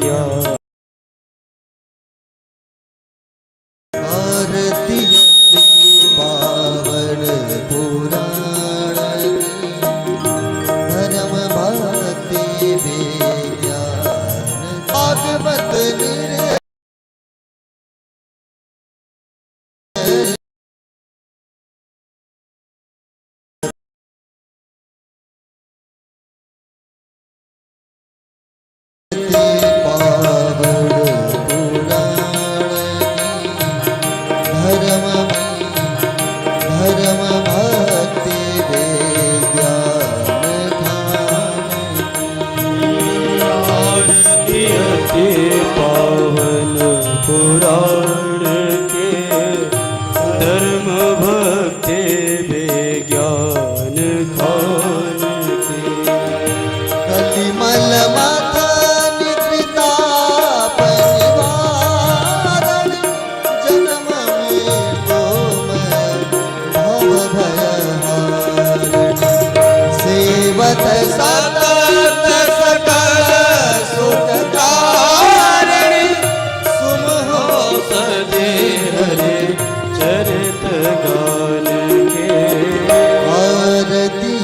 ज्ञान आरती पावन पुराण धर्म भक्ति विज्ञान भागवत पुराण के धर्म भक्ति विज्ञान खान के कलिमल माथा निकृताप निवारण जन्म मृत्यु भव भयहारण सेवत सतत सकल सुख सदे हरे चरित गान के आरती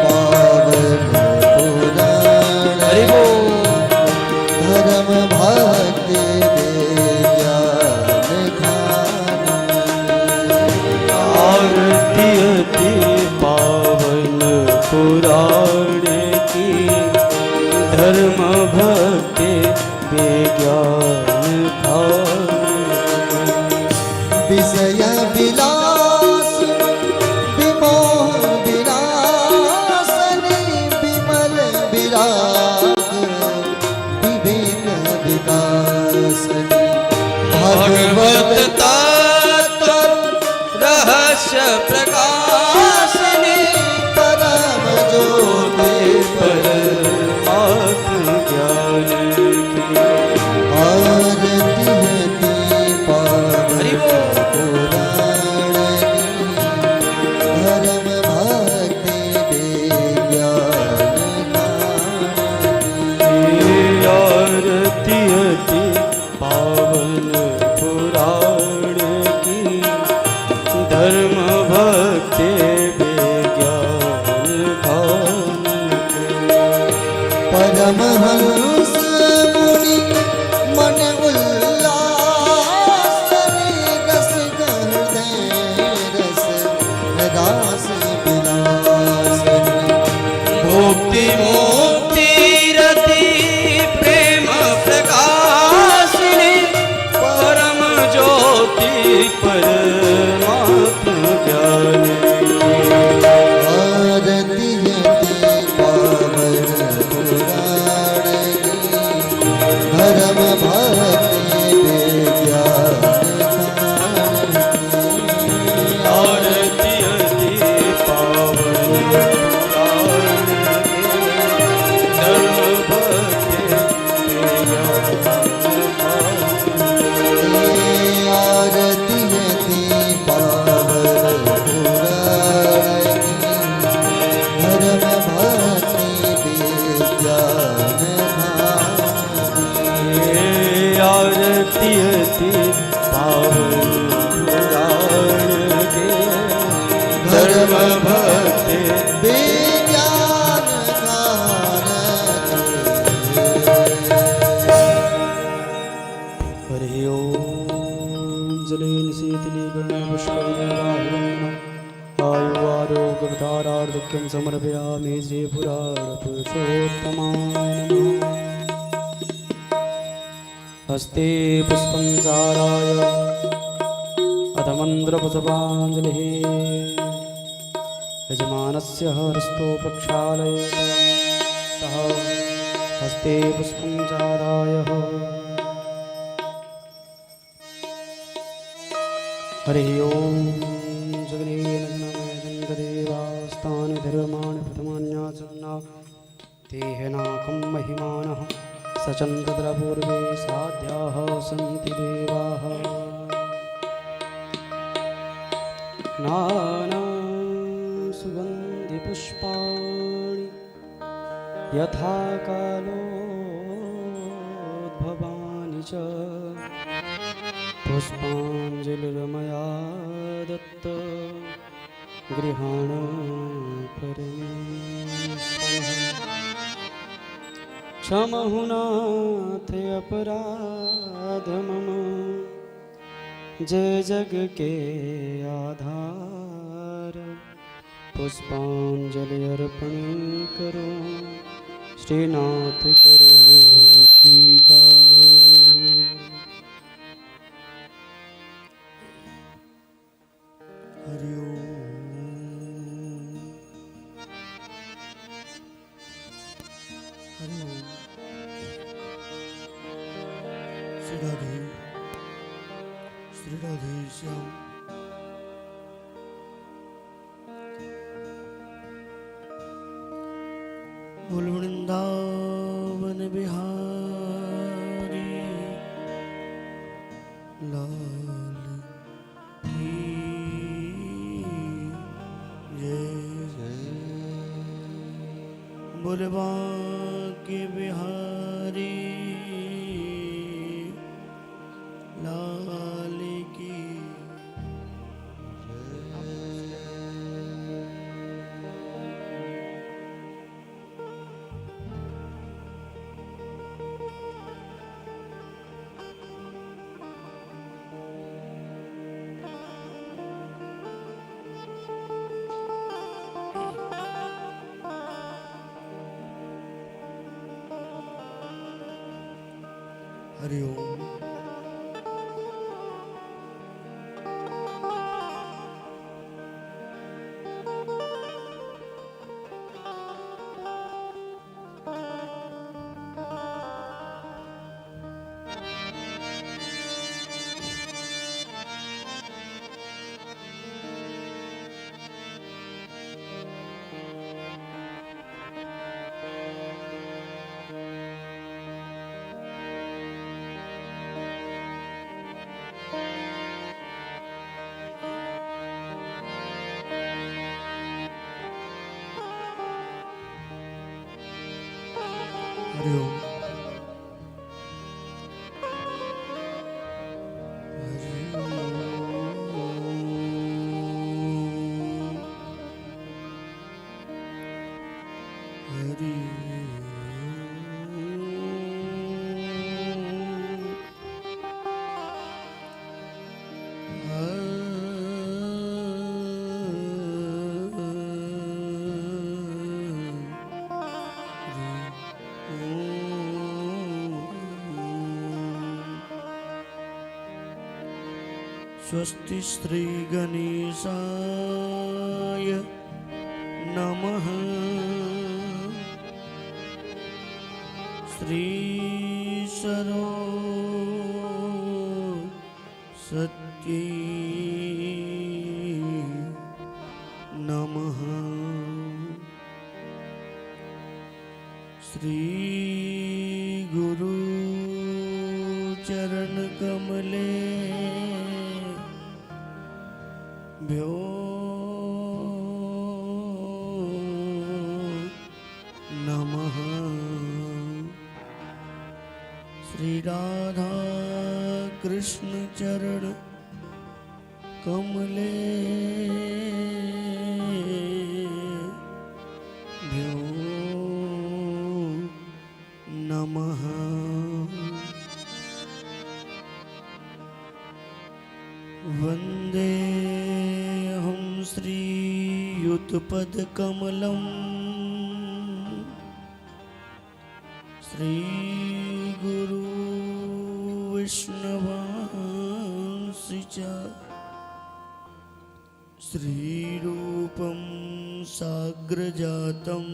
पावन पुराण धर्म भक्ति विज्ञान खान आरती पावन पुराण की धर्म भक्ति विज्ञान विषय विलास विमोह विनाशनी विमल विराग विवेक विकासनी भगवत तत्व रहस्य प्रकाशनी परम ज्योति परमात्म ज्ञान पावन पुराण की धर्म भक्ति विज्ञान खान परमहंस मुनि मन उल्लासनी रस हृदय रस रास विलासनी भोक्ति मुक्ति रति प्रेम प्रकाशिनी परम ज्योति परमात्म ज्ञान आरती पावन पुराण धर्म भक्ति विज्ञान आरती पावन पुराण धर्म भक्ति आरती पावन पुराण धर्म भक्ति विज्ञान आरती पावन पुराण के धर्म भक्ति विज्ञान हरि ओम जलेन शीतली आयुवारोग्यवतारार्धक्यं समर्पयामि श्री पुराण पुरुषोत्तमाय नमः हस्ते पुष्पं चाराय अधमन्द्रपुष्पाञ्जलिः यजमानस्य हस्तो प्रक्षालयेत सः हस्ते पुष्पं चाराय हरि ओम जगन्नाथदेवास्तानि धर्माणि प्रथमान्याचरणाः तेहनाकं महिमानः सचन्द्रपूर्वे साध्याः सन्ति देवाः नाना सुगन्धिपुष्पाणि यथा कालो भवानि च पुष्पाञ्जलिर्मया दत्त गृहाण परमेश्वरः क्षमहुनाथ अपराध मम जय जग के आधार पुष्पांजलि अर्पण करो श्रीनाथ करो स्वीकार। हरि ओम हरि ओम। श्री राधे श्याम बोल वृंदावन बिहारी लाल की जय। बोल बांके बिहारी लाल की हरि ओम। हरि ओम। स्वस्ति श्री गणेशाय नमः। श्री सरस्वत्यै नमः। श्री गुरु चरण कमले भ्यो नमः। श्री राधा कृष्ण चरण कमले भ्यो नमः। वंदे श्रीयुतपदकमलम् श्रीगुरु विष्णवांसि च श्रीरूपं साग्रजातं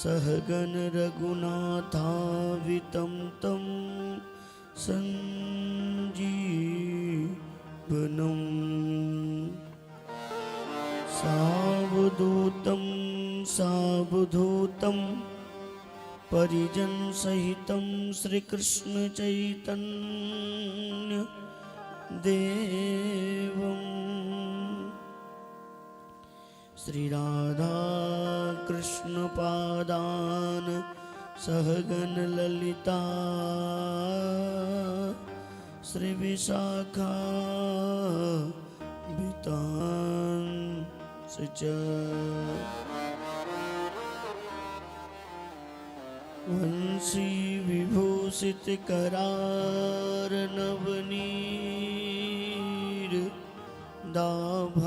सहगण रघुनाथान्वितं तं संजीवनम् सावधूतं परिजन सहितं श्रीकृष्ण चैतन्य देवं श्री राधा कृष्ण पादान सहगण ललिता श्री विशाखा वितांस च वंशी विभूषित करार नवनीर दाभार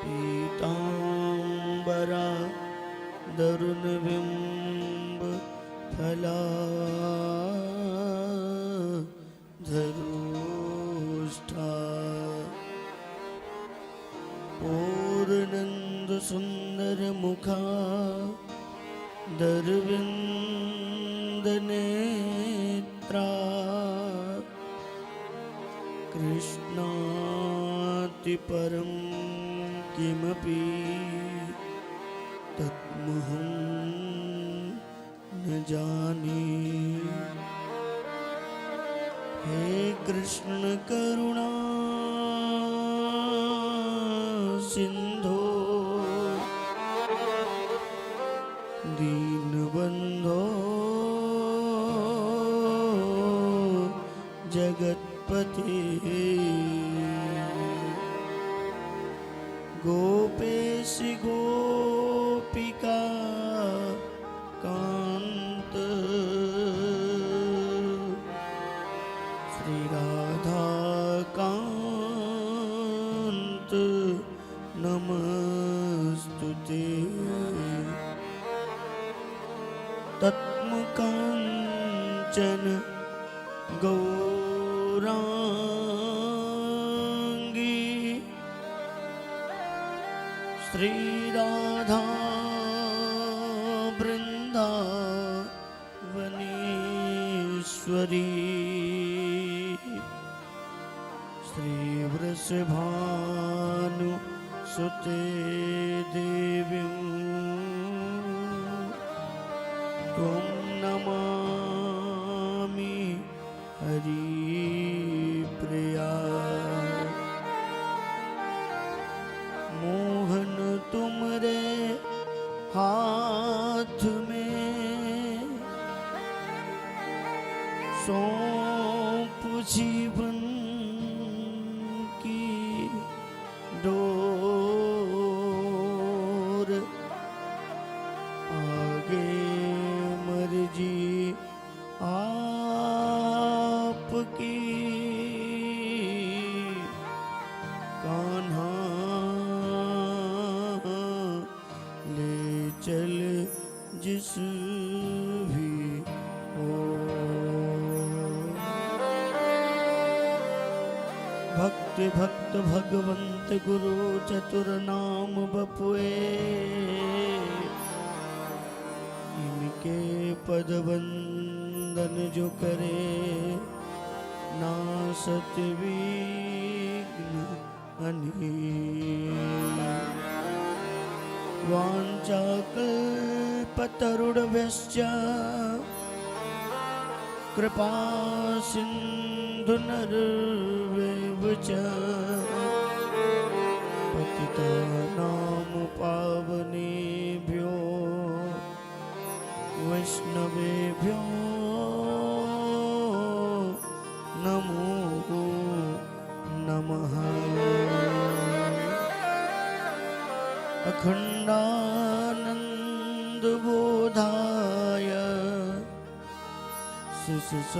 पीतांबरा दरुण बिंब फला धरुष्ठा पूर्णंद सुंदर मुखा दरविंद नेत्रा कृष्णाति परम किमपि तत्महं न जाने। हे कृष्ण करुणा सिंधो दीनबंधो जगत्पते गोपेश गोपिका कांत श्री राधा कांत नमस्तुते। तत्मुकांचन गौरांगी श्री राधा वृंदावनेश्वरी श्री वृषभानु सुते देवी त्वं नमामि हरिप्रिया। मोहन तुमरे हाथ में सौंप जीवन की डोर आगे मर्जी आपकी कान्हा ले चल जिस भी ओर। भक्त भक्त भगवंत गुरु चतुर नाम बपुए इनके पद वंदन जो करे नासत विघ्न अनेक। वाञ्छाकल्पतरुभ्यश्च कृपा सिन्धुनर्वैव च पतितानां पावनेभ्यो वैष्णवेभ्यो नमो नमः। अखंडानंदबोधाय शिशुसंताप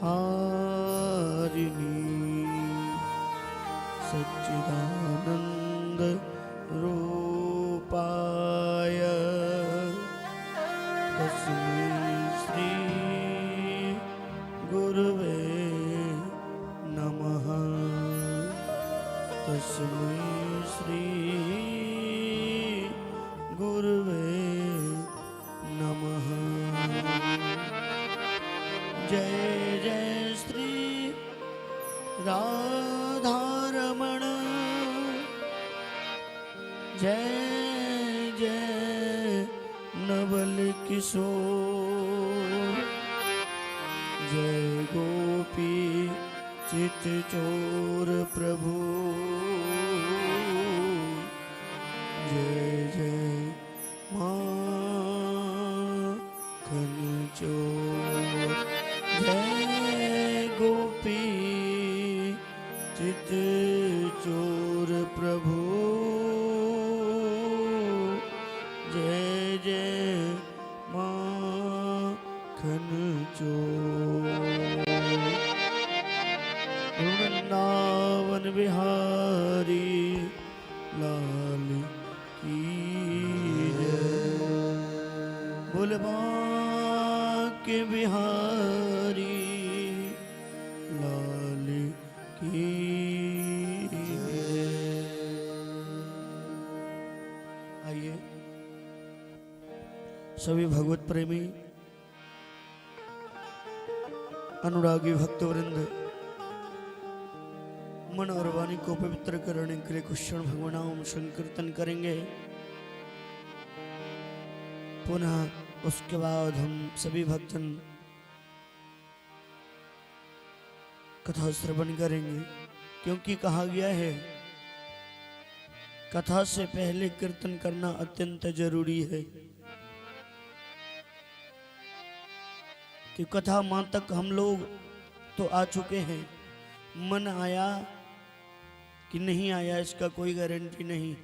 हारिणी सच्चिदानंद रूपाय तस्मै श्री गुरुवे नमः। तस्मै श्री गुरुवे नमः। जय जय श्री राधारमण जय जय नवल किशोर जय गोपी चित चोर प्रभु जय जय माँ चोर जय गोपी चित चोर प्रभु जय जय माखन चोर वृंदावन बिहारी लाल की जय बोल बांके बिहारी लाल की जय। आइए सभी भगवत प्रेमी अनुरागी भक्तवृंद मन और वाणी को पवित्र करने के लिए कृष्ण भगवान नाम संकीर्तन करेंगे। पुनः उसके बाद हम सभी भक्तन कथा श्रवण करेंगे, क्योंकि कहा गया है कथा से पहले कीर्तन करना अत्यंत जरूरी है। कि कथा मां तक हम लोग तो आ चुके हैं, मन आया कि नहीं आया इसका कोई गारंटी नहीं।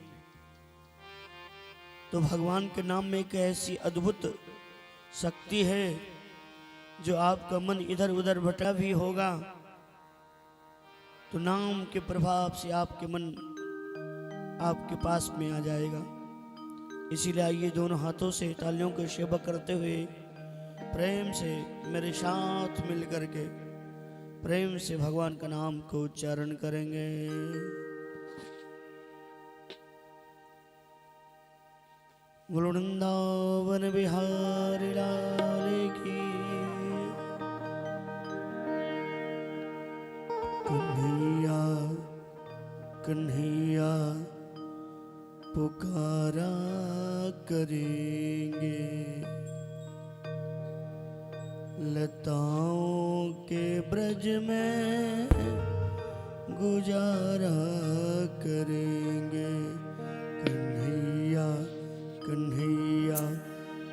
तो भगवान के नाम में एक ऐसी अद्भुत शक्ति है जो आपका मन इधर उधर भटका भी होगा तो नाम के प्रभाव से आपके मन आपके पास में आ जाएगा। इसीलिए आइए दोनों हाथों से तालियों की सेवा करते हुए प्रेम से मेरे साथ मिल करके प्रेम से भगवान का नाम को उच्चारण करेंगे। वृंदावन बिहारी लाल की कन्हैया कन्हैया पुकारा करेंगे, लताओं के ब्रज में गुजारा करेंगे। कन्हैया कन्हैया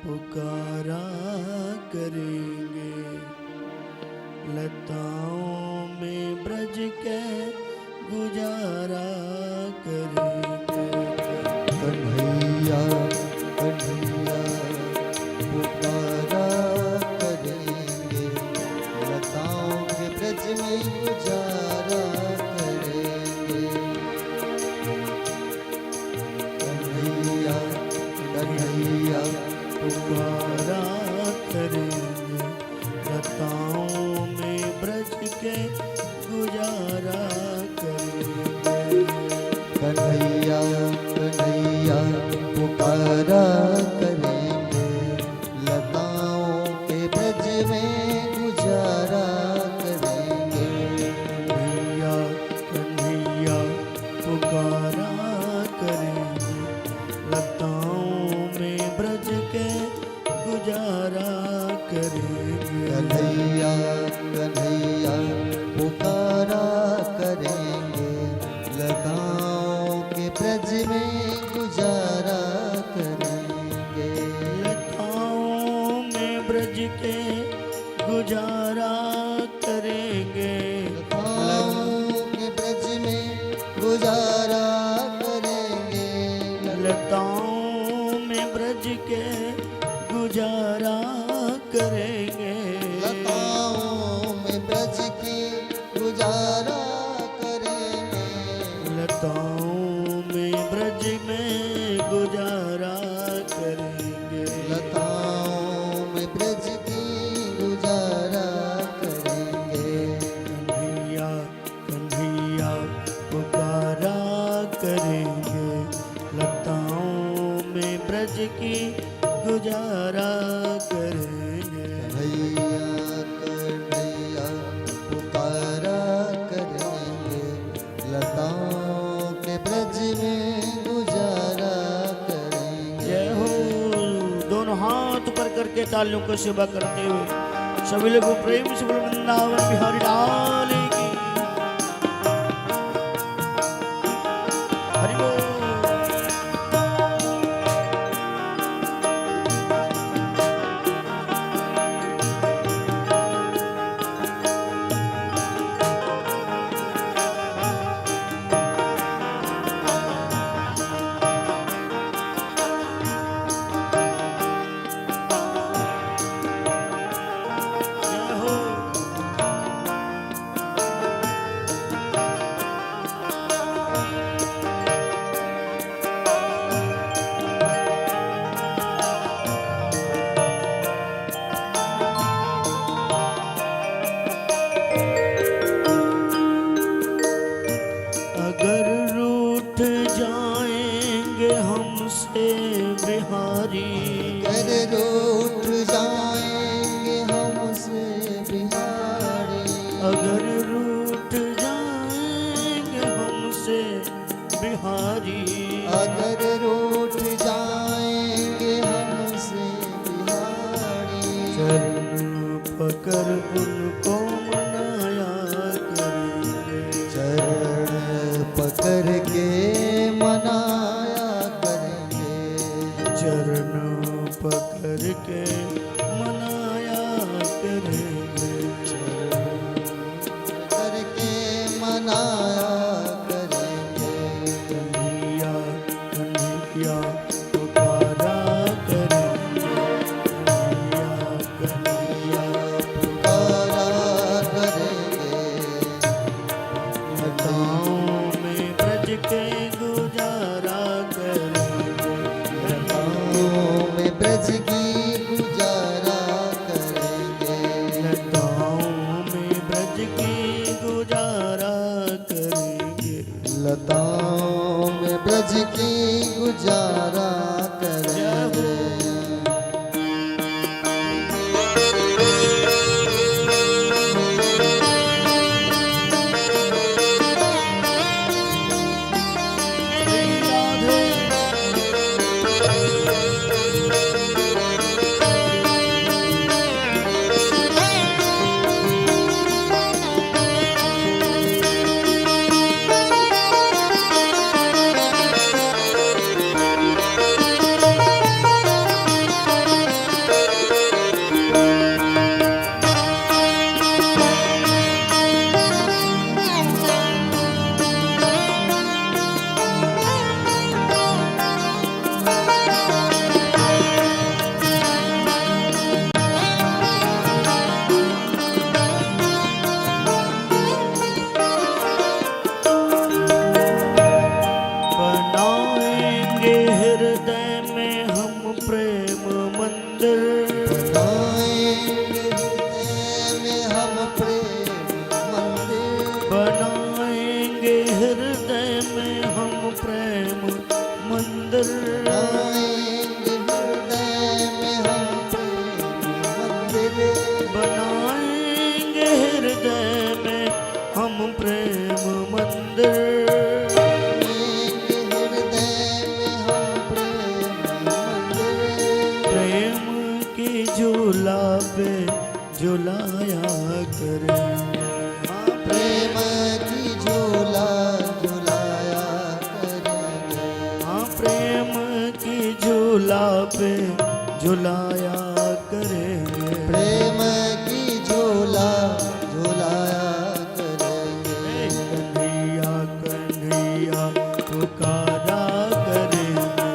पुकारा करेंगे, लताओं में ब्रज के गुजारा करेंगे। कन्हैया कन्हैया पुकारा करेंगे, लताओं के ब्रज में गुजारा करेंगे। कन्हैया कन्हैया पुकारा करेंगे, लताओं में ब्रज के गुजारा करेंगे। कन्हैया कन्हैया पुकारा करेंगे, लताओं के ब्रज में गुजारा करेंगे। कन्हैया कन्हैया पुकारा करेंगे, लताओं में ब्रज के गुजारा करेंगे। कन्हैया कन्हैया पुकारा करेंगे, लताओं के ब्रज में गुजारा करेंगे। लताओं में ब्रज के गुजारा करेंगे। लताओं के ब्रज में गुजारा करेंगे। लताओं में ब्रज के गुजारा करेंगे। लताओं में ब्रज की गुजारा करेंगे। लताओं में ब्रज में गुजारा करेंगे। लताओं में ब्रज की गुजारा करेंगे। कन्हैया कन्हैया पुकारा करेंगे, लताओं में ब्रज की गुजारा करेंगे। कन्हैया कन्हैया पुकारा करेंगे, लताओं के ब्रज में गुजारा करेंगे। जय हो। दोनों हाथ ऊपर करके तालियों को सेवा करते हुए सभी लोगों प्रेम से बोलो वृंदावन बिहारी लाल की हरि बोल। बिहारी। अगर रूठ जाएंगे हमसे बिहारी, अगर रूठ जाएंगे हमसे बिहारी। अगर रूठ जाएंगे हमसे बिहारी, चरण पकड़ उनको मनाया करेंगे। चरण पकड़ के मनाया करेंगे, चरण पकड़ के मनाया करेंगे। करके मनाया करेंगे। कन्हैया कन्हैया पुकारा करेंगे। कन्हैया पुकारा करेंगे, लताओं में ब्रज के गुजारा करेंगे। लताओं में ब्रज की गुजारा करेंगे, लताओं में ब्रज की गुजारा करेंगे। लताओं में ब्रज की गुजारा करेंगे। श्री राधे बनाएंगे हृदय में हम प्रेम मंदिर। बनाएंगे हृदय में हम प्रेम मंदिर, बनाएंगे हृदय में हम प्रेम मंदिर। बनाएंगे हृदय में हम प्रेम मंदिर, प्रेम की झूला पे झुलाया करेंगे। प्रेम की झूला झुलाया करेंगे, हाँ प्रेम की झूला पे झुलाया करेंगे। प्रेम की झूला झुलाया करेंगे। कन्हैया कन्हैया पुकारा करेंगे।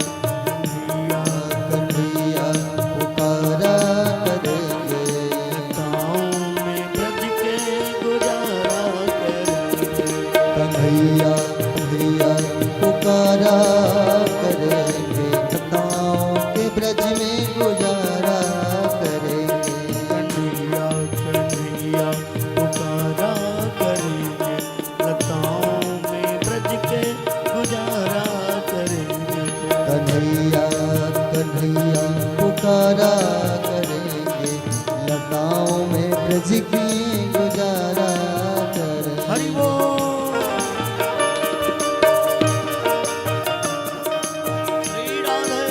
कन्हैया कन्हैया पुकारा करेंगे, लताओं में ब्रज के गुजारा करेंगे। कन्हैया कन्हैया पुकारा करेंगे, लताओं के ब्रज में गुजारा करेंगे। कन्हैया कन्हैया पुकारा करेंगे। लताओं में ब्रज के गुजारा करेंगे। कन्हैया कन्हैया पुकारा करेंगे, लताओं में ब्रज की गुजारा करेंगे। हरि बोल। श्री राधे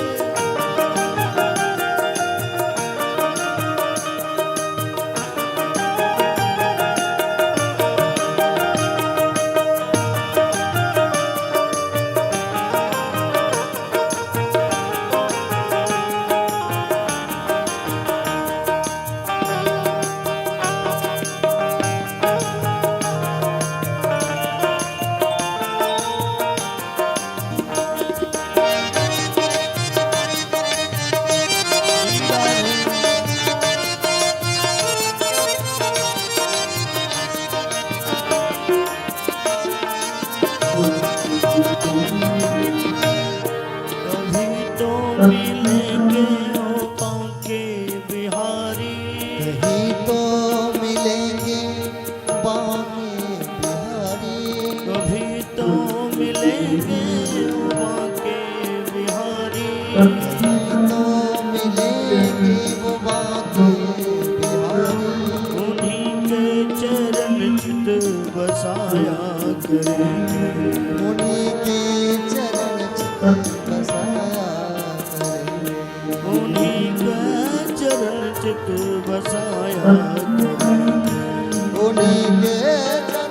कभी तो मिलेंगे ओ बांके बिहारी। कहीं तो मिलेंगे बांके बिहारी, कभी तो मिलेंगे ओ बांके बिहारी। कहीं तो उन्हीं का चरण चित बसाया करेंगे। उन्हीं के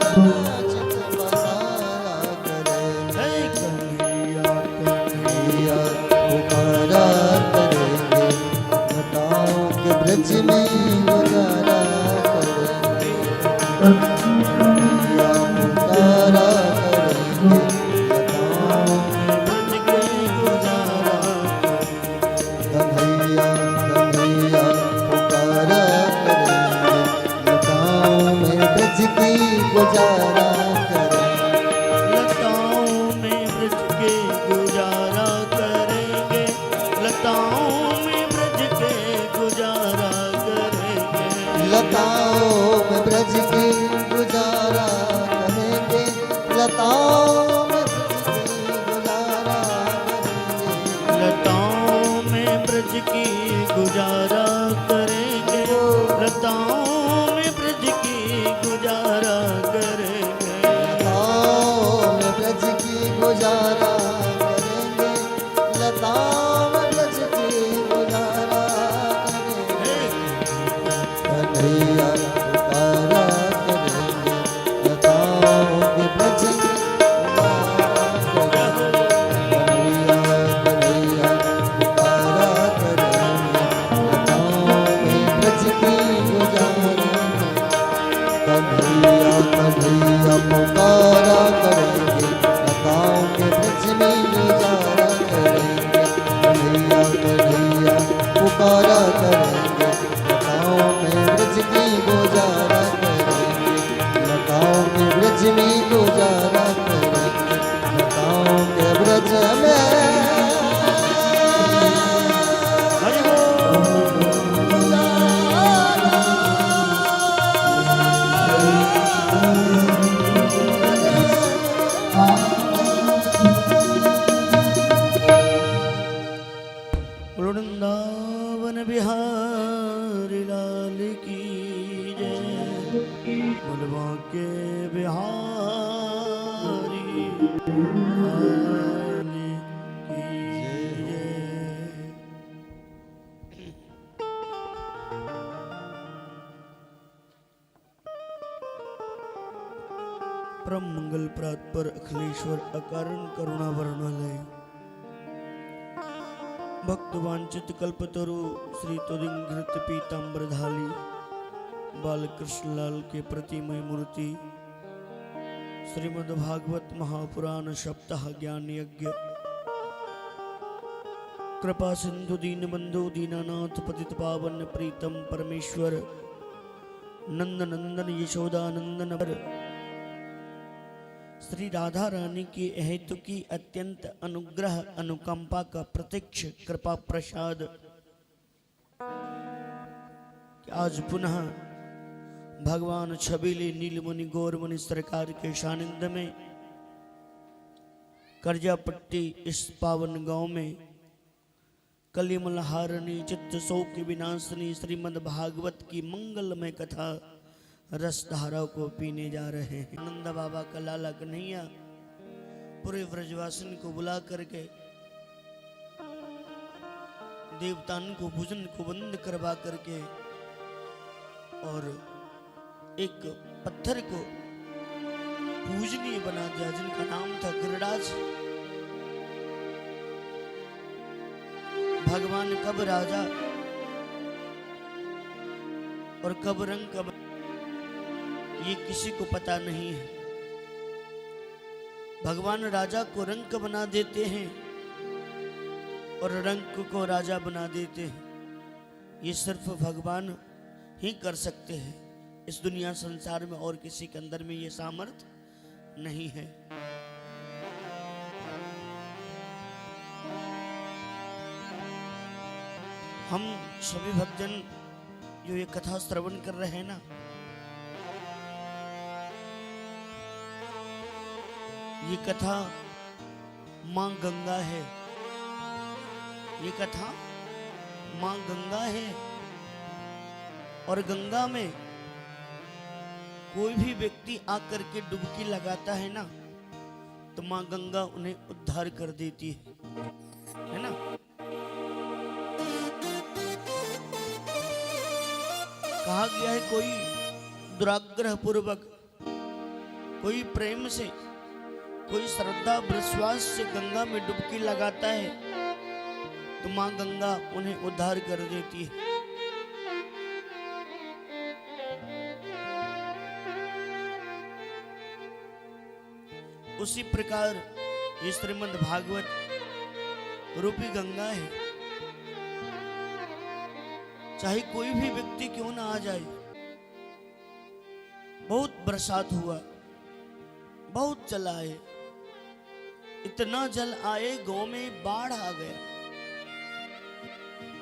चरण चित बसाया करेंगे। हे कन्हैया कन्हैया पुकारा करेंगे, लताओं के ब्रज में गुजारा करेंगे। कन्हैया पुकारा करेंगे, लताओं ब्रज के गुजारा कन्हैया कन्हैया पुकारा करेंगे, लताओं में ब्रज की गुजारा करेंगे। लताओं में ब्रज के गुजारा करेंगे। लताओं में ब्रज के गुजारा करेंगे। लताओं में ब्रज की गुजारा करेंगे, लताओं में ब्रज की गुजारा करेंगे। लताओं में ब्रज की गुजारा करेंगे। लताओं में ब्रज की गुजारा करेंगे। लताओं में ब्रज की गुजारा करेंगे, लताओं में ब्रज की गुजारा करेंगे। कन्हैया पुकारा करेंगे, लताओं के ब्रज की गुजारा करेंगे। कन्हैया कन्हैया पुकारा करेंगे, लताओं में ब्रज की गुजारा करेंगे। कन्हैया कन्हैया पुकारा करेंगे, लताओं के ब्रज में गुजारा करेंगे। कन्हैया कन्हैया पुकारा करेंगे, लताओं में ब्रज की गुजारा करेंगे। लताओं के ब्रज में गुजारा करेंगे, लताओं के ब्रज में हरि बोल। वृंदावन बिहारी लाल की जय। बुलवा के बिहारी लाल की जय। परम मंगल प्रात पर अखिलेश्वर अकारण करुणा वर्णालय भक्त वांछित कल्पतरु श्री तुरिंघृत पीताम्बर धाली बालकृष्ण लाल के प्रतिमय मूर्ति श्रीमद् भागवत महापुराण सप्ताह ज्ञान यज्ञ कृपा सिंधु दीन बंधु दीनानाथ पतित पावन प्रीतम परमेश्वर नंद नंदन यशोदा नंदन पर श्री राधा रानी की हेतु की अत्यंत अनुग्रह अनुकंपा का प्रत्यक्ष कृपा प्रसाद आज पुनः भगवान छबीले नीलमुनि गौरमुनि सरकार के सानिध्य में करजापट्टी इस पावन गांव में कलिमल हारिणी चित्त शोक विनाशिनी श्रीमद् भागवत की मंगलमय कथा रस धारा को पीने जा रहे हैं। आनंद बाबा का लाला कन्हैया पूरे व्रजवासिन को बुला करके देवतान को भोजन को बंद करवा करके और एक पत्थर को पूजनीय बना दिया जिनका नाम था गिरिराज। भगवान कब राजा और कब रंग कब ये किसी को पता नहीं है। भगवान राजा को रंक बना देते हैं और रंक को राजा बना देते हैं। ये सिर्फ भगवान ही कर सकते हैं। इस दुनिया संसार में और किसी के अंदर में ये सामर्थ्य नहीं है। हम सभी भक्तजन जो ये कथा श्रवण कर रहे हैं ना, ये कथा मां गंगा है। ये कथा मां गंगा है और गंगा में कोई भी व्यक्ति आकर के डुबकी लगाता है ना तो मां गंगा उन्हें उद्धार कर देती है ना। कहा गया है कोई दुराग्रह पूर्वक, कोई प्रेम से, कोई श्रद्धा विश्वास से गंगा में डुबकी लगाता है तो मां गंगा उन्हें उद्धार कर देती है। उसी प्रकार ये श्रीमद् भागवत रूपी गंगा है। चाहे कोई भी व्यक्ति क्यों ना आ जाए, बहुत बरसात हुआ, बहुत जल आए, इतना जल आए गांव में बाढ़ आ गया,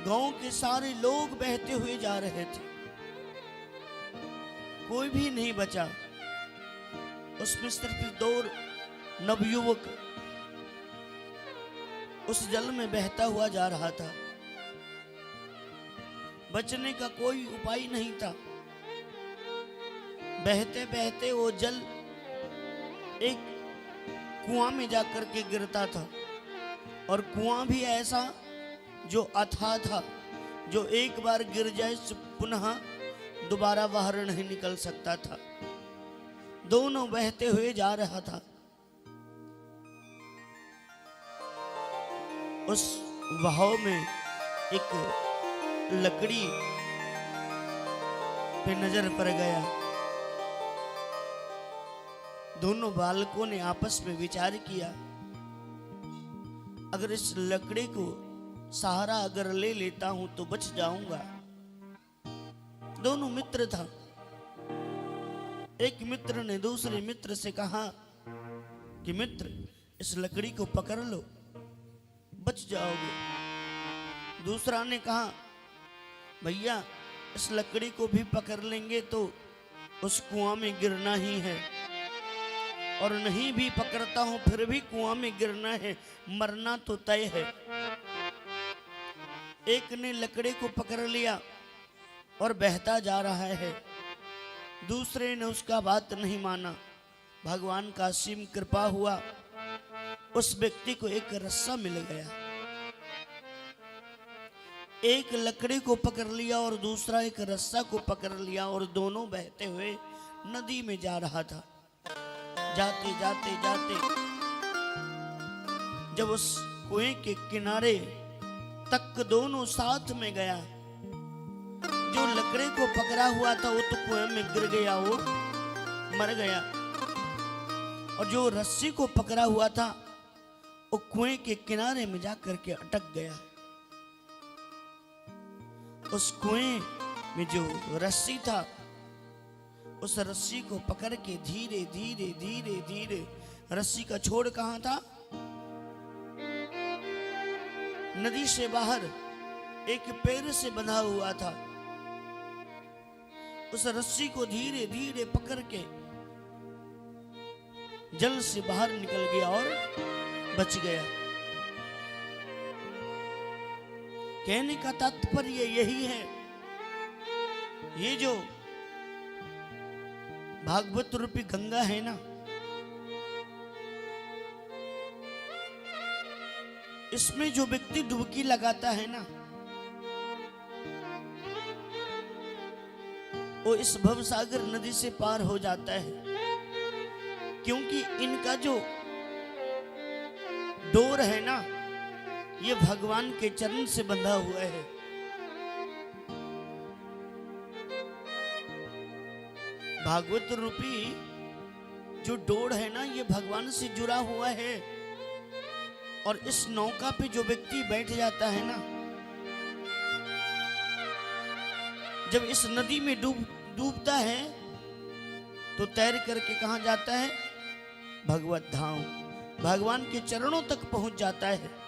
गांव के सारे लोग बहते हुए जा रहे थे, कोई भी नहीं बचा। उसमें सिर्फ 2 नवयुवक उस जल में बहता हुआ जा रहा था। बचने का कोई उपाय नहीं था। बहते बहते वो जल एक कुआं में जाकर के गिरता था, और कुआं भी ऐसा जो अथाह था, जो एक बार गिर जाए पुनः दोबारा बाहर नहीं निकल सकता था। दोनों बहते हुए जा रहा था। उस बहाव में एक लकड़ी पे नजर पड़ गया। दोनों बालकों ने आपस में विचार किया, अगर इस लकड़ी को सहारा अगर ले लेता हूं तो बच जाऊंगा। दोनों मित्र था। एक मित्र ने दूसरे मित्र से कहा कि मित्र, इस लकड़ी को पकड़ लो, बच जाओगे। दूसरा ने कहा, भैया इस लकड़ी को भी पकड़ लेंगे तो उस कुआं में गिरना ही है, और नहीं भी पकड़ता हूं फिर भी कुआं में गिरना है, मरना तो तय है। एक ने लकड़ी को पकड़ लिया और बहता जा रहा है, दूसरे ने उसका बात नहीं माना। भगवान का असीम कृपा हुआ, उस व्यक्ति को एक रस्सा मिल गया। एक लकड़ी को पकड़ लिया और दूसरा एक रस्सा को पकड़ लिया, और दोनों बहते हुए नदी में जा रहा था। जाते जाते जाते जब उस कुएं के किनारे तक दोनों साथ में गया, जो लकड़ी को पकड़ा हुआ था वो तो कुएं में गिर गया, वो मर गया, और जो रस्सी को पकड़ा हुआ था वो कुएं के किनारे में जाकर के अटक गया। उस कुएं में जो रस्सी था, उस रस्सी को पकड़ के धीरे धीरे धीरे धीरे, रस्सी का छोर कहां था? नदी से बाहर एक पेड़ से बंधा हुआ था। उस रस्सी को धीरे धीरे पकड़ के जल से बाहर निकल गया और बच गया। कहने का तात्पर्य यही है, ये जो भागवत रूपी गंगा है ना, इसमें जो व्यक्ति डुबकी लगाता है ना, वो इस भवसागर नदी से पार हो जाता है। क्योंकि इनका जो डोर है ना, ये भगवान के चरण से बंधा हुआ है। भागवत रूपी जो डोर है ना, ये भगवान से जुड़ा हुआ है। और इस नौका पे जो व्यक्ति बैठ जाता है ना, जब इस नदी में डूबता है तो तैर करके कहां जाता है? भगवत धाम, भगवान के चरणों तक पहुंच जाता है।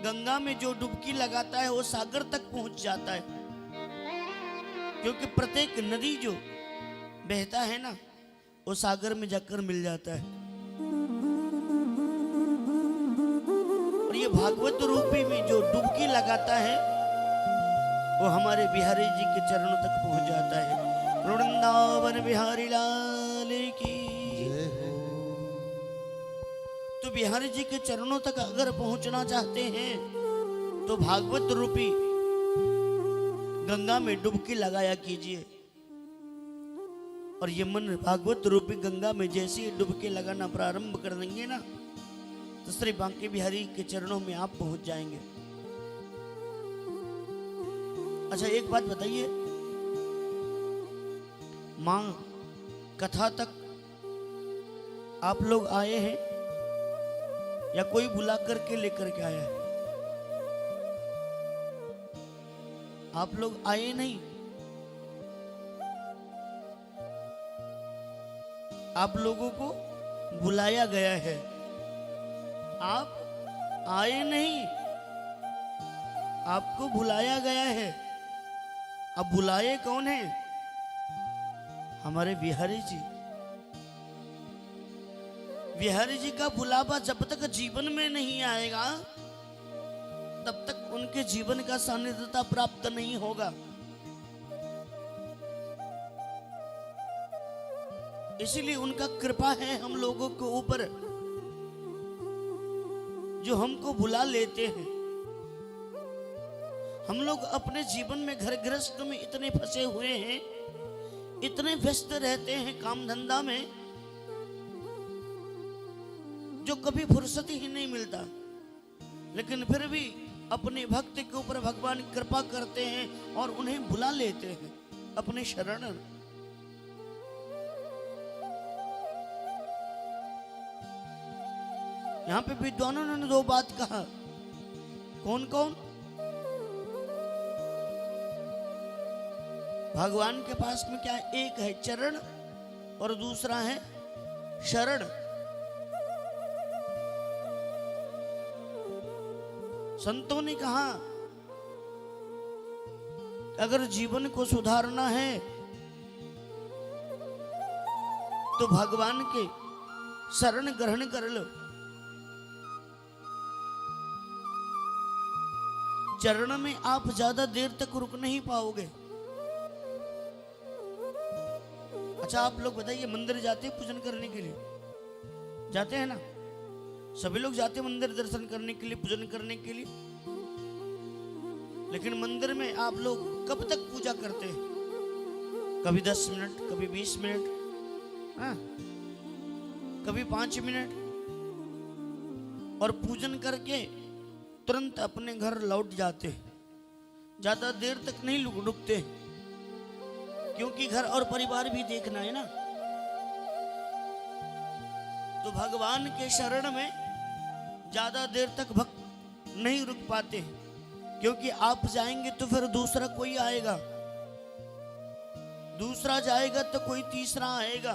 गंगा में जो डुबकी लगाता है वो सागर तक पहुंच जाता है। क्योंकि प्रत्येक नदी जो बहता है ना, वो सागर में जाकर मिल जाता है। और ये भागवत रूपी में जो डुबकी लगाता है वो हमारे बिहारी जी के चरणों तक पहुंच जाता है। वृंदावन बिहारी लाल की। तो बिहारी जी के चरणों तक अगर पहुंचना चाहते हैं तो भागवत रूपी गंगा में डुबकी लगाया कीजिए। और ये मन भागवत रूपी गंगा में जैसे ही डुबकी लगाना प्रारंभ कर देंगे ना, तो श्री बांके बिहारी के चरणों में आप पहुंच जाएंगे। अच्छा एक बात बताइए, मां कथा तक आप लोग आए हैं या कोई बुला करके लेकर के आया है? आप लोग आए नहीं, आप लोगों को बुलाया गया है, आप आए नहीं, आपको बुलाया गया है। अब बुलाए कौन है? हमारे बिहारी जी। बिहारी जी का बुलावा जब तक जीवन में नहीं आएगा तब तक उनके जीवन का सानिध्यता प्राप्त नहीं होगा। इसीलिए उनका कृपा है हम लोगों के ऊपर, जो हमको बुला लेते हैं। हम लोग अपने जीवन में घर गृहस्थ में इतने फंसे हुए हैं, इतने व्यस्त रहते हैं काम धंधा में, जो कभी फुर्सत ही नहीं मिलता। लेकिन फिर भी अपने भक्त के ऊपर भगवान कृपा करते हैं और उन्हें बुला लेते हैं अपने शरण। यहां पे विद्वानों ने दो बात कहा। कौन कौन? भगवान के पास में क्या है? एक है चरण और दूसरा है शरण। संतों ने कहा अगर जीवन को सुधारना है तो भगवान के शरण ग्रहण कर लो। चरण में आप ज्यादा देर तक रुक नहीं पाओगे। अच्छा आप लोग बताइए, मंदिर जाते हैं पूजन करने के लिए? जाते हैं ना? सभी लोग जाते हैं मंदिर दर्शन करने के लिए, पूजन करने के लिए। लेकिन मंदिर में आप लोग कब तक पूजा करते हैं? कभी 10 मिनट, कभी 20 मिनट, हाँ, कभी 5 मिनट, और पूजन करके तुरंत अपने घर लौट जाते हैं। ज्यादा देर तक नहीं रुकते, क्योंकि घर और परिवार भी देखना है ना। तो भगवान के शरण में ज्यादा देर तक भक्त नहीं रुक पाते, क्योंकि आप जाएंगे तो फिर दूसरा कोई आएगा, दूसरा जाएगा तो कोई तीसरा आएगा।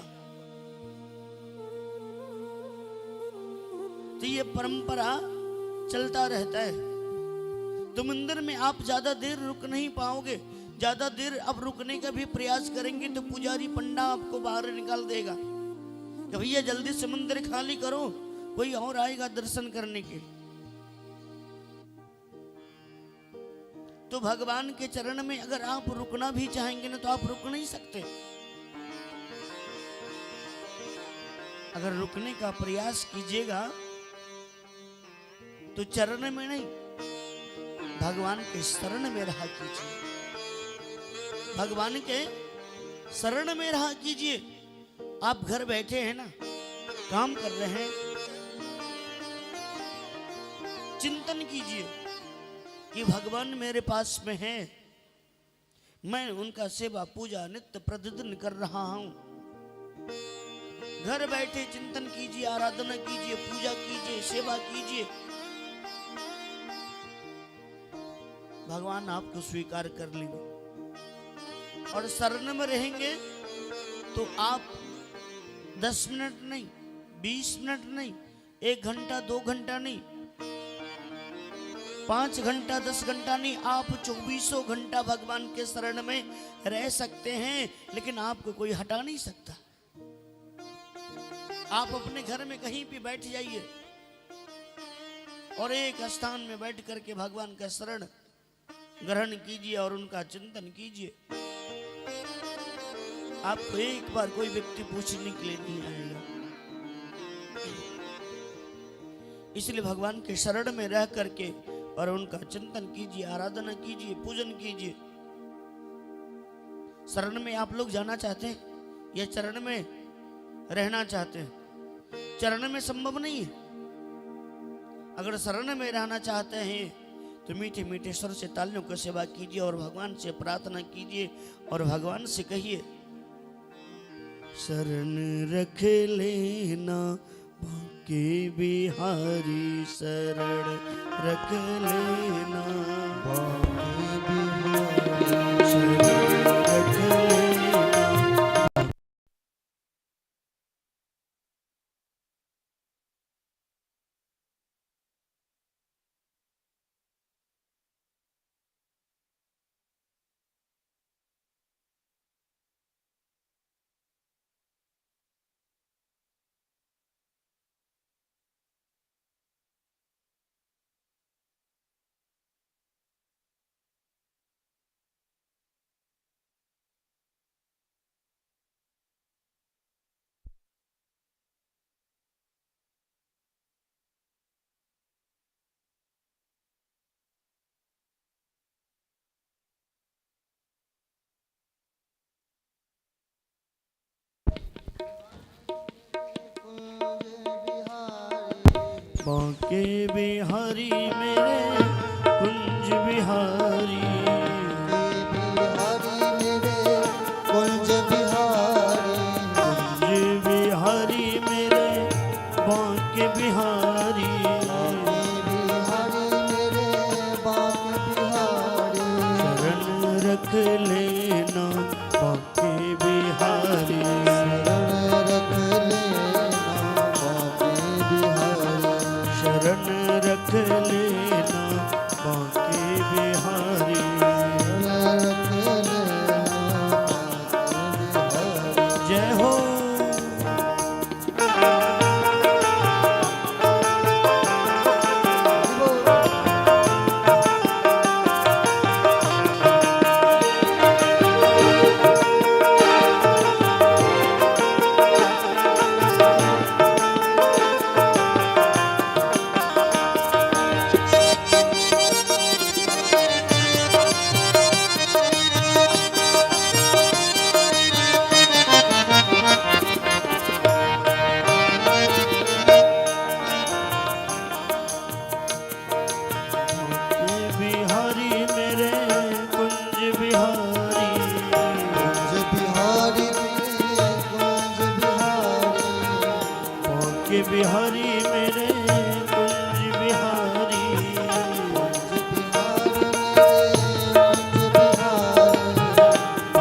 तो ये परंपरा चलता रहता है। तो मंदिर में आप ज्यादा देर रुक नहीं पाओगे। ज्यादा देर अब रुकने का भी प्रयास करेंगे तो पुजारी पंडा आपको बाहर निकाल देगा कि भैया जल्दी से मंदिर खाली करो, कोई और आएगा दर्शन करने के। तो भगवान के चरण में अगर आप रुकना भी चाहेंगे ना तो आप रुक नहीं सकते। अगर रुकने का प्रयास कीजिएगा तो चरण में नहीं, भगवान के शरण में रहा कीजिए। भगवान के शरण में रहा कीजिए। आप घर बैठे हैं ना, काम कर रहे हैं, चिंतन कीजिए कि भगवान मेरे पास में है, मैं उनका सेवा पूजा नित्य प्रतिदिन कर रहा हूं। घर बैठे चिंतन कीजिए, आराधना कीजिए, पूजा कीजिए, सेवा कीजिए। भगवान आपको स्वीकार कर लेंगे। और शरण में रहेंगे तो आप 10 मिनट नहीं, 20 मिनट नहीं, 1 घंटा 2 घंटा नहीं, 5 घंटा 10 घंटा नहीं, आप 24 घंटा भगवान के शरण में रह सकते हैं। लेकिन आपको कोई हटा नहीं सकता। आप अपने घर में कहीं भी बैठ जाइए और एक स्थान में बैठ करके भगवान का शरण ग्रहण कीजिए और उनका चिंतन कीजिए। आपको एक बार कोई व्यक्ति पूछने के लिए नहीं आएगा। इसलिए भगवान के शरण में रह करके और उनका चिंतन कीजिए, आराधना कीजिए, पूजन कीजिए। शरण में आप लोग जाना चाहते हैं या चरण में रहना चाहते हैं? चरण में संभव नहीं है। अगर शरण में रहना चाहते हैं तो मीठे मीठे स्वर से तालियों की सेवा कीजिए और भगवान से प्रार्थना कीजिए और भगवान से कहिए, शरण रख लेना बांके बिहारी, शरण रख लेना बांके बिहारी, शरण रख लेना। बांके बिहारी मेरे कुंज बिहारी, कुंज बिहारी, कुंज बिहारी मेरे बांके बिहारी, बिहारी मेरे बांके बिहारी, शरण रख लेना बांके बिहारी, शरण रख लेना बांके बिहारी, शरण रख लेना बांके बिहारी। जय हो। बिहारी मेरे कुंज बिहारी, कुंज बिहारी मेरे कुंज बिहारी, बांके बिहारी मेरे कुंज बिहारी,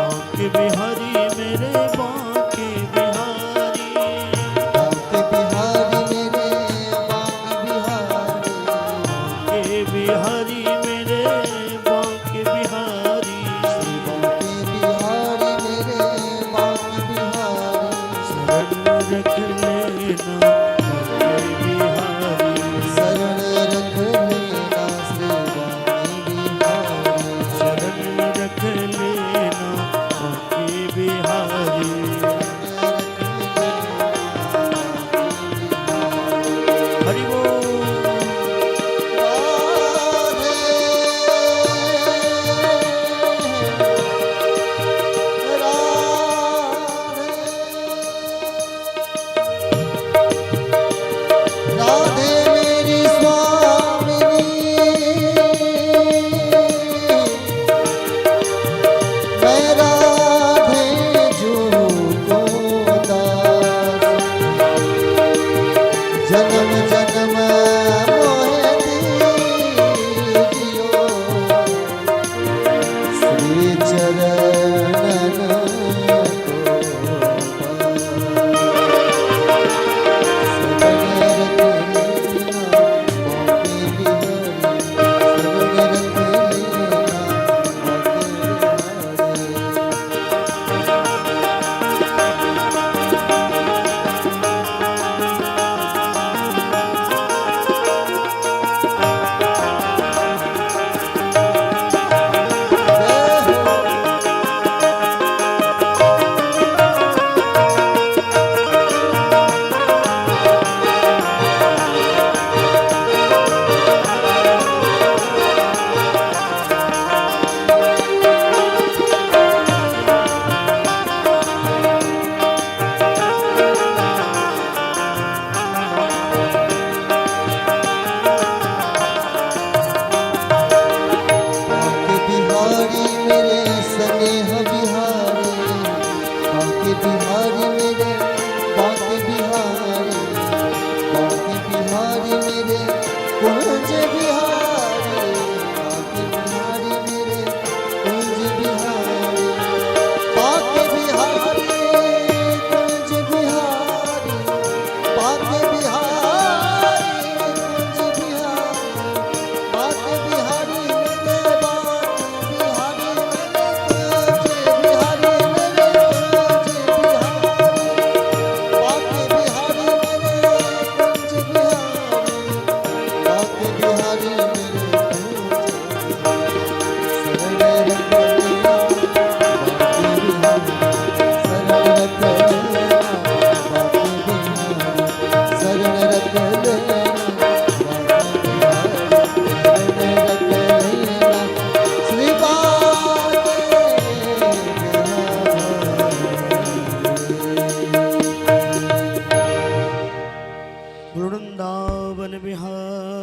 बांके बिहारी मेरे बांके बिहारी, बांके बिहारी मेरे बांके बिहारी, बांके बिहारी मेरे बांके बिहारी, बांके बिहारी मेरे बांके बिहारी, शरण रख लेना बांके बिहारी, शरण रख लेना श्री बांके बिहारी, शरण रख लेना बांके बिहारी। हरि बोल।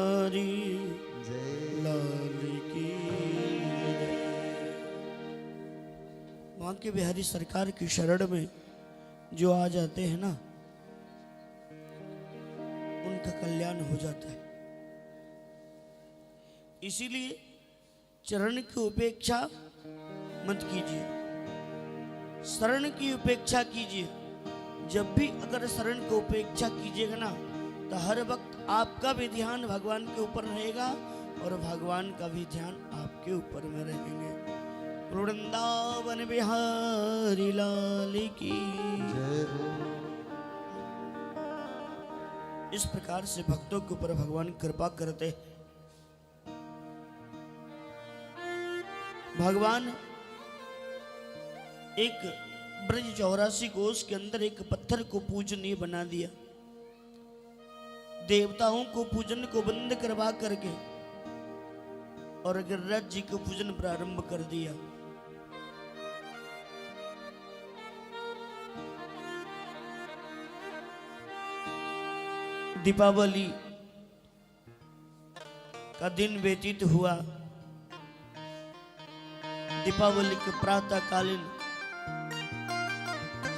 बिहारी जय लाल की जय। बांके बिहारी सरकार की शरण में जो आ जाते हैं ना, उनका कल्याण हो जाता है। इसीलिए चरण की उपेक्षा मत कीजिए, शरण की उपेक्षा कीजिए। जब भी अगर शरण की उपेक्षा कीजिएगा ना, तो हर वक्त आपका भी ध्यान भगवान के ऊपर रहेगा और भगवान का भी ध्यान आपके ऊपर में रहेंगे। वृंदावन बिहारी लाल की जय हो। इस प्रकार से भक्तों के ऊपर भगवान कृपा करते हैं। भगवान एक ब्रज 84 कोष के अंदर एक पत्थर को पूजनीय बना दिया। देवताओं को पूजन को बंद करवा करके और गिरिराज जी को पूजन प्रारंभ कर दिया। दीपावली का दिन व्यतीत हुआ। दीपावली के प्रातः कालीन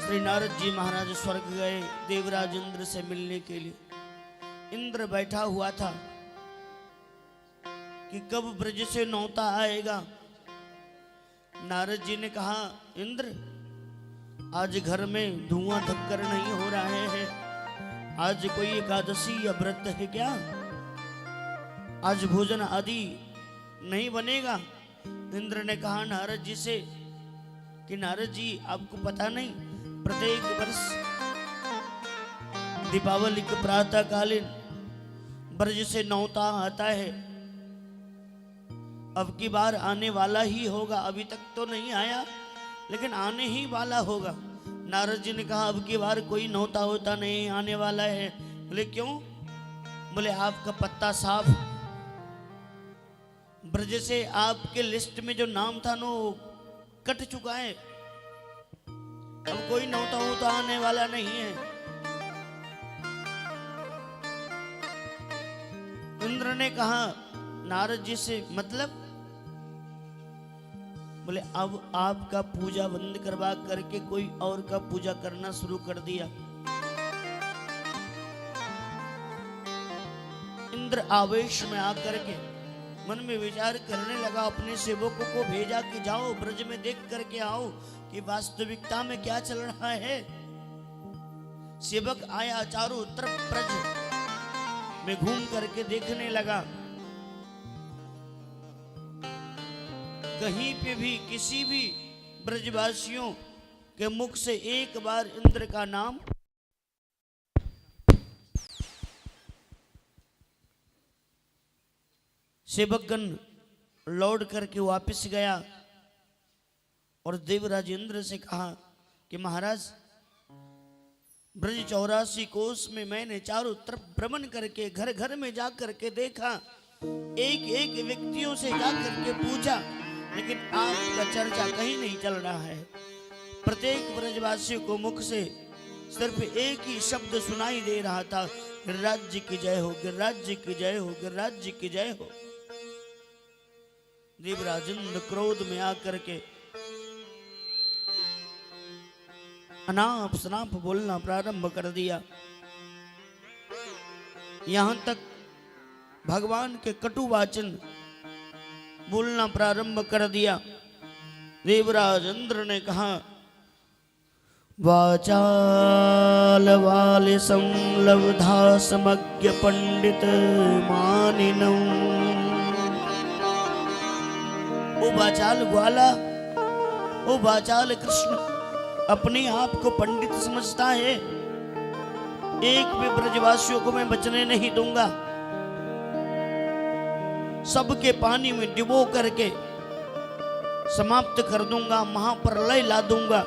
श्री नारद जी महाराज स्वर्ग गए देवराज इंद्र से मिलने के लिए। इंद्र बैठा हुआ था कि कब ब्रज से नौता आएगा। नारद जी ने कहा, इंद्र आज घर में धुआं धक्कर नहीं हो रहा है, आज कोई एकादशी या व्रत है क्या? आज भोजन आदि नहीं बनेगा। इंद्र ने कहा नारद जी से कि नारद जी आपको पता नहीं, प्रत्येक वर्ष दीपावली के प्रातः कालीन ब्रज से नौता आता है। अब की बार आने वाला ही होगा, अभी तक तो नहीं आया लेकिन आने ही वाला होगा। नारद जी ने कहा अब की बार कोई नौता होता नहीं, आने वाला है। बोले क्यों? बोले आपका पत्ता साफ, ब्रज से आपके लिस्ट में जो नाम था ना वो कट चुका है, अब कोई नौता होता आने वाला नहीं है। इंद्र ने कहा नारद जी से मतलब? बोले अब आपका पूजा बंद करवा करके कोई और का पूजा करना शुरू कर दिया। इंद्र आवेश में आकर के मन में विचार करने लगा, अपने सेवकों को भेजा कि जाओ ब्रज में देख करके आओ कि वास्तविकता में क्या चल रहा है। सेवक आया, चारों तरफ ब्रज में घूम करके देखने लगा। कहीं पे भी किसी भी ब्रजवासियों के मुख से एक बार इंद्र का नाम सेवकगण लौट करके वापस गया और देवराज इंद्र से कहा कि महाराज ब्रज 84 कोष में मैंने चारों तरफ भ्रमण करके घर घर में जा करके देखा, एक एक व्यक्तियों से जा करके पूछा, लेकिन आपका चर्चा कहीं नहीं चल रहा है। प्रत्येक ब्रजवासियों को मुख से सिर्फ एक ही शब्द सुनाई दे रहा था, गिरिराज जी की जय हो, गिरिराज जी की जय हो, गिरिराज जी की जय हो। देवराज इंद्र क्रोध में आकर के अनाप शनाप बोलना प्रारंभ कर दिया। यहां तक भगवान के कटु वाचन बोलना प्रारंभ कर दिया। देवराज इंद्र ने कहा वाचाल वाले संलब्धा समज्ञ पंडित मानिनम। ओ वाचाल ग्वाला, ओ वाचाल कृष्ण अपने आप को पंडित समझता है, एक भी ब्रजवासियों को मैं बचने नहीं दूंगा, सबके पानी में डुबो करके समाप्त कर दूंगा, महाप्रलय ला दूंगा।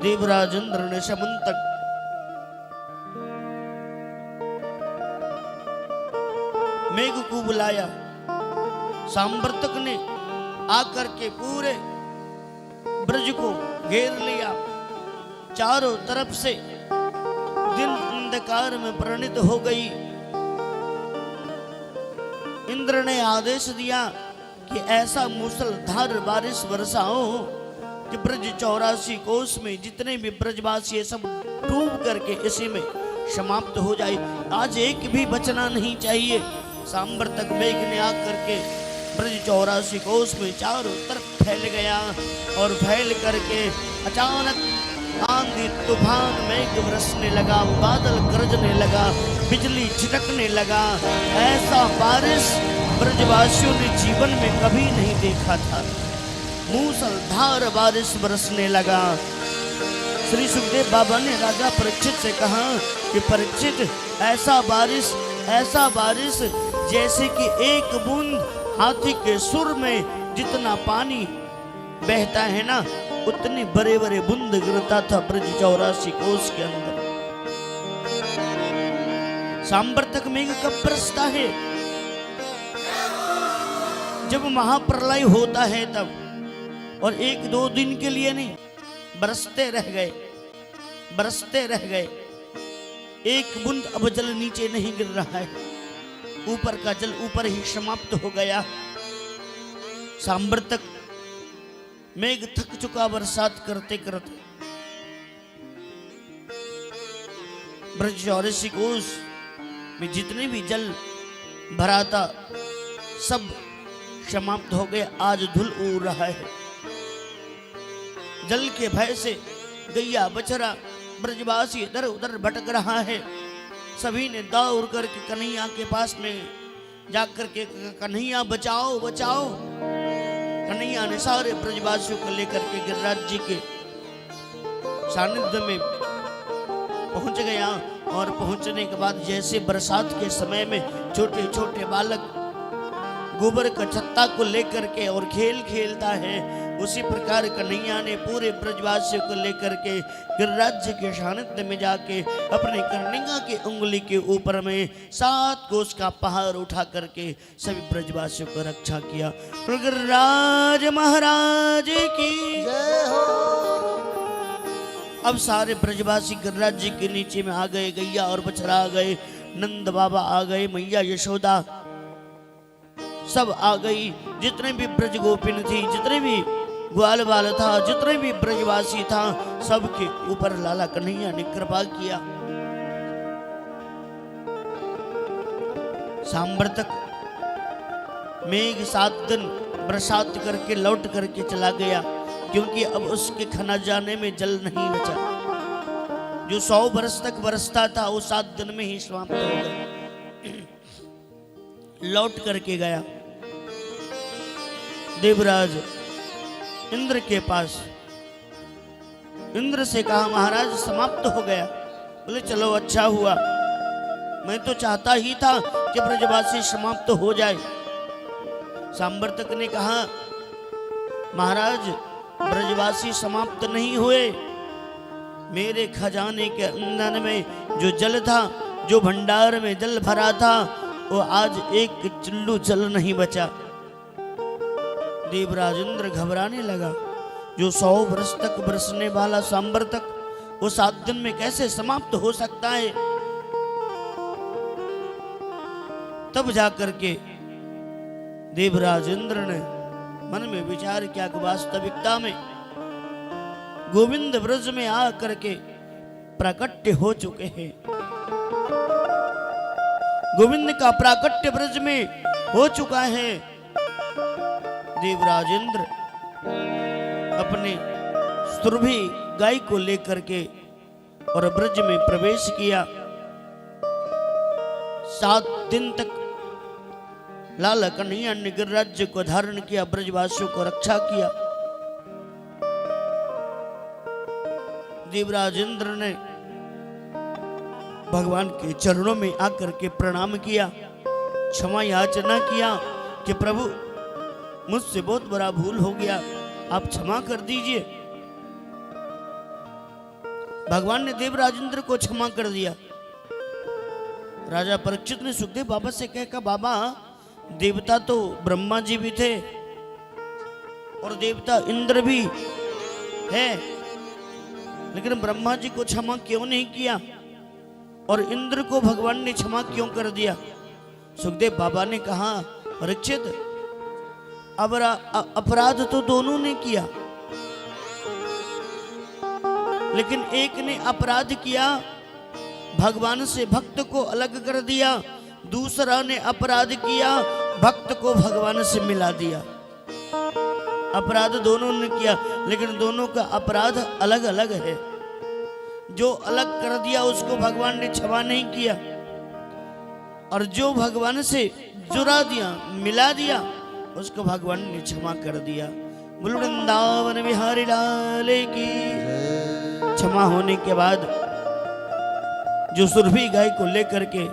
देवराज इंद्र ने शमंतक मेघ को बुलाया, सांवर्तक ने आकर के पूरे ब्रज को घेर लिया। चारों तरफ से दिन अंधकार में परिणित हो गई। इंद्र ने आदेश दिया कि ऐसा मूसलधार बारिश बरसाओ कि ब्रज 84 कोस में जितने भी ब्रजवासी है सब डूब करके इसी में समाप्त हो जाए। आज एक भी बचना नहीं चाहिए। सांबर तक मेघ ने आकर के ब्रज 84 कोस में चारों तरफ फैल गया और फैल करके अचानक आंधी तूफान मेघ बरसने लगा, बादल गरजने लगा, बिजली छिटकने लगा। ऐसा बारिश ब्रजवासियों ने जीवन में कभी नहीं देखा था। मूसलधार बारिश बरसने लगा। श्री सुखदेव बाबा ने राजा परीक्षित से कहा कि परीक्षित, ऐसा बारिश जैसे कि एक बूंद हाथी के सुर में जितना पानी बहता है ना, उतने बड़े बड़े बूंद गिरता था ब्रज 84 कोस के अंदर। सांबर तक मेघ कब बरसता है? जब महाप्रलय होता है तब। और 1-2 दिन के लिए नहीं, बरसते रह गए। एक बूंद अब जल नीचे नहीं गिर रहा है, ऊपर का जल ऊपर ही समाप्त हो गया। सांबर तक मेघ थक चुका बरसात करते करते। ब्रज 84 कोस में जितने भी जल भरा था सब समाप्त हो गए। आज धूल उड़ रहा है। जल के भय से गैया बछड़ा ब्रजवासी इधर उधर भटक रहा है। सभी ने दौड़ करके कन्हैया के पास में जाकर के कन्हैया बचाओ बचाओ। कन्हैया ने सारे ब्रजवासियों को लेकर के गिरिराज जी के सानिध्य में पहुंच गया। और पहुंचने के बाद जैसे बरसात के समय में छोटे छोटे बालक गोबर का छत्ता को लेकर के और खेल खेलता है, उसी प्रकार कन्हैया ने पूरे ब्रजवासियों को लेकर के गिरिराज जी के सानिध्य में जाके अपने कर्णिका की उंगली के ऊपर में 7 कोस का पहाड़ उठा करके सभी ब्रजवासियों को रक्षा किया। गिरिराज महाराज की जय हो। अब सारे ब्रजवासी गिरिराज जी के नीचे में आ गए। गैया और बछड़ा आ गए, नंद बाबा आ गए, मैया यशोदा सब आ गई। जितने भी ब्रज गोपिन थी, जितने भी ग्वाल बाल था, जितने भी ब्रजवासी था, सबके ऊपर लाला कन्हैया ने कृपा किया। सांबर तक मेघ 7 दिन बरसात करके लौट करके चला गया, क्योंकि अब उसके खजाने में जल नहीं बचा। जो 100 बरस तक बरसता था वो 7 दिन में ही समाप्त हो गया। लौट करके गया देवराज इंद्र के पास। इंद्र से कहा महाराज समाप्त हो गया। बोले चलो अच्छा हुआ, मैं तो चाहता ही था कि ब्रजवासी समाप्त हो जाए। सांबर तक ने कहा महाराज ब्रजवासी समाप्त नहीं हुए। मेरे खजाने के अंदर में जो जल था, जो भंडार में जल भरा था, वो आज एक चुल्लू जल नहीं बचा। देवराज इंद्र घबराने लगा। जो 100 वर्ष तक बरसने वाला सांबर तक वो 7 दिन में कैसे समाप्त हो सकता है? तब जाकर के देवराज इंद्र ने मन में विचार किया कि वास्तविकता में गोविंद ब्रज में आ करके प्राकट्य हो चुके हैं। गोविंद का प्राकट्य ब्रज में हो चुका है। देवराज इंद्र अपने सुरभि गाय को लेकर के और ब्रज में प्रवेश किया। 7 दिन तक लाला कन्हैया ने गिरिराज को धारण किया, ब्रजवासियों को रक्षा किया। देवराज इंद्र ने भगवान के चरणों में आकर के प्रणाम किया, क्षमा याचना किया कि प्रभु मुझसे बहुत बड़ा भूल हो गया, आप क्षमा कर दीजिए। भगवान ने देवराज इंद्र को क्षमा कर दिया। राजा परीक्षित ने सुखदेव बाबा से कहा बाबा देवता तो ब्रह्मा जी भी थे और देवता इंद्र भी है, लेकिन ब्रह्मा जी को क्षमा क्यों नहीं किया और इंद्र को भगवान ने क्षमा क्यों कर दिया? सुखदेव बाबा ने कहा परीक्षित, अपराध तो दोनों ने किया, लेकिन एक ने अपराध किया, भगवान से भक्त को अलग कर दिया, दूसरा ने अपराध किया, भक्त को भगवान से मिला दिया। अपराध दोनों ने किया, लेकिन दोनों का अपराध अलग अलग है। जो अलग कर दिया उसको भगवान ने क्षमा नहीं किया, और जो भगवान से जुड़ा दिया, मिला दिया, उसको भगवान ने क्षमा कर दिया। बोलो वृंदावन बिहारी लाल की। क्षमा होने के बाद जो सुरभि गाय को लेकर के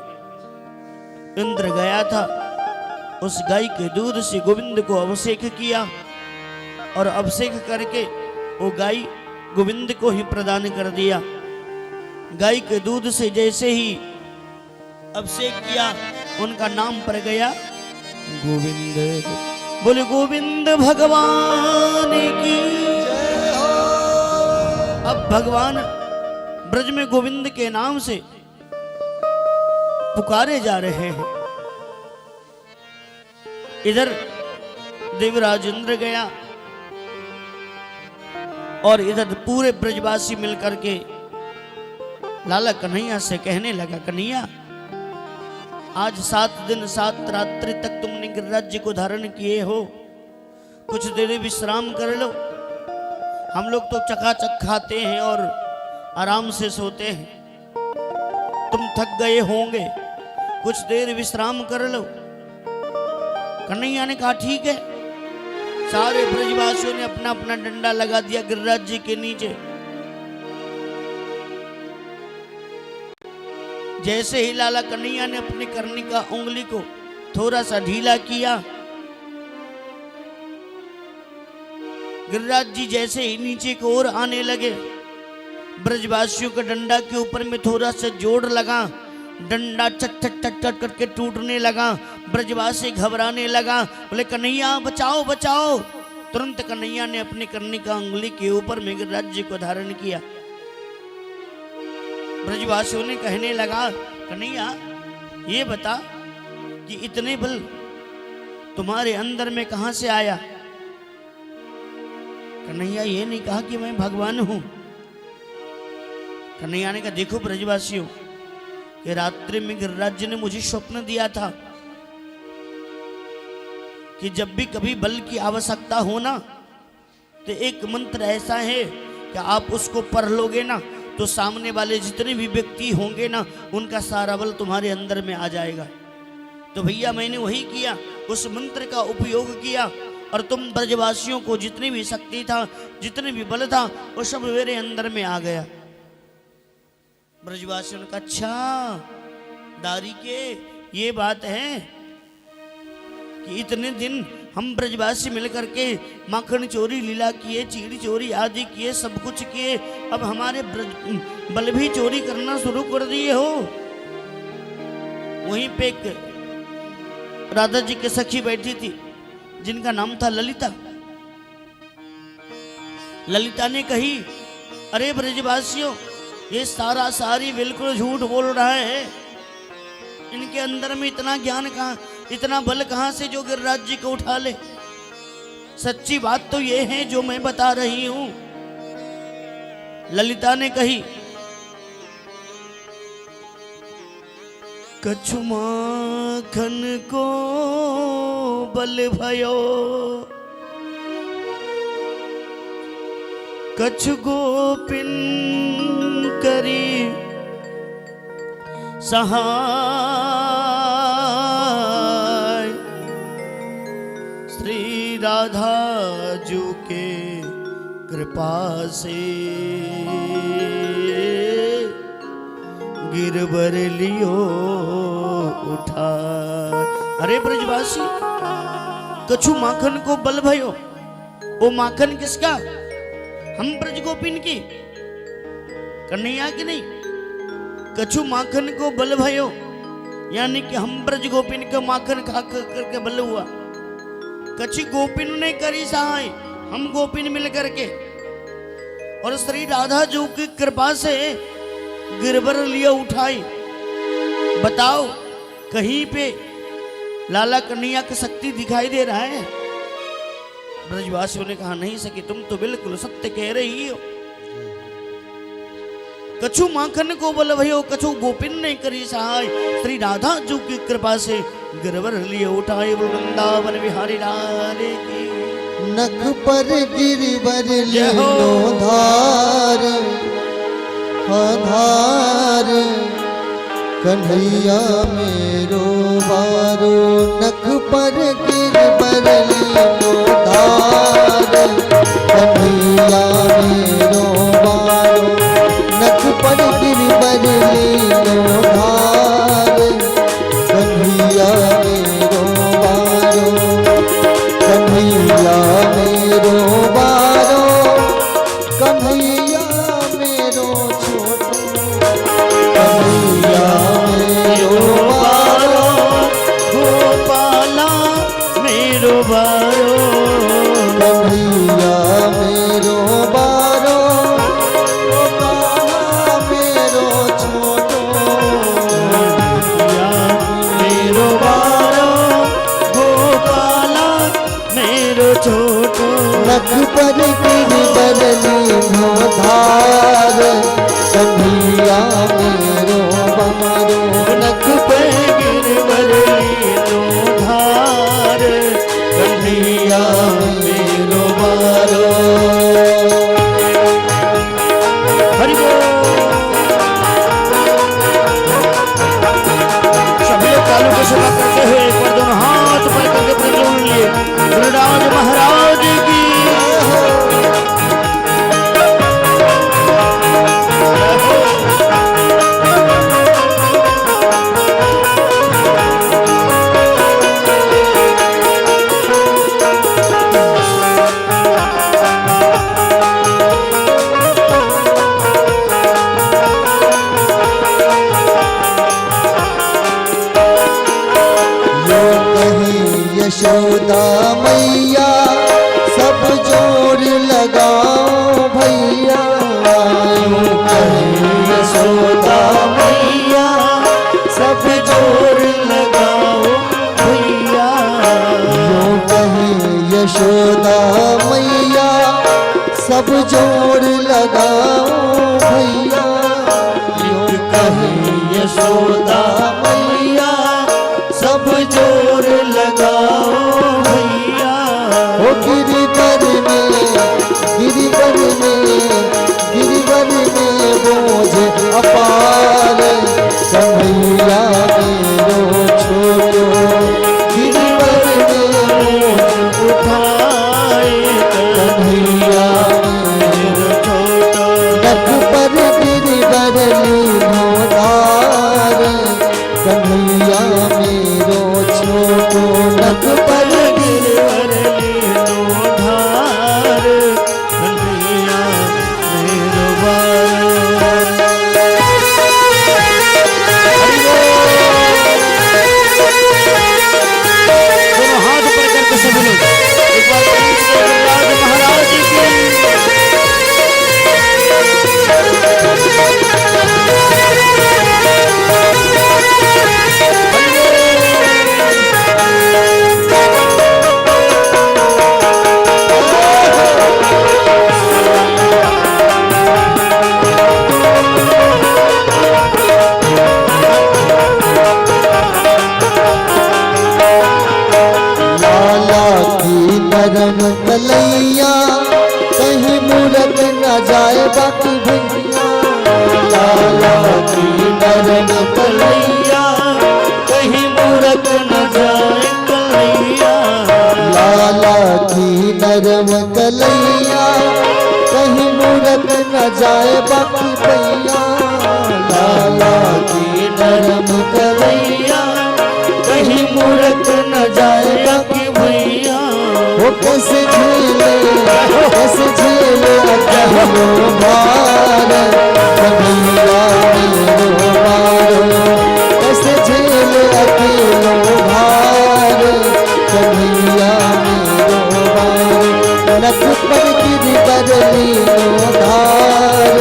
इंद्र गया था, उस गाय के दूध से गोविंद को अभिषेक किया, और अभिषेक करके वो गाय गोविंद को ही प्रदान कर दिया। गाय के दूध से जैसे ही अभिषेक किया, उनका नाम पड़ गया गोविंद। बोले गोविंद भगवान की। अब भगवान ब्रज में गोविंद के नाम से पुकारे जा रहे हैं। इधर देवराज इंद्र गया, और इधर पूरे ब्रजवासी मिलकर के लाला कन्हैया से कहने लगा, कन्हैया आज 7 दिन 7 रात्रि तक तुमने गिरिराज को धारण किए हो, कुछ देर विश्राम कर लो। हम लोग तो चकाचक खाते हैं और आराम से सोते हैं, तुम थक गए होंगे, कुछ देर विश्राम कर लो। कन्हैया ने कहा ठीक है। सारे ब्रजवासियों ने अपना अपना डंडा लगा दिया गिरिराज जी के नीचे। जैसे ही लाला कन्हैया ने अपनी कर्णिका उंगली को थोड़ा सा ढीला किया, गिरिराज जी जैसे ही नीचे की ओर आने लगे, ब्रजवासियों का डंडा के ऊपर में थोड़ा सा जोर लगा, डंडा चट चट चट चट करके टूटने लगा, ब्रजवासी घबराने लगा, बोले कन्हैया बचाओ बचाओ। तुरंत कन्हैया ने अपनी कर्णिका उंगली के ऊपर में गिरिराज जी को धारण किया। ब्रजवासियों ने कहने लगा, कन्हैया ये बता कि इतने बल तुम्हारे अंदर में कहां से आया? कन्हैया ये नहीं कहा कि मैं भगवान हूं। कन्हैया ने कहा, देखो ब्रजवासियों, कि रात्रि में गिरिराज जी ने मुझे स्वप्न दिया था कि जब भी कभी बल की आवश्यकता हो ना, तो एक मंत्र ऐसा है कि आप उसको पढ़ लोगे ना, तो सामने वाले जितने भी व्यक्ति होंगे ना, उनका सारा बल तुम्हारे अंदर में आ जाएगा। तो भैया मैंने वही किया, उस मंत्र का उपयोग किया, और तुम ब्रजवासियों को जितनी भी शक्ति था, जितने भी बल था, वो सब मेरे अंदर में आ गया। ब्रजवासियों ने कहा, अच्छा दारी के ये बात है कि इतने दिन हम ब्रजवासी मिलकर के माखन चोरी लीला किए, चीड़ी चोरी आदि किए, सब कुछ किए, अब हमारे बल भी चोरी करना शुरू कर दिए हो। वहीं पे एक राधा जी की सखी बैठी थी, जिनका नाम था ललिता। ललिता ने कही, अरे ब्रजवासियों, ये सारा सारी बिल्कुल झूठ बोल रहा है, इनके अंदर में इतना ज्ञान कहाँ, इतना बल कहाँ से जो गिरिराज जी को उठा ले। सच्ची बात तो ये है जो मैं बता रही हूं। ललिता ने कही, कछु माखन को बल भयो, कछु गोपिन करी सहाय, श्री राधा जू के कृपा से गिरवर लियो उठा। अरे ब्रजवासी, कछु माखन को बल भयो, वो माखन किसका? हम ब्रज गोपिन की, कन्हैया की नहीं। कछु माखन को बल भयो, यानी कि हम ब्रज गोपिन का माखन खा करके बल हुआ। कछु गोपिन ने करी सहाय, हम गोपिन मिल करके, और श्री राधा जी की कृपा से गिरवर लिया उठाई। बताओ, कहीं पे लाला कन्हैया की शक्ति दिखाई दे रहा है। ब्रजवासियों ने कहा नहीं सकी, तुम तो बिल्कुल सत्य कह रही हो। कछु माखन को बल भयो, कछु गोपिन ने करी सहाय। श्री राधा जी की कृपा से गिरवर लिए उठाए, वृंदावन बिहारी लाले की। नख पर गिरवर लीनो धार, आधार कन्हैया मेरो बारो। नख पर गिरवर लीनो धार, कन्हैया मेरो बारो। नख पर गिरवर लीनो धार, कन्हैया मेरो बारो। कन्हैया मेरो बारो, कन्हैया मेरो छोटो। कन्हैया मेरो बारो, गोपाला मेरो बारो। कन्हैया मेरो बारो, गोपाला मेरो छोटो। कन्हैया मेरो बारो, गोपाला मेरो छोटो। नख पर गिरवर लीनो धार, कन्हैया मेरो बारो। नख पे गिरवर लीनो धार, कन्हैया मेरो बारो। हरि बोल। सभी लोग कालू की सेवा करते हुए एक बार दोनों हाथ ऊपर करके प्रज्वल लिए। गुरुराज महाराज की यशोदा मैया सब जोर लगाओ भैया। यूं कहे यशोदा मैया सब जोर लगाओ भैया। यूं कहे यशोदा मैया सब जोर लगाओ भैया। यूं कहे यशोदा मैया सब जोर लगाओ भैया। ओ गिरिवर में बोझ अपार, कन्हैया मेरो छोटो। गिरिवर में बोझ उठाए कन्हैया मेरो छोटो। नख पर गिरवर लीनो धार, कन्हैया मेरो छोटो। नख पर गिरवर लीनो धार, कन्हैया मेरो बारो। हरि बोल। दोनों हाथ ऊपर करके सभी लोग एक बार प्रेम से गुरुराज महाराज की। लाला की नरम कलैया कहीं मूरत न जाए बाकी भैया। लाला की नरम कन्हैया कहीं मूरत न जाए कन्हैया। लाला की नरम कलैया कहीं मूरत न जाए बाकी भैया। लाला की नरम कन्हैया कहीं मूरत न जाए कि भैया। वो कैसे झेले अकेलो भार, कन्हैया मेरो बारो। कैसे झेले अकेलो भार, कन्हैया मेरो बारो। नख पर गिरवर लीनो धार,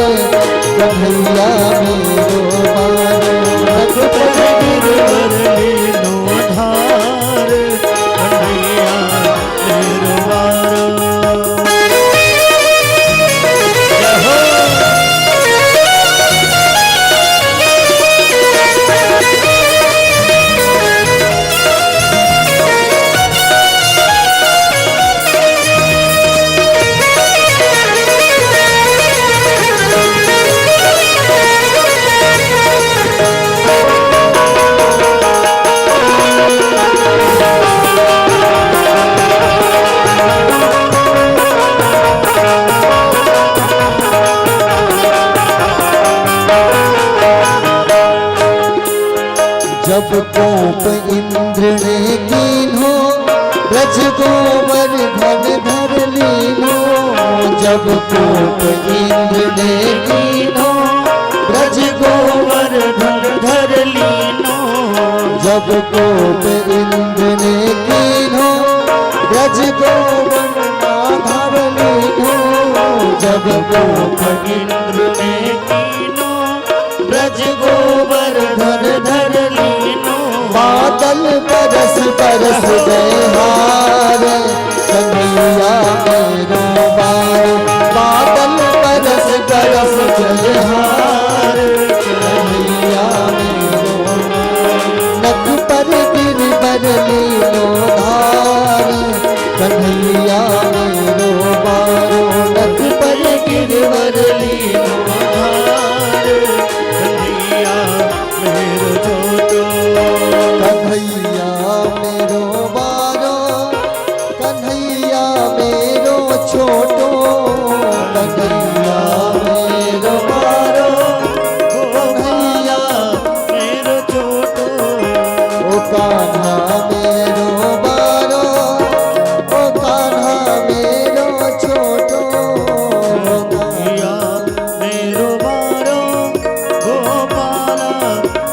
कन्हैया मेरो बारो। नख पर गिरवर लीनो धार, जब कोप इंद्र ने कीनो ब्रज गोवर्धन धर लीनो जब कोप इंद्र ने कीनो ब्रज गोवर्धन धर लीनो जब कोप इंद्र ने कीनो ब्रज गोवर्धन धर लीनो बादल बरस बरस गए हार कन्हैया मेरो बार बादल बरस बरस गए हार कन्हैया मेरो नख पर गिरवर लीनो धार कन्हैया मेरो बारो नख पर गिरवर लीनो धार कन्हैया मेरो छोटो कन्हैया मेरो बारो कन्हैया मेरो छोटो कन्हैया मेरो बारो कन्हैया मेरो छोटो ओ कान्हा मेरो बारो ओ कान्हा मेरो छोटो कन्हैया मेरो बारो गोपाला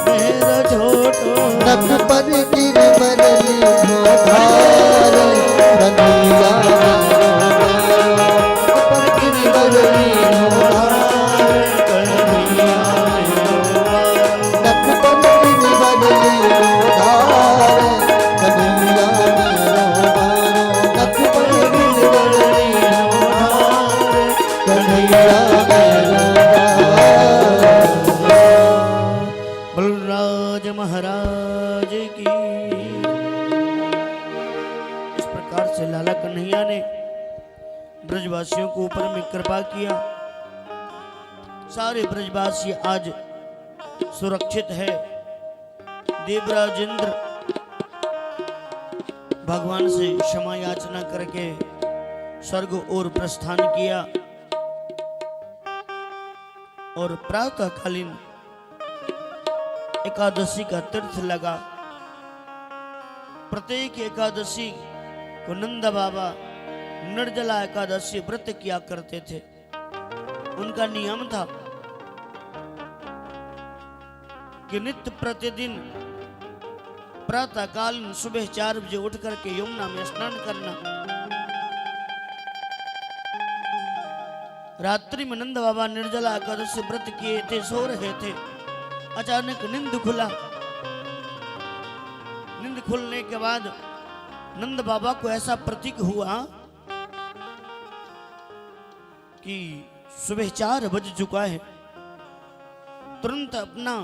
मेरो छोटो नख पर गिरवर लीनो धार कन्हैया पर गिरवर लीनो नख पर गिरवर लीनो धार कन्हैया मेरो बारो नख पर गिरवर लीनो धार कन्हैया मेरो बारो बलराज महाराज की। इस प्रकार से लाला कन्हैया ने ब्रजवासियों को ऊपर में कृपा किया। सारे ब्रजवासी आज सुरक्षित है। देवराज इंद्र भगवान से क्षमा याचना करके स्वर्ग और प्रस्थान किया और प्रातःकालीन एकादशी का तीर्थ लगा। प्रत्येक एकादशी को नंद बाबा निर्जला एकादशी व्रत किया करते थे। उनका नियम था कि नित्य प्रतिदिन प्रातः काल सुबह 4 बजे उठ करके यमुना में स्नान करना। रात्रि में नंद बाबा निर्जला एकादशी व्रत किए थे, सो रहे थे। अचानक नींद खुला। नींद खुलने के बाद नंद बाबा को ऐसा प्रतीक हुआ कि सुबह 4 बज चुका है। तुरंत अपना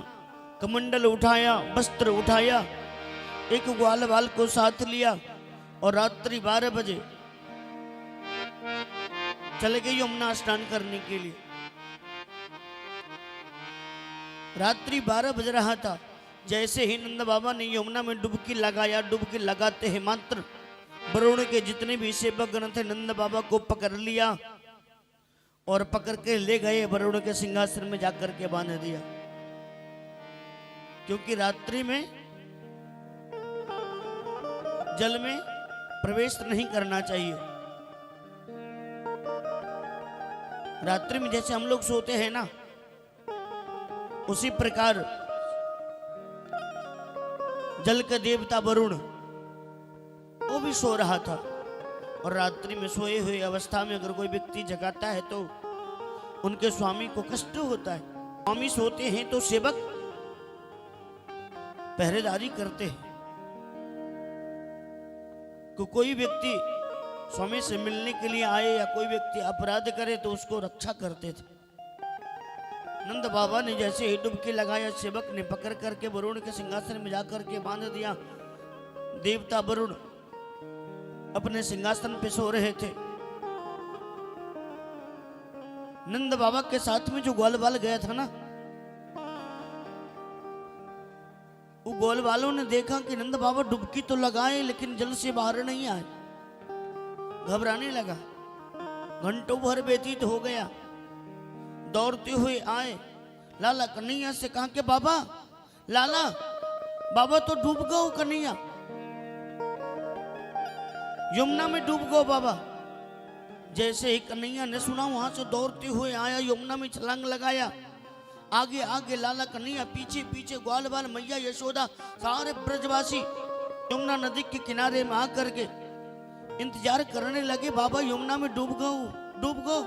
कमंडल उठाया, वस्त्र उठाया, एक ग्वाल बाल को साथ लिया और रात्रि 12 बजे चले गए यमुना स्नान करने के लिए। रात्रि 12 बज रहा था। जैसे ही नंद बाबा ने यमुना में डुबकी लगाया, डुबकी लगाते ही मात्र वरुण के जितने भी सेवकगण थे नंद बाबा को पकड़ लिया और पकड़ के ले गए, वरुण के सिंहासन में जाकर के बांध दिया। क्योंकि रात्रि में जल में प्रवेश नहीं करना चाहिए। रात्रि में जैसे हम लोग सोते हैं ना, उसी प्रकार जल का देवता वरुण वो भी सो रहा था। और रात्रि में सोए हुए अवस्था में अगर कोई व्यक्ति जगाता है तो उनके स्वामी को कष्ट होता है। स्वामी सोते हैं तो सेवक पहरेदारी करते हैं। कोई व्यक्ति स्वामी से मिलने के लिए आए या कोई व्यक्ति अपराध करे तो उसको रक्षा करते थे। नंद बाबा ने जैसे ही डुबकी लगाया, सेवक ने पकड़ करके वरुण के सिंहासन में जाकर के बांध दिया। देवता वरुण अपने सिंहासन पे सो रहे थे। नंद बाबा के साथ में जो ग्वाल बाल गया था ना, वो ग्वाल बालों ने देखा कि नंद बाबा डुबकी तो लगाए लेकिन जल से बाहर नहीं आए। घबराने लगा। घंटों भर व्यतीत हो गया। दौड़ते हुए आए, लाला कन्हैया से कहा कि बाबा, लाला बाबा तो डूब गए कन्हैया, यमुना में डूब गो बाबा। जैसे ही कन्हैया ने सुना वहां से दौड़ते हुए आया, यमुना में छलांग लगाया। आगे आगे लाला कन्हैया, पीछे पीछे ग्वाल बाल मैया यशोदा, सारे ब्रजवासी यमुना नदी के किनारे में आकर के इंतजार करने लगे। बाबा यमुना में डूब गो, डूब गो।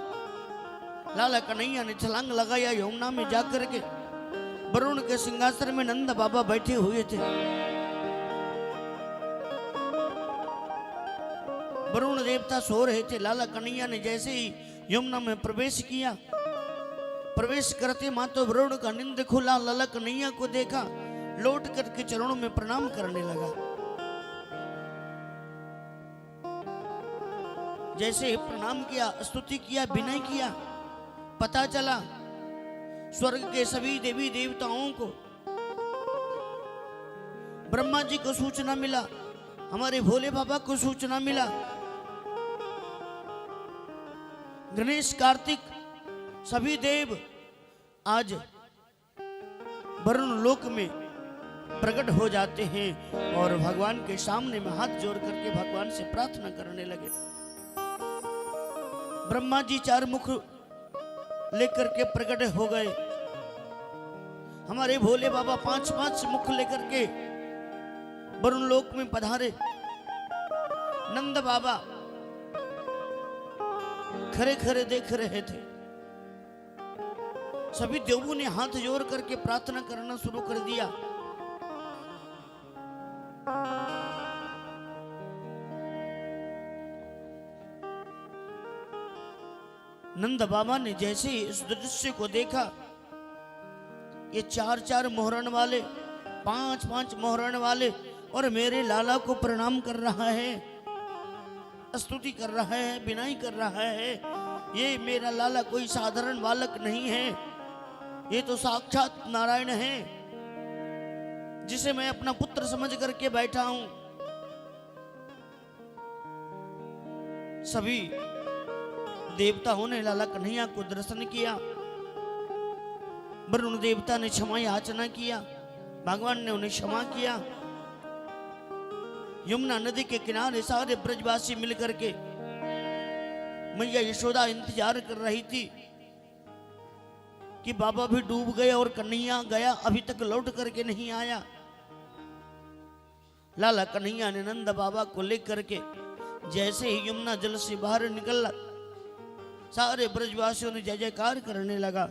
लाला कन्हैया ने छलांग लगाया यमुना में जाकर के। वरुण के सिंहासन में नंद बाबा बैठे हुए थे। वरुण देवता सो रहे थे। लाला कन्हैया ने जैसे ही यमुना में प्रवेश किया, प्रवेश करते मातो वरुण का नींद खुला। लाला कन्हैया को देखा, लौट करके चरणों में प्रणाम करने लगा। जैसे ही प्रणाम किया, स्तुति किया, विनय किया, पता चला स्वर्ग के सभी देवी देवताओं को, ब्रह्मा जी को सूचना मिला, हमारे भोले बाबा को सूचना मिला, गणेश कार्तिक सभी देव आज वरुण लोक में प्रकट हो जाते हैं और भगवान के सामने में हाथ जोड़ करके भगवान से प्रार्थना करने लगे। ब्रह्मा जी 4 मुख लेकर के प्रकट हो गए। हमारे भोले बाबा 5-5 मुख लेकर के वरुण लोक में पधारे। नंद बाबा खरे खरे देख रहे थे। सभी देवों ने हाथ जोड़ करके प्रार्थना करना शुरू कर दिया। नंद बाबा ने जैसे ही इस दृश्य को देखा, ये 4-4 मोहरण वाले, 5-5 मोहरण वाले और मेरे लाला को प्रणाम कर रहा है, स्तुति कर रहा है, विनय कर रहा है। ये मेरा लाला कोई साधारण बालक नहीं है, ये तो साक्षात नारायण है, जिसे मैं अपना पुत्र समझ करके बैठा हूं। सभी देवताओं ने लाला कन्हैया को दर्शन किया। वरुण देवता ने क्षमा याचना किया, भगवान ने उन्हें क्षमा किया। यमुना नदी के किनारे सारे ब्रजवासी मिलकर के मैया यशोदा इंतजार कर रही थी कि बाबा भी डूब गए और कन्हैया गया, अभी तक लौट करके नहीं आया। लाला कन्हैया ने नंद बाबा को लेकर के जैसे ही यमुना जल से बाहर निकला, सारे ब्रजवासियों ने जय जयकार करने लगा।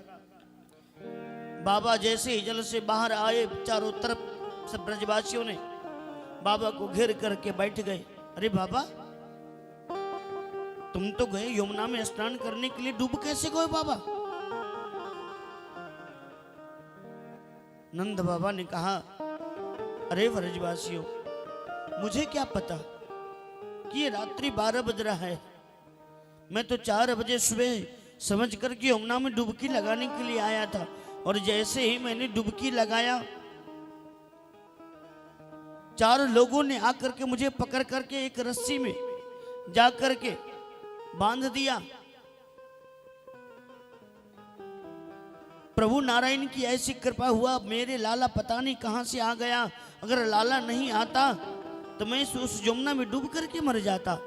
बाबा जैसे ही जल से बाहर आए, चारों तरफ सब ब्रजवासियों ने बाबा को घेर करके बैठ गए। अरे बाबा, तुम तो गए यमुना में स्नान करने के लिए, डूब कैसे गए बाबा? नंद बाबा ने कहा, अरे ब्रजवासियों, मुझे क्या पता कि ये रात्रि 12 बज रहा है। मैं तो 4 बजे सुबह समझ कर के यमुना में डुबकी लगाने के लिए आया था, और जैसे ही मैंने डुबकी लगाया, 4 लोगों ने आकर के मुझे पकड़ करके एक रस्सी में जा करके बांध दिया। प्रभु नारायण की ऐसी कृपा हुआ, मेरे लाला पता नहीं कहां से आ गया। अगर लाला नहीं आता तो मैं उस यमुना में डूब करके मर जाता।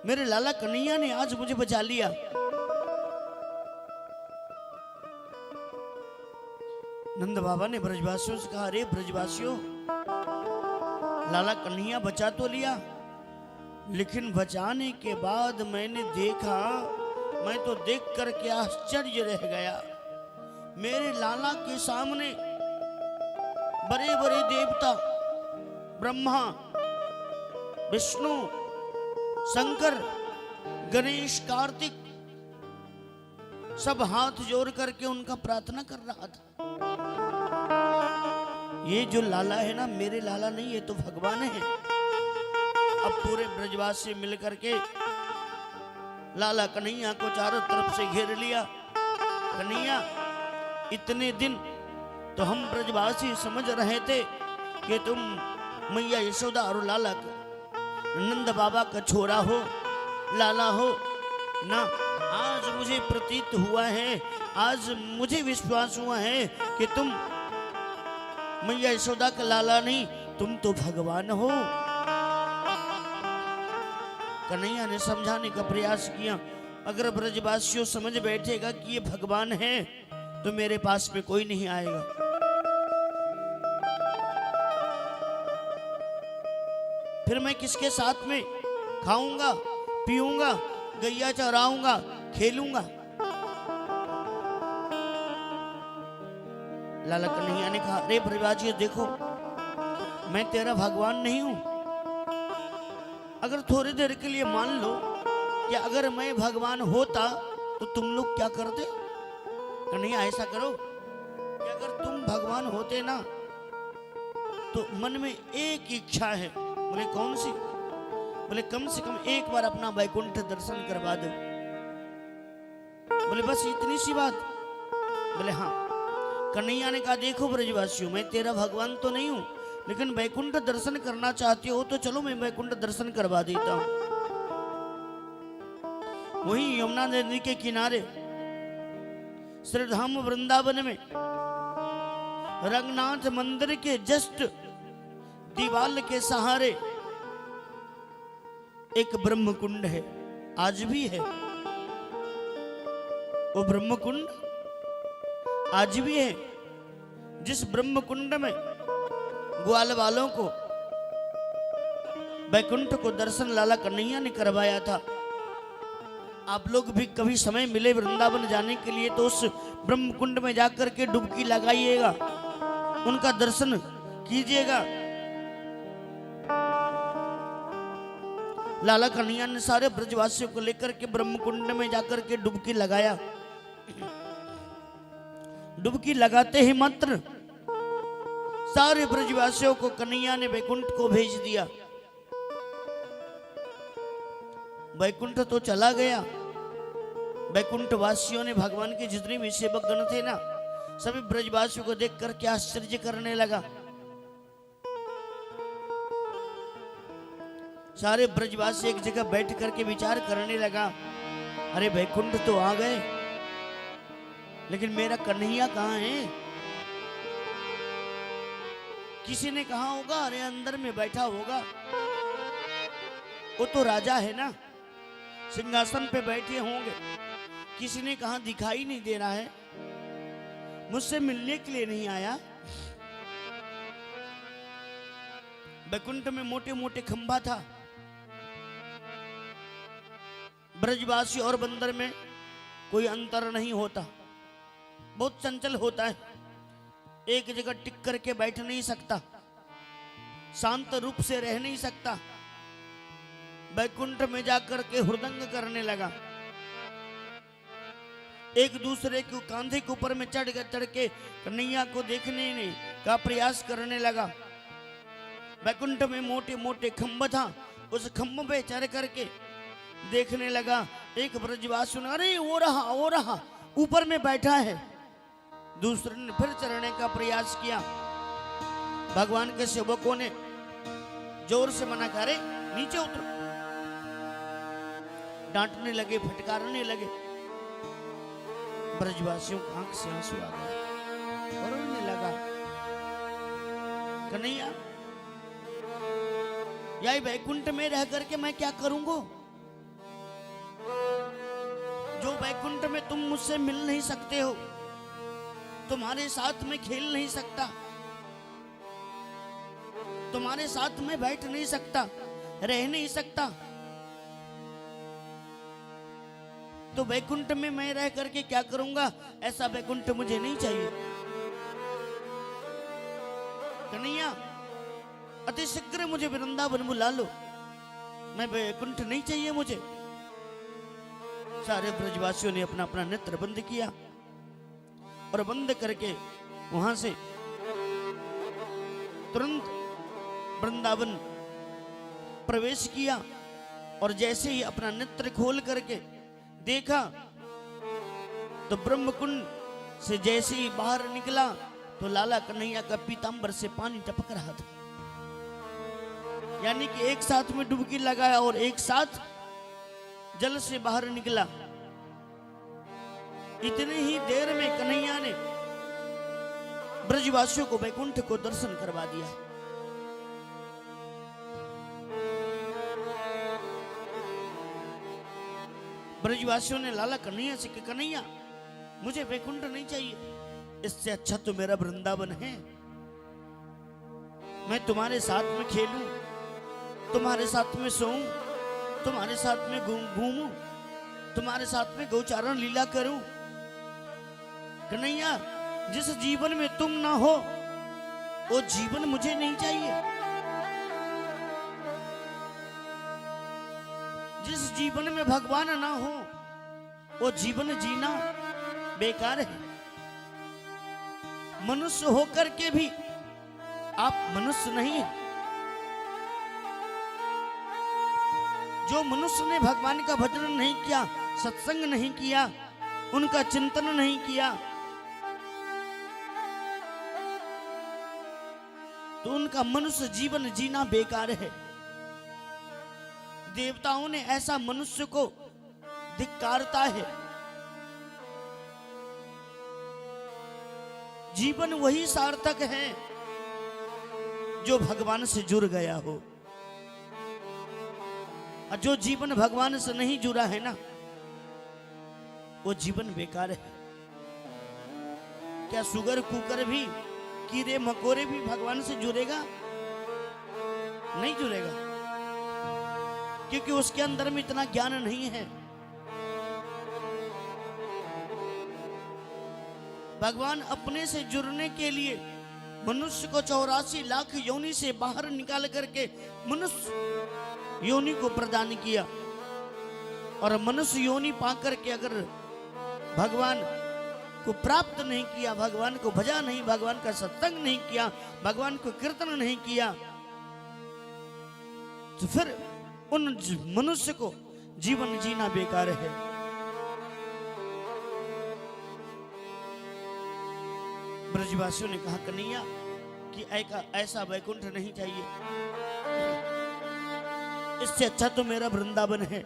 मेरे लाला कन्हैया ने आज मुझे बचा लिया। नंद बाबा ने ब्रजवासियों से कहा, अरे ब्रजवासियों, लाला कन्हैया बचा तो लिया, लेकिन बचाने के बाद मैंने देखा, मैं तो देख करके आश्चर्य रह गया। मेरे लाला के सामने बड़े बड़े देवता, ब्रह्मा, विष्णु, शंकर, गणेश, कार्तिक, सब हाथ जोड़ करके उनका प्रार्थना कर रहा था। ये जो लाला है ना, मेरे लाला नहीं, ये तो भगवान है। अब पूरे ब्रजवासी मिलकर के लाला कन्हैया को चारों तरफ से घेर लिया। कन्हैया, इतने दिन तो हम ब्रजवासी समझ रहे थे कि तुम मैया यशोदा और लाला का, नंद बाबा का छोरा हो, लाला हो ना। आज मुझे प्रतीत हुआ है, आज मुझे विश्वास हुआ है कि तुम मैया यशोदा का लाला नहीं, तुम तो भगवान हो। कन्हैया ने समझाने का प्रयास किया, अगर ब्रजवासियों समझ बैठेगा कि ये भगवान है तो मेरे पास में कोई नहीं आएगा। फिर मैं किसके साथ में खाऊंगा, पीऊंगा, गैया चराऊंगा, खेलूंगा। लाला कन्हैया ने कहा, अरे ब्रजवासियों देखो, मैं तेरा भगवान नहीं हूं। अगर थोड़ी देर के लिए मान लो कि अगर मैं भगवान होता तो तुम लोग क्या करते? कन्हैया ऐसा करो कि अगर तुम भगवान होते ना तो मन में एक इच्छा है। बोले कौन सी? बोले कम से कम एक बार अपना वैकुंठ दर्शन करवा दो। बोले बस इतनी सी बात? बोले हाँ। कन्हैया ने कहा, देखो ब्रजवासियों, मैं तेरा भगवान तो नहीं हूं, लेकिन वैकुंठ दर्शन करना चाहते हो तो चलो मैं वैकुंठ दर्शन करवा देता हूं। वहीं यमुना नदी के किनारे श्रीधाम वृंदावन में रंगनाथ मंदिर के जस्ट दीवाल के सहारे एक ब्रह्म कुंड है, आज भी है। वो ब्रह्म कुंड आज भी है, जिस ब्रह्म कुंड में ग्वाल वालों को वैकुंठ को दर्शन लाला कन्हैया ने करवाया था। आप लोग भी कभी समय मिले वृंदावन जाने के लिए तो उस ब्रह्म कुंड में जाकर के डुबकी लगाइएगा, उनका दर्शन कीजिएगा। लाला कन्हैया ने सारे ब्रजवासियों को लेकर के ब्रह्म कुंड में जाकर के डुबकी लगाया। डुबकी लगाते ही मात्र सारे ब्रजवासियों को कन्हैया ने वैकुंठ को भेज दिया। वैकुंठ तो चला गया। वैकुंठ वासियों ने, भगवान के जितने भी सेवक गण थे ना, सभी ब्रजवासियों को देख करके आश्चर्य करने लगा। सारे ब्रजवासी एक जगह बैठ करके विचार करने लगा, अरे वैकुंठ तो आ गए, लेकिन मेरा कन्हैया कहाँ है? किसी ने कहा होगा अरे अंदर में बैठा होगा, वो तो राजा है ना, सिंहासन पे बैठे होंगे। किसी ने कहा दिखाई नहीं दे रहा है, मुझसे मिलने के लिए नहीं आया। वैकुंठ में मोटे मोटे खंभा था। ब्रजवासी और बंदर में कोई अंतर नहीं होता, बहुत चंचल होता है, एक जगह टिक करके बैठ नहीं सकता, शांत रूप से रह नहीं सकता। वैकुंठ में जाकर के हुरदंग करने लगा, एक दूसरे के कांधे के ऊपर में चढ़ के कन्हैया को देखने का प्रयास करने लगा। वैकुंठ में मोटे मोटे खंभ था, उस खंभ पे चढ़ करके देखने लगा। एक ब्रजवासी ने, अरे वो रहा ऊपर में बैठा है। दूसरे ने फिर चढ़ने का प्रयास किया। भगवान के सेवकों ने जोर से मना करे, नीचे उतरो, डांटने लगे, फटकारने लगे। ब्रजवासियों की आंख से आंसू आ गए और रोने लगा, कन्हैया यही वैकुंठ में रह करके मैं क्या करूंगा? जो वैकुंठ में तुम मुझसे मिल नहीं सकते हो, तुम्हारे साथ में खेल नहीं सकता, तुम्हारे साथ में बैठ नहीं सकता, रह नहीं सकता, तो वैकुंठ में मैं रह करके क्या करूंगा? ऐसा वैकुंठ मुझे नहीं चाहिए। कन्हैया अति शीघ्र मुझे वृंदावन बुला लो, मैं वैकुंठ नहीं चाहिए मुझे। सारे ब्रजवासियों ने अपना अपना नेत्र बंद किया और बंद करके वहां से तुरंत वृंदावन प्रवेश किया। और जैसे ही अपना नेत्र खोल करके देखा तो ब्रह्मकुंड से जैसे ही बाहर निकला तो लाला कन्हैया का पीतांबर से पानी टपक रहा था। यानी कि एक साथ में डुबकी लगाया और एक साथ जल से बाहर निकला। इतने ही देर में कन्हैया ने ब्रजवासियों को वैकुंठ को दर्शन करवा दिया। ब्रजवासियों ने लाला कन्हैया से कि कन्हैया मुझे वैकुंठ नहीं चाहिए, इससे अच्छा तो मेरा वृंदावन है। मैं तुम्हारे साथ में खेलूं, तुम्हारे साथ में सोऊं, तुम्हारे साथ में घूमूं, तुम्हारे साथ में गौचारण लीला करूं। कन्हैया जिस जीवन में तुम ना हो वो जीवन मुझे नहीं चाहिए। जिस जीवन में भगवान ना हो वो जीवन जीना बेकार है। मनुष्य होकर के भी आप मनुष्य नहीं है। जो मनुष्य ने भगवान का भजन नहीं किया, सत्संग नहीं किया, उनका चिंतन नहीं किया, तो उनका मनुष्य जीवन जीना बेकार है। देवताओं ने ऐसा मनुष्य को धिक्कारता है। जीवन वही सार्थक है जो भगवान से जुड़ गया हो, और जो जीवन भगवान से नहीं जुड़ा है ना, वो जीवन बेकार है। क्या सुगर कुकर भी, कीड़े मकोड़े भी भगवान से जुड़ेगा? नहीं जुड़ेगा, क्योंकि उसके अंदर में इतना ज्ञान नहीं है। भगवान अपने से जुड़ने के लिए मनुष्य को 84 लाख योनि से बाहर निकाल करके मनुष्य योनि को प्रदान किया, और मनुष्य योनि पाकर के अगर भगवान को प्राप्त नहीं किया, भगवान को भजा नहीं, भगवान का सत्संग नहीं किया, भगवान को कीर्तन नहीं किया, तो फिर उन मनुष्य को जीवन जीना बेकार है। ब्रजवासियों ने कहा कन्हैया कि ऐसा वैकुंठ नहीं चाहिए, इससे अच्छा तो मेरा वृंदावन है।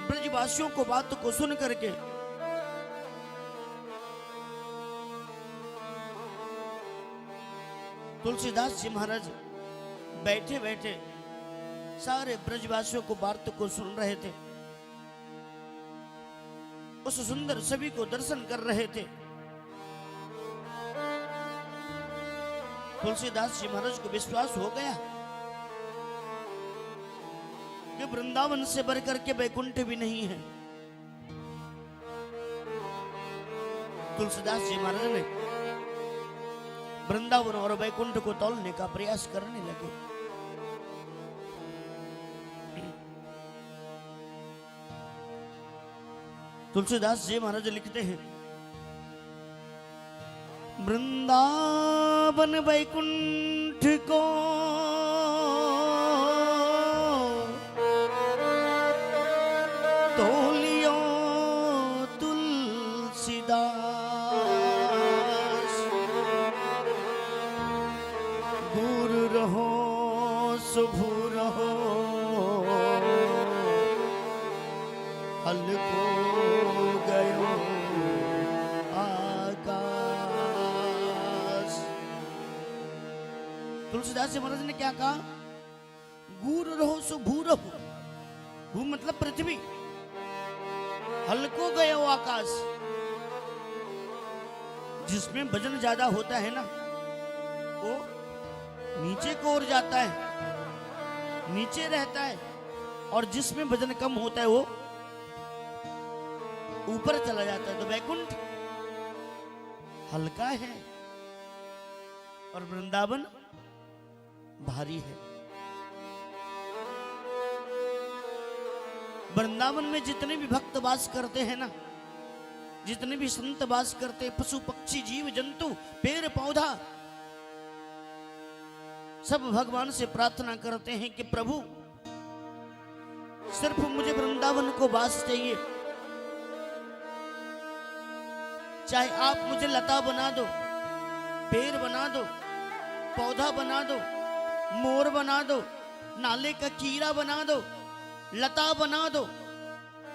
ब्रजवासियों को बात को सुन करके तुलसीदास जी महाराज बैठे बैठे सारे ब्रजवासियों को बात को सुन रहे थे, उस सुंदर छवि को दर्शन कर रहे थे। तुलसीदास जी महाराज को विश्वास हो गया कि वृंदावन से बढ़कर के वैकुंठ भी नहीं है। तुलसीदास जी महाराज ने वृंदावन और वैकुंठ को तोलने का प्रयास करने लगे। तुलसीदास जी महाराज लिखते हैं, वृंदावन वैकुंठ को तोलियो तुलसीदास, गुर रहो शुभ रहो हल्को गयो आकाश। तुलसीदास जी महाराज ने क्या कहा? गुर रहो सो भू रहो। भू मतलब पृथ्वी, हल्को गयो आकाश। जिसमें वजन ज्यादा होता है ना वो नीचे को ओर जाता है, नीचे रहता है, और जिसमें वजन कम होता है वो ऊपर चला जाता है। तो वैकुंठ हल्का है और वृंदावन भारी है। वृंदावन में जितने भी भक्त वास करते हैं ना, जितने भी संत वास करते, पशु पक्षी जीव जंतु पेड़ पौधा, सब भगवान से प्रार्थना करते हैं कि प्रभु सिर्फ मुझे वृंदावन को वास चाहिए। चाहे आप मुझे लता बना दो, पेड़ बना दो, पौधा बना दो, मोर बना दो, नाले का कीड़ा बना दो, लता बना दो,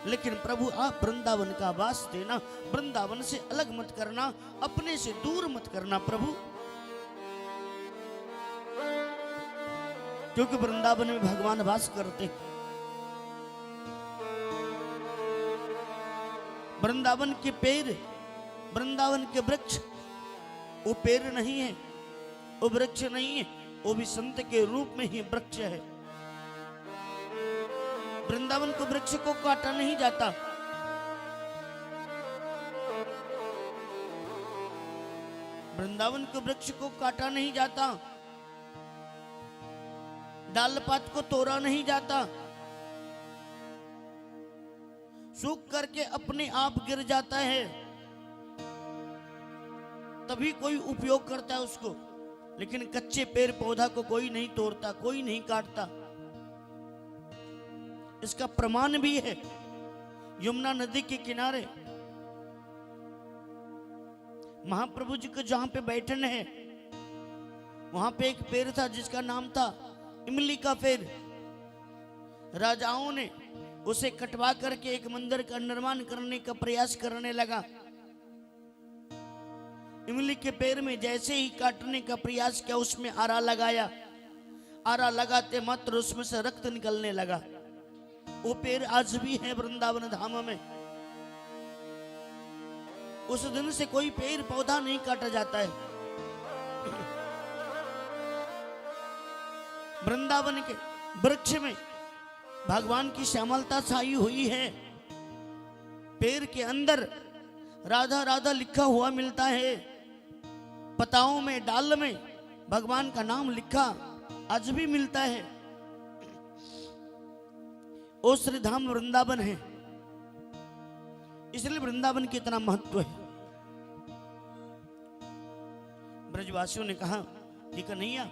लेकिन प्रभु आप वृंदावन का वास देना। वृंदावन से अलग मत करना, अपने से दूर मत करना प्रभु, क्योंकि वृंदावन में भगवान वास करते। वृंदावन के पेड़, वृंदावन के वृक्ष, वो पेड़ नहीं है, वो वृक्ष नहीं है, वो भी संत के रूप में ही वृक्ष है। वृंदावन को वृक्ष को काटा नहीं जाता। वृंदावन के वृक्ष को काटा नहीं जाता, डाल पात को तोड़ा नहीं जाता, सूख करके अपने आप गिर जाता है, तभी कोई उपयोग करता है उसको। लेकिन कच्चे पेड़ पौधा को कोई नहीं तोड़ता, कोई नहीं काटता। इसका प्रमाण भी है यमुना नदी के किनारे महाप्रभु जी को जहां पे बैठन है, वहां पे एक पेड़ था जिसका नाम था इमली का पेड़। राजाओं ने उसे कटवा करके एक मंदिर का निर्माण करने का प्रयास करने लगा। इमली के पेड़ में जैसे ही काटने का प्रयास किया, उसमें आरा लगाया, आरा लगाते मात्र उसमें से रक्त निकलने लगा। वो पेड़ आज भी है वृंदावन धाम में। उस दिन से कोई पेड़ पौधा नहीं काटा जाता है। वृंदावन के वृक्ष में भगवान की श्यामलता छाई हुई है। पेड़ के अंदर राधा राधा लिखा हुआ मिलता है, पताओं में डाल में भगवान का नाम लिखा आज भी मिलता है। ओ श्री धाम वृंदावन है, इसलिए वृंदावन की इतना महत्व है। ब्रजवासियों ने कहा कि कन्हैया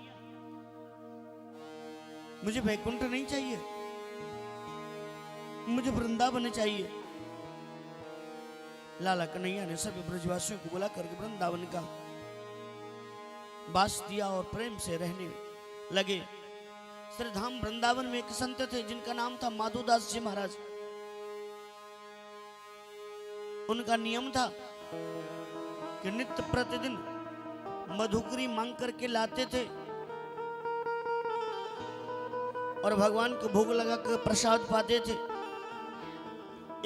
मुझे वैकुंठ नहीं चाहिए, मुझे वृंदावन चाहिए। लाला कन्हैया ने सभी ब्रजवासियों को बुला करके वृंदावन का वास दिया और प्रेम से रहने लगे। श्रीधाम वृंदावन में एक संत थे जिनका नाम था माधोदास जी महाराज। उनका नियम था कि नित्य प्रतिदिन मधुकरी मांग करके लाते थे और भगवान को भोग लगा कर प्रसाद पाते थे।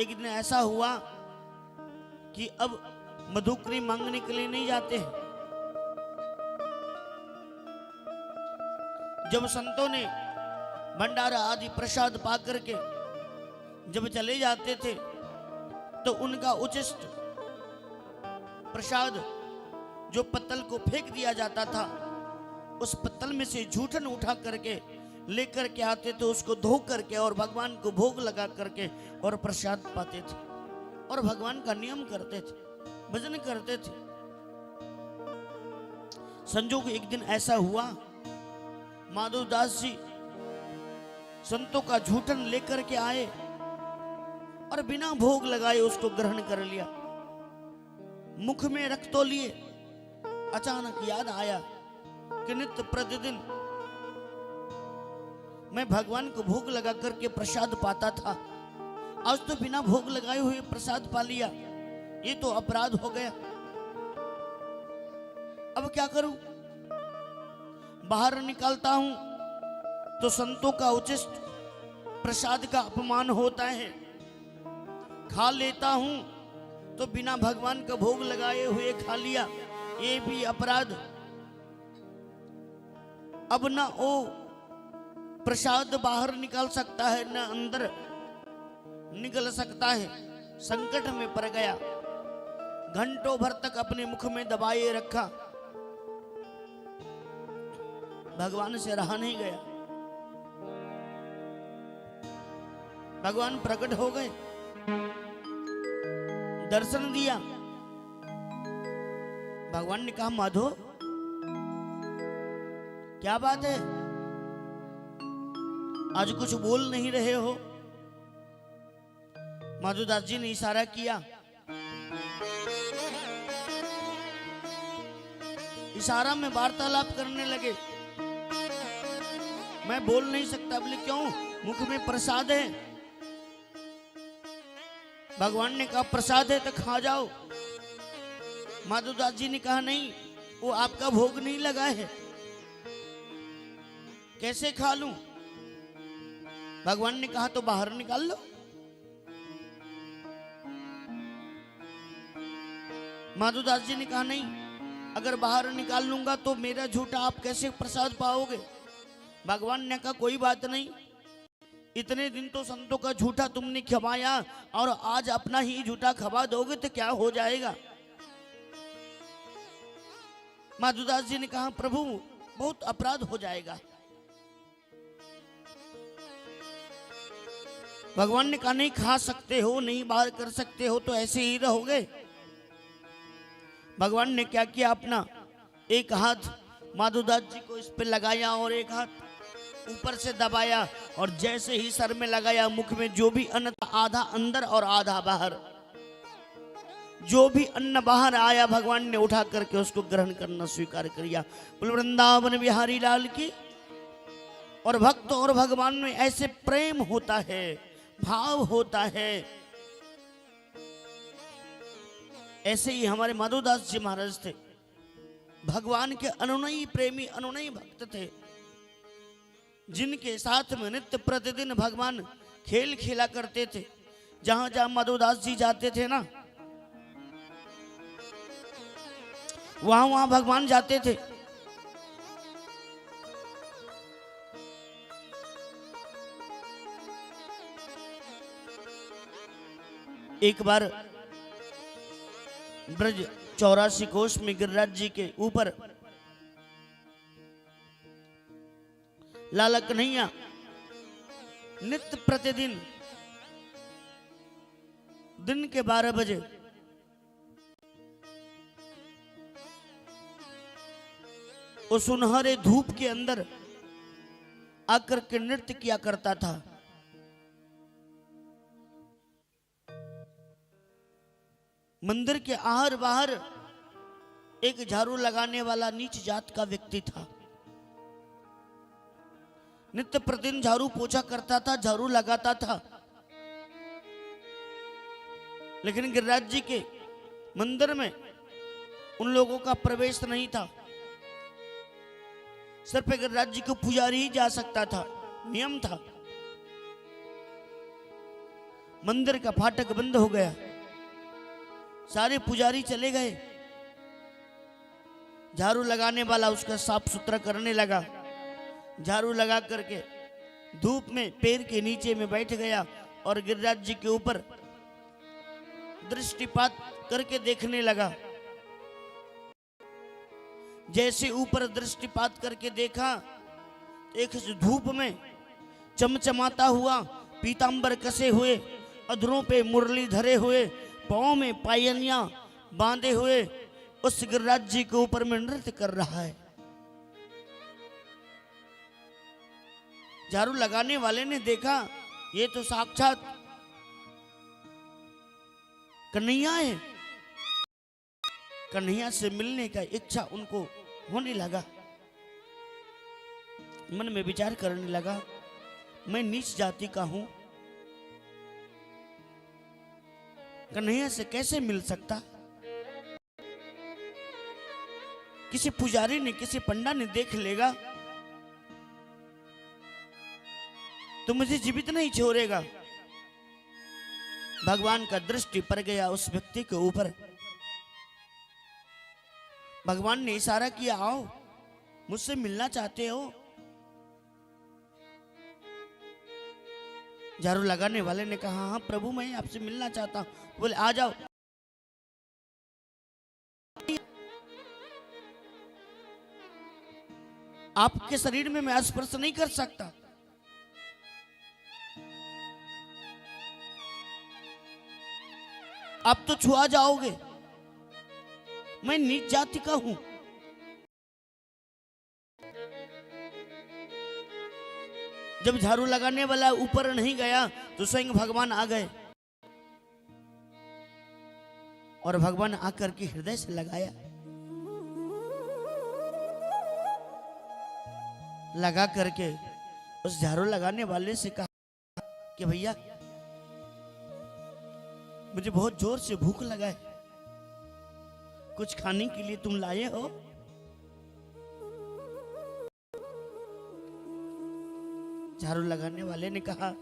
एक दिन ऐसा हुआ कि अब मधुकरी मांगने के लिए नहीं जाते हैं। जब संतों ने भंडारा आदि प्रसाद पा करके जब चले जाते थे, तो उनका उचिष्ट प्रसाद जो पत्तल को फेंक दिया जाता था, उस पत्तल में से जूठन उठा करके लेकर के आते थे, उसको धो करके और भगवान को भोग लगा करके और प्रसाद पाते थे और भगवान का नियम करते थे, भजन करते थे। संजोग एक दिन ऐसा हुआ, माधवदास जी संतों का झूठन लेकर के आए और बिना भोग लगाए उसको ग्रहण कर लिया। मुख में रख तो लिए, अचानक याद आया कि नित्य प्रतिदिन मैं भगवान को भोग लगा करके प्रसाद पाता था, आज तो बिना भोग लगाए हुए प्रसाद पा लिया, ये तो अपराध हो गया। अब क्या करूं? बाहर निकालता हूं तो संतों का उचिष्ट प्रसाद का अपमान होता है, खा लेता हूं तो बिना भगवान का भोग लगाए हुए खा लिया, ये भी अपराध। अब ना वो प्रसाद बाहर निकाल सकता है, ना अंदर निकल सकता है, संकट में पड़ गया। घंटों भर तक अपने मुख में दबाए रखा, भगवान से रहा नहीं गया। भगवान प्रकट हो गए, दर्शन दिया। भगवान ने कहा, माधो क्या बात है, आज कुछ बोल नहीं रहे हो? माधोदास जी ने इशारा किया, इशारा में वार्तालाप करने लगे। मैं बोल नहीं सकता। बोले क्यों? मुख में प्रसाद है। भगवान ने कहा प्रसाद है तो खा जाओ। माधवदास जी ने कहा नहीं, वो आपका भोग नहीं लगा है, कैसे खा लूं? भगवान ने कहा तो बाहर निकाल लो। माधोदास जी ने कहा नहीं, अगर बाहर निकाल लूंगा तो मेरा झूठा आप कैसे प्रसाद पाओगे। भगवान ने कहा कोई बात नहीं, इतने दिन तो संतों का झूठा तुमने खवाया और आज अपना ही झूठा खवा दोगे तो क्या हो जाएगा। माधोदास जी ने कहा प्रभु बहुत अपराध हो जाएगा। भगवान ने कहा नहीं, खा सकते हो, नहीं बाहर कर सकते हो तो ऐसे ही रहोगे। भगवान ने क्या किया, अपना एक हाथ माधोदास जी को इस पे लगाया और एक हाथ ऊपर से दबाया और जैसे ही सर में लगाया, मुख में जो भी अन्न था आधा अंदर और आधा बाहर, जो भी अन्न बाहर आया भगवान ने उठा करके उसको ग्रहण करना स्वीकार किया। बोल वृंदावन बिहारी लाल की। और भक्त और भगवान में ऐसे प्रेम होता है, भाव होता है। ऐसे ही हमारे माधोदास जी महाराज थे, भगवान के अनुनयी प्रेमी अनुनयी भक्त थे, जिनके साथ में नित्य प्रतिदिन भगवान खेल खेला करते थे। जहां जहां माधोदास जी जाते थे ना, वहां वहां भगवान जाते थे। एक बार ब्रज 84 कोष में गिरिराज जी के ऊपर लाला कन्हैया नित्य प्रतिदिन दिन के 12 बजे उस सुनहरे धूप के अंदर आकर के नृत्य किया करता था। मंदिर के आहर बाहर एक झाड़ू लगाने वाला नीच जात का व्यक्ति था। नित्य प्रतिदिन झाड़ू पोछा करता था, झाड़ू लगाता था, लेकिन गिरिराज जी के मंदिर में उन लोगों का प्रवेश नहीं था। सिर्फ गिरिराज जी को पुजारी ही जा सकता था, नियम था। मंदिर का फाटक बंद हो गया, सारे पुजारी चले गए। झाड़ू लगाने वाला उसका साफ सुथरा करने लगा। झाड़ू लगा करके धूप में पैर के नीचे में बैठ गया और गिरिराज जी के ऊपर दृष्टिपात करके देखने लगा। जैसे ऊपर दृष्टिपात करके देखा, एक धूप में चमचमाता हुआ पीतांबर कसे हुए, अधरों पे मुरली धरे हुए, पांव में पायनियां बांधे हुए उस गिरिराज जी के ऊपर में नृत्य कर रहा है। झाड़ू लगाने वाले ने देखा, ये तो साक्षात कन्हैया है। कन्हैया से मिलने का इच्छा उनको होने लगा। मन में विचार करने लगा, मैं नीच जाति का हूं, कन्हैया से कैसे मिल सकता। किसी पुजारी ने, किसी पंडा ने देख लेगा तो मुझे जीवित नहीं छोड़ेगा। भगवान का दृष्टि पड़ गया उस व्यक्ति के ऊपर। भगवान ने इशारा किया, आओ, मुझसे मिलना चाहते हो। झाड़ू लगाने वाले ने कहा, हाँ प्रभु मैं आपसे मिलना चाहता हूं। बोले आ जाओ। आपके शरीर में मैं स्पर्श नहीं कर सकता। आप तो छुआ जाओगे, मैं नीच जाति का हूं। जब झाड़ू लगाने वाला ऊपर नहीं गया तो स्वयं भगवान आ गए और भगवान आकर के हृदय से लगाया। लगा करके उस झाड़ू लगाने वाले से कहा कि भैया मुझे बहुत जोर से भूख लगा है, कुछ खाने के लिए तुम लाए हो? झाड़ू लगाने वाले ने कहा,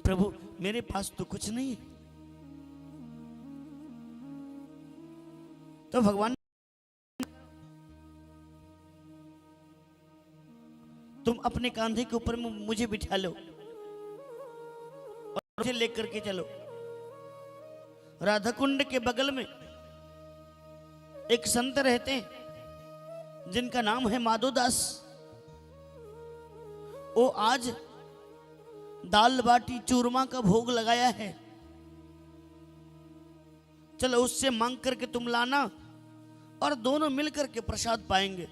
प्रभु मेरे पास तो कुछ नहीं है, तो भगवान तुम अपने कंधे के ऊपर मुझे बिठा लो और मुझे लेकर के चलो। राधा कुंड के बगल में एक संत रहते हैं जिनका नाम है माधोदास। वो आज दाल बाटी चूरमा का भोग लगाया है, चलो उससे मांग करके तुम लाना और दोनों मिलकर के प्रसाद पाएंगे।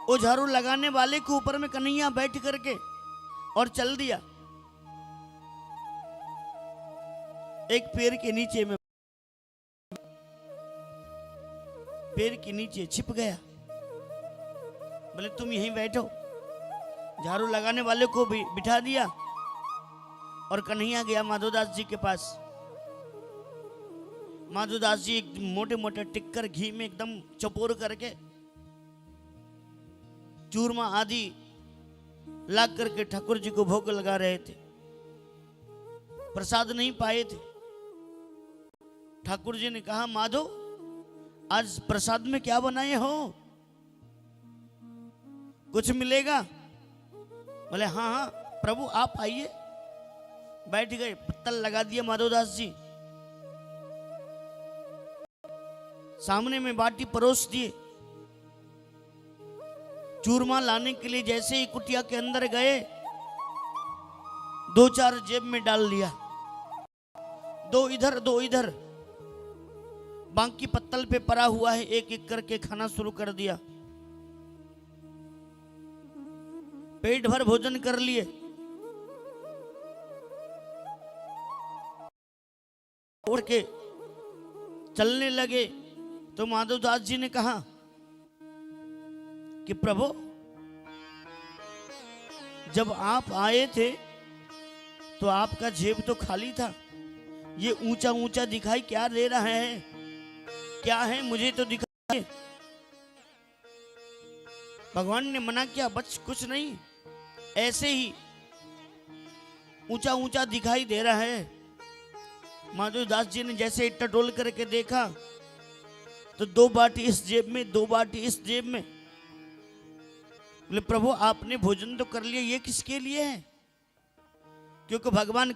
वो झाड़ू लगाने वाले के ऊपर में कन्हैया बैठ करके और चल दिया। एक पेड़ के नीचे में, पेड़ के नीचे छिप गया। बोले तुम यहीं बैठो। झाड़ू लगाने वाले को भी बिठा दिया और कन्हैया गया माधोदास जी के पास। माधोदास जी एक मोटे मोटे टिक्कर घी में एकदम चपोर करके चूरमा आदि ला करके ठाकुर जी को भोग लगा रहे थे। प्रसाद नहीं पाए थे। ठाकुर जी ने कहा माधो आज प्रसाद में क्या बनाए हो, कुछ मिलेगा? बोले हाँ हाँ प्रभु आप आइए। बैठ गए, पत्तल लगा दिया माधोदास जी। सामने में बाटी परोस दिए। चूरमा लाने के लिए जैसे ही कुटिया के अंदर गए, दो चार जेब में डाल लिया, दो इधर, बाकी पत्तल पे पड़ा हुआ है, एक एक करके खाना शुरू कर दिया। पेट भर भोजन कर लिए। उड़ के चलने लगे तो माधवदास जी ने कहा कि प्रभु जब आप आए थे तो आपका जेब तो खाली था, ये ऊंचा ऊंचा दिखाई क्या दे रहा है, क्या है मुझे तो दिखाई। भगवान ने मना किया बच कुछ नहीं, ऐसे ही ऊंचा ऊंचा दिखाई दे रहा है। माधवदास जी ने जैसे टटोल करके देखा तो दो बाटी इस जेब में, दो बाटी इस जेब में। बोले प्रभु आपने भोजन तो कर लिया, ये किसके लिए है? क्योंकि भगवान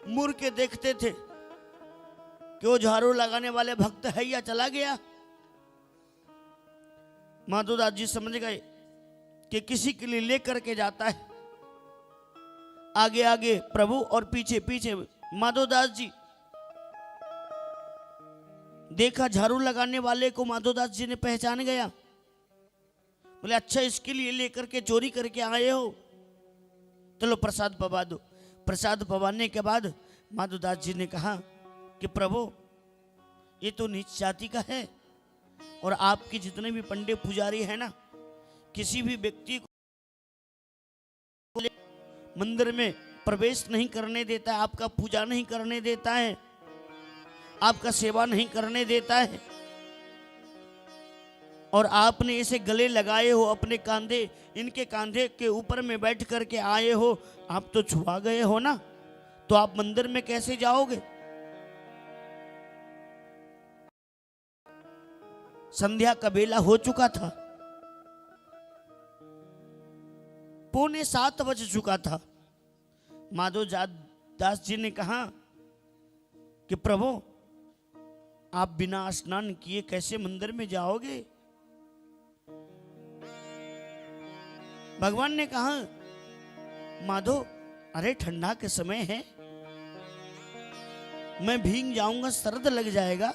मुड़ के देखते थे कि वो झाड़ू लगाने वाले भक्त है या चला गया। माधवदास जी समझ गए कि किसी के लिए लेकर के जाता है। आगे आगे प्रभु और पीछे पीछे माधवदास जी। देखा झाड़ू लगाने वाले को माधवदास जी ने पहचान गया। बोले अच्छा इसके लिए लेकर के चोरी करके आए हो, चलो प्रसाद पवा दो। प्रसाद पवाने के बाद माधवदास जी ने कहा कि प्रभु ये तो नीच जाति का है और आपके जितने भी पंडित पुजारी हैं ना, किसी भी व्यक्ति को मंदिर में प्रवेश नहीं करने देता है, आपका पूजा नहीं करने देता है, आपका सेवा नहीं करने देता है। और आपने इसे गले लगाए हो अपने कांधे, इनके कांधे के ऊपर में बैठ करके आए हो, आप तो छुआ गए हो ना, तो आप मंदिर में कैसे जाओगे? संध्या का बेला हो चुका था, 6:45 बज चुका था। माधवदास जी ने कहा कि प्रभु आप बिना स्नान किए कैसे मंदिर में जाओगे? भगवान ने कहा माधो अरे ठंडा के समय है, मैं भीग जाऊंगा, सर्द लग जाएगा,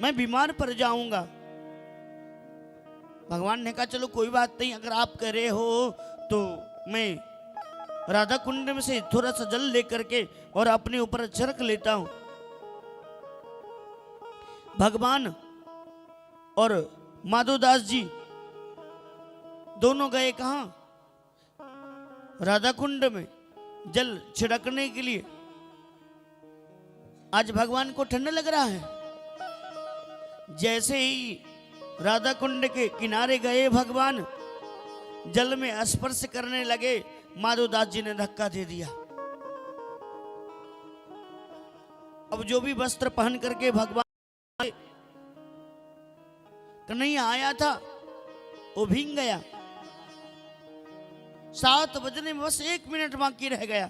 मैं बीमार पड़ जाऊंगा। भगवान ने कहा चलो कोई बात नहीं, अगर आप कह रहे हो तो मैं राधा कुंड में से थोड़ा सा जल लेकर के और अपने ऊपर छिड़क लेता हूं। भगवान और माधवदास जी दोनों गए कहां? राधा कुंड में जल छिड़कने के लिए। आज भगवान को ठंड लग रहा है। जैसे ही राधा कुंड के किनारे गए भगवान, जल में स्पर्श करने लगे, माधोदास जी ने धक्का दे दिया। अब जो भी वस्त्र पहन करके भगवान कन्हैया आया था वो भीग गया। 7 बजने में बस 1 मिनट बाकी रह गया।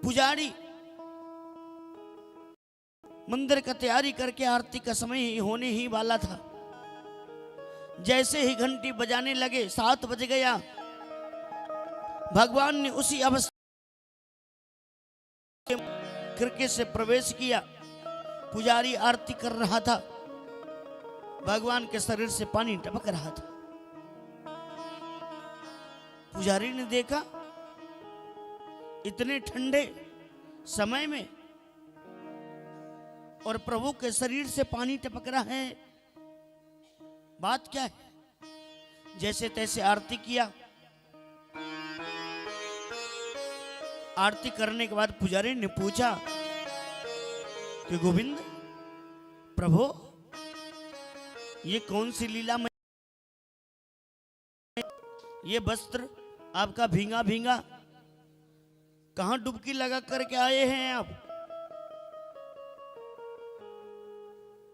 पुजारी मंदिर का तैयारी करके आरती का समय ही होने ही वाला था। जैसे ही घंटी बजाने लगे 7 बज गया। भगवान ने उसी अवस्था खिड़की से प्रवेश किया। पुजारी आरती कर रहा था, भगवान के शरीर से पानी टपक रहा था। पुजारी ने देखा इतने ठंडे समय में और प्रभु के शरीर से पानी टपक रहा है, बात क्या है? जैसे तैसे आरती किया। आरती करने के बाद पुजारी ने पूछा कि गोविंद प्रभु ये कौन सी लीला में ये वस्त्र आपका भींगा भींगा, कहां डुबकी लगा करके आए हैं आप?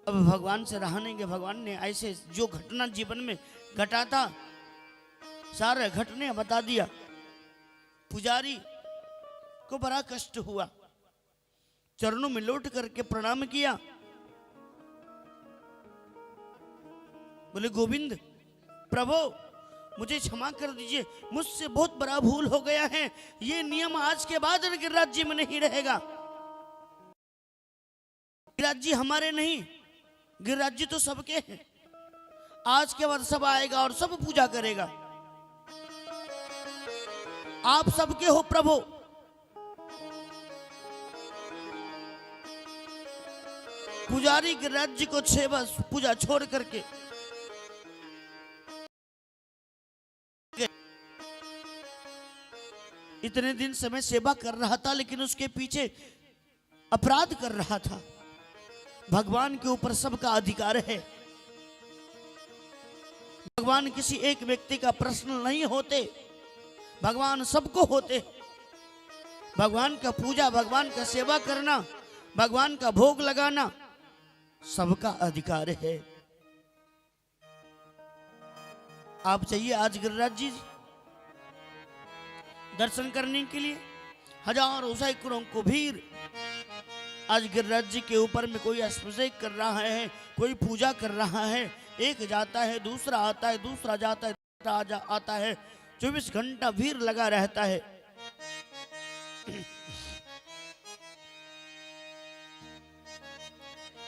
अब भगवान से रहा नहीं कि भगवान ने ऐसे जो घटना जीवन में घटा था सारे घटने बता दिया। पुजारी को बड़ा कष्ट हुआ, चरणों में लौट करके प्रणाम किया। बोले गोविंद प्रभु मुझे क्षमा कर दीजिए, मुझसे बहुत बड़ा भूल हो गया है। ये नियम आज के बाद गिरिराज जी में नहीं रहेगा। गिरिराज जी हमारे नहीं, गिरिराज जी तो सबके हैं। आज के बाद सब आएगा और सब पूजा करेगा। आप सबके हो प्रभु। पुजारी गिरिराज जी को सेवा पूजा छोड़ करके इतने दिन समय सेवा कर रहा था, लेकिन उसके पीछे अपराध कर रहा था। भगवान के ऊपर सबका अधिकार है। भगवान किसी एक व्यक्ति का प्रश्न नहीं होते, भगवान सबको होते। भगवान का पूजा, भगवान का सेवा करना, भगवान का भोग लगाना सबका अधिकार है। आप चाहिए आज गिरिराज जी दर्शन करने के लिए हजारों सैकड़ों को भीड़ आज गिरिराज जी के ऊपर में कोई अभिषेक कर रहा है, कोई पूजा कर रहा है। एक जाता है, दूसरा आता है, दूसरा जाता है, तीसरा आता है। 24 घंटा भीड़ लगा रहता है।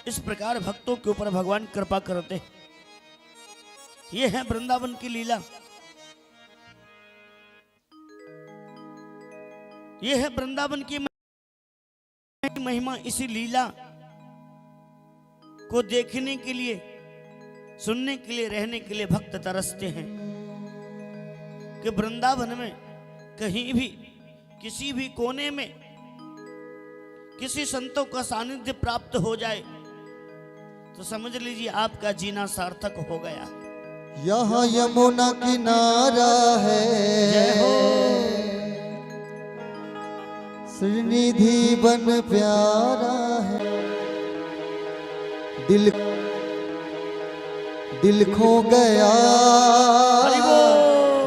इस प्रकार भक्तों के ऊपर भगवान कृपा करते हैं। ये है वृंदावन की लीला, ये है वृंदावन की महिमा। इसी लीला को देखने के लिए, सुनने के लिए, रहने के लिए भक्त तरसते हैं कि वृंदावन में कहीं भी किसी भी कोने में किसी संतों का सानिध्य प्राप्त हो जाए तो समझ लीजिए आपका जीना सार्थक हो गया। यहाँ यमुना किनारा है, जय हो। श्रीनिधि बन प्यारा है। दिल खो गया,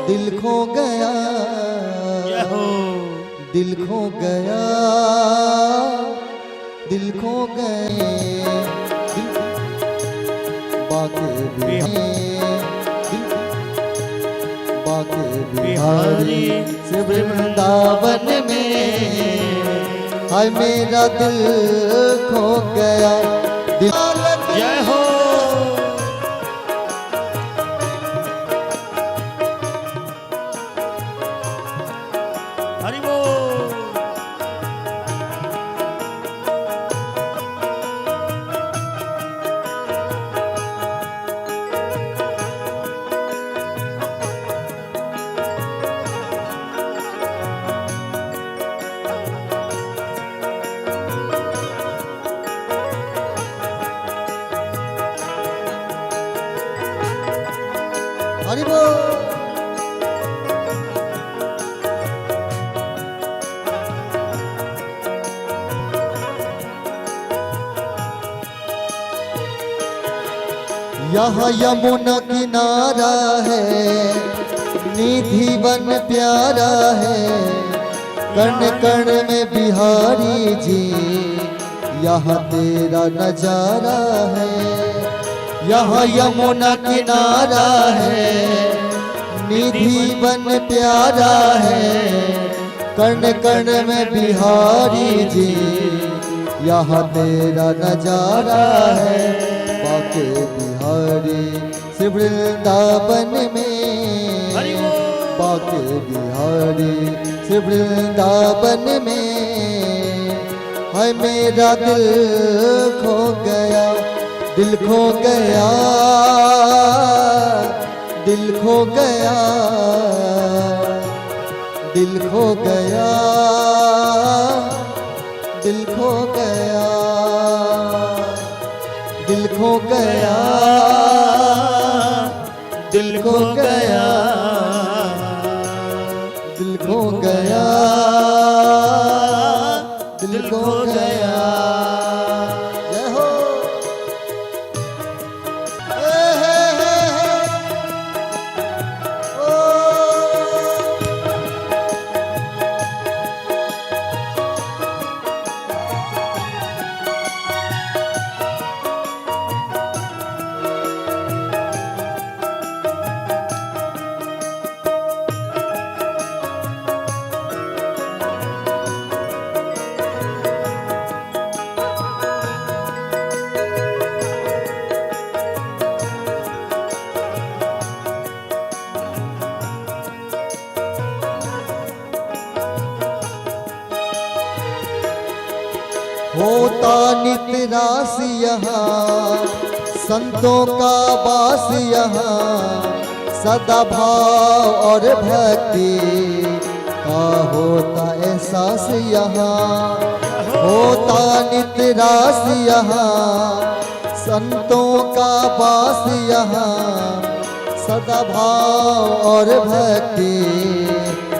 दिल खो गया, जय हो। दिल खो गया, दिल खो गए। बाके बिहारी से वृंदावन में हाय मेरा दिल खो गया। जय हो। हरि बोल। हरि बोल। यहाँ यमुना किनारा है, निधि वन प्यारा है, कण कण में बिहारी जी, यहाँ तेरा नजारा है। यहाँ यमुना किनारा है, निधि वन प्यारा है, कण कण में बिहारी जी, यहाँ तेरा नजारा है। बाके बिहारी से वृंदावन में, बाके बिहारी से वृंदावन में, है मेरा दिल खो गया, दिल खो गया, दिल खो गया, दिल खो गया, दिल खो गया, दिल खो गया, दिल खो गया, दिल खो गया, दिल खो गया। जय हो। ओ होता नित रास यहाँ, संतों का वास यहाँ, सदा भाव और भक्ति का होता एहसास यहाँ। होता नित रास यहाँ, संतों का वास यहाँ, सदा भाव और भक्ति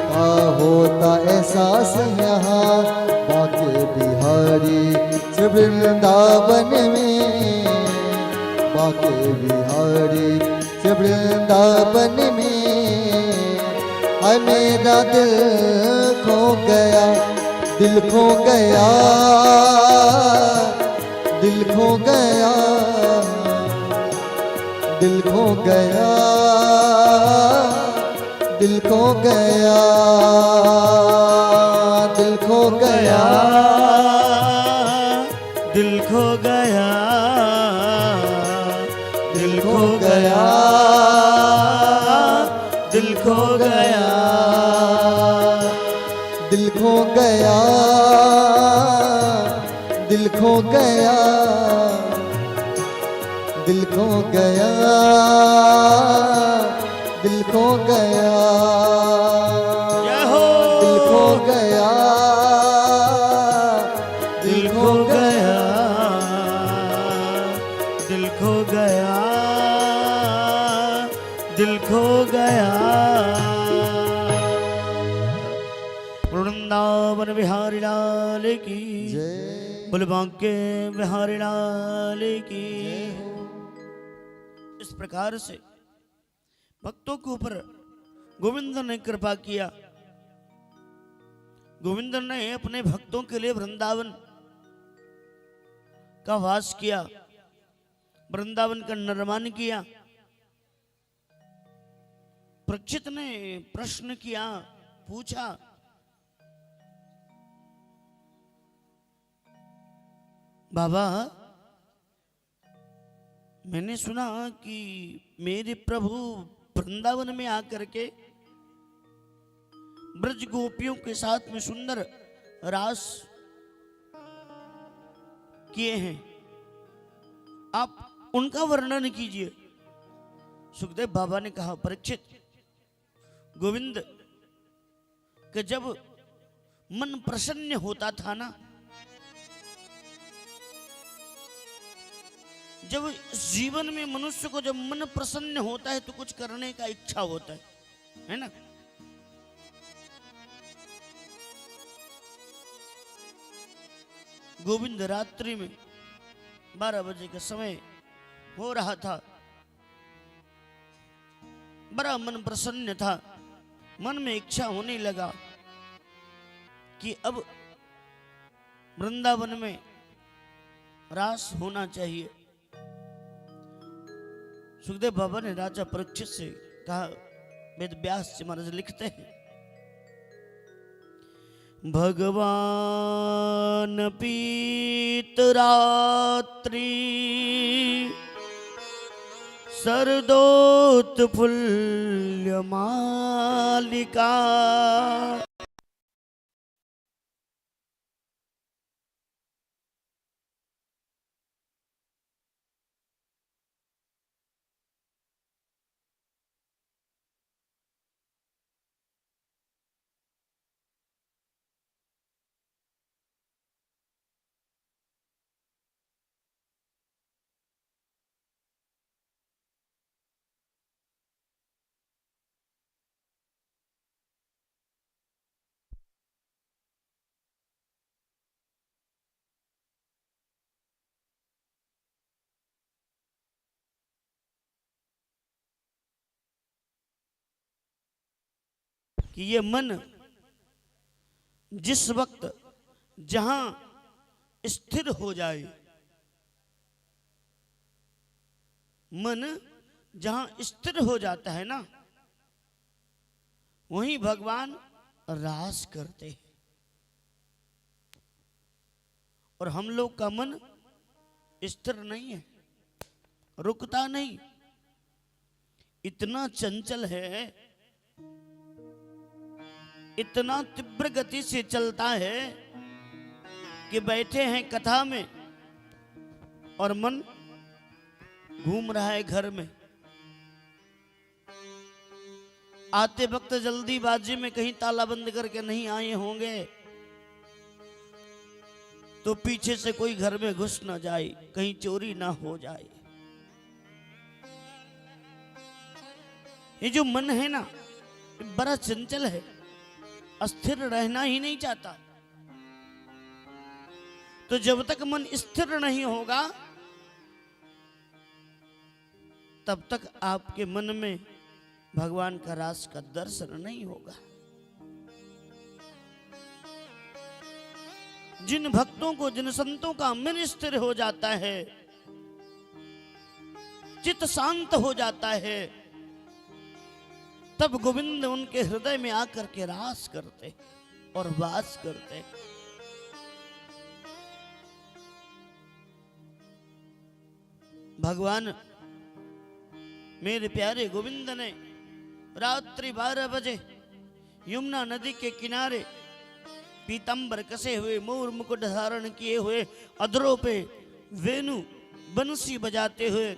का होता एहसास यहाँ। बाके बिहारी से वृंदावन में, बाके बिहारी से वृंदावन में, है मेरा दिल खो गया, दिल खो गया, दिल खो गया, दिल खो गया, दिल खो गया, दिल खो गया, दिल खो गया, दिल खो गया, दिल खो गया, दिल खो गया, दिल खो गया, दिल खो गया, दिल खो गया, जय हो। दिल खो गया, दिल खो गया, दिल खो गया, दिल खो गया। वृंदावन बिहारी लाल की जय। बोल बांके बिहारी लाल की। इस प्रकार से भक्तों के ऊपर गोविंद ने कृपा किया। गोविंद ने अपने भक्तों के लिए वृंदावन का वास किया, वृंदावन का निर्माण किया। परीक्षित ने प्रश्न किया, पूछा, बाबा मैंने सुना कि मेरे प्रभु वृंदावन में आकर के ब्रज गोपियों के साथ में सुंदर रास किए हैं, आप उनका वर्णन कीजिए। सुखदेव बाबा ने कहा, परीक्षित, गोविंद कि जब मन प्रसन्न होता था ना, जब जीवन में मनुष्य को जब मन प्रसन्न होता है तो कुछ करने का इच्छा होता है ना। गोविंद रात्रि में 12 बजे का समय हो रहा था, बड़ा मन प्रसन्न था। मन में इच्छा होने लगा कि अब वृंदावन में रास होना चाहिए। सुखदेव बाबा ने राजा परीक्षित से कहा, वेद व्यास जी महाराज लिखते हैं, भगवान पीत रात्रि सरदोत फुल्य मालिका। कि ये मन जिस वक्त जहां स्थिर हो जाए, मन जहां स्थिर हो जाता है ना, वहीं भगवान रास करते हैं। और हम लोग का मन स्थिर नहीं है, रुकता नहीं, इतना चंचल है, इतना तीव्र गति से चलता है कि बैठे हैं कथा में और मन घूम रहा है घर में। आते वक्त जल्दीबाजी में कहीं ताला बंद करके नहीं आए होंगे तो पीछे से कोई घर में घुस ना जाए, कहीं चोरी ना हो जाए। ये जो मन है ना, बड़ा चंचल है, अस्थिर रहना ही नहीं चाहता। तो जब तक मन स्थिर नहीं होगा तब तक आपके मन में भगवान का रास का दर्शन नहीं होगा। जिन भक्तों को, जिन संतों का मन स्थिर हो जाता है, चित्त शांत हो जाता है, तब गोविंद उनके हृदय में आकर के रास करते और वास करते। भगवान मेरे प्यारे गोविंद ने रात्रि 12 बजे यमुना नदी के किनारे पीतंबर कसे हुए, मोर मुकुट धारण किए हुए, अधरों पे वेणु बंसी बजाते हुए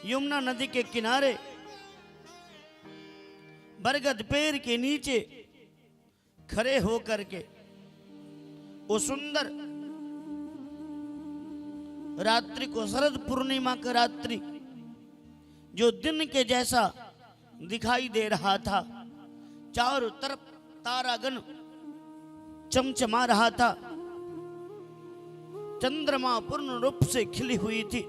यमुना नदी के किनारे बरगद पेड़ के नीचे खड़े होकर के वो सुंदर रात्रि को, शरद पूर्णिमा का रात्रि जो दिन के जैसा दिखाई दे रहा था, चारों तरफ तारागण चमचमा रहा था, चंद्रमा पूर्ण रूप से खिली हुई थी,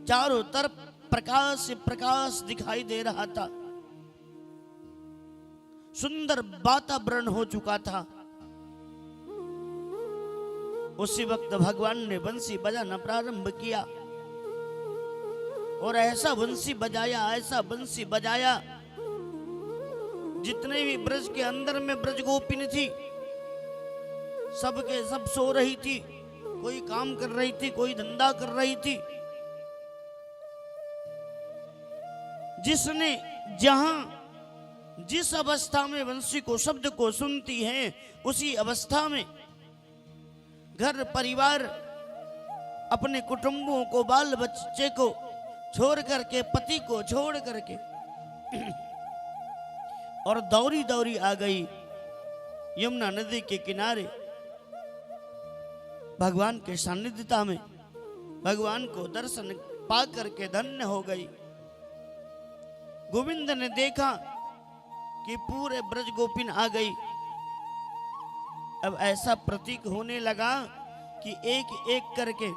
चारों तरफ प्रकाश से प्रकाश दिखाई दे रहा था, सुंदर वातावरण हो चुका था। उसी वक्त भगवान ने बंसी बजाना प्रारंभ किया और ऐसा बंसी बजाया, ऐसा बंसी बजाया, जितने भी ब्रज के अंदर में ब्रज गोपिन थी, सबके सब सो रही थी, कोई काम कर रही थी, कोई धंधा कर रही थी। जिसने जहां जिस अवस्था में बंसी को, शब्द को सुनती है, उसी अवस्था में घर परिवार, अपने कुटुंबों को, बाल बच्चे को छोड़ करके, पति को छोड़ करके और दौड़ी दौड़ी आ गई यमुना नदी के किनारे, भगवान के सानिध्यता में भगवान को दर्शन पा करके धन्य हो गई। गोविंद ने देखा कि पूरे ब्रज गोपिन आ गई। अब ऐसा प्रतीक होने लगा कि एक एक करके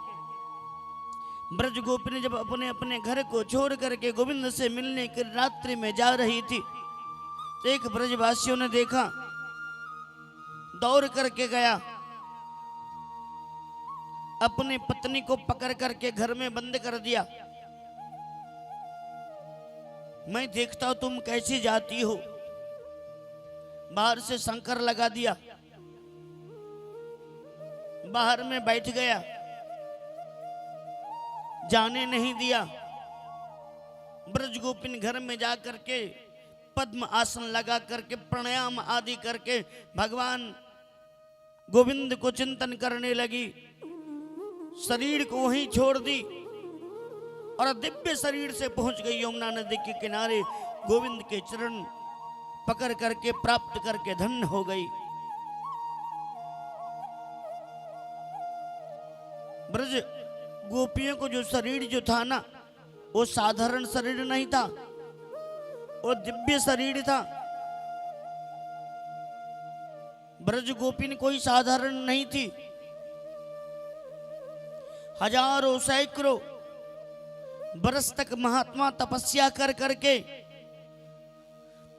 ब्रज गोपिनी जब अपने अपने घर को छोड़ करके गोविंद से मिलने की रात्रि में जा रही थी तो एक ब्रजवासियों ने देखा, दौड़ करके गया, अपनी पत्नी को पकड़ करके घर में बंद कर दिया। मैं देखता हूं तुम कैसी जाती हो। बाहर से शंकर लगा दिया, बाहर में बैठ गया, जाने नहीं दिया। ब्रज गोपिन घर में जा करके पद्म आसन लगा करके प्राणायाम आदि करके भगवान गोविंद को चिंतन करने लगी। शरीर को वहीं छोड़ दी और दिव्य शरीर से पहुंच गई यमुना नदी के किनारे। गोविंद के चरण पकड़ करके प्राप्त करके धन्य हो गई। ब्रज गोपियों को जो शरीर जो था ना, वो साधारण शरीर नहीं था, वो दिव्य शरीर था। ब्रज गोपिन कोई साधारण नहीं थी। हजारों सैकड़ों बरस तक महात्मा तपस्या कर करके,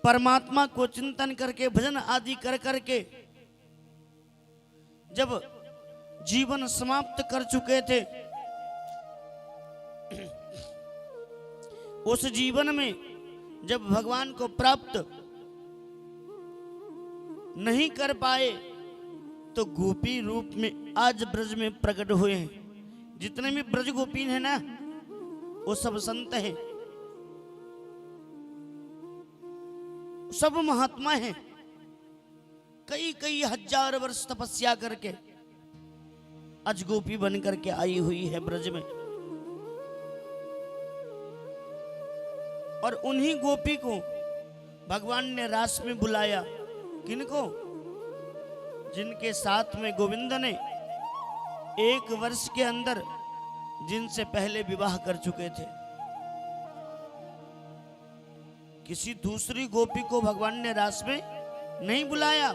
परमात्मा को चिंतन करके, भजन आदि कर करके जब जीवन समाप्त कर चुके थे, उस जीवन में जब भगवान को प्राप्त नहीं कर पाए तो गोपी रूप में आज ब्रज में प्रकट हुए हैं। जितने भी ब्रज गोपीन है ना, वो सब संत हैं, सब महात्मा हैं। कई कई हजार वर्ष तपस्या करके आज गोपी बन करके आई हुई है ब्रज में। और उन्हीं गोपी को भगवान ने रास में बुलाया। किनको? जिनके साथ में गोविंद ने 1 वर्ष के अंदर जिनसे पहले विवाह कर चुके थे। किसी दूसरी गोपी को भगवान ने रास में नहीं बुलाया।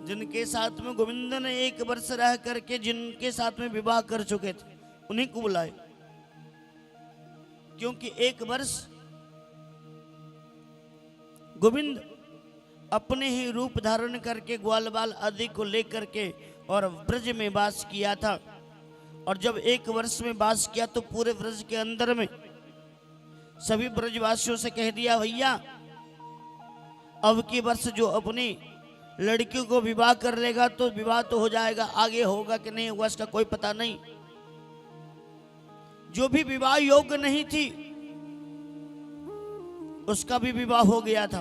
जिनके साथ में गोविंद ने 1 वर्ष रह करके जिनके साथ में विवाह कर चुके थे, उन्हीं को बुलाए। क्योंकि 1 वर्ष गोविंद अपने ही रूप धारण करके ग्वाल बाल आदि को लेकर के और ब्रज में वास किया था। और जब 1 वर्ष में वास किया तो पूरे ब्रज के अंदर में सभी ब्रजवासियों से कह दिया, भैया अब की वर्ष जो अपनी लड़कियों को विवाह कर लेगा तो विवाह तो हो जाएगा, आगे होगा कि नहीं होगा इसका कोई पता नहीं। जो भी विवाह योग्य नहीं थी उसका भी विवाह हो गया था।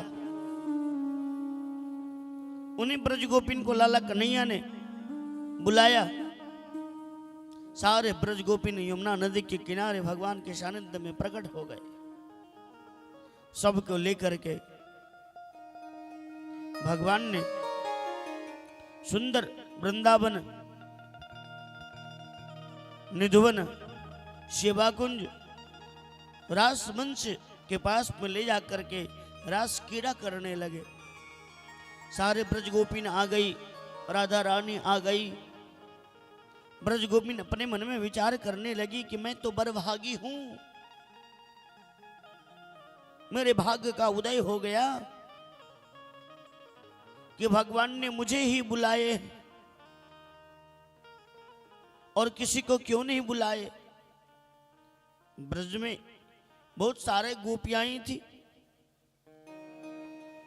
उन्हीं ब्रज गोपिन को लाला कन्हैया ने बुलाया। सारे ब्रज गोपिन यमुना नदी के किनारे भगवान के सानिध्य में प्रकट हो गए। सबको लेकर के भगवान ने सुंदर वृंदावन, निधुवन, सेवाकुंज, रास मंच के पास में ले जाकर के रास क्रीड़ा करने लगे। सारे ब्रज गोपिन आ गई, राधा रानी आ गई। ब्रज गोपिन अपने मन में विचार करने लगी कि मैं तो बरभागी हूं, मेरे भाग्य का उदय हो गया कि भगवान ने मुझे ही बुलाए और किसी को क्यों नहीं बुलाए। ब्रज में बहुत सारे गोपियां थी,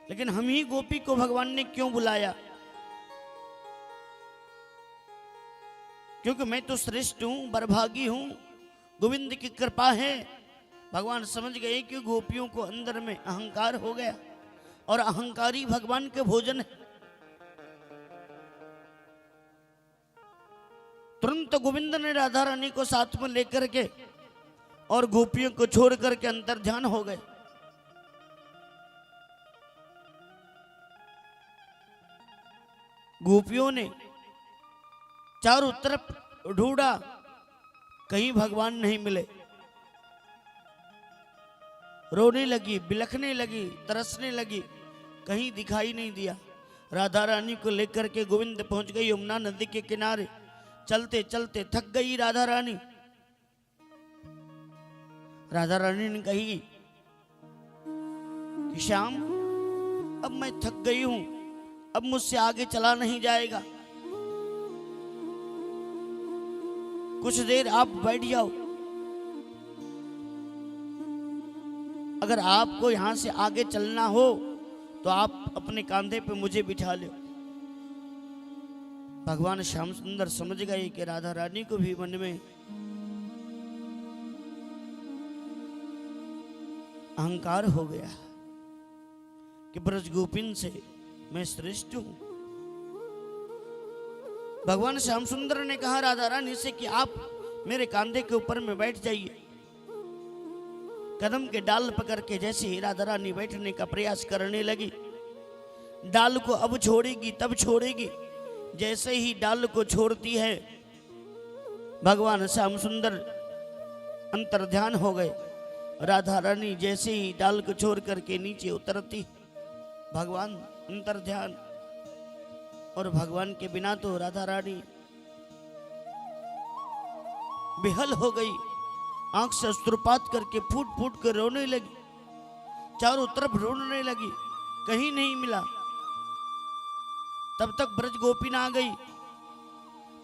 लेकिन हम ही गोपी को भगवान ने क्यों बुलाया? क्योंकि मैं तो श्रेष्ठ हूं, बरभागी हूं, गोविंद की कृपा है। भगवान समझ गए कि गोपियों को अंदर में अहंकार हो गया और अहंकारी भगवान के भोजन है। तुरंत गोविंद ने राधा रानी को साथ में लेकर के और गोपियों को छोड़ करके अंतर ध्यान हो गए। गोपियों ने चारों तरफ ढूंढा, कहीं भगवान नहीं मिले। रोने लगी, बिलखने लगी, तरसने लगी, कहीं दिखाई नहीं दिया। राधा रानी को लेकर के गोविंद पहुंच गई यमुना नदी के किनारे। चलते चलते थक गई राधा रानी। राधा रानी ने कही कि श्याम, अब मैं थक गई हूं, अब मुझसे आगे चला नहीं जाएगा, कुछ देर आप बैठ जाओ। अगर आपको यहां से आगे चलना हो तो आप अपने कंधे पे मुझे बिठा लो। भगवान श्याम सुंदर समझ गए कि राधा रानी को भी मन में अहंकार हो गया कि ब्रज गोपिन से मैं श्रेष्ठ हूं। भगवान श्याम सुंदर ने कहा राधा रानी से कि आप मेरे कंधे के ऊपर में बैठ जाइए। कदम के डाल पकड़ के जैसे ही राधा रानी बैठने का प्रयास करने लगी, डाल को अब छोड़ेगी तब छोड़ेगी। जैसे ही डाल को छोड़ती है, भगवान श्याम सुंदर अंतर्ध्यान हो गए। राधा रानी जैसे ही डाल को छोड़ करके नीचे उतरती, भगवान अंतर्ध्यान। और भगवान के बिना तो राधा रानी बेहल हो गई, आंख से अश्रुपात करके फूट फूट कर रोने लगी, चारों तरफ ढूंढने लगी, कहीं नहीं मिला। तब तक ब्रज गोपिन आ गई।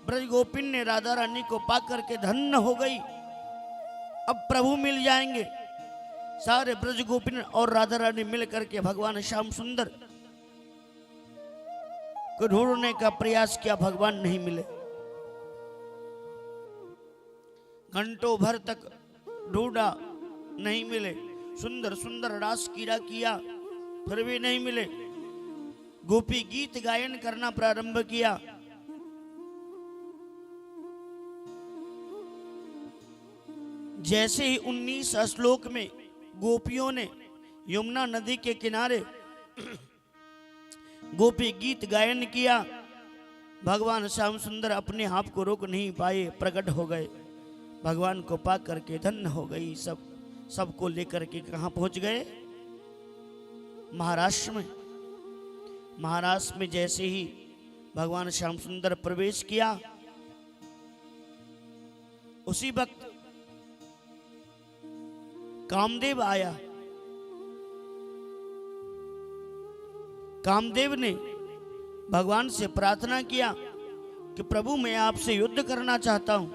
ब्रज गोपिन ने राधा रानी को पा करके धन्य हो गई, अब प्रभु मिल जाएंगे। सारे ब्रज गोपिन और राधा रानी मिल करके भगवान श्याम सुंदर को ढूंढने का प्रयास किया, भगवान नहीं मिले। घंटों भर तक ढूंढा, नहीं मिले। सुंदर सुंदर रास कीड़ा किया, फिर भी नहीं मिले। गोपी गीत गायन करना प्रारंभ किया। जैसे ही 19 श्लोक में गोपियों ने यमुना नदी के किनारे गोपी गीत गायन किया, भगवान श्याम सुंदर अपने आप को रोक नहीं पाए, प्रकट हो गए। भगवान को पा करके धन्य हो गई। सबको लेकर के कहां पहुंच गए? महाराष्ट्र में। महाराष्ट्र में जैसे ही भगवान श्याम सुंदर प्रवेश किया, उसी वक्त कामदेव आया। कामदेव ने भगवान से प्रार्थना किया कि प्रभु मैं आपसे युद्ध करना चाहता हूं।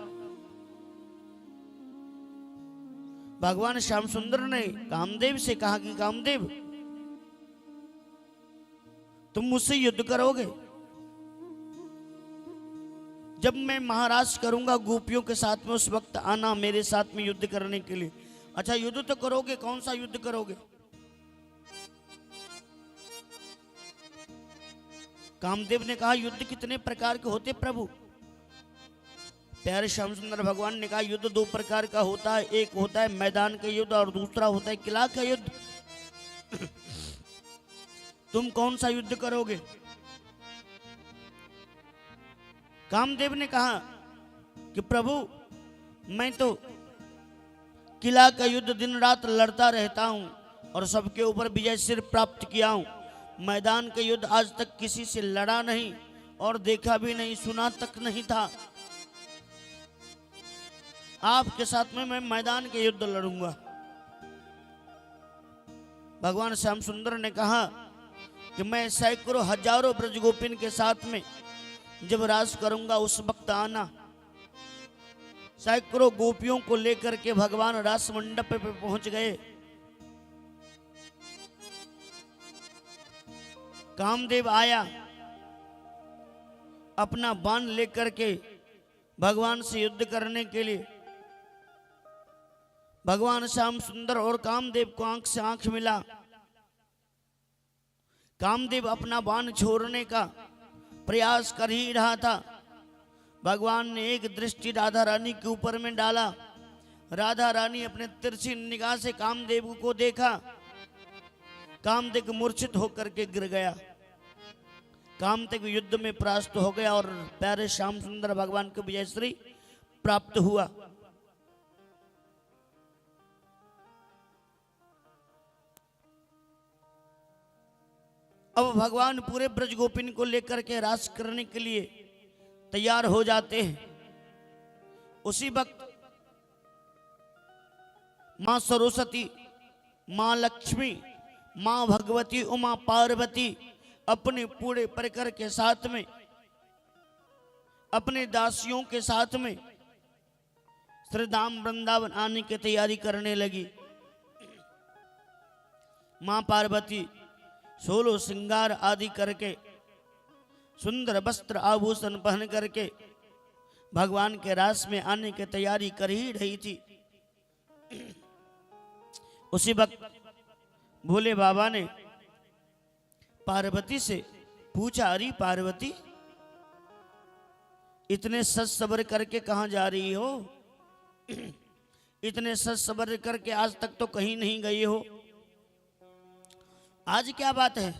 भगवान श्याम सुंदर ने कामदेव से कहा कि कामदेव तुम मुझसे युद्ध करोगे? जब मैं महाराज करूंगा गोपियों के साथ में, उस वक्त आना मेरे साथ में युद्ध करने के लिए। अच्छा युद्ध तो करोगे, कौन सा युद्ध करोगे? कामदेव ने कहा युद्ध कितने प्रकार के होते प्रभु? प्यारे श्याम सुंदर भगवान ने कहा युद्ध 2 प्रकार का होता है, एक होता है मैदान का युद्ध और दूसरा होता है किला का युद्ध। तुम कौन सा युद्ध करोगे? कामदेव ने कहा कि प्रभु मैं तो किला का युद्ध दिन रात लड़ता रहता हूं और सबके ऊपर विजय सिर प्राप्त किया हूं। मैदान का युद्ध आज तक किसी से लड़ा नहीं और देखा भी नहीं, सुना तक नहीं था। आपके साथ में मैं मैदान के युद्ध लड़ूंगा। भगवान श्याम सुंदर ने कहा कि मैं सैकड़ों हजारों ब्रज गोपिन के साथ में जब राज करूंगा उस वक्त आना। सैकड़ों गोपियों को लेकर के भगवान रास मंडप पे पहुंच गए। कामदेव आया, अपना बाण लेकर के भगवान से युद्ध करने के लिए। भगवान श्याम सुंदर और कामदेव को आंख से आंख मिला। कामदेव अपना बाण छोड़ने का प्रयास कर ही रहा था। भगवान ने एक दृष्टि राधा रानी के ऊपर में डाला। राधा रानी अपने तिरछी निगाह से कामदेव को देखा। कामदेव मूर्छित होकर के गिर गया। कामदेव युद्ध में परास्त हो गया और प्यारे श्याम सुंदर भगवान को विजयश्री प्राप्त हुआ। अब भगवान पूरे ब्रज गोपिन को लेकर के रास करने के लिए तैयार हो जाते हैं। उसी वक्त माँ सरस्वती, माँ लक्ष्मी, माँ भगवती, उमा पार्वती अपने पूरे परिकर के साथ में, अपने दासियों के साथ में श्री धाम वृंदावन आने की तैयारी करने लगी। माँ पार्वती 16 श्रृंगार आदि करके, सुंदर वस्त्र आभूषण पहन करके भगवान के रास में आने की तैयारी कर ही रही थी। उसी वक्त भोले बाबा ने पार्वती से पूछा, अरे पार्वती, इतने सज सबर करके कहां जा रही हो? इतने सज सबर करके आज तक तो कहीं नहीं गई हो, आज क्या बात है?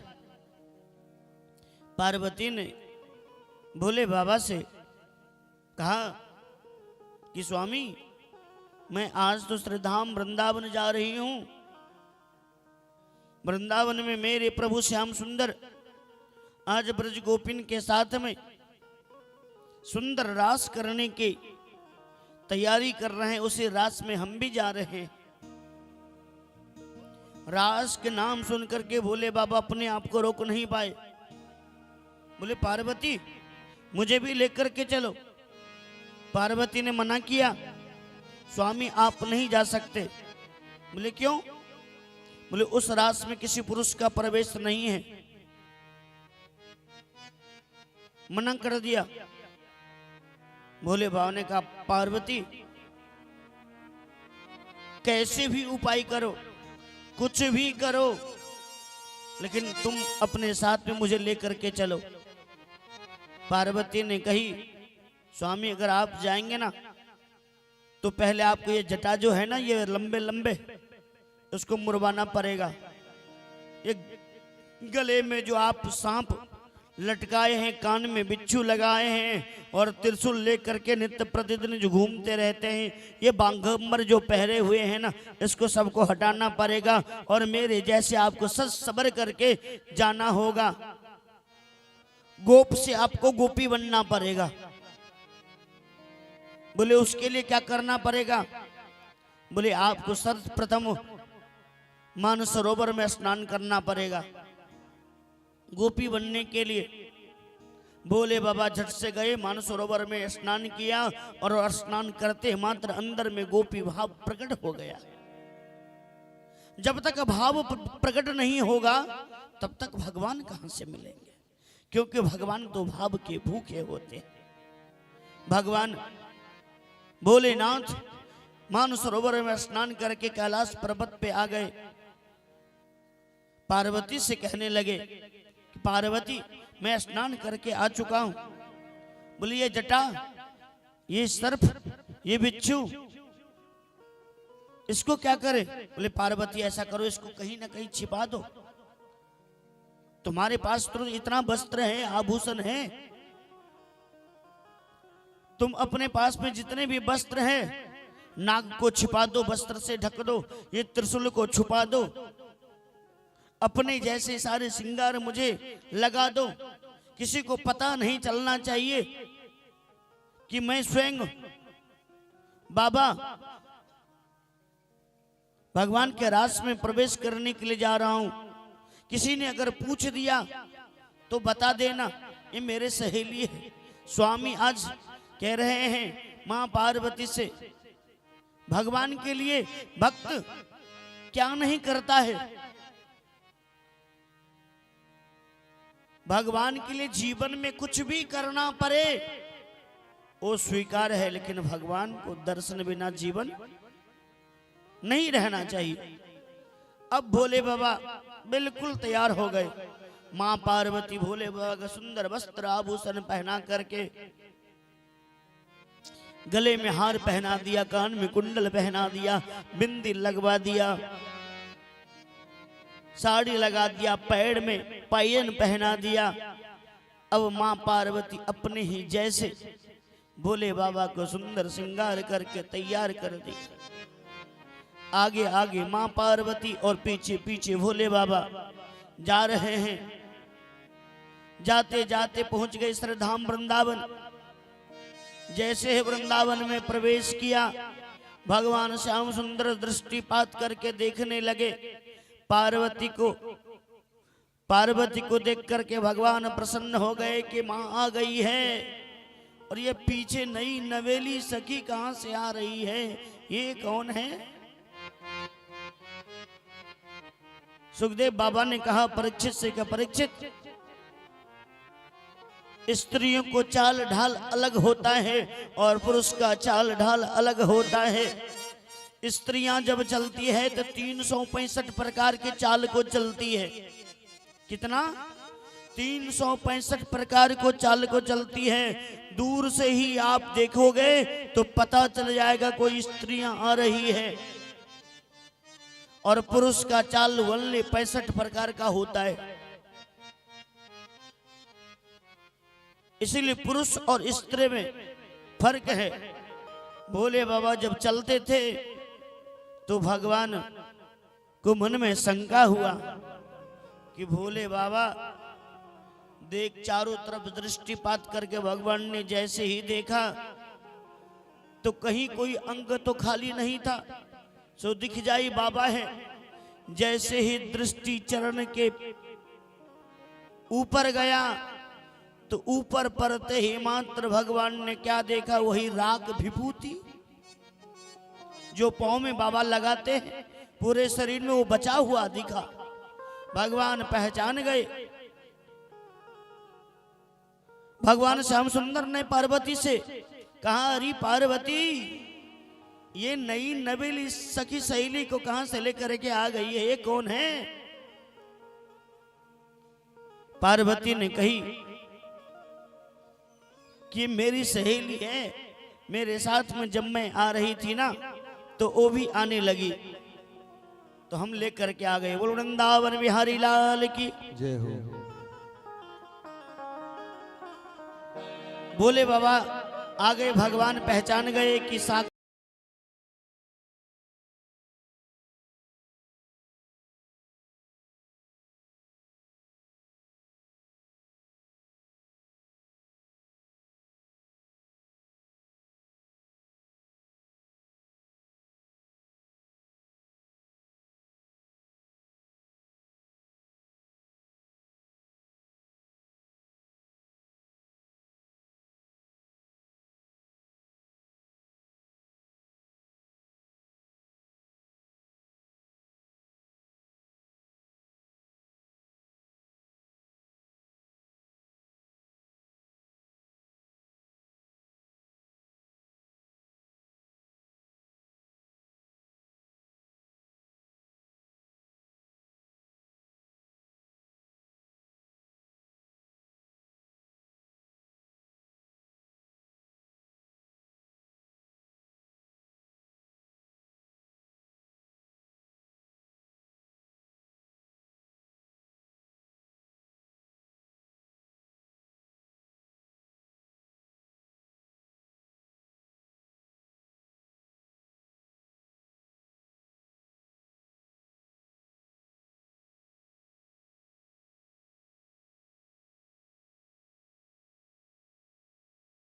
पार्वती ने भोले बाबा से कहा कि स्वामी, मैं आज तो श्रीधाम वृंदावन जा रही हूं। वृंदावन में मेरे प्रभु श्याम सुंदर आज ब्रज गोपिन के साथ में सुंदर रास करने की तैयारी कर रहे हैं, उसी रास में हम भी जा रहे हैं। रास के नाम सुन करके भोले बाबा अपने आप को रोक नहीं पाए। बोले, पार्वती, मुझे भी लेकर के चलो। पार्वती ने मना किया, स्वामी आप नहीं जा सकते। बोले, क्यों? बोले, उस रास में किसी पुरुष का प्रवेश नहीं है। मना कर दिया। भोले बाबा ने कहा, पार्वती, कैसे भी उपाय करो, कुछ भी करो, लेकिन तुम अपने साथ में मुझे लेकर के चलो। पार्वती ने कही, स्वामी अगर आप जाएंगे ना तो पहले आपको ये जटा जो है ना, ये लंबे लंबे, उसको मुड़वाना पड़ेगा। ये गले में जो आप सांप लटकाए हैं, कान में बिच्छू लगाए हैं और त्रिशूल लेकर के नित्य प्रतिदिन जो घूमते रहते हैं, ये बांगंबर जो पहरे हुए हैं ना, इसको सबको हटाना पड़ेगा और मेरे जैसे आपको सज सबर करके जाना होगा। गोप से आपको गोपी बनना पड़ेगा। बोले, उसके लिए क्या करना पड़ेगा? बोले, आपको सर्वप्रथम मानसरोवर में स्नान करना पड़ेगा। गोपी बनने के लिए भोले बाबा झट से गए, मानसरोवर में स्नान किया और स्नान करते मात्र अंदर में गोपी भाव प्रकट हो गया। जब तक भाव प्रकट नहीं होगा तब तक भगवान कहां से मिलेंगे? क्योंकि भगवान तो भाव के भूखे होते हैं। भगवान भोलेनाथ मानसरोवर में स्नान करके कैलाश पर्वत पे आ गए। पार्वती से कहने लगे कि पार्वती, मैं स्नान करके आ चुका हूं। बोले, ये जटा, ये सर्प, ये बिच्छू, इसको क्या करे? बोले, पार्वती ऐसा करो, इसको कहीं ना कहीं छिपा दो। तुम्हारे पास तो इतना वस्त्र है, आभूषण है, तुम अपने पास में जितने भी वस्त्र हैं, नाग को छिपा दो, वस्त्र से ढक दो, ये त्रिशूल को छुपा दो, अपने जैसे सारे श्रृंगार मुझे लगा दो। किसी को पता नहीं चलना चाहिए कि मैं स्वयं बाबा भगवान के रास में प्रवेश करने के लिए जा रहा हूं। किसी ने अगर पूछ दिया तो बता देना, ये मेरे सहेली है। स्वामी आज कह रहे हैं मां पार्वती से, भगवान के लिए भक्त क्या नहीं करता है? भगवान के लिए जीवन में कुछ भी करना पड़े वो स्वीकार है, लेकिन भगवान को दर्शन बिना जीवन नहीं रहना चाहिए। अब भोले बाबा बिल्कुल तैयार हो गए। मां पार्वती भोले बाबा का सुंदर वस्त्र आभूषण पहना करके, गले में हार पहना दिया, कान में कुंडल पहना दिया, बिंदी लगवा दिया, साड़ी लगा दिया, पैर में पायन पहना दिया। अब मां पार्वती अपने ही जैसे भोले बाबा को सुंदर श्रृंगार करके तैयार कर दी। आगे आगे मां पार्वती और पीछे पीछे भोले बाबा जा रहे हैं। जाते जाते पहुंच गए श्रीधाम वृंदावन। जैसे ही वृंदावन में प्रवेश किया, भगवान श्याम सुंदर दृष्टिपात करके देखने लगे पार्वती को। पार्वती को देख करके भगवान प्रसन्न हो गए कि माँ आ गई है। और ये पीछे नई नवेली सखी कहां से आ रही है, ये कौन है? सुखदेव बाबा ने कहा परीक्षित से कि परीक्षित, स्त्रियों को चाल ढाल अलग होता है और पुरुष का चाल ढाल अलग होता है। स्त्रियां जब चलती है तो 365 प्रकार की चाल को चलती है। कितना? 365 प्रकार को चाल को चलती है। दूर से ही आप देखोगे तो पता चल जाएगा कोई स्त्रियां आ रही है। और पुरुष का चाल वल्ले 65 प्रकार का होता है। इसीलिए पुरुष और स्त्री में फर्क है। भोले बाबा जब चलते थे तो भगवान को मन में शंका हुआ कि भोले बाबा देख, चारों तरफ दृष्टिपात करके भगवान ने जैसे ही देखा तो कहीं कोई अंग तो खाली नहीं था, सो दिख जाई बाबा है। जैसे ही दृष्टि चरण के ऊपर गया तो ऊपर परते ही मात्र भगवान ने क्या देखा? वही राग विभूति जो पांव में बाबा लगाते हैं, पूरे शरीर में वो बचा हुआ दिखा। भगवान पहचान गए। भगवान श्याम सुंदर ने पार्वती से कहा, अरे पार्वती, ये नई नवेली सखी सहेली को कहां से लेकर के आ गई है, ये कौन है? पार्वती ने कही कि मेरी सहेली है। मेरे साथ में जब मैं आ रही थी ना तो वो भी आने लगी तो हम लेकर के आ गए। बोलो वृंदावन बिहारी लाल की जय हो। बोले बाबा आ गए। भगवान पहचान गए कि साथ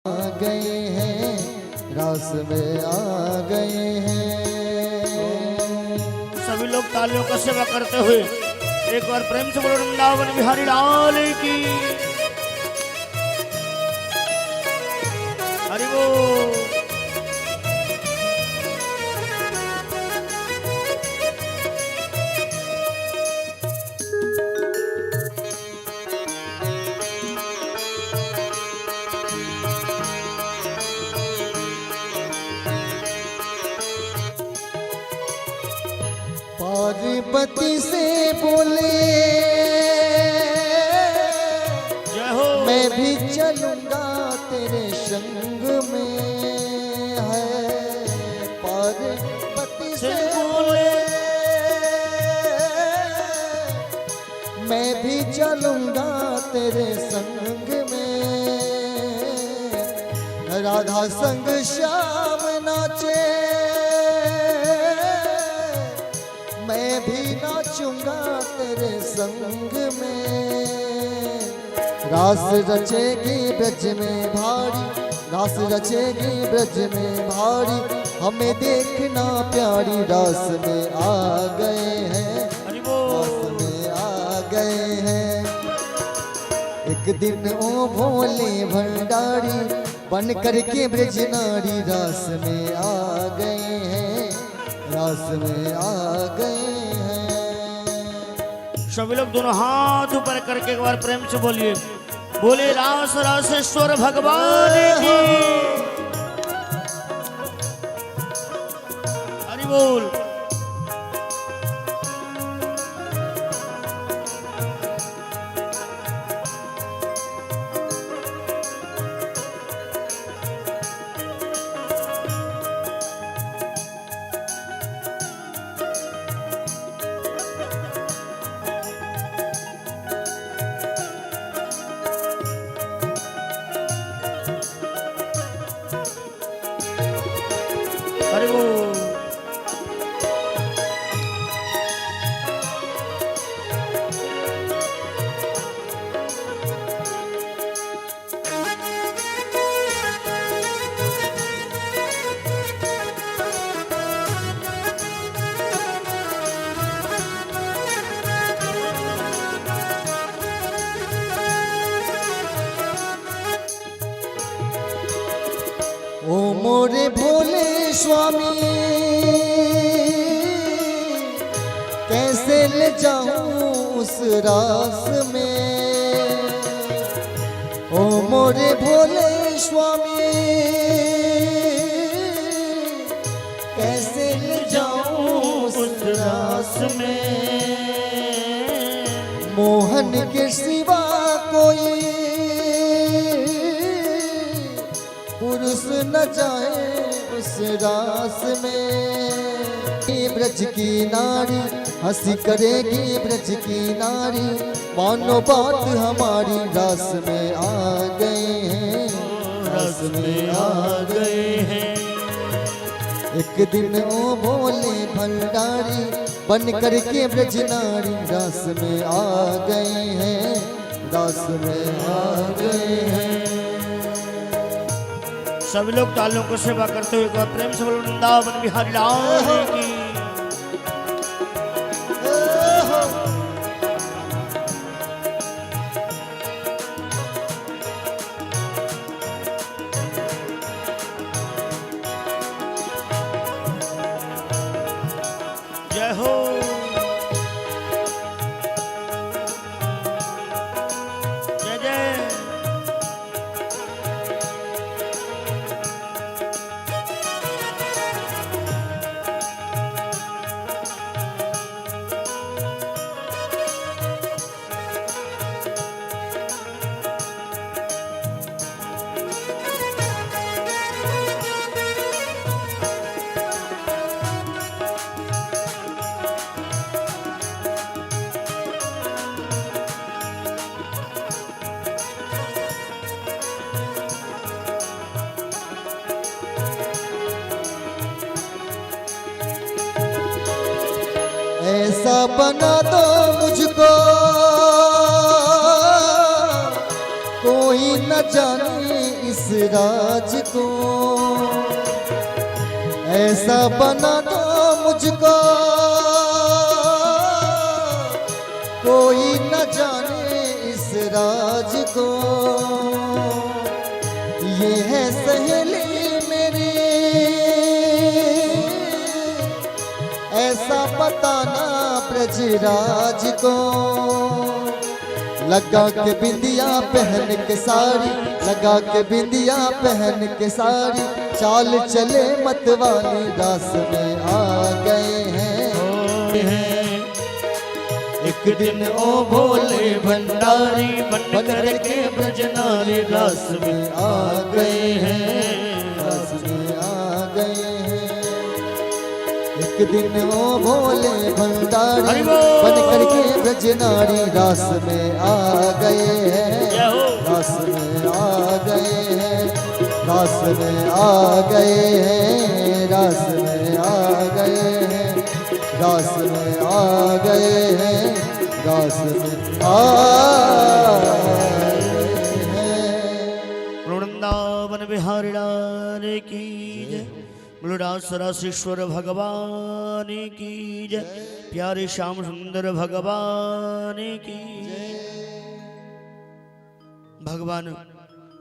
आ गए हैं, रास में आ गए हैं। सभी लोग तालियों का सेवा करते हुए एक बार प्रेम से बोलो वृंदावन बिहारी लाल की हरि बोल। पार्वती से बोले जय हो। मैं भी चलूंगा तेरे संग में है। पार्वती से बोले मैं भी चलूंगा तेरे संग में। राधा संग श्याम नाचे, मैं भी नाचूंगा तेरे संग में। रास रचेगी ब्रज में भारी, रास रचेगी ब्रज में भारी, हमें देखना प्यारी, रास में आ गए हैं, हरि रास बोल। में आ गए हैं। एक दिन ओ भोले भंडारी बन करके ब्रज नारी, रास में आ गए हैं, रास में आ गए हैं। सभी लोग दोनों हाथ ऊपर करके एक बार प्रेम से बोलिए, बोले रास रासेश्वर भगवान की। हरि बोल। हरि बोल। ओ मोरे भोले स्वामी, कैसे ले जाऊं उस रास में। ओ मोरे भोले स्वामी, कैसे ले जाऊं उस रास में। मोहन के सिवा कोई पुरुष न जाए उस रास में। ब्रज की नारी हंसी करेगी, ब्रज की नारी मानो बात हमारी, रास में आ गए हैं, रास में आ गए हैं। एक दिन ओ भोले भंडारी बन करके ब्रज नारी, रास में आ गए हैं, रास में आ गए हैं। सभी लोग तालियों को सेवा करते हुए एक बार प्रेम से बोलो वृंदावन बिहारी लाल की। जय हो। जय जय। ऐसा बना दो मुझको कोई न जाने इस राज को। ऐसा बना दो मुझको कोई न जाने इस राज को। ये है सहेली मेरी ऐसा बताना ब्रजराज को। लगा के बिंदिया पहन के साड़ी, लगा के बिंदिया पहन के साड़ी, चाल चले मतवाली रास में आ गए हैं। एक दिन ओ भोले भंडारी बन करके ब्रजनारी रास में आ गए हैं, रास में आ गए हैं। एक दिन ओ भोले भंडारी बन करके ब्रजनारी रास में आ गए हैं, रास में आ गए हैं, रास में आ गए हैं, रास में आ गए हैं, रास में आ गए हैं, रास में आ गए हैं। वृंदावन बिहारी लाल की जय, बोलो सरासेश्वर भगवान की जय, प्यारे श्याम सुंदर भगवान की जय। भगवान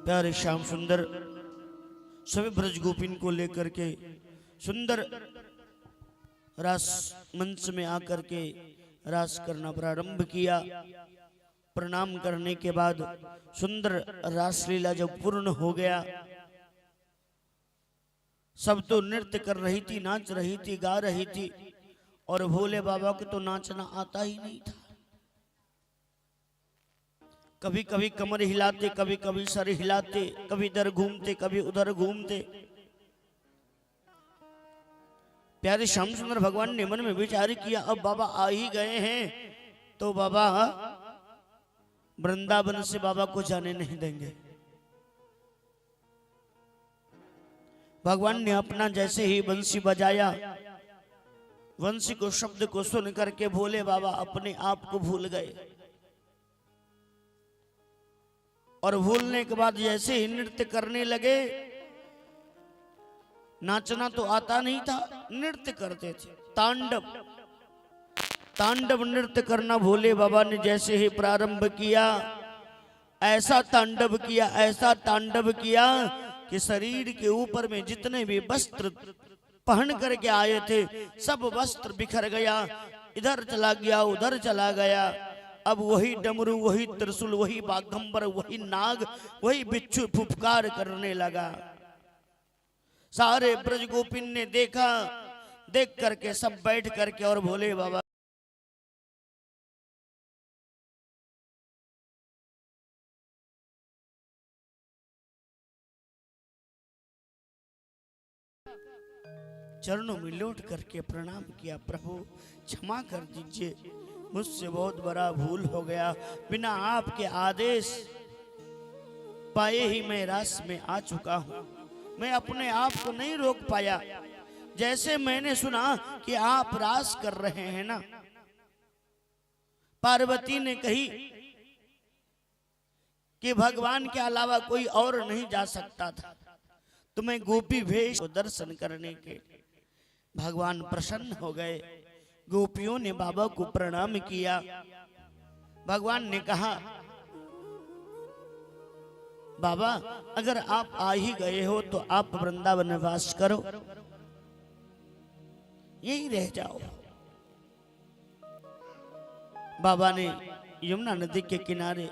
प्यारे श्याम सुंदर सभी ब्रज गोपिन को लेकर के सुंदर रास मंच में आकर के रास करना प्रारंभ किया। प्रणाम करने के बाद सुंदर रासलीला जब पूर्ण हो गया, सब तो नृत्य कर रही थी, नाच रही थी, गा रही थी, और भोले बाबा को तो नाचना आता ही नहीं था। कभी कभी कमर हिलाते, कभी कभी सर हिलाते, कभी इधर घूमते, कभी उधर घूमते। प्यारे श्याम सुंदर भगवान ने मन में विचार किया, अब बाबा आ ही गए हैं तो बाबा वृंदावन से बाबा को जाने नहीं देंगे। भगवान ने अपना जैसे ही बंसी बजाया, वंशी को शब्द को सुन करके भोले बाबा अपने आप को भूल गए, और भूलने के बाद जैसे ही नृत्य करने लगे, नाचना तो आता नहीं था, नृत्य करते थे, तांडव तांडव नृत्य करना भोले बाबा ने जैसे ही प्रारंभ किया, ऐसा तांडव किया, ऐसा तांडव किया कि शरीर के ऊपर में जितने भी वस्त्र पहन करके आए थे सब वस्त्र बिखर गया, इधर चला गया, उधर चला गया। अब वही डमरू, वही त्रिशूल, वही बागंबर, वही नाग, वही बिच्छू फुफकार करने लगा। सारे ब्रज गोपिन ने देखा, देख करके सब बैठ करके और भोले बाबा चरणों में लौट करके प्रणाम किया, प्रभु क्षमा कर दीजिए, मुझसे बहुत बड़ा भूल हो गया, बिना आपके आदेश पाए ही मैं रास में आ चुका हूं, मैं अपने आप को नहीं रोक पाया। जैसे मैंने सुना कि आप रास कर रहे हैं ना, पार्वती ने कही कि भगवान के अलावा कोई और नहीं जा सकता था, तो मैं गोपी भेष को दर्शन करने के भगवान प्रसन्न हो गए। गोपियों ने बाबा को प्रणाम किया। भगवान ने कहा, बाबा अगर आप आ ही गए हो तो आप वृंदावन वास करो, यही रह जाओ। बाबा ने यमुना नदी के किनारे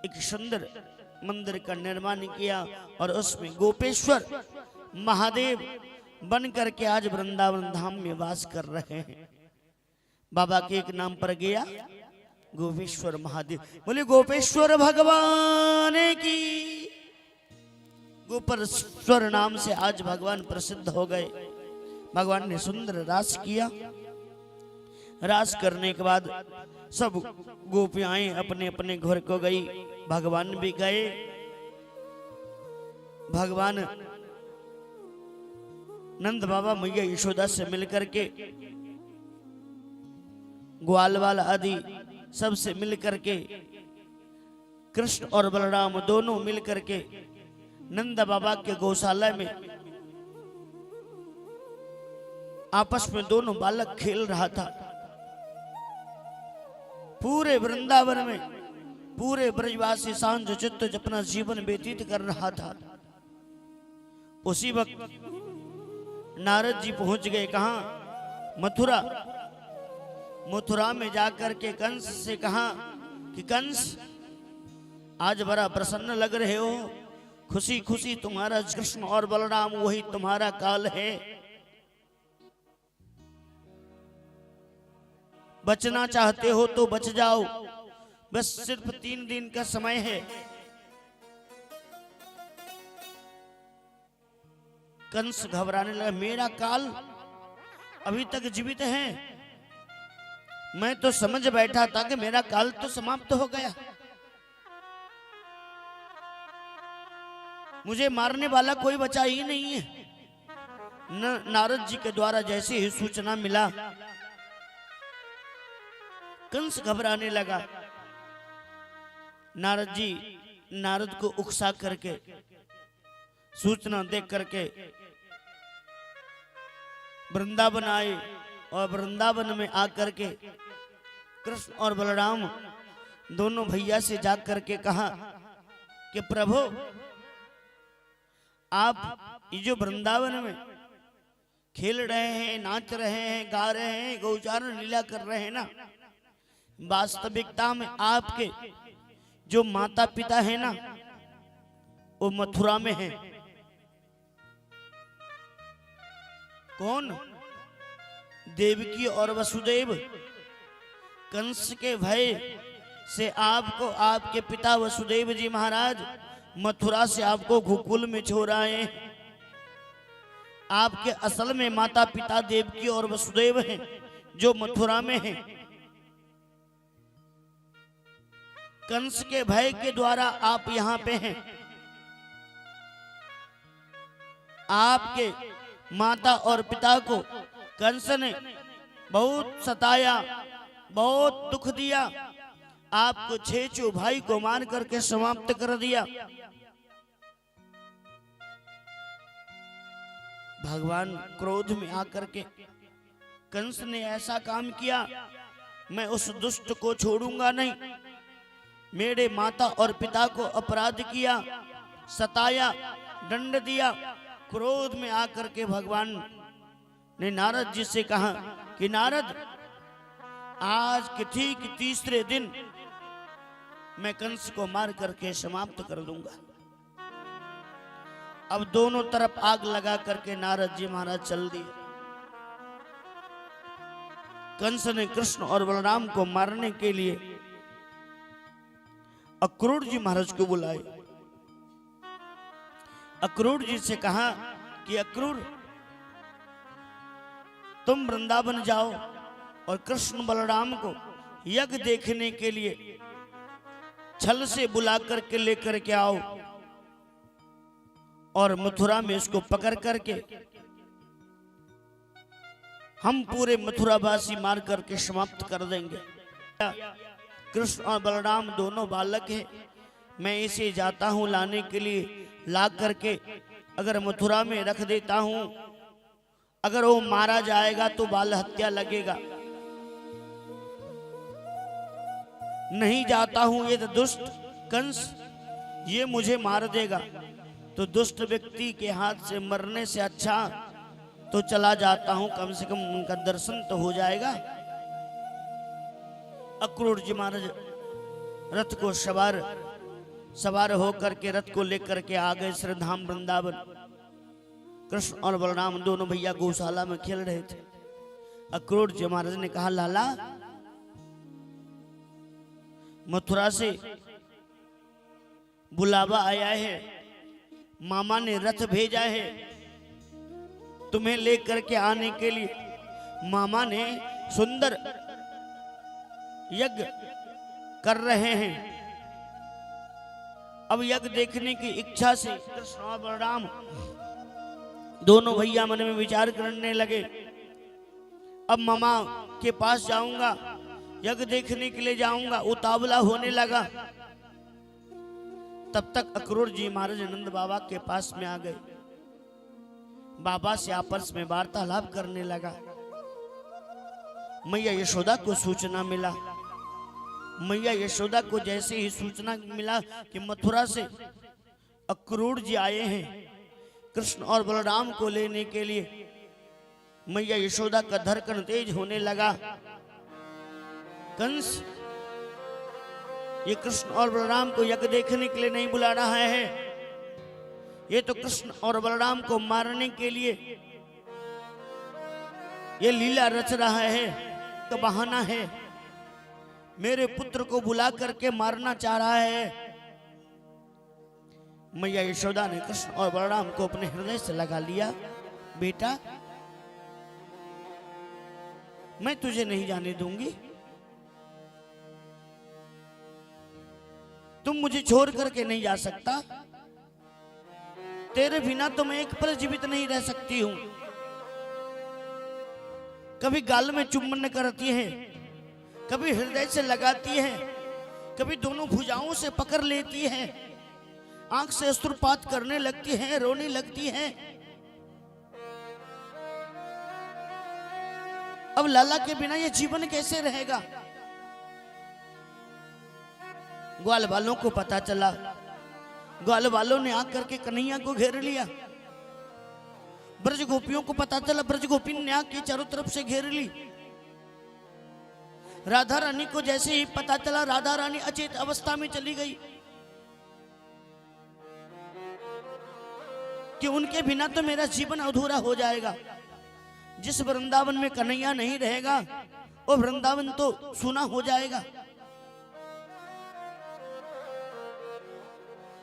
एक सुंदर मंदिर का निर्माण किया और उसमें गोपेश्वर महादेव बन करके आज वृंदावन धाम में वास कर रहे हैं। बाबा के एक नाम पर गया, गोपेश्वर महादेव। बोले गोपेश्वर भगवान की। गोपेश्वर नाम से आज भगवान प्रसिद्ध हो गए। भगवान ने सुंदर रास किया। रास करने के बाद सब गोपियाएं अपने अपने घर को गई, भगवान भी गए। भगवान नंद बाबा मैया यशोदा से मिलकर के, ग्वालवाल आदि सबसे मिलकर के, कृष्ण और बलराम दोनों मिलकर के नंद बाबा के गौशाला में आपस में दोनों बालक खेल रहा था। पूरे वृंदावन में पूरे ब्रजवासी सांझ चित्त अपना जीवन व्यतीत कर रहा था। उसी वक्त नारद जी पहुंच गए। कहां? मथुरा। मथुरा में जाकर के कंस से कहा कि कंस आज बड़ा प्रसन्न लग रहे हो, खुशी खुशी तुम्हारा कृष्ण और बलराम वही तुम्हारा काल है। बचना चाहते हो तो बच जाओ, बस सिर्फ 3 दिन का समय है। कंस घबराने लगा, मेरा काल अभी तक जीवित है, मैं तो समझ बैठा था कि मेरा काल तो समाप्त हो गया, मुझे मारने वाला कोई बचा ही नहीं है। नारद जी के द्वारा जैसे ही सूचना मिला, कंस घबराने लगा। नारद जी नारद को उकसा करके सूचना देख करके वृंदावन आए और वृंदावन में आकर के कृष्ण और बलराम दोनों भैया से जा करके कहा कि प्रभु आप ये जो वृंदावन में खेल रहे हैं, नाच रहे हैं, गा रहे हैं, गौचारण लीला कर रहे हैं ना, वास्तविकता में आपके जो माता पिता है ना वो मथुरा में है। कौन? देवकी और वसुदेव। कंस के भय से आपको आपके पिता वसुदेव जी महाराज मथुरा से आपको गोकुल में छोड़ आए हैं। आपके असल में माता पिता देवकी और वसुदेव हैं जो मथुरा में हैं। कंस के भय के द्वारा आप यहां पे हैं। आपके माता और पिता को कंस ने बहुत सताया, बहुत दुख दिया, आपको 6 भाई को मार करके समाप्त कर दिया। भगवान क्रोध में आकर के कंस ने ऐसा काम किया, मैं उस दुष्ट को छोड़ूंगा नहीं। मेरे माता और पिता को अपराध किया, सताया, दंड दिया। क्रोध में आकर के भगवान ने नारद जी से कहा कि नारद, आज के ठीक तीसरे दिन मैं कंस को मार करके समाप्त कर दूंगा। अब दोनों तरफ आग लगा करके नारद जी महाराज चल दिए। कंस ने कृष्ण और बलराम को मारने के लिए अक्रूर जी महाराज को बुलाए। अक्रूर जी से कहा कि अक्रूर, तुम वृंदावन जाओ और कृष्ण बलराम को यज्ञ देखने के लिए छल से बुला करके लेकर के आओ और मथुरा में इसको पकड़ करके हम पूरे मथुरावासी मार करके समाप्त कर देंगे। कृष्ण और बलराम दोनों बालक हैं, मैं इसे जाता हूं लाने के लिए। ला करके अगर मथुरा में रख देता हूं, अगर वो मारा जाएगा तो बाल हत्या लगेगा। नहीं जाता हूं, ये तो दुष्ट कंस ये मुझे मार देगा। तो दुष्ट व्यक्ति के हाथ से मरने से अच्छा तो चला जाता हूं, कम से कम उनका दर्शन तो हो जाएगा। अक्रूर जी महाराज रथ को सवार होकर के रथ को लेकर के आ गए श्रीधाम वृंदावन। कृष्ण और बलराम दोनों भैया गौशाला में खेल रहे थे। अक्रूर जी महाराज ने कहा, लाला, मथुरा से बुलावा आया है, मामा ने रथ भेजा है तुम्हें लेकर के आने के लिए। मामा ने सुंदर यज्ञ कर रहे हैं। अब यज्ञ देखने की इच्छा से कृष्ण और बलराम दोनों भैया मन में विचार करने लगे, अब मामा के पास जाऊंगा, यज्ञ देखने के लिए जाऊंगा। उतावला होने लगा। तब तक अक्रूर जी महाराज नंद बाबा के पास में आ गए। बाबा से आपस में वार्तालाप करने लगा। मैया यशोदा को सूचना मिला। मैया यशोदा को जैसे ही सूचना मिला कि मथुरा से अक्रूर जी आए हैं कृष्ण और बलराम को लेने के लिए, मैया यशोदा का धड़कन तेज होने लगा। कंस ये कृष्ण और बलराम को यज्ञ देखने के लिए नहीं बुला रहा है, ये तो कृष्ण और बलराम को मारने के लिए ये लीला रच रहा है, तो बहाना है। मेरे पुत्र को बुला करके मारना चाह रहा है। मैया यशोदा ने कृष्ण और बलराम को अपने हृदय से लगा लिया। बेटा, मैं तुझे नहीं जाने दूंगी। तुम मुझे छोड़ करके नहीं जा सकता। तेरे बिना तो मैं एक पल जीवित नहीं रह सकती हूं। कभी गाल में चुम्बन करती है, कभी हृदय से लगाती है, कभी दोनों भुजाओं से पकड़ लेती है। आंख से अश्रुपात करने लगती हैं, रोने लगती हैं। अब लाला के बिना ये जीवन कैसे रहेगा? ग्वाल वालों को पता चला, ग्वाल वालों ने आकर के कन्हैया को घेर लिया। ब्रज गोपियों को पता चला, ब्रज गोपी ने आके चारों तरफ से घेर ली। राधा रानी को जैसे ही पता चला, राधा रानी अचेत अवस्था में चली गई कि उनके बिना तो मेरा जीवन अधूरा हो जाएगा। जिस वृंदावन में कन्हैया नहीं रहेगा वो वृंदावन तो सूना हो जाएगा।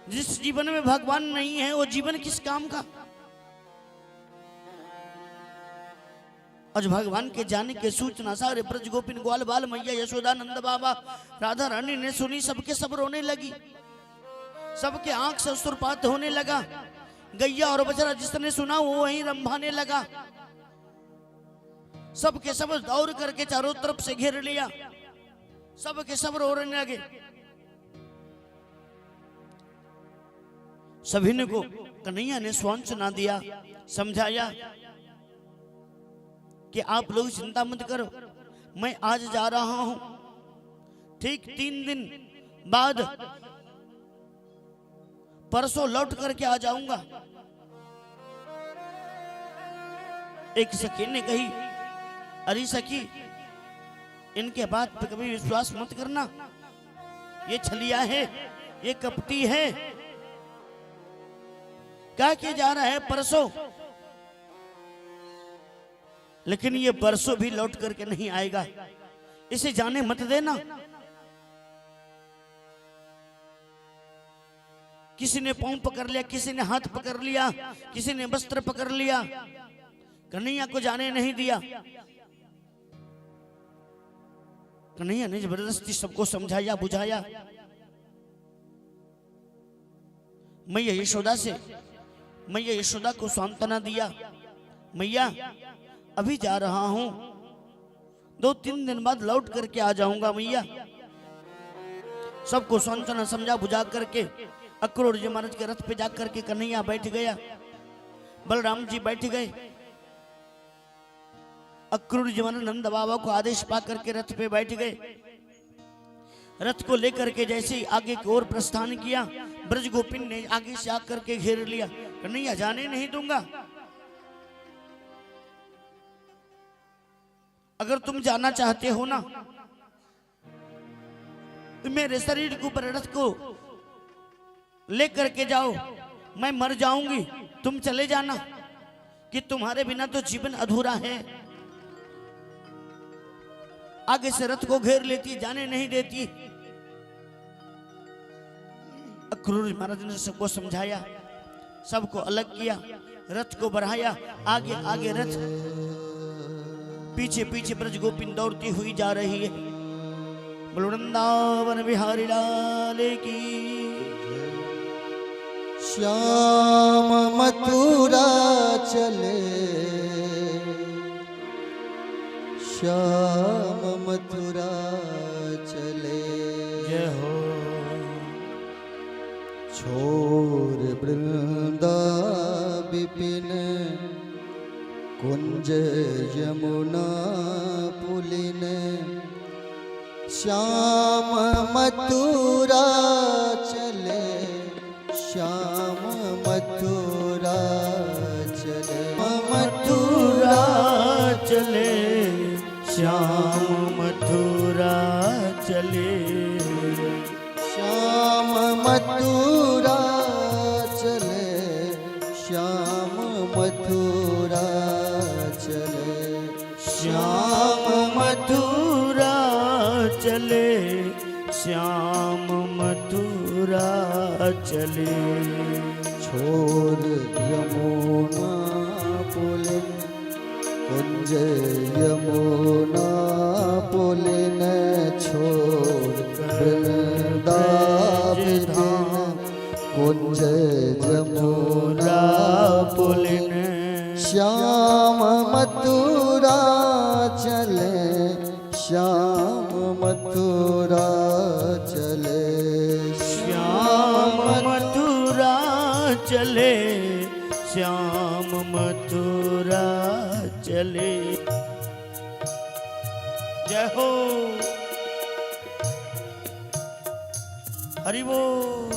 जिस जीवन में भगवान नहीं है वो जीवन किस काम का? आज भगवान के जाने की सूचना सारे ब्रज गोपिन, ग्वाल बाल, मैया यशोदा, नंद बाबा, राधा रानी ने सुनी। सबके सब रोने लगी, सबके आंख से अश्रुपात होने लगा। गैया और बछड़ा जिसने सुना वो वहीं रंभाने लगा। सबके सब दौड़ करके चारों तरफ से घेर लिया, सबके सब रोने लगे। सभी ने को कन्हैया ने सांत्वना दिया, समझाया कि आप लोग चिंता मत करो, मैं आज जा रहा हूं, ठीक 3 दिन बाद परसों लौट करके आ जाऊंगा। एक सखी ने कही, अरे सखी, इनके बात पे कभी विश्वास मत करना, ये छलिया है, ये कपटी है। क्या किया जा रहा है परसों, लेकिन ये परसों भी लौट करके नहीं आएगा, इसे जाने मत देना। किसी ने पांव पकड़ लिया, किसी ने हाथ पकड़ लिया, किसी ने वस्त्र पकड़ लिया, कन्हैया को जाने नहीं दिया। कन्हैया ने जबरदस्ती सबको समझाया, बुझाया। मैया यशोदा को सांत्वना दिया, मैया अभी जा रहा हूं, 2-3 दिन बाद लौट करके आ जाऊंगा मैया। सबको सांत्वना समझा बुझा करके अक्रूर जी महाराज के रथ पे जाकर के कन्हैया बैठ गया, बलराम जी बैठ गए। अक्रूर जी महाराज नंद बाबा को आदेश पा करके रथ पे बैठ गए। रथ को लेकर के जैसे ही आगे की ओर प्रस्थान किया, ब्रज गोपिन ने आगे से आकर के घेर लिया, कन्हैया जाने नहीं दूंगा। अगर तुम जाना चाहते हो ना, तो मेरे शरीर के ऊपर रथ को लेकर के जाओ, मैं मर जाऊंगी, तुम चले जाना, कि तुम्हारे बिना तो जीवन अधूरा है। आगे से रथ को घेर लेती, जाने नहीं देती। अक्रूर महाराज ने सबको समझाया, सबको अलग किया, रथ को बढ़ाया, आगे आगे रथ, पीछे पीछे ब्रज गोपिन दौड़ती हुई जा रही है। बोलो वृंदावन बिहारी लाल की। श्याम मथुरा चले, श्याम मथुरा चले, जय हो। छोर वृंदा विपिन, कुंज यमुना पुलिन, श्याम मथुरा चले, श्याम मथुरा चले, मथुरा चले, श्याम मथुरा चले, श्याम मथुरा चले, श्याम मथुरा चले, श्याम मथुरा चले, श्याम मथुरा चले। छोर यमुना पुलिन, कुंज यमुना पुलिन, छोर वृंदावन, कुंज यमुना पुलिन, श्याम मथुरा चले, श्याम मथुरा चले, श्याम मथुरा श्याम मथुरा चले। जय हो हरि बोल।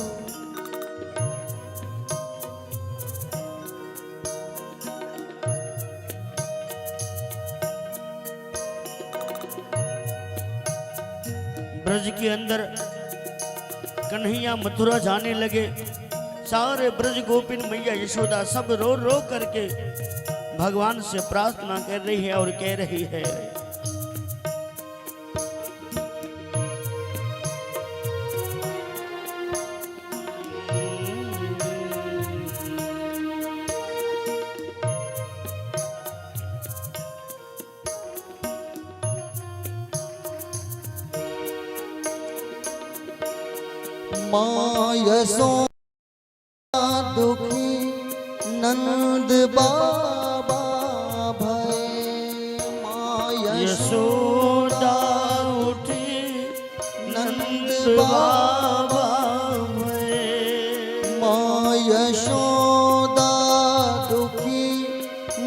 ब्रज के अंदर कन्हैया मथुरा जाने लगे। सारे ब्रज गोपिन मैया यशोदा सब रो रो करके भगवान से प्रार्थना कर रही है और कह रही है, माँ यशोदा दुखी नंद बाबा भय। माँ यशोदा उठी नंद बाबा भय। माँ यशोदा दुखी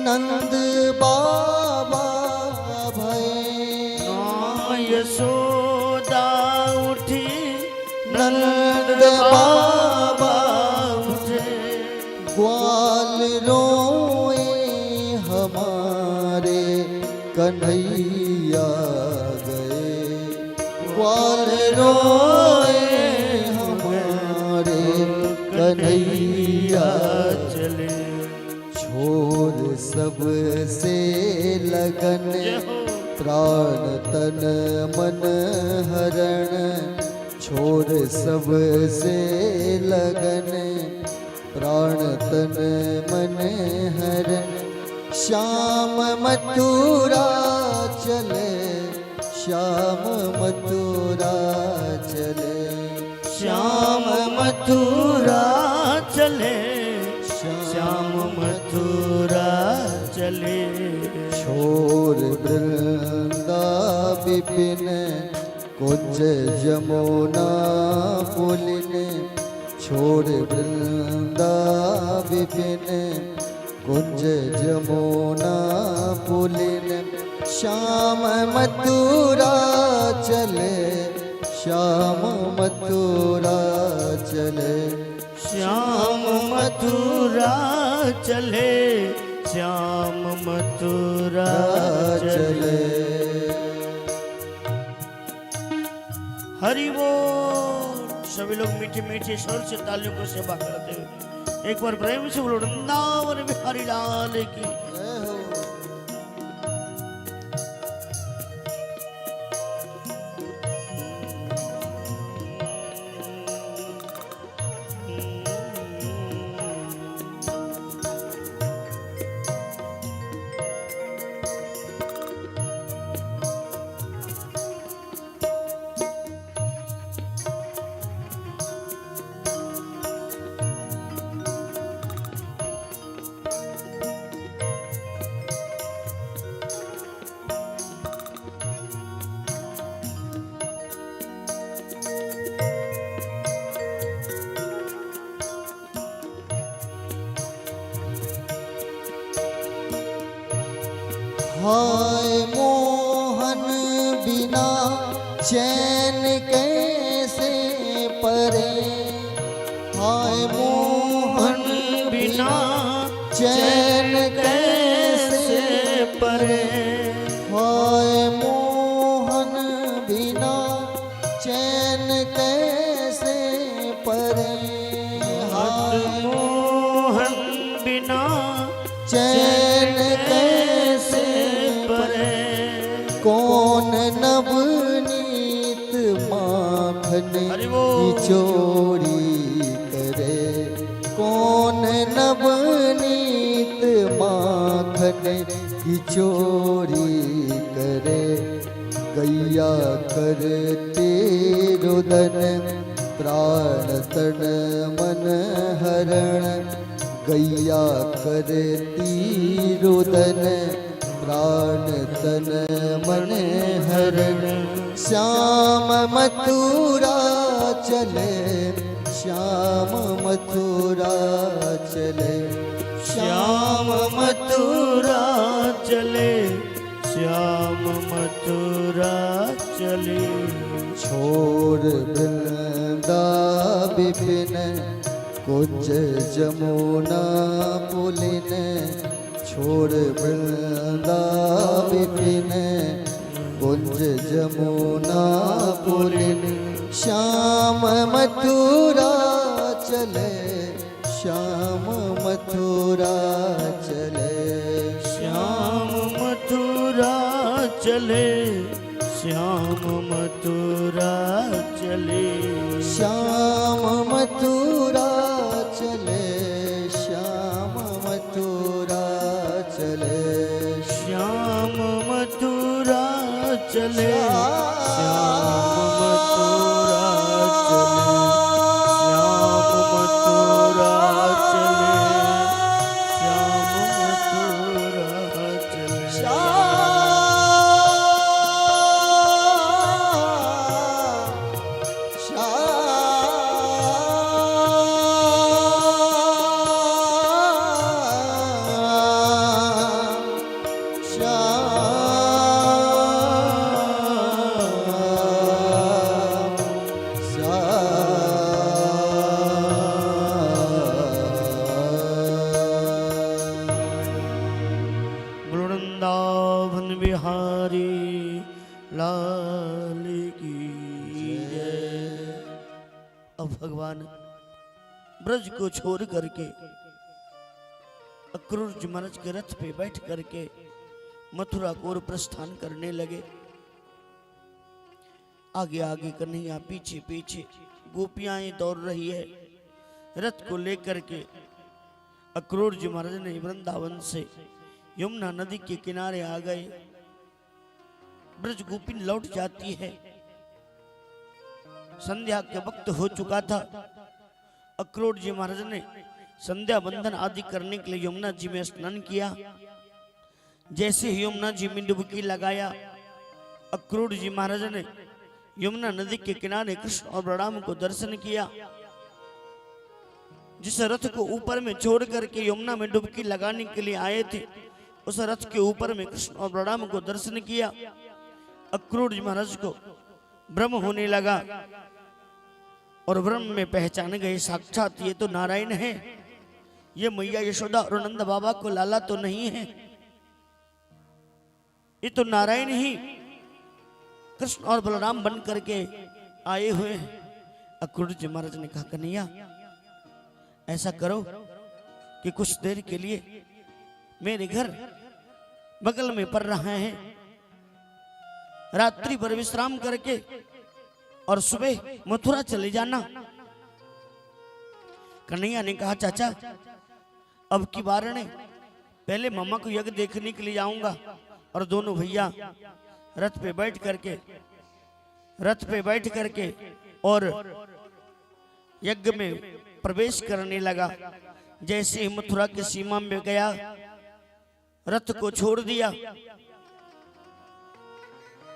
नंद बाबा भय। माँ यशोदा उठी नंद बाबा उठे। ग्वाल रोए हमारे कन्हैया गए। ग्वाल रोए हमारे कन्हैया चले। छोड़ सब से लगन प्राण तन मन हरण। छोड़ सब से लगन प्राण तन मन हरण। श्याम मथुरा चले। श्याम मथुरा चले। श्याम मथुरा चले। श्याम मथुरा चले। छोड़ वृंदा विपिन कुंज जमुना पुलिन। छोड़ वृंदा विपिन कुंज जमुना पुलिन। श्याम मथुरा चले। श्याम मथुरा चले। श्याम मथुरा चले। श्याम मथुरा चले। हरि बोल। सभी लोग मीठे मीठे स्वर से तालियों को सेवा करते हुए एक बार प्रेम से बोलो, वृंदावन बिहारी लाल की। हाय मोहन बिना चैन कैसे परे। हाय मोहन बिना चैन कैसे परे। हाय मोहन बिना चैन कैसे परे। हाय मोहन बिना चैन कैसे परे। कौन नवनीत माखन हरि बोल। की चोरी करे। कौन नवनीत माखन की चोरी करे। गैया करते रुदन प्राण तन मन हरण। गैया करती रुदन प्राण तन मन हरण। श्याम मथुरा चले। श्याम मथुरा चले। श्याम मथुरा चले, श्याम मथुरा चले। छोड़ वृंदा विपिन कुंज जमुना पुलिन, छोड़ वृंदा विपिन कुंज जमुना पुलिन। श्याम मथुरा चले, श्याम मथुरा चले। श्याम मथुरा चले, श्याम मथुरा चले। श्याम मथुरा चले, श्याम मथुरा चले। श्याम मथुरा चले, श्याम मथुरा चले। श्याम मथुरा चले, श्याम मथुरा चले। वृंदावन बिहारी लाल की जय। अब भगवान ब्रज को छोड़ करके अक्रूर जी महाराज के रथ पे बैठ करके मथुरा को ओर प्रस्थान करने लगे। आगे आगे कन्हैया, पीछे पीछे गोपियां दौड़ रही है। रथ को लेकर के अक्रूर जी महाराज ने वृंदावन से यमुना नदी के किनारे आ गए। ब्रज गोपिन लौट जाती है। संध्या के वक्त हो चुका था। अक्रूर जी महाराज ने संध्या बंधन आदि करने के लिए यमुना जी में स्नान किया। जैसे ही यमुना जी में डुबकी लगाया, अक्रूर जी महाराज ने यमुना नदी के किनारे कृष्ण और बलराम को दर्शन किया। जिस रथ को ऊपर में छोड़ करके यमुना में डुबकी लगाने के लिए आए थे, उस रथ के ऊपर में कृष्ण और बलराम को दर्शन किया। अक्रूर जी महाराज को ब्रह्म होने लगा और ब्रह्म में पहचान गए, साक्षात ये तो नारायण है, ये मैया यशोदा और नंद बाबा को लाला तो नहीं है, ये तो नारायण ही कृष्ण और बलराम बन करके आए हुए हैं। अक्रूर जी महाराज ने कहा, कन्हैया ऐसा करो कि कुछ देर के लिए मेरे घर बगल में पड़ रहा है, रात्रि पर विश्राम करके और सुबह मथुरा चले जाना। कन्हैया ने कहा, चाचा अब की बार ने पहले मामा को यज्ञ देखने के लिए जाऊंगा। और दोनों भैया रथ पे बैठ करके और यज्ञ में प्रवेश करने लगा। जैसे ही मथुरा की सीमा में गया, रथ को छोड़ दिया।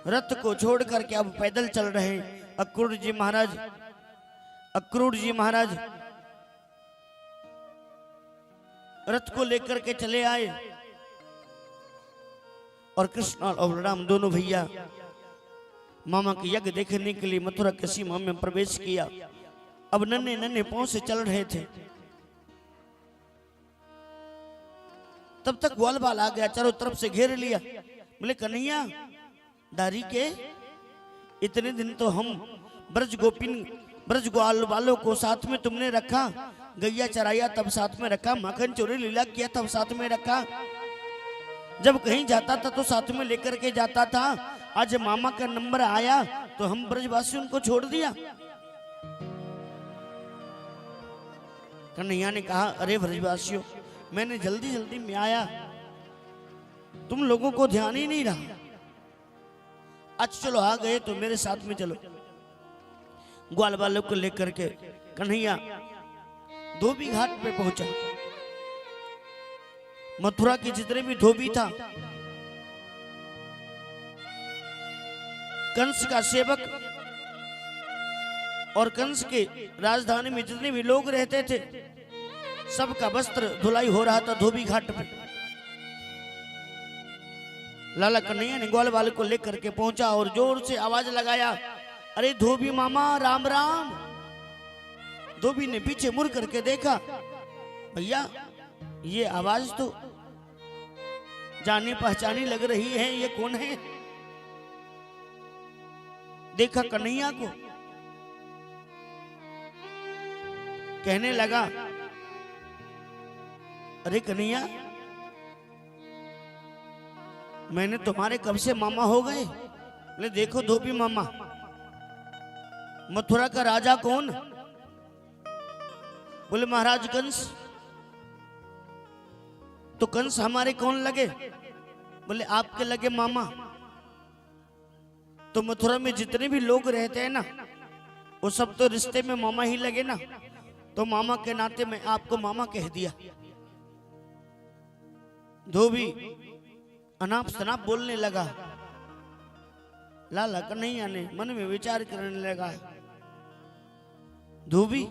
रथ को छोड़ करके अब पैदल चल रहे अक्रूर जी महाराज रथ को लेकर के चले आए और कृष्ण और बलराम दोनों भैया मामा के यज्ञ देखने के लिए मथुरा की सीमा में प्रवेश किया। अब नन्हे नन्हे पांव से चल रहे थे। तब तक ग्वाल बाल आ गया, चारों तरफ से घेर लिया। बोले, कन्हैया दारी के इतने दिन तो हम ब्रज ग्वाल बालों को साथ में तुमने रखा, गैया चराया तब साथ में रखा, माखन चोरी लीला किया तब साथ में रखा, जब कहीं जाता था तो साथ में लेकर के जाता था। आज मामा का नंबर आया तो हम ब्रजवासी उनको छोड़ दिया। कन्हैया ने कहा, अरे ब्रजवासियों, मैंने जल्दी जल्दी में आया, तुम लोगों को ध्यान ही नहीं रहा। आज चलो आ गए तो मेरे साथ में चलो। ग्वाल बालों को लेकर के कन्हैया धोबी घाट पे पहुंचा। मथुरा के जितने भी धोबी था, कंस का सेवक और कंस के राजधानी में जितने भी लोग रहते थे, सबका वस्त्र धुलाई हो रहा था धोबी घाट पे। लाला कन्हैया ने ग्वाल बाल को लेकर के पहुंचा और जोर से आवाज लगाया, अरे धोबी मामा राम राम। धोबी ने पीछे मुड़ करके देखा, भैया ये आवाज तो जाने पहचानी लग रही है, ये कौन है? देखा कन्हैया को, कहने लगा, अरे कन्हैया मैंने तुम्हारे कब से मामा हो गए? बोले देखो धोबी मामा, मथुरा का राजा कौन? बोले महाराज कंस। तो कंस हमारे कौन लगे? बोले आपके लगे मामा। तो मथुरा में जितने भी लोग रहते हैं ना, वो सब तो रिश्ते में मामा ही लगे ना, तो मामा के नाते मैं आपको मामा कह दिया। धोबी अनाप शनाप बोलने लगा। लाला कन्हैया ने मन में विचार करने लगा, धोबी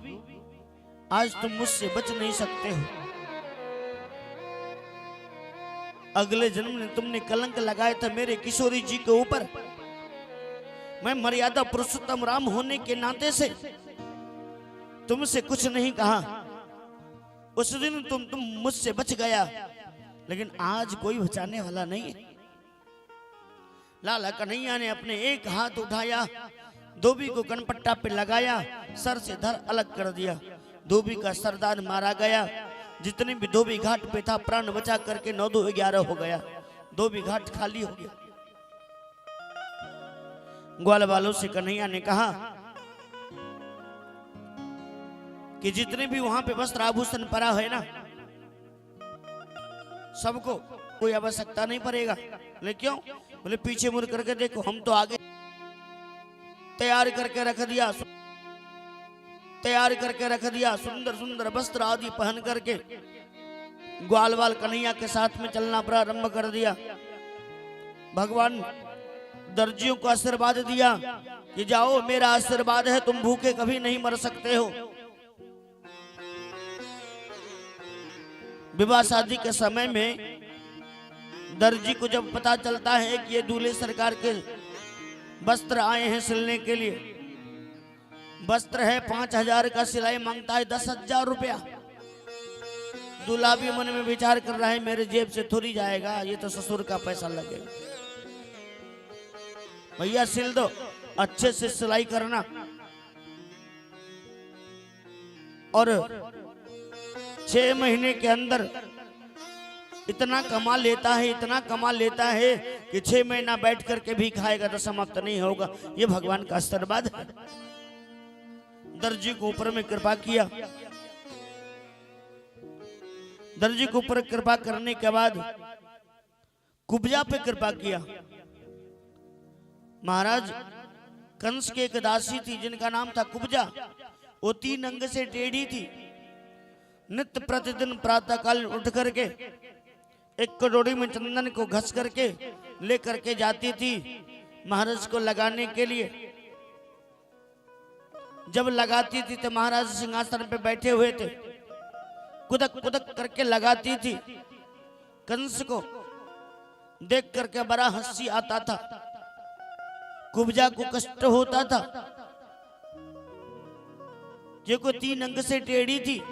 आज तुम मुझसे बच नहीं सकते हो। अगले जन्म में तुमने कलंक लगाया था मेरे किशोरी जी के ऊपर। मैं मर्यादा पुरुषोत्तम राम होने के नाते से तुमसे कुछ नहीं कहा। उस दिन तुम मुझसे बच गया, लेकिन आज कोई बचाने वाला नहीं है। लाला कन्हैया ने अपने एक हाथ उठाया, धोबी को कनपट्टा पे लगाया, सर से धड़ अलग कर दिया। धोबी का सरदार मारा गया। जितने भी धोबी घाट पे था प्राण बचा करके 9-2-11 हो गया। धोबी घाट खाली हो गया। ग्वाल वालों से कन्हैया ने कहा कि जितने भी वहां पे वस्त्र आभूषण पड़ा है ना, सबको कोई आवश्यकता नहीं पड़ेगा। बोले क्यों? बोले पीछे मुड़ करके देखो, हम तो आगे तैयार करके रख दिया, सुंदर सुंदर वस्त्र आदि पहन करके ग्वाल वाल कन्हैया के साथ में चलना प्रारंभ कर दिया। भगवान दर्जियों को आशीर्वाद दिया कि जाओ मेरा आशीर्वाद है, तुम भूखे कभी नहीं मर सकते हो। विवाह शादी के समय में दर्जी को जब पता चलता है कि ये दूल्हे सरकार के वस्त्र आए हैं सिलने के लिए, वस्त्र है 5,000 का, सिलाई मांगता है 10,000 रुपया। दूल्हा भी मन में विचार कर रहा है मेरे जेब से थोड़ी जाएगा, ये तो ससुर का पैसा लगेगा। भैया सिल दो, अच्छे से सिलाई करना। और 6 महीने के अंदर इतना कमा लेता है कि 6 महीना बैठ करके भी खाएगा तो समाप्त नहीं होगा। ये भगवान का आशीर्वाद है। दर्जी को ऊपर में कृपा किया। दर्जी को ऊपर कृपा करने के बाद कुब्जा पे कृपा किया। महाराज कंस के एक दासी थी जिनका नाम था कुब्जा। वो 3 अंग से टेढ़ी थी। नित्य प्रतिदिन प्रातः काल उठ करके एक कटोरी में चंदन को घस करके ले करके जाती थी महाराज को लगाने के लिए। जब लगाती थी तो महाराज सिंहासन पे बैठे हुए थे, कुदक कुदक करके लगाती थी। कंस को देख करके बड़ा हंसी आता था, कुब्जा को कष्ट होता था। जो को 3 अंग से टेढ़ी थी,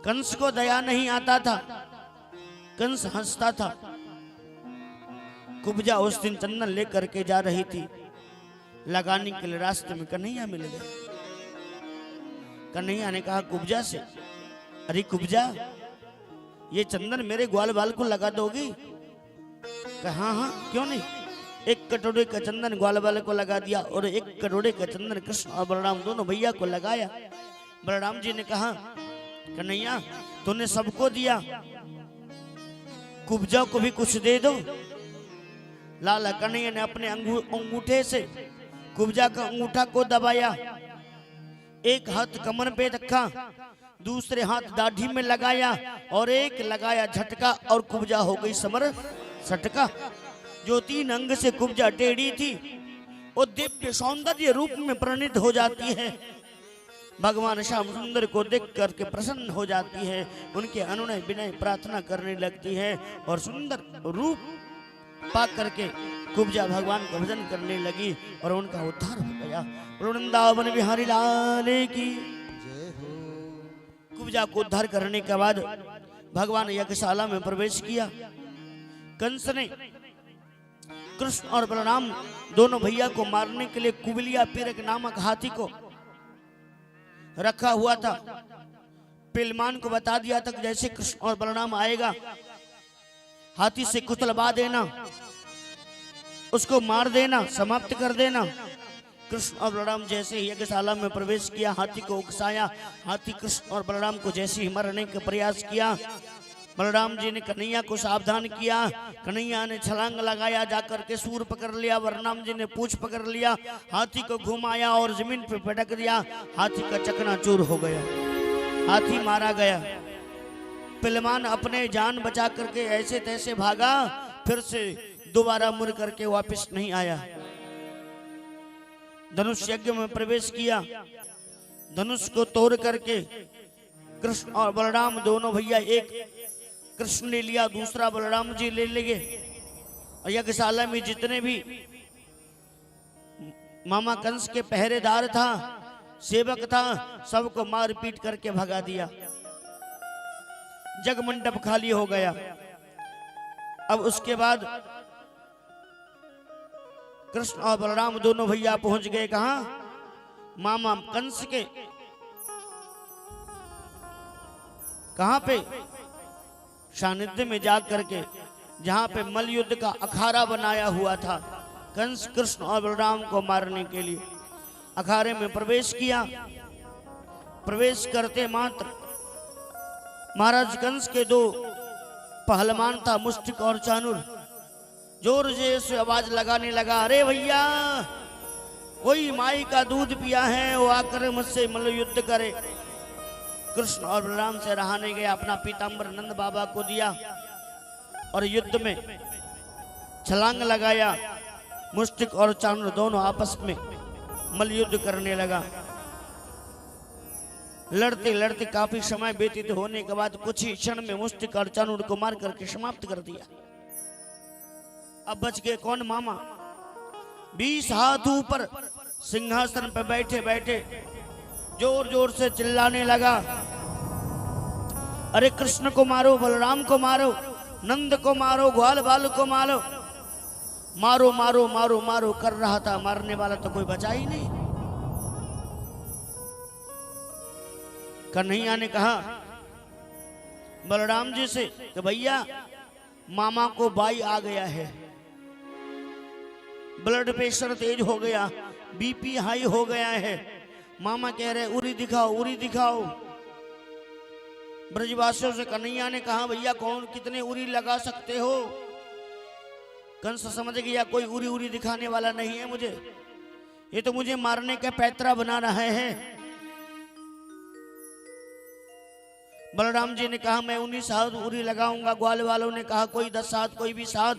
कंस को दया नहीं आता था, कंस हंसता था। कुब्जा उस दिन चंदन लेकर के जा रही थी, लगाने के लिए रास्ते में कन्हैया मिल गए। कन्हैया ने कहा कुब्जा से, अरे कुब्जा ये चंदन मेरे ग्वाल बाल को लगा दोगी? कहा हाँ क्यों नहीं। 1 कटोरे का चंदन ग्वाल बाल को लगा दिया और 1 कटोरे का चंदन कृष्ण और बलराम दोनों भैया को लगाया। बलराम जी ने कहा कन्हैया तूने सबको दिया, कुब्जा को भी कुछ दे दो। लाला कन्हैया ने अपने अंगूठे से कुब्जा का अंगूठा को दबाया, एक हाथ कमर पे रखा, दूसरे हाथ दाढ़ी में लगाया और एक लगाया झटका और कुब्जा हो गई समर सटका। जो 3 अंग से कुब्जा टेढ़ी थी वो दिव्य सौंदर्य रूप में परिणित हो जाती है। भगवान श्याम सुंदर को देख करके प्रसन्न हो जाती है, उनके अनुनय विनय प्रार्थना करने लगती है और सुंदर रूप पा करके कुब्जा भगवान का भजन करने लगी और उनका उद्धार हो गया। वृंदावन बिहारी लाल की जय हो। कुब्जा को उद्धार करने के बाद भगवान यज्ञशाला में प्रवेश किया। कंस ने कृष्ण और बलराम दोनों भैया को मारने के लिए कुबलिया पीरक नामक हाथी को रखा हुआ था। पिलमान को बता दिया था कि जैसे कृष्ण और बलराम आएगा हाथी से कुचलवा देना, उसको मार देना, समाप्त कर देना। कृष्ण और बलराम जैसे ही यज्ञशाला में प्रवेश किया, हाथी को उकसाया। हाथी कृष्ण और बलराम को जैसे ही मारने का प्रयास किया, बलराम जी ने कन्हैया को सावधान किया। कन्हैया ने छलांग लगाया, जाकर के सूर पकड़ लिया। बलराम जी ने पूंछ पकड़ लिया, हाथी को घुमाया और जमीन पर पटक दिया। हाथी का चकनाचूर हो गया, हाथी मारा गया। पिलमान अपने जान बचा करके ऐसे तैसे भागा, फिर से दोबारा मुड़ करके वापस नहीं आया। धनुष यज्ञ में प्रवेश किया, धनुष को तोड़ करके कृष्ण और बलराम दोनों भैया, एक कृष्ण ने लिया, दूसरा बलराम जी ले लेंगे। और यज्ञशाला में जितने भी मामा कंस के पहरेदार था, सेवक था, सबको मार पीट करके भगा दिया। जग मंडप खाली हो गया। अब उसके बाद कृष्ण और बलराम दोनों भैया पहुंच गए कहां? मामा कंस के कहां पे? सानिध्य में जा करके, जहां पे मल्ल युद्ध का अखाड़ा बनाया हुआ था कंस कृष्ण और बलराम को मारने के लिए। अखाड़े में प्रवेश किया। प्रवेश करते मात्र महाराज कंस के दो पहलवान था, मुष्टिक और चाणूर, जोर से आवाज लगाने लगा, अरे भैया, कोई माई का दूध पिया है, वो आकर मुझसे मल्ल युद्ध करे। कृष्ण और बलराम से रहा नहीं गया, अपना पीताम्बर नंद बाबा को दिया और युद्ध में छलांग लगाया। मुष्टिक और चाणूर दोनों आपस में मल्ल युद्ध करने लगा। लड़ते लड़ते काफी समय व्यतीत होने के बाद कुछ ही क्षण में मुष्टिक और चाणूर को मार करके समाप्त कर दिया। अब बच गए कौन? मामा। 20 हाथ ऊपर सिंहासन पर बैठे बैठे जोर जोर से चिल्लाने लगा, अरे कृष्ण को मारो, बलराम को मारो, नंद को मारो, ग्वाल बाल को मारो, मारो मारो मारो मारो कर रहा था। मारने वाला तो कोई बचा ही नहीं। कन्हैया ने कहा बलराम जी से कि भैया, मामा को बाई आ गया है, ब्लड प्रेशर तेज हो गया, बीपी हाई हो गया है। मामा कह रहे उरी दिखाओ, उरी दिखाओ। ब्रजवासियों से कन्हैया ने कहा, भैया कौन कितने उरी लगा सकते हो? कंस समझ गया कोई उरी उरी दिखाने वाला नहीं है मुझे, ये तो मुझे मारने का पैतरा बना रहे हैं। बलराम जी ने कहा मैं 19 हाथ उरी लगाऊंगा। ग्वाल वालों ने कहा कोई 10 हाथ, कोई 20 हाथ।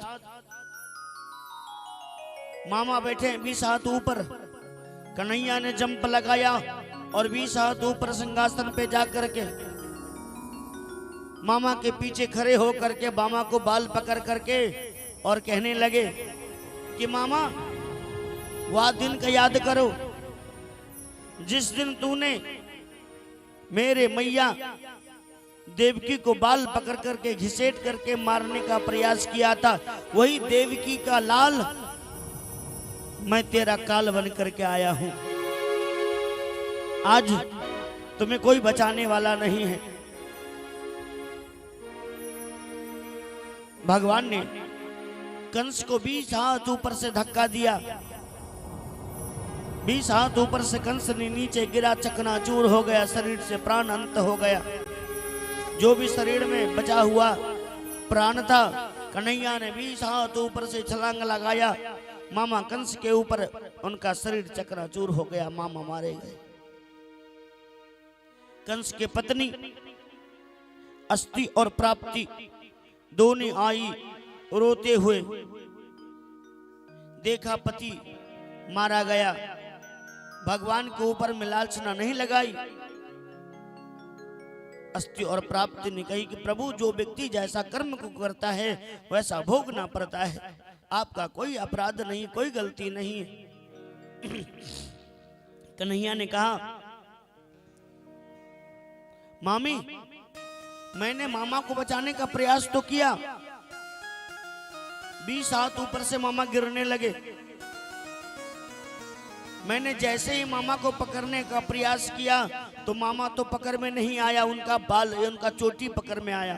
मामा बैठे 20 हाथ ऊपर। कन्हैया ने जंप लगाया और 20 हाथ ऊपर सिंहासन पे जाकर के मामा के पीछे खड़े हो करके मामा को बाल पकड़ करके और कहने लगे कि मामा, वह दिन का याद करो जिस दिन तूने मेरे मैया देवकी को बाल पकड़ करके घिसेट करके मारने का प्रयास किया था। वही देवकी का लाल मैं तेरा काल बन करके आया हूं। आज तुम्हें कोई बचाने वाला नहीं है। भगवान ने कंस को 20 हाथ ऊपर से धक्का दिया। 20 हाथ ऊपर से कंस ने नीचे गिरा, चकनाचूर हो गया, शरीर से प्राण अंत हो गया। जो भी शरीर में बचा हुआ प्राण था, कन्हैया ने 20 हाथ ऊपर से छलांग लगाया। मामा कंस के ऊपर उनका शरीर चकनाचूर हो गया, मामा मारे गए। कंस के पत्नी अस्थि और प्राप्ति दोनों आई रोते हुए, देखा पति मारा गया। भगवान के ऊपर में लालचना नहीं लगाई। अस्ति और प्राप्ति ने कही कि प्रभु जो व्यक्ति जैसा कर्म को करता है वैसा भोगना पड़ता है, आपका कोई अपराध नहीं, कोई गलती नहीं। कन्हैया ने कहा, मामी मैंने मामा को बचाने का प्रयास तो किया, 20 हाथ ऊपर से मामा गिरने लगे। मैंने जैसे ही मामा को पकड़ने का प्रयास किया तो मामा तो पकड़ में नहीं आया, उनका बाल उनका चोटी पकड़ में आया।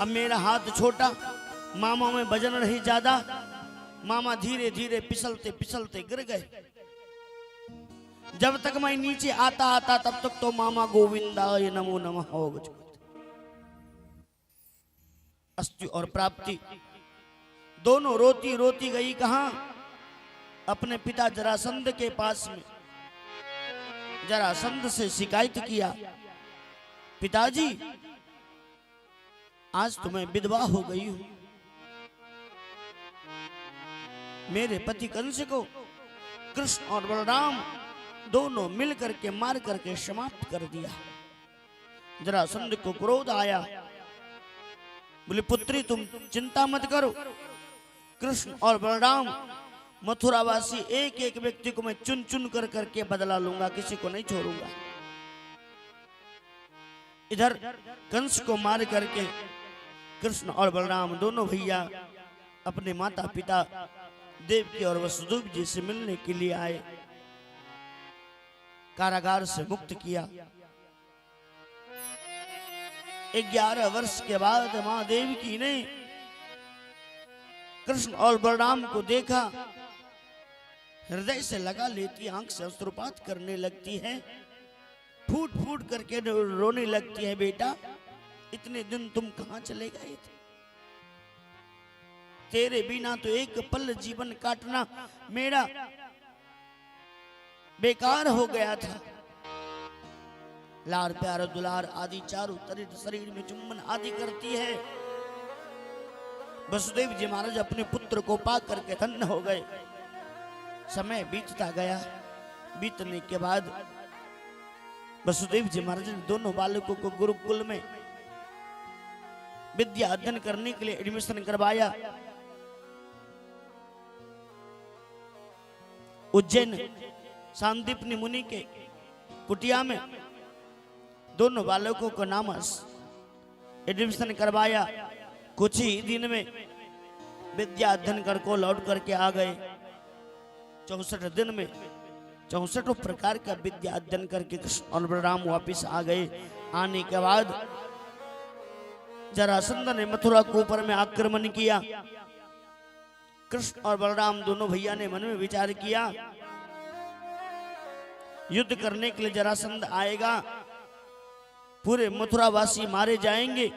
अब मेरा हाथ छोटा, मामा में वजन रही ज्यादा, मामा धीरे धीरे फिसलते फिसलते गिर गए। जब तक मैं नीचे आता आता तब तक तो मामा गोविंदाय नमो नमः हो गए। अस्ति और प्राप्ति दोनों रोती रोती गई कहां? अपने पिता जरासंध के पास में। जरासंध से शिकायत किया, पिताजी आज तो मैं विधवा हो गई हूं, मेरे पति कंस को कृष्ण और बलराम दोनों मिल करके मार करके समाप्त कर दिया। जरासंध को क्रोध आया, बोले पुत्री तुम चिंता मत करो, कृष्ण और बलराम मथुरावासी एक एक व्यक्ति को मैं चुन चुन कर करके बदला लूंगा, किसी को नहीं छोड़ूंगा। इधर कंस को मार करके कृष्ण और बलराम दोनों भैया अपने माता पिता देवकी और वसुदेव जी से मिलने के लिए आए। कारागार से मुक्त किया। 11 वर्ष के बाद मां देवकी ने कृष्ण और बलराम को देखा, हृदय से लगा लेती, आंख से अश्रुपात करने लगती है, फूट फूट करके रोने लगती है, बेटा इतने दिन तुम कहां चले गए थे? तेरे बिना तो एक पल जीवन काटना मेरा बेकार हो गया था। लार प्यार दुलार आदि चारों तरफ शरीर में चुम्बन आदि करती है। वसुदेव जी महाराज अपने पुत्र को पा करके धन्य हो गए। समय बीतता गया। बीतने के बाद वसुदेव जी महाराज ने दोनों बालकों को गुरुकुल में विद्या अध्ययन करने के लिए एडमिशन करवाया। उज्जैन सांदीपनी मुनि के कुटिया में दोनों बालकों को नाम एडमिशन करवाया। कुछ ही दिन में विद्या अध्ययन कर को लौट करके आ गए। 64 दिन में 64 प्रकार का विद्या अध्ययन करके कृष्ण और बलराम वापिस आ गए। आने के बाद जरासंध ने मथुरा के ऊपर में आक्रमण किया। कृष्ण और बलराम दोनों भैया ने मन में विचार किया, युद्ध करने के लिए जरासंध आएगा, पूरे मथुरावासी मारे जाएंगे,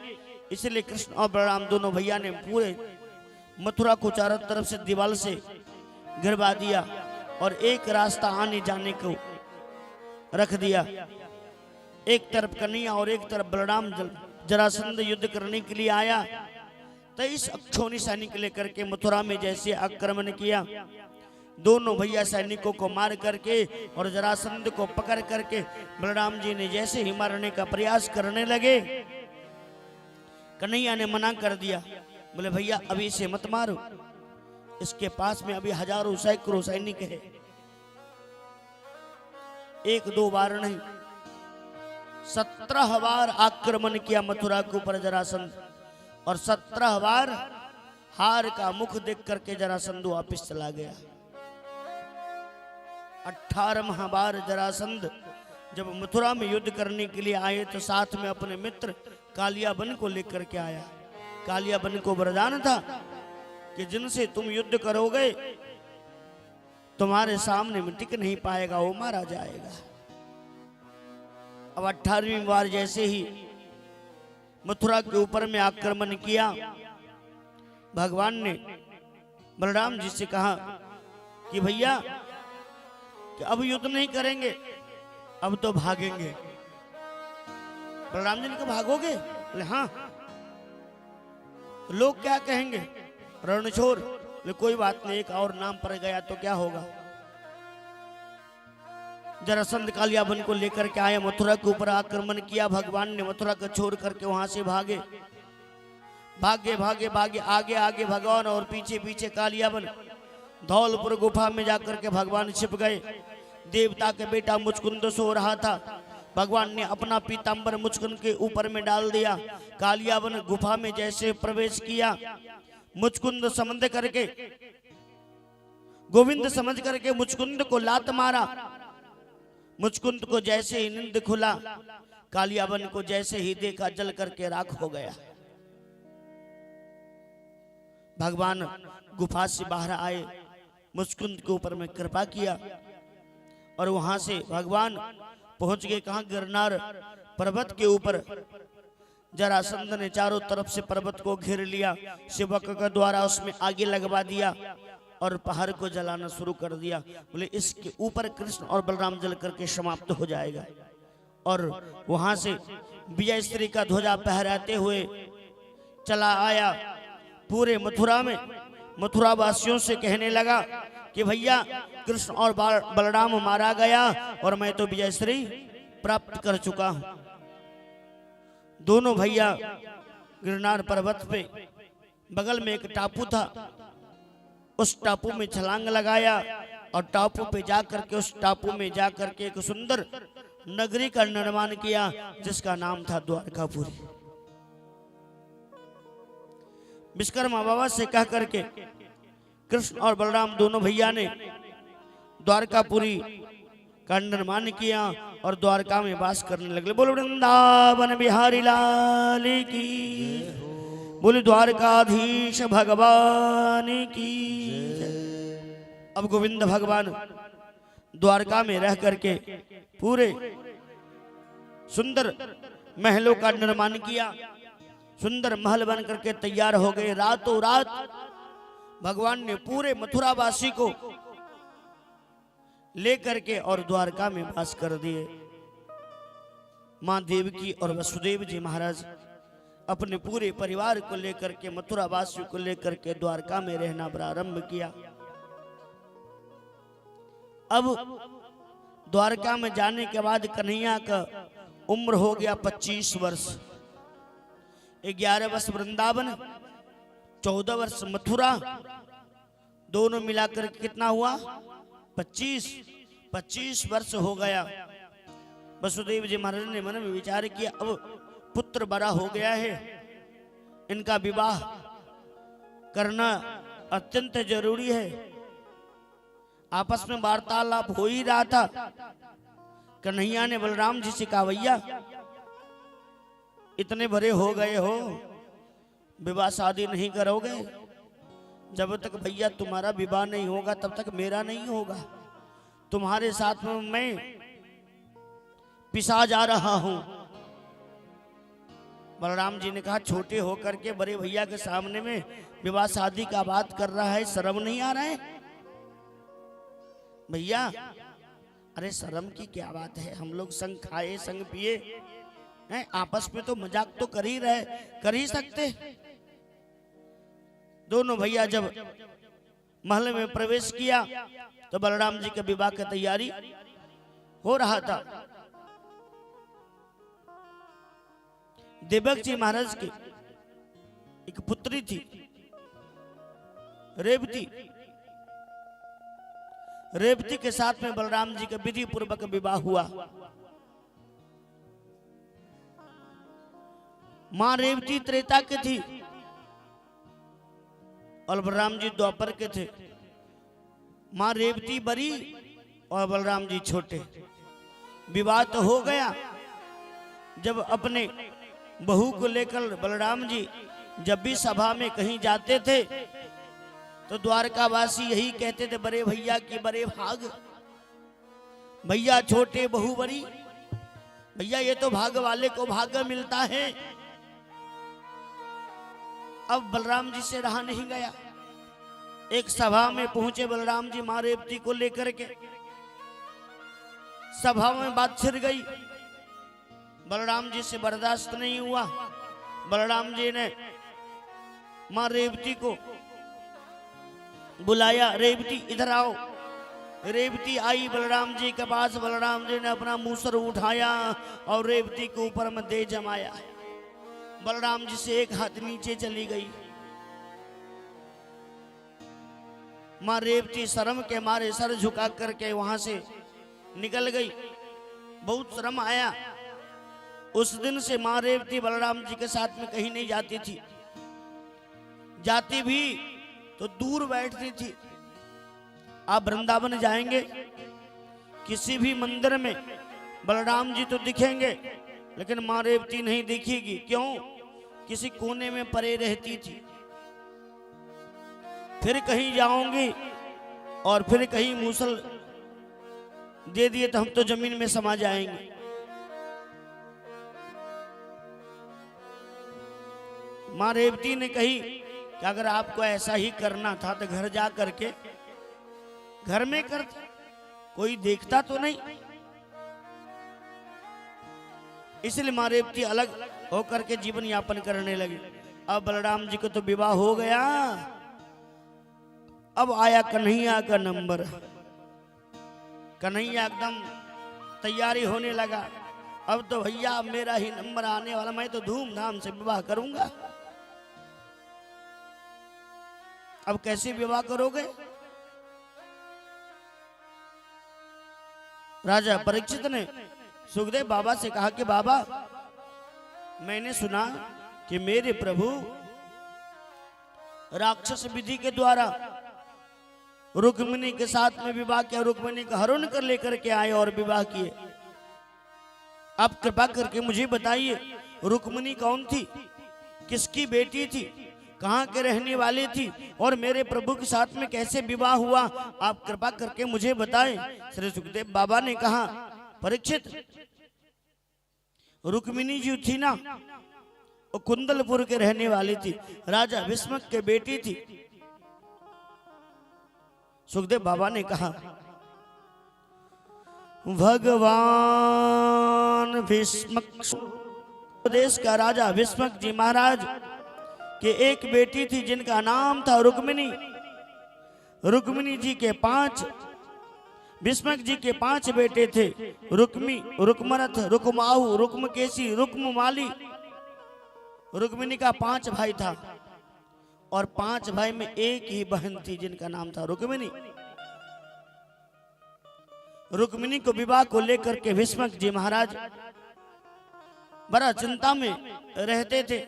इसलिए कृष्ण और बलराम दोनों भैया ने पूरे मथुरा को चारों तरफ से दीवार से घिरवा दिया और एक रास्ता आने जाने को रख दिया। एक तरफ कन्हैया और एक तरफ बलराम। जरासंध युद्ध करने के लिए आया। 23 अक्षौणी सैनिक लेकर के मथुरा में जैसे आक्रमण किया, दोनों भैया सैनिकों को मार करके और जरासंध को पकड़ करके बलराम जी ने जैसे ही मारने का प्रयास करने लगे, कन्हैया ने मना कर दिया। बोले भैया अभी इसे मत मारो, इसके पास में अभी हजारों सैकड़ों सैनिक है। 1-2 बार नहीं, 17 बार आक्रमण किया मथुरा के ऊपर जरासंध, और 17 बार हार का मुख देख करके जरासंध वापिस चला गया। 18वां बार जरासंध जब मथुरा में युद्ध करने के लिए आए तो साथ में अपने मित्र कालियाबन को लेकर के आया। कालियाबन को वरदान था कि जिनसे तुम युद्ध करोगे तुम्हारे सामने में टिक नहीं पाएगा, वो मारा जाएगा। अब 18वीं बार जैसे ही मथुरा के ऊपर में आक्रमण किया, भगवान ने बलराम जी से कहा कि भैया कि अब युद्ध नहीं करेंगे, अब तो भागेंगे। बलराम जी ने कहा भागोगे? बोले हाँ। लोग क्या कहेंगे? रणछोड़। बोले कोई बात नहीं, एक और नाम पड़ गया तो क्या होगा। जरासंध कालियाबन को लेकर के आए, मथुरा के ऊपर आक्रमण किया। भगवान ने मथुरा को छोड़ करके वहां से भागे भागे भागे भागे, आगे आगे भगवान और पीछे पीछे कालियाबन। धौलपुर गुफा में जाकर के भगवान छिप गए। देवता के बेटा मुचकुंद सो रहा था। भगवान ने अपना पीतांबर मुचकुंद के ऊपर में डाल दिया। कालियाबन गुफा में जैसे प्रवेश किया, मुचकुंद समझ करके, गोविंद समझ करके मुचकुंद को लात मारा। मुचकुंद को जैसे ही नींद खुला, कालियाबन को जैसे ही देखा जल करके राख हो गया। भगवान गुफा से बाहर आए, मुचकुंद के ऊपर में कृपा किया और वहां से भगवान पहुंच गए कहां? गिरनार पर्वत के ऊपर। जरासंध ने चारों तरफ से पर्वत को घेर लिया, सेवक के द्वारा उसमें आगे लगवा दिया और पहाड़ को जलाना शुरू कर दिया। बोले इसके ऊपर कृष्ण और बलराम जल करके समाप्त हो जाएगा। और वहां से विजय श्री का ध्वजा फहराते हुए चला आया पूरे मथुरा में। मथुरा वासियों से कहने लगा कि भैया कृष्ण और बलराम मारा गया और मैं तो विजय श्री प्राप्त कर चुका हूं। दोनों भैया गिरनार पर्वत पे बगल में एक टापू था, उस टापू में छलांग लगाया और टापू पे जाकर के, उस टापू में जाकर के एक सुंदर नगरी का निर्माण किया जिसका नाम था द्वारकापुरी। विश्वकर्मा बाबा से कह करके कृष्ण और बलराम दोनों भैया ने द्वारकापुरी का निर्माण किया और द्वारका में वास करने लगे। बोलो वृंदावन बिहारी लाल की, बोले द्वारकाधीश भगवान की। अब गोविंद भगवान द्वारका में रह करके पूरे सुंदर महलों का निर्माण किया। सुंदर महल बन करके तैयार हो गए। रातों रात भगवान ने पूरे मथुरावासी को लेकर के और द्वारका में वास कर दिए। मां देवकी और वसुदेव जी महाराज अपने पूरे परिवार को लेकर के, मथुरा वासियों को लेकर के द्वारका में रहना प्रारंभ किया। अब द्वारका में जाने के बाद कन्हैया का उम्र हो गया 25 वर्ष। 11 वर्ष वृंदावन, 14 वर्ष मथुरा, दोनों मिलाकर कितना हुआ? 25 वर्ष हो गया। वसुदेव जी महाराज ने मन में विचार किया अब पुत्र बड़ा हो गया है, इनका विवाह करना अत्यंत जरूरी है। आपस में वार्तालाप हो ही रहा था। कन्हैया ने बलराम जी से कहा भैया इतने बड़े हो गए हो, विवाह शादी नहीं करोगे? जब तक भैया तुम्हारा विवाह नहीं होगा तब तक मेरा नहीं होगा। तुम्हारे साथ में मैं पिसा जा रहा हूं। बलराम जी ने कहा छोटे होकर के बड़े भैया के सामने में विवाह शादी का बात कर रहा है, शर्म नहीं आ रहा है? भैया अरे शर्म की क्या बात है, हम लोग संग खाए संग पिए हैं, आपस में तो मजाक तो कर ही सकते। दोनों भैया जब महल में प्रवेश किया तो बलराम जी के विवाह की तैयारी हो रहा था। देवक जी महाराज की एक पुत्री थी रेवती। रेवती के साथ में बलराम जी का विधि पूर्वक विवाह हुआ। मां रेवती त्रेता के थी और बलराम जी द्वापर के थे। मां रेवती बड़ी और बलराम जी छोटे। विवाह तो हो गया। जब अपने बहू को लेकर बलराम जी जब भी सभा में कहीं जाते थे तो द्वारकावासी यही कहते थे बड़े भैया की बड़े भाग, भैया छोटे बहू बड़ी, भैया ये तो भाग वाले को भाग मिलता है। अब बलराम जी से रहा नहीं गया। एक सभा में पहुंचे बलराम जी मां रेवती को लेकर के। सभा में बात छिड़ गई। बलराम जी से बर्दाश्त नहीं हुआ। बलराम जी ने मां रेवती को बुलाया, रेवती इधर आओ। रेवती आई बलराम जी के पास। बलराम जी ने अपना मूसर उठाया और रेवती के ऊपर में दे जमाया। बलराम जी से एक हाथ नीचे चली गई। मां रेवती शर्म के मारे सर झुका करके वहां से निकल गई। बहुत शर्म आया। उस दिन से मां रेवती बलराम जी के साथ में कहीं नहीं जाती थी। जाती भी तो दूर बैठती थी। आप वृंदावन जाएंगे, किसी भी मंदिर में बलराम जी तो दिखेंगे, लेकिन मां रेवती नहीं दिखेगी। क्यों? किसी कोने में परे रहती थी। फिर कहीं जाऊंगी और फिर कहीं मूसल दे दिए तो हम तो जमीन में समा जाएंगे। मां रेवती ने कही कि अगर आपको ऐसा ही करना था तो घर जा करके घर में करते, कोई देखता तो नहीं। इसलिए मां रेवती अलग होकर के जीवन यापन करने लगी। अब बलराम जी को तो विवाह हो गया। अब आया कन्हैया का नंबर। कन्हैया एकदम तैयारी होने लगा। अब तो भैया मेरा ही नंबर आने वाला, मैं तो धूमधाम से विवाह करूंगा। अब कैसे विवाह करोगे? राजा परीक्षित ने सुखदेव बाबा से कहा कि बाबा, मैंने सुना कि मेरे प्रभु राक्षस विधि के द्वारा रुक्मिणी के साथ में विवाह किया, रुक्मिणी का हरण कर लेकर के आए और विवाह किए। आप कृपा करके मुझे बताइए, रुक्मिणी कौन थी, किसकी बेटी थी, कहाँ के रहने वाली थी और मेरे प्रभु के साथ में कैसे विवाह हुआ? आप कृपा करके मुझे बताएं। श्री सुखदेव बाबा ने कहा, परीक्षित, रुक्मिणी जी थी ना, वो कुंदलपुर के रहने वाली थी, राजा भीष्मक के बेटी थी। सुखदेव बाबा ने कहा, भगवान भीष्मक देश का राजा भीष्मक जी महाराज के एक बेटी थी जिनका नाम था रुक्मिणी। रुक्मिणी जी के 5, भीष्मक जी के 5 बेटे थे। रुक्मी, रुक्मरथ, रुक्माहु, रुक्मकेशी, रुक्ममाली। रुक्मिणी का 5 भाई था और 5 भाई में एक ही बहन थी जिनका नाम था रुक्मिणी। रुक्मिणी को विवाह को लेकर के भीष्मक जी महाराज बड़ा चिंता में रहते थे।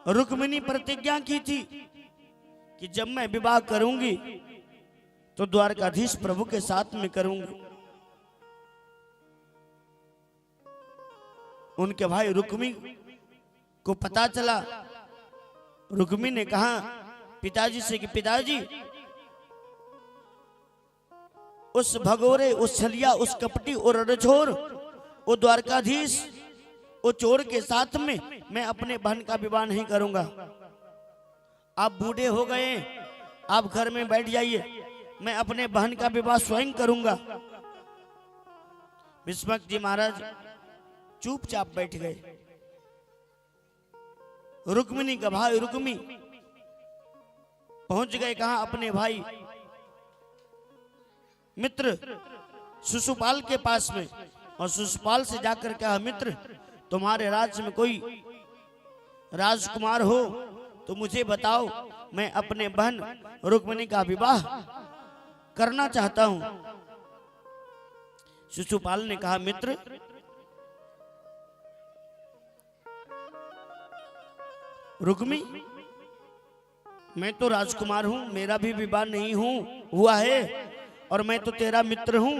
रुक्मिणी प्रतिज्ञा की थी कि जब मैं विवाह करूंगी तो द्वारकाधीश प्रभु के साथ में करूंगी। उनके भाई रुक्मी को पता चला। रुक्मी ने कहा पिताजी से कि पिताजी, उस भगोरे, उस छलिया, उस कपटी और रजोर, वो द्वारकाधीश, वो चोर के साथ में मैं अपने बहन का विवाह नहीं करूंगा। आप बूढ़े हो गए, आप घर में बैठ जाइए, मैं अपने बहन का विवाह स्वयं करूंगा। भीष्मक जी महाराज चुपचाप बैठ गए। रुक्मिणी का भाई रुक्मी पहुंच गए कहां? अपने भाई मित्र शिशुपाल के पास में, और शिशुपाल से जाकर कहा, मित्र, तुम्हारे राज्य में कोई राजकुमार हो तो मुझे बताओ, मैं अपने बहन रुक्मिणी का विवाह करना चाहता हूं। शिशुपाल ने कहा, मित्र, रुक्मी, मैं तो राजकुमार हूं, मेरा भी विवाह नहीं हुआ है और मैं तो तेरा मित्र हूं।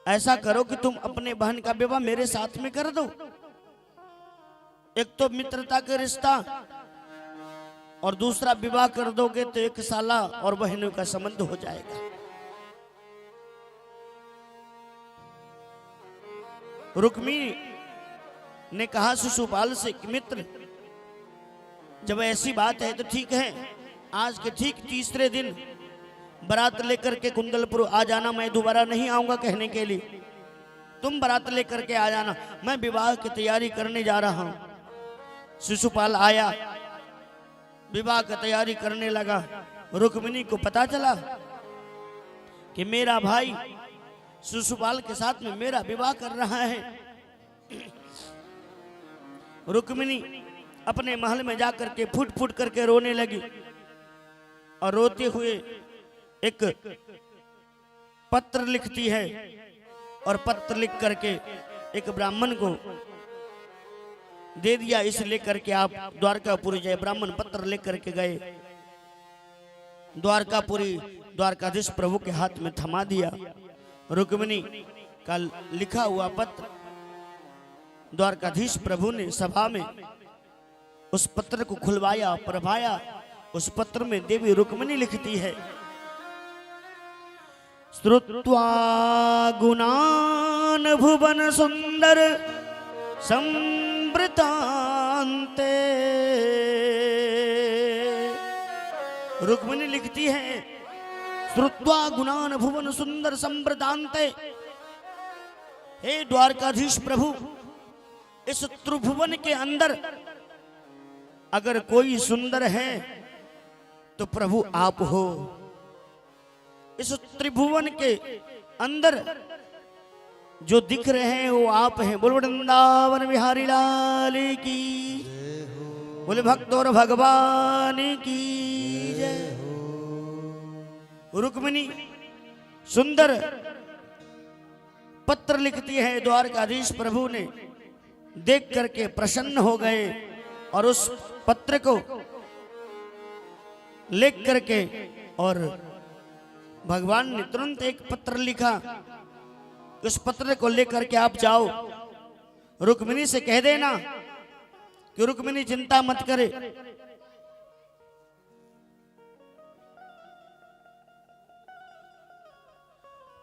ऐसा करो कि तुम अपने बहन का विवाह मेरे साथ में कर दो। एक तो मित्रता का रिश्ता और दूसरा विवाह कर दोगे तो एक साला और बहनों का संबंध हो जाएगा। रुक्मी ने कहा शिशुपाल से, मित्र, जब ऐसी बात है तो ठीक है, आज के ठीक तीसरे दिन बारात लेकर के कुंदलपुर आ जाना, मैं दोबारा नहीं आऊंगा कहने के लिए। तुम बारात लेकर के आ जाना, मैं विवाह की तैयारी करने जा रहा हूं। शिशुपाल आया, विवाह का तैयारी करने लगा। रुक्मिणी को पता चला कि मेरा भाई शिशुपाल के साथ में मेरा विवाह कर रहा है। रुक्मिणी अपने महल में जाकर के फुट फुट करके रोने लगी और रोते हुए एक पत्र लिखती है और पत्र लिख करके एक ब्राह्मण को दे दिया। इसे लेकर के आप द्वारकापुरी जाए। ब्राह्मण पत्र लेकर के गए, द्वारकाधीश प्रभु के हाथ में थमा दिया। रुक्मिणी का लिखा हुआ पत्र द्वारकाधीश प्रभु ने सभा में उस पत्र को खुलवाया, पढ़वाया। उस पत्र में देवी रुक्मिणी लिखती है, श्रुत्वा गुणान भुवन सुंदर संवृतान्ते। रुक्मिणी लिखती है, श्रुत्वा गुणान भुवन सुंदर संवृतान्ते। हे द्वारकाधीश प्रभु, इस त्रिभुवन के अंदर अगर कोई सुंदर है तो प्रभु आप हो। इस त्रिभुवन के अंदर जो दिख रहे हैं वो आप हैं। बोल वृंदावन बिहारी लाल की, बोले भक्त और भगवान की जय। रुक्मिणी सुंदर पत्र लिखती है। द्वारकाधीश प्रभु ने देख करके प्रसन्न हो गए और उस पत्र को लिख करके और भगवान ने तुरंत एक पत्र लिखा। उस पत्र को लेकर के आप जाओ, रुक्मिणी से कह देना कि रुक्मिणी चिंता मत करे,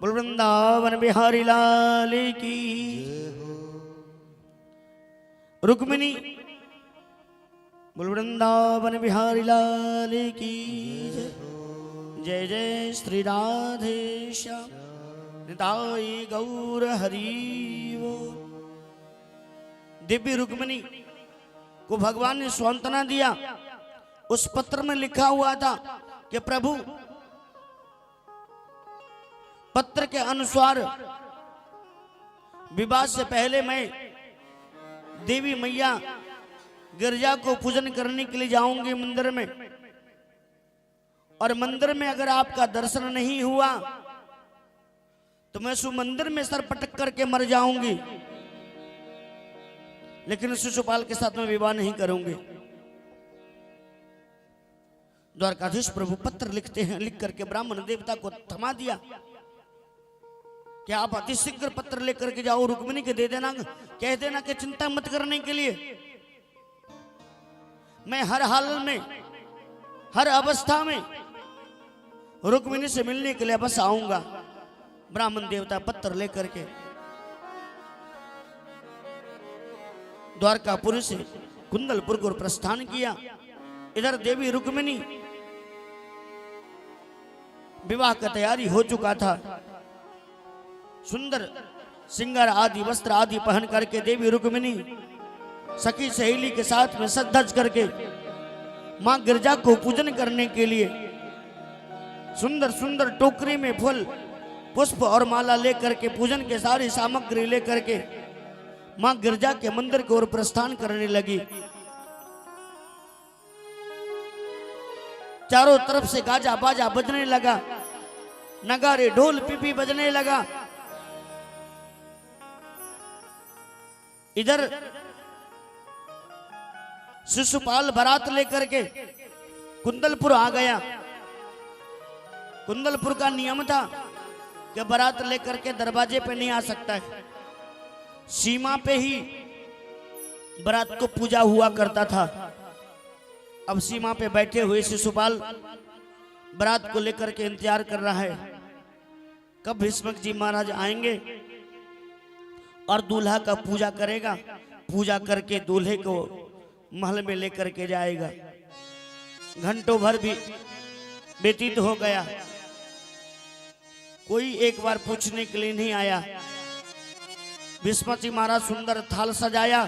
बोल वृंदावन बिहारी लाल की। रुक्मिणी बोल वृंदावन बिहारी लाल की जय। जय जय श्री राधे श्याम निताई गौर हरि वो। दिव्य रुक्मिणी को भगवान ने सांत्वना दिया। उस पत्र में लिखा हुआ था कि प्रभु पत्र के अनुसार विवाह से पहले मैं देवी मैया गिरजा को पूजन करने के लिए जाऊंगी मंदिर में, और मंदिर में अगर आपका दर्शन नहीं हुआ तो मैं सु मंदिर में सर पटक करके मर जाऊंगी, लेकिन शिशुपाल के साथ में विवाह नहीं करूंगी। द्वारकाधीश प्रभु पत्र लिखते हैं, लिख करके ब्राह्मण देवता को थमा दिया कि आप अति शीघ्र पत्र लेकर के जाओ, रुक्मिणी के दे देना, कह देना कि चिंता मत करने के लिए मैं हर हाल में हर अवस्था में रुक्मिणी से मिलने के लिए बस आऊंगा। ब्राह्मण देवता पत्र लेकर के द्वारकापुरी से कुंदलपुर को प्रस्थान किया। इधर देवी रुक्मिणी विवाह का तैयारी हो चुका था। सुंदर सिंगार आदि वस्त्र आदि पहन करके देवी रुक्मिणी सखी सहेली के साथ में सज धज करके मां गिरजा को पूजन करने के लिए सुंदर सुंदर टोकरी में फूल पुष्प और माला लेकर के पूजन के सारी सामग्री लेकर के मां गिरजा के मंदिर की ओर प्रस्थान करने लगी। चारों तरफ से गाजा बाजा बजने लगा, नगारे ढोल पिपी बजने लगा। इधर शिशुपाल बारात लेकर के कुंदलपुर आ गया। कुंदलपुर का नियम था कि बारात लेकर के दरवाजे पे नहीं आ सकता है, सीमा पे ही बारात को पूजा हुआ करता था। अब सीमा पे बैठे हुए शिशुपाल बारात को लेकर के इंतजार कर रहा है कब भीष्मक जी महाराज आएंगे और दूल्हा का पूजा करेगा, पूजा करके दूल्हे को महल में लेकर के जाएगा। घंटों भर भी व्यतीत हो गया, कोई एक बार पूछने के लिए नहीं आया। भीष्मक जी महाराज सुंदर थाल सजाया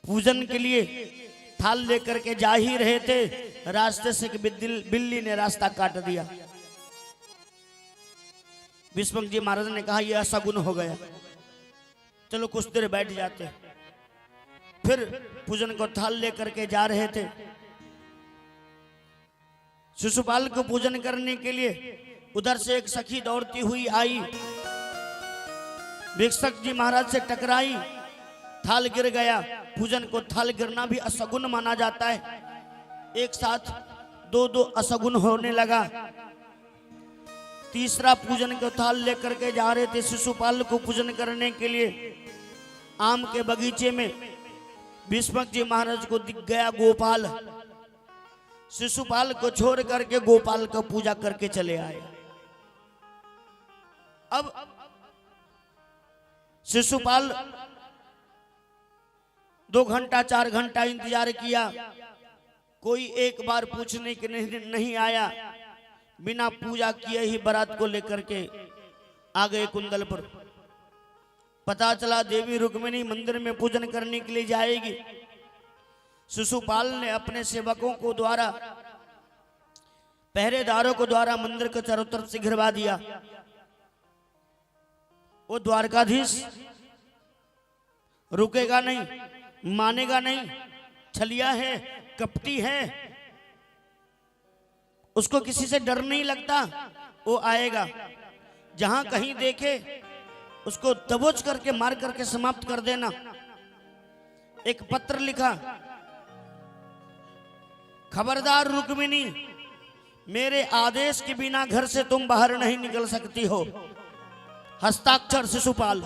पूजन के लिए, थाल लेकर के जा ही रहे थे, रास्ते से एक बिल्ली ने रास्ता काट दिया। भीष्म जी महाराज ने कहा यह अशगुन हो गया, चलो कुछ देर बैठ जाते। फिर पूजन को थाल लेकर के जा रहे थे। शिशुपाल को पूजन करने के लिए उधर से एक सखी दौड़ती हुई आई, भिक्षक जी महाराज से टकराई, थाल गिर गया। पूजन को थाल गिरना भी अशगुन माना जाता है। एक साथ दो अशगुन होने लगा। तीसरा पूजन को थाल लेकर के जा रहे थे शिशुपाल को पूजन करने के लिए। आम के बगीचे में भीष्म जी महाराज को दिख गया गोपाल। शिशुपाल को छोड़ करके गोपाल का पूजा करके चले आए। अब शिशुपाल 2 घंटा 4 घंटा इंतजार किया, कोई एक बार पूछने के नहीं आया। बिना पूजा किए ही बारात को लेकर के आ गए कुंदलपुर। पता चला देवी रुक्मिणी मंदिर में पूजन करने के लिए जाएगी। शिशुपाल ने अपने सेवकों को द्वारा, पहरेदारों को द्वारा मंदिर को चारों तरफ से घिरवा दिया। वो द्वारकाधीश रुकेगा नहीं, मानेगा नहीं, छलिया है, कपटी है, उसको किसी से डर नहीं लगता। वो आएगा, जहां कहीं देखे उसको दबोच करके मार करके समाप्त कर देना। एक पत्र लिखा, खबरदार रुक्मिणी, मेरे आदेश के बिना घर से तुम बाहर नहीं निकल सकती हो। हस्ताक्षर शिशुपाल।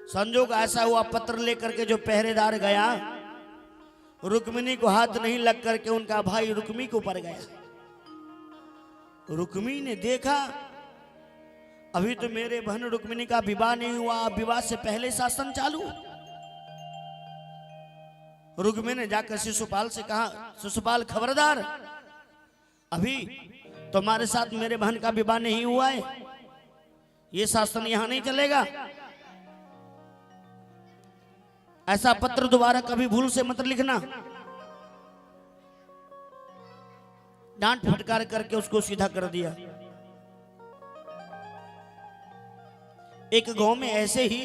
संजोग ऐसा हुआ, पत्र लेकर के जो पहरेदार गया, रुक्मिणी को हाथ नहीं लग करके उनका भाई रुक्मी के ऊपर गया। रुक्मी ने देखा अभी तो मेरे बहन रुक्मिणी का विवाह नहीं हुआ, विवाह से पहले शासन चालू। रुक्मी ने जाकर शिशुपाल से कहा, शिशुपाल खबरदार, अभी तुम्हारे साथ मेरे बहन का विवाह नहीं हुआ है, ये शासन यहां नहीं चलेगा। ऐसा पत्र दोबारा कभी भूल से मत लिखना। डांट फटकार करके उसको सीधा कर दिया। एक गांव में ऐसे ही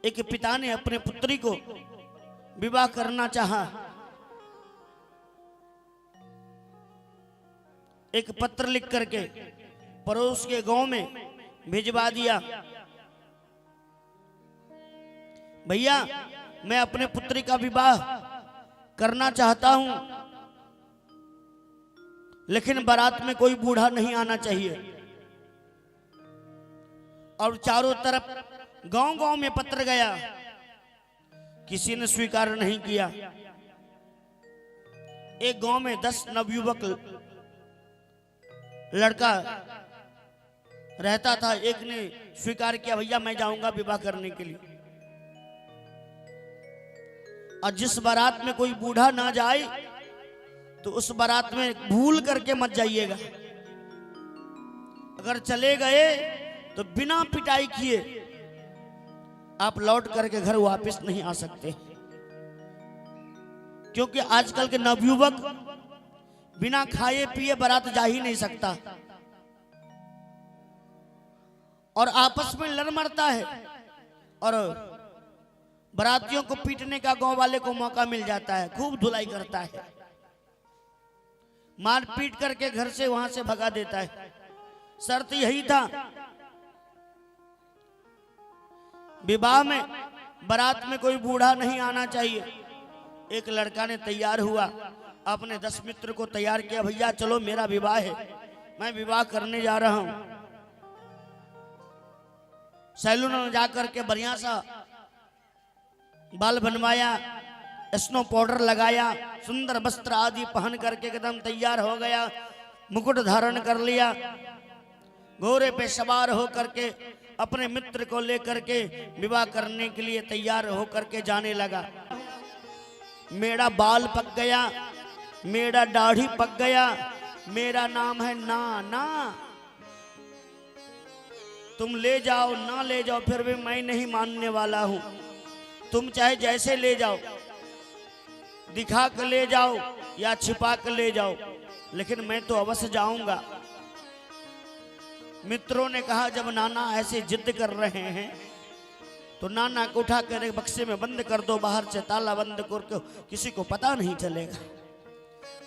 एक पिता ने अपने पुत्री को विवाह करना चाहा। एक पत्र लिख करके पड़ोस के गांव में भिजवा दिया, भैया मैं अपने पुत्री का विवाह करना चाहता हूं, लेकिन बारात में कोई बूढ़ा नहीं आना चाहिए। और चारों तरफ गांव-गांव में पत्र गया, किसी ने स्वीकार नहीं किया। एक गांव में 10 नवयुवक लड़का रहता था। एक ने स्वीकार किया, भैया मैं जाऊंगा विवाह करने के लिए। और जिस बारात में कोई बूढ़ा ना जाए तो उस बारात में भूल करके मत जाइएगा। अगर चले गए तो बिना पिटाई किए आप लौट करके घर वापस नहीं आ सकते, क्योंकि आजकल के नवयुवक बिना खाए पिए बारात जा ही नहीं सकता और आपस में लड़ मरता है, और बारातियों को पीटने का गांव वाले को मौका मिल जाता है, खूब धुलाई करता है, मार पीट करके घर से वहां से भगा देता है। शर्त यही था, विवाह में बारात में कोई बूढ़ा नहीं आना चाहिए। एक लड़का ने तैयार हुआ, अपने 10 मित्र को तैयार किया, भैया चलो मेरा विवाह है, मैं विवाह करने जा रहा हूं। सैलून में जाकर के बढ़िया सा बाल बनवाया, स्नो पाउडर लगाया, सुंदर वस्त्र आदि पहन करके एकदम तैयार हो गया, मुकुट धारण कर लिया, घोड़े पे सवार हो करके अपने मित्र को लेकर के विवाह करने के लिए तैयार हो करके जाने लगा। मेरा बाल पक गया, मेरा दाढ़ी पक गया, मेरा नाम है ना, तुम ले जाओ ना ले जाओ, फिर भी मैं नहीं मानने वाला हूं। तुम चाहे जैसे ले जाओ, दिखा कर ले जाओ या छिपा कर ले जाओ, लेकिन मैं तो अवश्य जाऊंगा। मित्रों ने कहा जब नाना ऐसे जिद कर रहे हैं तो नाना को उठा कर एक बक्से में बंद कर दो, बाहर से ताला बंद करके, किसी को पता नहीं चलेगा।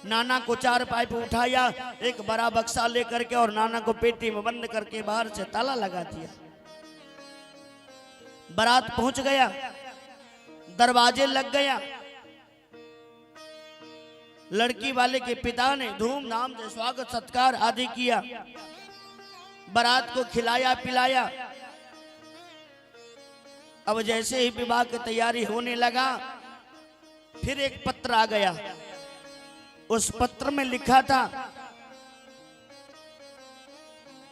नाना को चारपाई पे उठाया, एक बड़ा बक्सा लेकर के, और नाना को पेटी में बंद करके बाहर से ताला लगा दिया। बारात पहुंच गया, दरवाजे लग गया। लड़की वाले के पिता ने धूमधाम से स्वागत सत्कार आदि किया, बारात को खिलाया पिलाया। अब जैसे ही विवाह की तैयारी होने लगा, फिर एक पत्र आ गया। उस पत्र में लिखा था,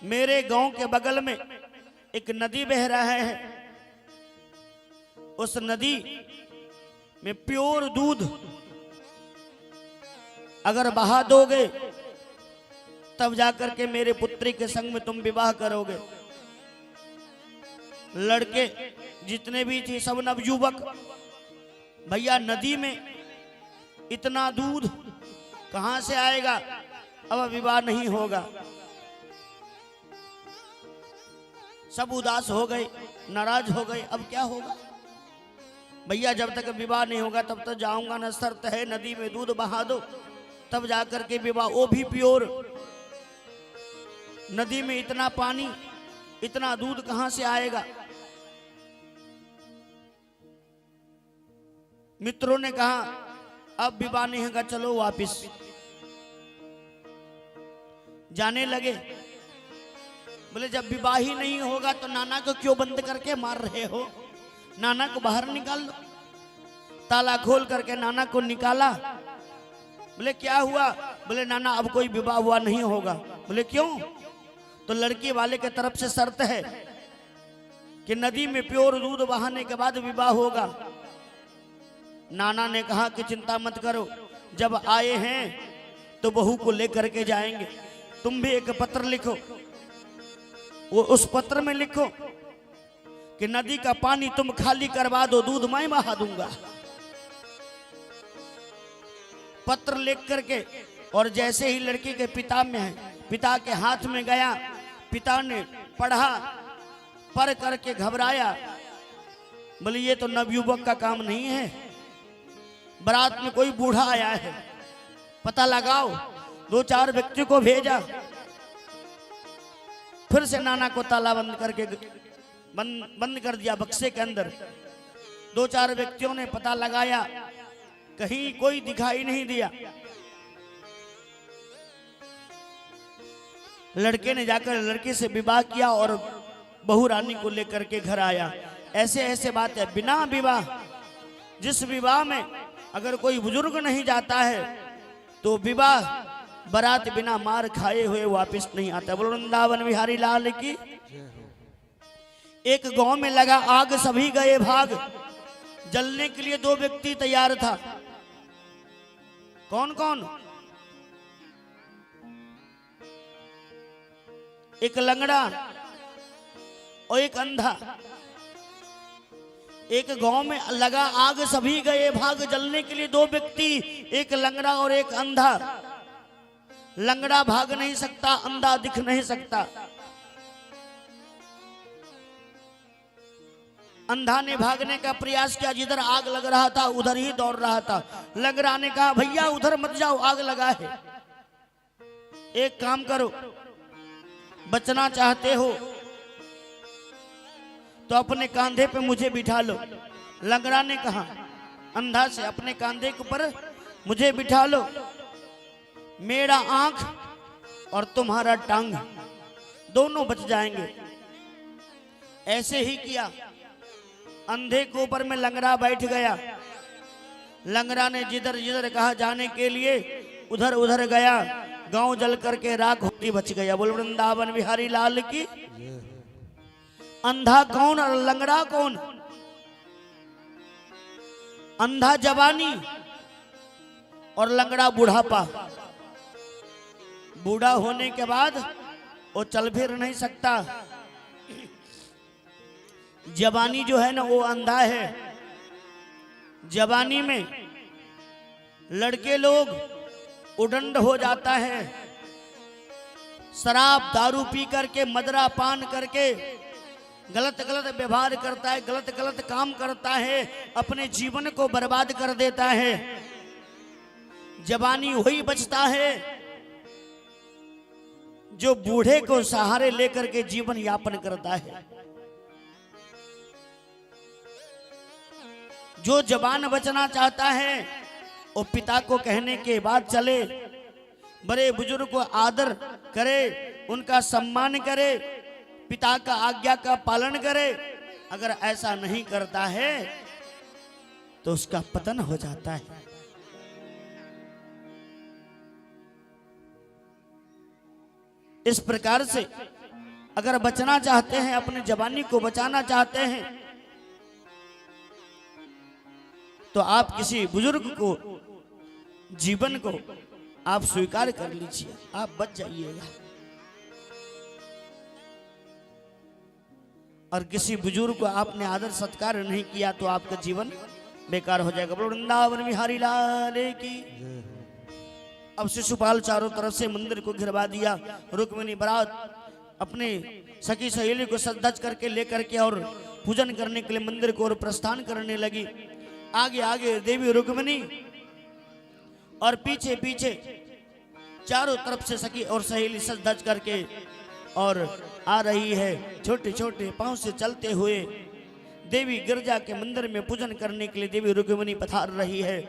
मेरे गांव के बगल में एक नदी बह रहा है, उस नदी में प्योर दूध अगर बहा दोगे तब जाकर के मेरे पुत्री के संग में तुम विवाह करोगे। लड़के जितने भी थे सब नवयुवक, भैया नदी में इतना दूध कहां से आएगा, अब विवाह नहीं होगा। सब उदास हो गए, नाराज हो गए, अब क्या होगा भैया, जब तक विवाह नहीं होगा तब तक जाऊंगा न, शर्त है नदी में दूध बहा दो तब जाकर के विवाह, वो भी प्योर। नदी में इतना पानी, इतना दूध कहां से आएगा। मित्रों ने कहा अब विवाह नहीं होगा, चलो वापिस। जाने लगे। बोले जब विवाह ही नहीं होगा तो नाना को क्यों बंद करके मार रहे हो, नाना को बाहर निकाल लो। ताला खोल करके नाना को निकाला। बोले क्या हुआ, बोले नाना अब कोई विवाह हुआ नहीं होगा। बोले क्यों, तो लड़की वाले के तरफ से शर्त है कि नदी में प्योर दूध बहाने के बाद विवाह होगा। नाना ने कहा कि चिंता मत करो, जब आए हैं तो बहू को लेकर के जाएंगे। तुम भी एक पत्र लिखो, वो उस पत्र में लिखो कि नदी का पानी तुम खाली करवा दो, दूध मैं बहा दूंगा। पत्र लिख करके, और जैसे ही लड़की के पिता में है, पिता के हाथ में गया, पिता ने पढ़ा, पढ़ करके घबराया। बोले ये तो नवयुवक का काम नहीं है, बारात में कोई बूढ़ा आया है, पता लगाओ। 2-4 व्यक्ति को भेजा, फिर से नाना को ताला बंद करके बंद कर दिया बक्से के अंदर। 2-4 व्यक्तियों ने पता लगाया, कहीं कोई दिखाई नहीं दिया। लड़के ने जाकर लड़की से विवाह किया और बहू रानी को लेकर के घर आया। ऐसे ऐसे बात है, बिना विवाह, जिस विवाह में अगर कोई बुजुर्ग नहीं जाता है तो विवाह बारात बिना मार खाए हुए वापस नहीं आता। बोलो वृंदावन बिहारी लाल की। एक गांव में लगा आग, सभी गए भाग। जलने के लिए 2 व्यक्ति तैयार था। कौन कौन, एक लंगड़ा और एक अंधा। एक गांव में लगा आग, सभी गए भाग। जलने के लिए 2 व्यक्ति, एक लंगड़ा और एक अंधा। लंगड़ा भाग नहीं सकता, अंधा दिख नहीं सकता। अंधा ने भागने का प्रयास किया, जिधर आग लग रहा था उधर ही दौड़ रहा था। लंगड़ा ने कहा भैया उधर मत जाओ, आग लगा है। एक काम करो, बचना चाहते हो तो अपने कांधे पे मुझे बिठा लो। लंगड़ा ने कहा अंधा से, अपने कांधे के ऊपर मुझे बिठा लो, मेरा आंख और तुम्हारा टांग दोनों बच जाएंगे। ऐसे ही किया, अंधे के ऊपर में लंगड़ा बैठ गया। लंगड़ा ने जिधर जिधर कहा जाने के लिए उधर उधर गया। गांव जल करके राख होती बच गया। बोल वृंदावन बिहारी लाल की। अंधा कौन और लंगड़ा कौन? अंधा जवानी और लंगड़ा बुढ़ापा। बूढ़ा होने के बाद वो चल फिर नहीं सकता। जवानी जो है ना वो अंधा है, जवानी में लड़के लोग उदंड हो जाता है, शराब दारू पी करके मदरा पान करके गलत गलत व्यवहार करता है, गलत गलत काम करता है, अपने जीवन को बर्बाद कर देता है। जवानी वही बचता है जो बूढ़े को सहारे लेकर के जीवन यापन करता है। जो जवान बचना चाहता है वो पिता को कहने के बाद चले, बड़े बुजुर्ग को आदर करे, उनका सम्मान करे, पिता का आज्ञा का पालन करे। अगर ऐसा नहीं करता है तो उसका पतन हो जाता है। इस प्रकार से अगर बचना चाहते हैं, अपनी जवानी को बचाना चाहते हैं, तो आप किसी बुजुर्ग को, जीवन को आप स्वीकार कर लीजिए, आप बच जाइएगा। और किसी बुजुर्ग को आपने आदर सत्कार नहीं किया तो आपका जीवन बेकार हो जाएगा। वृंदावन बिहारी लाल की। अब शिशुपाल चारों तरफ से मंदिर को घिरवा दिया। रुक्मिणी बारात अपने सखी सहेली को सज करके लेकर के और पूजन करने के लिए मंदिर को और प्रस्थान करने लगी। आगे आगे देवी रुक्मिणी और पीछे पीछे चारों तरफ से सखी और सहेली सज धज करके और आ रही है। छोटे छोटे पांव से चलते हुए देवी गिरजा के मंदिर में पूजन करने के लिए देवी रुक्मिणी पधार रही है।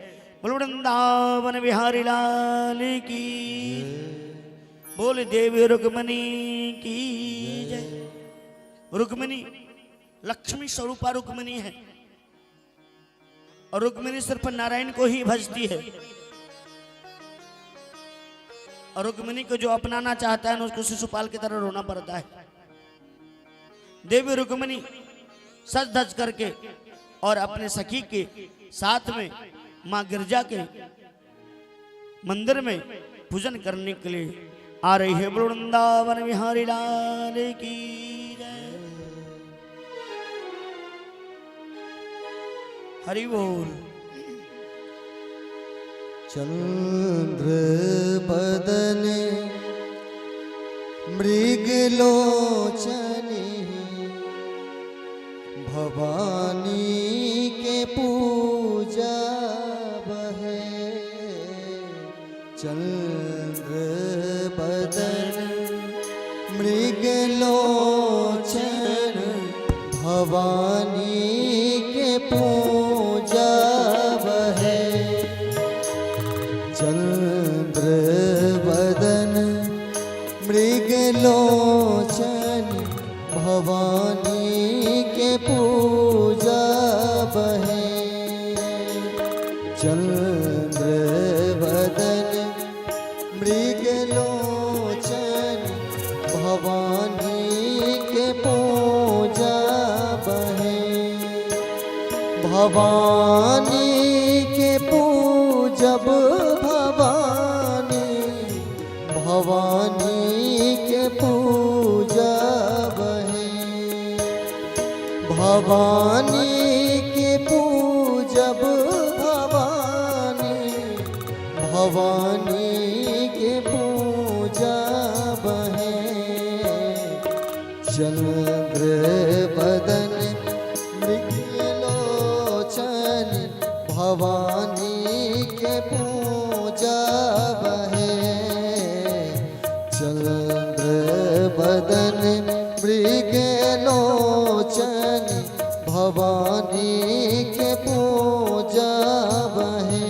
वृंदावन बिहारी लाल की। बोल देवी रुक्मिणी की जय। रुक्मिणी लक्ष्मी स्वरूपा रुक्मिणी है और रुक्मिणी सिर्फ नारायण को ही भजती है। और रुक्मिणी को जो अपनाना चाहता है उसको शिशुपाल की तरह रोना पड़ता है। देवी रुक्मिणी सज धज करके और अपने सखी के साथ में मां गिरजा के मंदिर में पूजन करने के लिए आ रही है। वृंदावन बिहारी लाल की जय। हरि बोल। चंद्र बदन मृगलोचनी भवानी के पूजा बहे। चंद्र बदन मृगलोचन भवानी के पूजा बहे। चंद्र बदन मृगलोचन भवानी के पूजा बहे। चंद्र बदन मृगलोचन भवानी के पूजा बहे। भवानी के पूजब भवानी भवानी के पूजा बहे। भवानी के पूजब भवानी भवानी के पूजा बहे। चंद्र बदन मृगलोचन भवानी के पूजा बहे। चंद्र बदन मृगलोचन भवानी के पूजा बहे।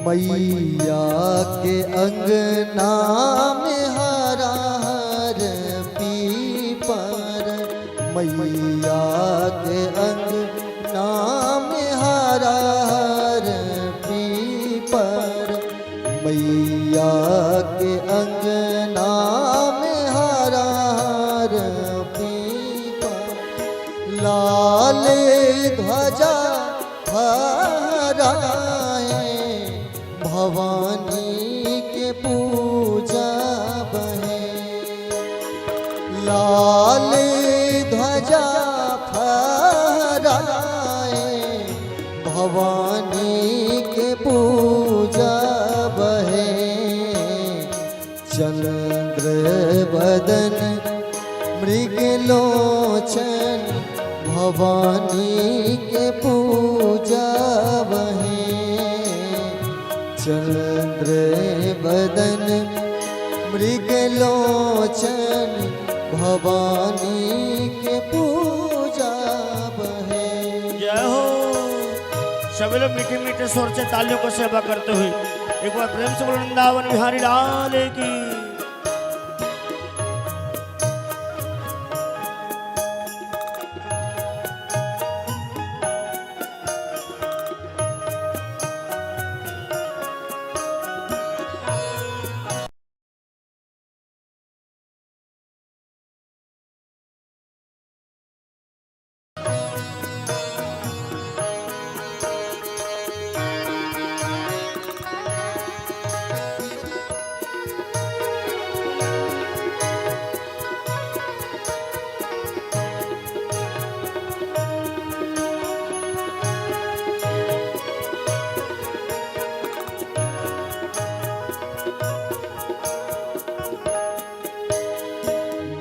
मैया के अंगना में हरा हर पीपर, मैया के अंगना में हरा हर पीपर, मैया के अंगना में हरा हर पीपर, लाल ध्वजा फहराए भवानी के पूजा बहे, लाल ध्वजा फहराए भवानी के पूजा बहे, चंद्र बदन मृगलोचन भवानी के पूजा बहे, चंद्र बदन मृगलोचन भवानी के पूजा बहे। जय हो। सभी लोग मीठे मीठे स्वर से तालियों को सेवा करते हुए एक बार प्रेम से बोलो वृंदावन बिहारी लाल की।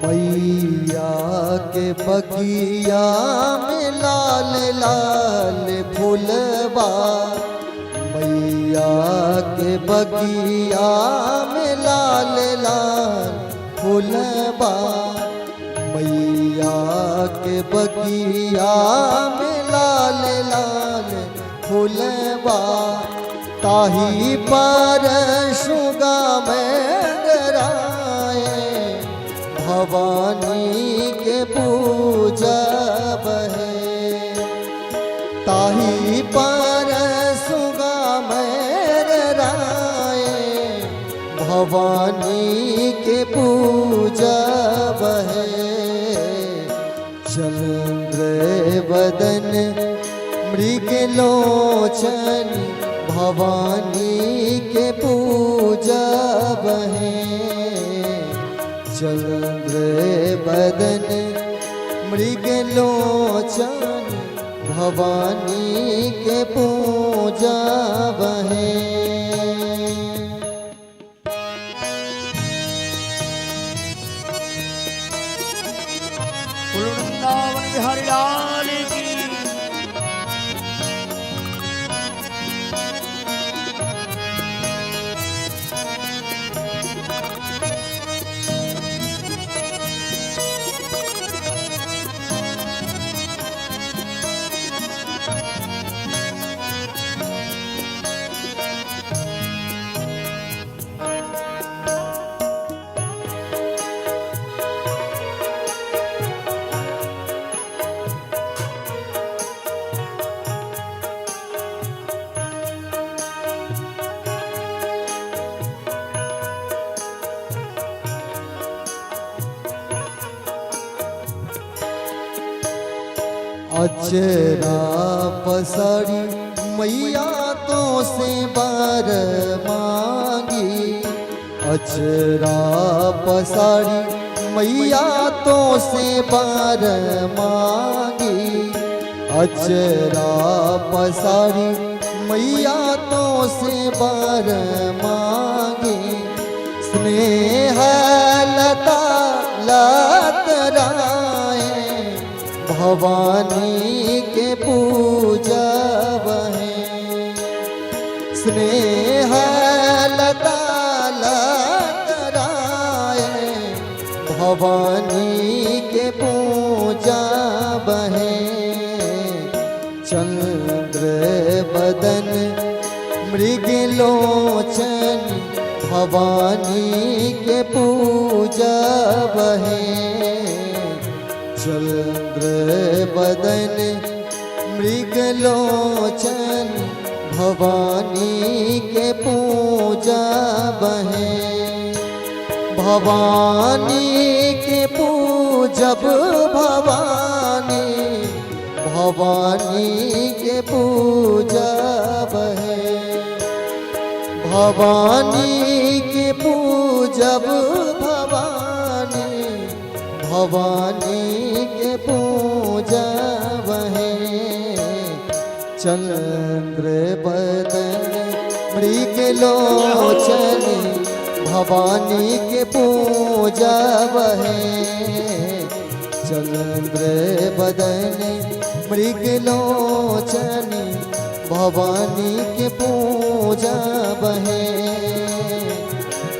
मैया के बगिया में लाल लाल फूलबा, मैया के बगिया में लाल लाल फूलबा, मैया के बगिया में लाल लाल फूलबा, ताही पर सुगा में गराए भवानी के पूजा बहे, ताही पर सुगा में राए भवानी के पूजा बहे, चंद्र बदन मृगलोचन भवानी के पूजा बहे, चंद्र बदन मृगलोचन भवानी के पूजा बहे। वृंदावन बिहारी लाल की। अचरा पसारी मैया तो से बार मांगी, अचरा पसारी मैया तो से बार मांगी, अचरा पसारी मैया तो से बार मांगी, स्नेह लता लतराए भवानी के पूजा बहे, स्नेह लता लतराए भवानी के पूजा बहे, चंद्र बदन मृग लोचन भवानी के पूजा बहे चंद्र बदन मृग लोचन भवानी के पूजा बहे भवानी के पूजब भवानी भवानी के पूजा बहे भवानी के पूजब भवानी भवानी के पूजा बहे चंद्र बदन मृग लोचन भवानी के पूजा बहे चंद्र बदन मृग लोचन भवानी के पूजा बहे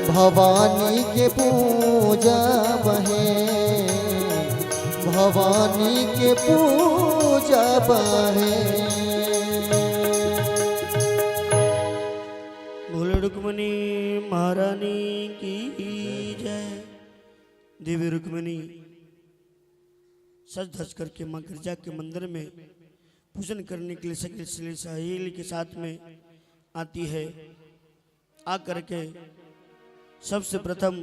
भवानी के पूजा बहे भवानी के पूजा बहे बोले रुक्मणी महारानी की जय। देवी रुक्मणी सज धज करके माँ गिरजा के मंदिर में पूजन करने के लिए सखी सहेली के साथ में आती है। आकर के सबसे प्रथम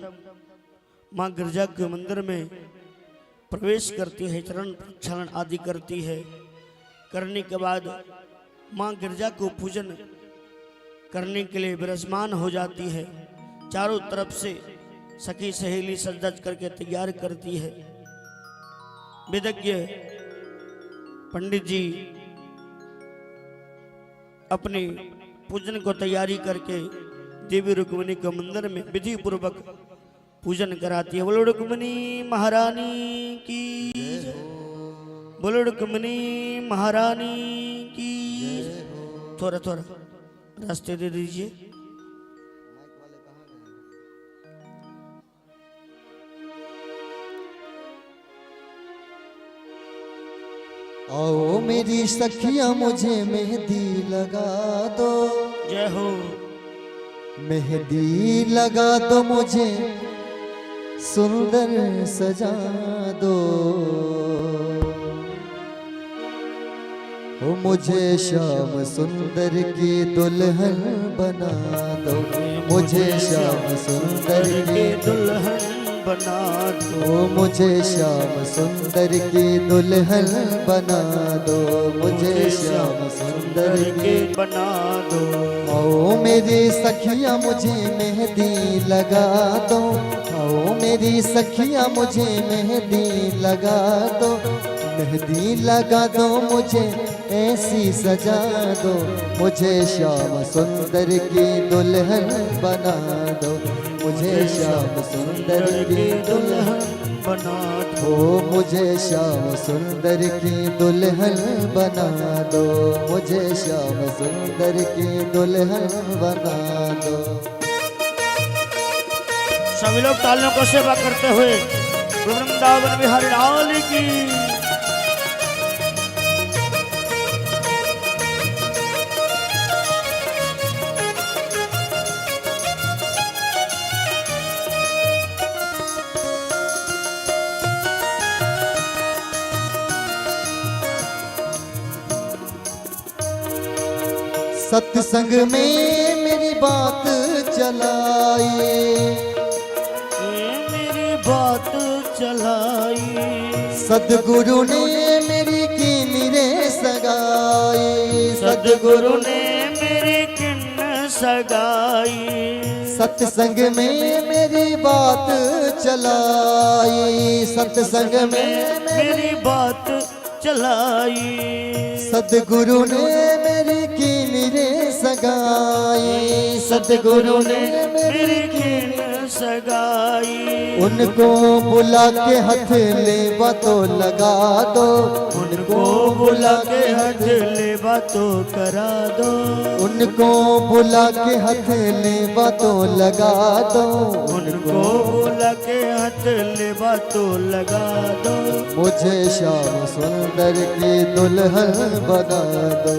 माँ गिरजा के मंदिर में प्रवेश करती है, चरण प्रक्षालन आदि करती है। करने के बाद माँ गिरजा को पूजन करने के लिए विराजमान हो जाती है। चारों तरफ से सखी सहेली सज धज करके तैयार करती है। विदज्ञ पंडित जी अपनी पूजन को तैयारी करके देवी रुक्मिणी के मंदिर में विधि पूर्वक पूजन कराती है। बोलो रुक्मिणी महारानी की जय। बोलो रुक्मिणी महारानी की जय। थोड़ा थोड़ा रास्ते दे दीजिए। आओ मेरी सखियां मुझे मेहंदी लगा दो जय हो। मेहंदी लगा दो मुझे सुंदर सजा दो हो मुझे श्याम सुंदर की दुल्हन बना दो मुझे श्याम सुंदर की दुल्हन बना दो मुझे श्याम सुंदर की दुल्हन बना दो मुझे श्याम सुंदर की बना दो। आओ मेरी सखियां मुझे मेहंदी लगा दो आओ मेरी सखियां मुझे मेहंदी लगा दो मेहंदी लगा दो मुझे ऐसी सजा दो मुझे श्याम सुंदर की दुल्हन बना दो मुझे श्याम सुंदर की दुल्हन बना दो मुझे श्याम सुंदर की दुल्हन बना दो मुझे श्याम सुंदर की दुल्हन बना दो। सभी लोग तालियों को सेवा करते हुए वृंदावन बिहारी लाल की। सत्संग में मेरी बात चलाई मेरी बात चलाई सदगुरु ने मेरी की मेरे सगाई सदगुरु ने मेरी किन्न सगाई सत्संग में मेरी बात चलाई सत्संग में मेरी बात चलाई सदगुरु ने मेरी की मेरे सगाई सदगुरु ने मेरी किन्न सगाई उनको बुला के हाथ ले बातों लगा दो उनको बुला के हाथ ले बातों करा दो उनको बुला के हाथ ले बातों लगा दो उनको बुला के हाथ ले बातों लगा दो मुझे श्याम सुंदर की दुल्हन बना दो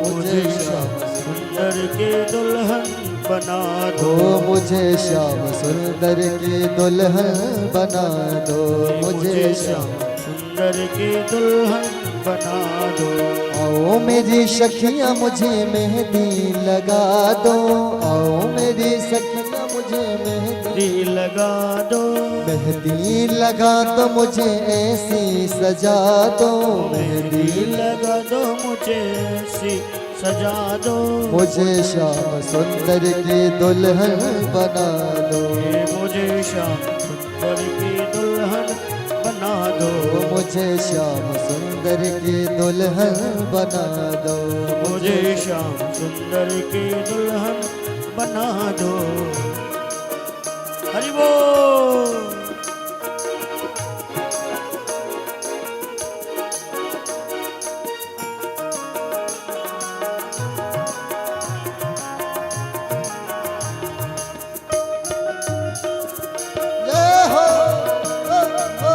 मुझे श्याम सुंदर के दुल्हन बना दो। मुझे श्याम सुंदर की दुल्हन बना दो। मुझे श्याम सुंदर की दुल्हन बना दो। आओ मेरी सखियाँ मुझे मेहंदी लगा दो। आओ मेरी सखियाँ मुझे मेहंदी लगा दो। मेहंदी लगा दो मुझे ऐसी सजा दो। मेहंदी लगा दो मुझे ऐसी सजा दो। मुझे श्याम सुंदर की दुल्हन बना दो। मुझे श्याम सुंदर की दुल्हन बना दो। मुझे श्याम सुंदर की दुल्हन बना दो। मुझे श्याम सुंदर की दुल्हन बना दो। हरि बोल। जय हो, हो, हो।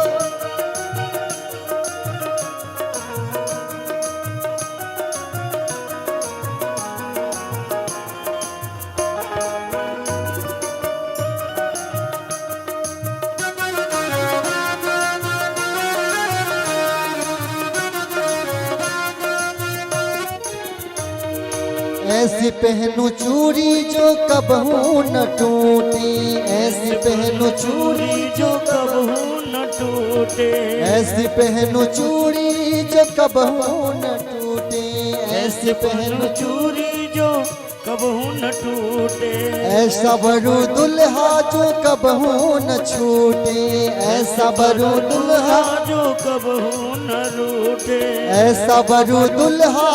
ऐसी पहनू चूड़ी जो कबहू न टूटी। ऐसी पहनू चूड़ी जो कबहू न टूटे। ऐसी पहनू चूड़ी जो कबहू न टूटे। ऐसी पहनू चूड़ी जो कबहू न टूटे। ऐसा बरू दुल्हा जो कबहू न छूटे। ऐसा बरू दुल्हा जो कबहू न रूठे। ऐसा बरू दुल्हा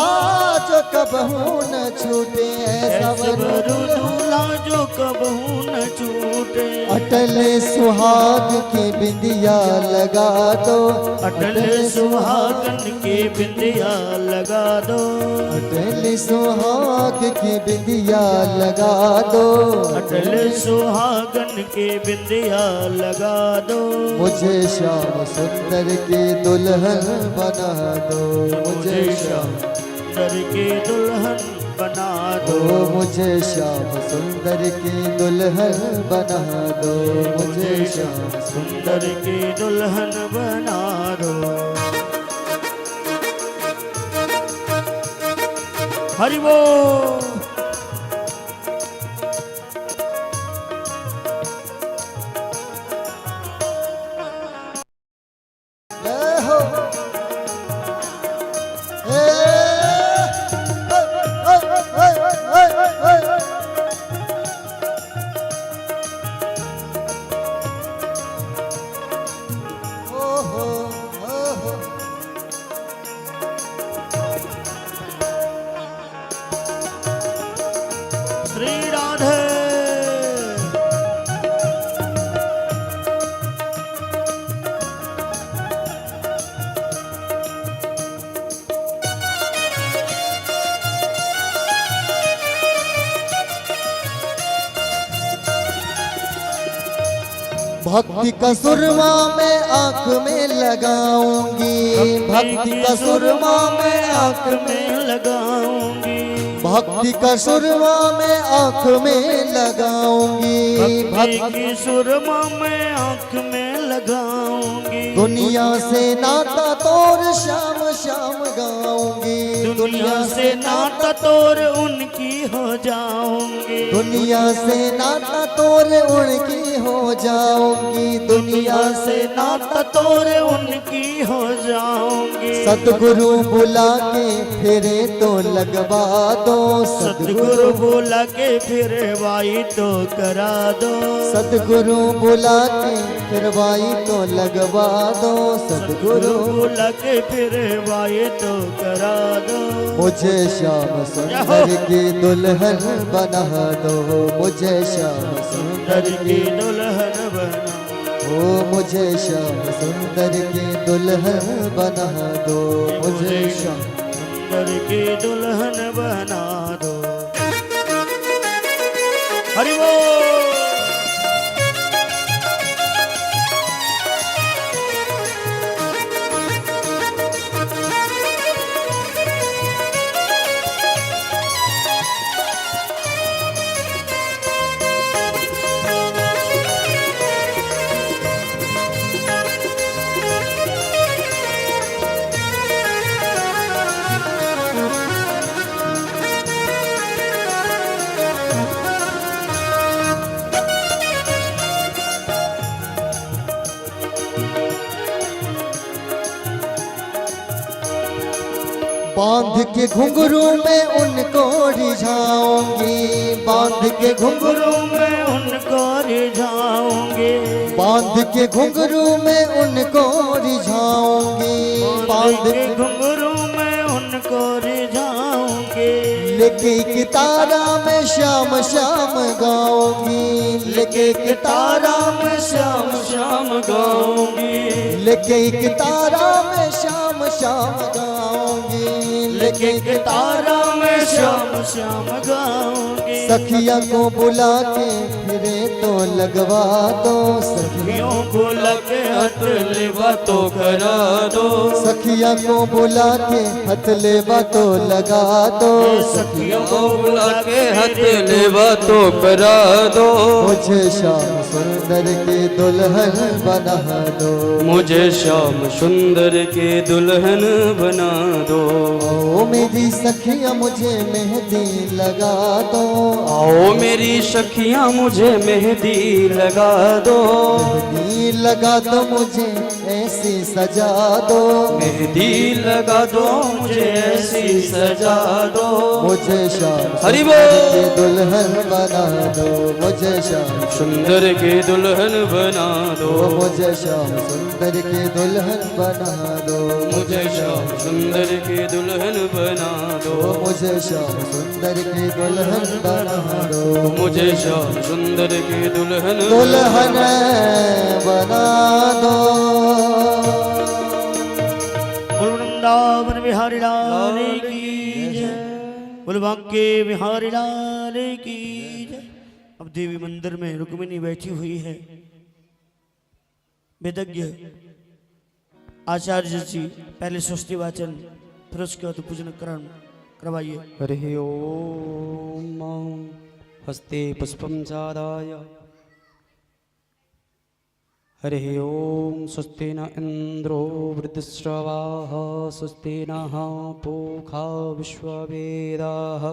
जो कबहू न छूटे। ऐसा बरू दूल्हा जो कबहू न छूटे। अटल सुहाग की बिंदिया लगा दो। अटल सुहागन की बिंदिया लगा दो। अटल सुहाग की बिंदिया लगा दो। अटल सुहागन की बिंदिया लगा दो। मुझे श्याम सुंदर की दुल्हन बना दो। मुझे श्याम सुंदर की दुल्हन बना दो। मुझे श्याम सुंदर की दुल्हन बना दो। मुझे श्याम सुंदर की दुल्हन बना दो। हरि बोल। जय हो। ए, ओ हो, ओ हो। श्री राधे। भक्ति का सुरमा मैं आंख में लगाऊंगी। भक्ति का सुरमा मैं आंख में लगाऊंगी। भक्ति का सुरमा मैं आंख में लगाऊंगी। भक्ति सुरमा मैं आंख में लगाऊंगी। दुनिया से नाता तोड़ श्याम श्याम गाऊंगी। दुनिया से नाता तोड़ उनकी हो जाऊंगी। दुनिया से नाता तोड़ उनकी हो जाऊंगी। दुनिया से नाता तोड़ उनकी हो जाऊंगी। सतगुरु बुला के फिरे तो लगवा दो। सतगुरु बुला के फिर वाई तो करा दो। सतगुरु बुला के फिर वाई तो लगवा दो। सतगुरु बुला के फिर वाई तो करा दो। मुझे श्याम सुंदर की दुल्हन बना दो। मुझे श्याम सुंदर की दुल्हन बना। ओ मुझे श्याम सुंदर की दुल्हन बना दो। मुझे श्याम सुंदर की दुल्हन बना दो। हरि बोल। बांध के घुंघरू में उनको रिझाऊंगी, बांध के घुंघरू में उनको रिझाऊंगी, बांध के घुंघरू में उनको रिझाऊंगी, बांध के घुंघरू में उनको रिझाऊंगी। लेके एक तारा में श्याम श्याम गाऊंगी, लेके एक तारा में श्याम श्याम गाऊंगी, लेके एक तारा में श्याम श्याम गाऊंगी, लेके एक तारा में श्याम श्याम गाऊंगी। सखिया को बुला के फिरे तो लगवा दो, सखियों को लगे हथ लेवा तो करा दो, सखिया को बुला के हथ लेवा तो लगा दो, सखियों को बुला के हथ लेवा तो करा दो। मुझे श्याम सुंदर के दुल्हन बना दो, मुझे श्याम सुंदर के दुल्हन बना दो। ओ मेरी सखिया मुझे मेहंदी लगा दो, आओ मेरी सखियां मुझे मेहंदी लगा दो, मेहंदी लगा दो मुझे ऐसी सजा दो, मेहंदी लगा दो मुझे ऐसी सजा दो। मुझे श्याम हरि सुंदर के दुल्हन बना दो, मुझे श्याम सुंदर के दुल्हन बना दो, मुझे श्याम सुंदर के दुल्हन बना दो, मुझे श्याम सुंदर के दुल्हन बना दो, मुझे श्याम सुंदर के दुल्हन बना दो, मुझे श्याम सुंदर के दुल्हन दुल्हन बना दो। वृंदावन बिहारी लाल की जय, बोल बांके बिहारी लाल की जय। अब देवी मंदिर में रुक्मिणी बैठी हुई है। वेदज्ञ आचार्य जी पहले स्वस्ति वाचन फिर उसके बाद पूजन करवाइए। हरि ओम हस्ते पुष्पं चादाय हरि ओम स्वस्ति न इंद्रो वृद्धश्रवाः स्वस्ति नः पूषा विश्ववेदाः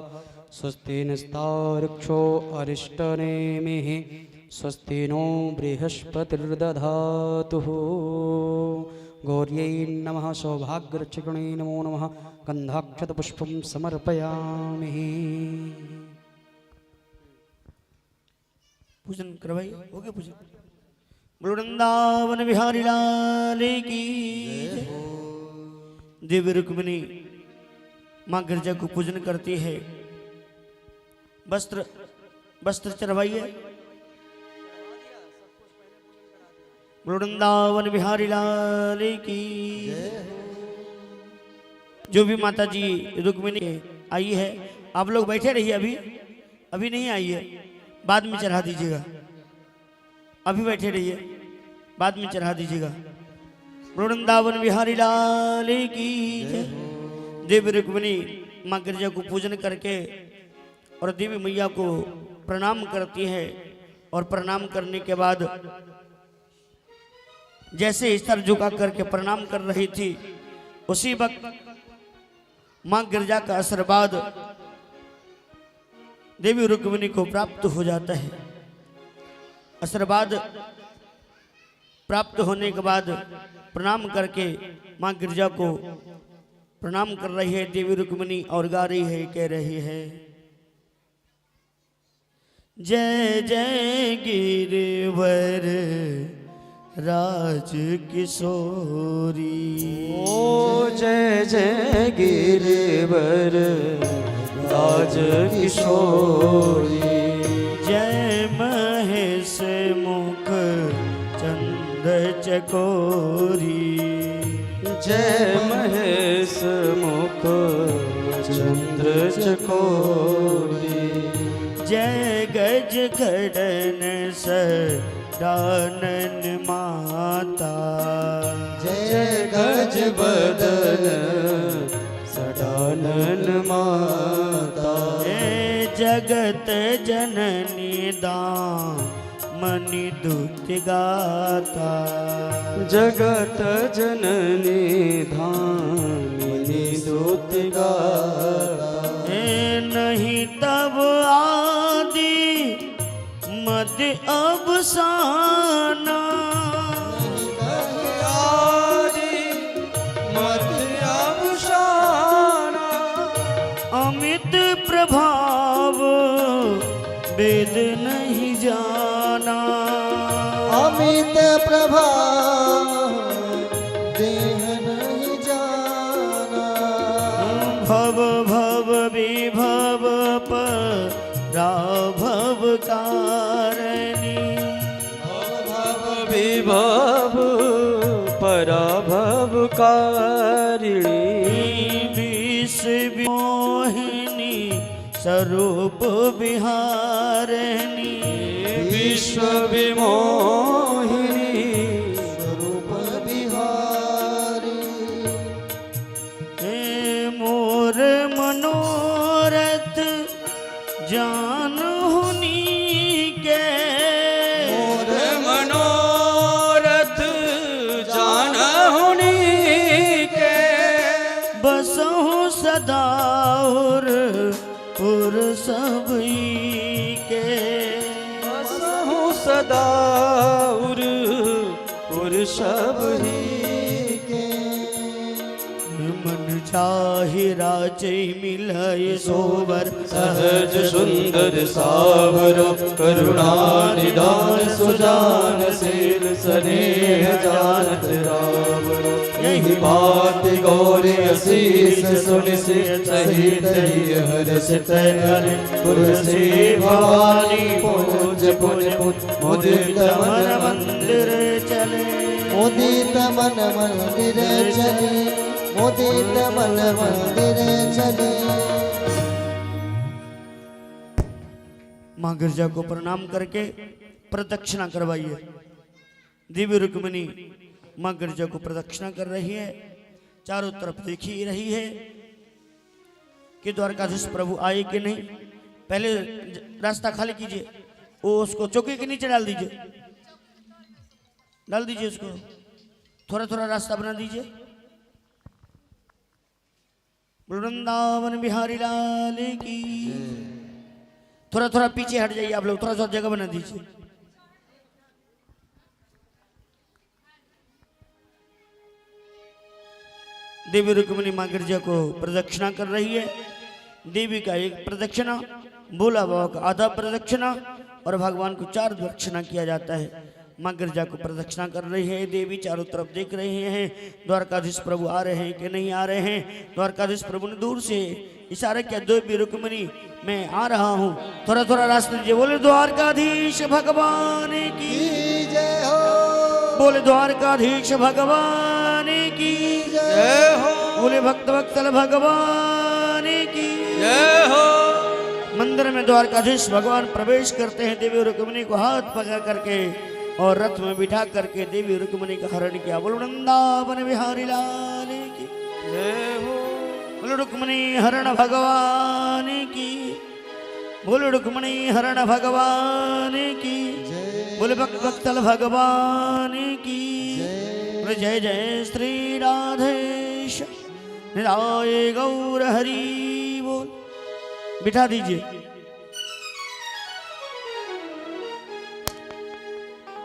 स्वस्ति नस्तार्क्ष्यो अरिष्टनेमिः स्वस्ति नो बृहस्पतिर्दधातु। गौर्यै नमः सौभाग्यरक्षिणे नमो नमः गन्धाक्षतपुष्पं समर्पयामि। पूजन करवाइए, हो गया पूजन। वृंदावन बिहारी लाल की जय। देवी रुक्मिणी माँ गिरजा को पूजन करती है। वस्त्र चढ़वाइए। वृंदावन बिहारी लाल की जय। जो भी माता जी रुक्मिणी आई है, आप लोग बैठे रहिए, अभी नहीं आई है, बाद में चढ़ा दीजिएगा। अभी बैठे रहिए, बाद में चढ़ा दीजिएगा। वृंदावन बिहारी लाल की जय। देवी रुक्मिणी माँ गिरजा को पूजन करके और देवी मैया को प्रणाम करती है। और प्रणाम करने के बाद जैसे स्तर झुका करके प्रणाम कर रही थी, उसी वक्त माँ गिरजा का आशीर्वाद देवी रुक्मिणी को प्राप्त हो जाता है। आशीर्वाद प्राप्त होने के बाद प्रणाम करके माँ गिरजा को प्रणाम कर रही है देवी रुक्मिणी और गा रही है, कह रही है, जय जय गिरिवर राज किशोरी। ओ जय जय गिरिवर राज किशोरी। जय महेश मुख चंद चकोरी। जय महेश मुख चंद्र चकोरी। जय गज खड़न सडानन माता। जय गज बदन सडानन माता। जय जगत जननी दामनि दुत गाता। जगत जननी धामिनी दूत गाता। नहीं तब आदि मद अवसाना। आदि मत अवसाना। वेद नहीं जाना। अमित प्रभा देह नहीं जाना। भव भव विभव पराभव कारिणी। भव विभव पराभव कारिणी। विश्व मोहिनी स्वरूप विहारिणी। विश्व विमोहिनी स्वरूप विहारी। हे मोर मनोरथ जान हुनी के। मोर मनोरथ जान हुनी के। बसहु सदा उर सबई के। बसहु सदा उर सब ही के मन चाहे राजे मिलय सोवर। सहज सुंदर सावरो करुणा निदान सुजान शील स्नेह जानत रावरो। यही बात गौरी असीस सुन से सहित हर्षित हरे। तुलसी भवानी पूज पुज मुदित मन मंदिर चले। मुदित मन मंदिर चले। मुदित मन मंदिर चले। माँ गिरजा को प्रणाम करके प्रदक्षिणा करवाइए। दिव्य रुक्मिणी माँ गिरजा को प्रदक्षिणा कर रही है, चारों तरफ देख ही रही है कि द्वारकाधीश प्रभु आए कि नहीं। पहले रास्ता खाली कीजिए, वो उसको चौकी के नीचे डाल दीजिए, डाल दीजिए उसको, थोड़ा थोड़ा रास्ता बना दीजिए। वृंदावन बिहारी लाल की। थोड़ा थोड़ा पीछे हट जाइए आप लोग, थोड़ा सा जगह बना दीजिए। देवी रुक्मिणी माँ गिरजा को प्रदक्षिणा कर रही है। देवी का एक प्रदक्षिणा, भोला बाबा का आधा प्रदक्षिणा और भगवान को 4 प्रदक्षिणा किया जाता है। माँ गिरजा को प्रदक्षिणा कर रही है। देवी चारों तरफ देख रहे हैं द्वारकाधीश प्रभु आ रहे हैं कि नहीं आ रहे हैं। द्वारकाधीश प्रभु ने दूर से इशारा किया, देवी रुक्मिणी मैं आ रहा हूँ, थोड़ा थोड़ा रास्ता दीजिए। बोले द्वारकाधीश भगवान की जय हो। बोले द्वारकाधीश भगवान की जय हो। बोले भक्त वत्सल भगवान की जय हो। मंदिर में द्वारकाधीश भगवान प्रवेश करते हैं। देवी रुक्मिणी को हाथ पकड़ करके और रथ में बिठा करके देवी रुक्मिणी का हरण किया। बोलो वृंदावन बिहारी लाल की जय हो। बोलो रुक्मिणी हरण भगवान की। बोलो रुक्मिणी हरण भगवान की। बोले भक्त वत्सल भगवान की। बोले जय जय श्री राधेश निराय गौर हरि बोल। बिठा दीजिए।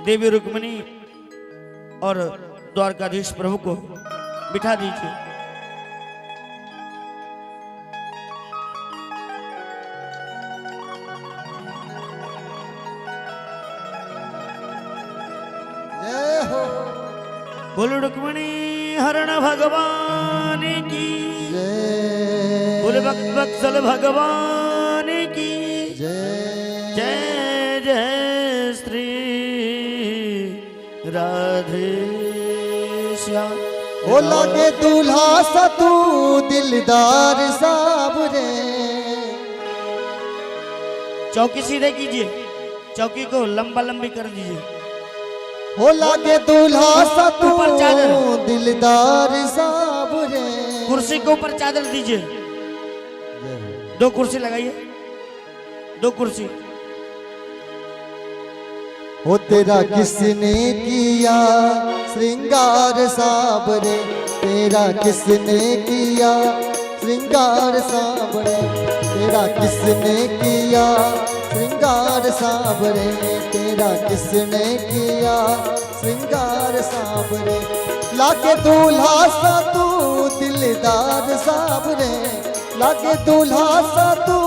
देवी रुक्मिणी और द्वारकाधीश प्रभु को बिठा दीजिए। जय हो। बोलो रुक्मिणी हरण भगवान की। जय। बोले भक्त वत्सल भगवान की जय। जय जय श्री राधे श्याम। ओ लगे दूल्हा सा तू दिलदार साबरे। चौकी सीधे कीजिए, चौकी को लंबा लंबी कर दीजिए। हो लगे दूल्हा सा तू ऊपर चादर। दिलदार साबरे। कुर्सी के ऊपर चादर दीजिए। 2 कुर्सी लगाइए, 2 कुर्सी। हो तेरा किसने किया श्रृंगार साबरे। तेरा किसने किया श्रृंगार साबरे। तेरा किसने किया श्रृंगार साबरे। तेरा किसने किया श्रृंगार साबरे। लागे दूल्हा सा तू दिलदार साबरे। लागे दूल्हा सा तू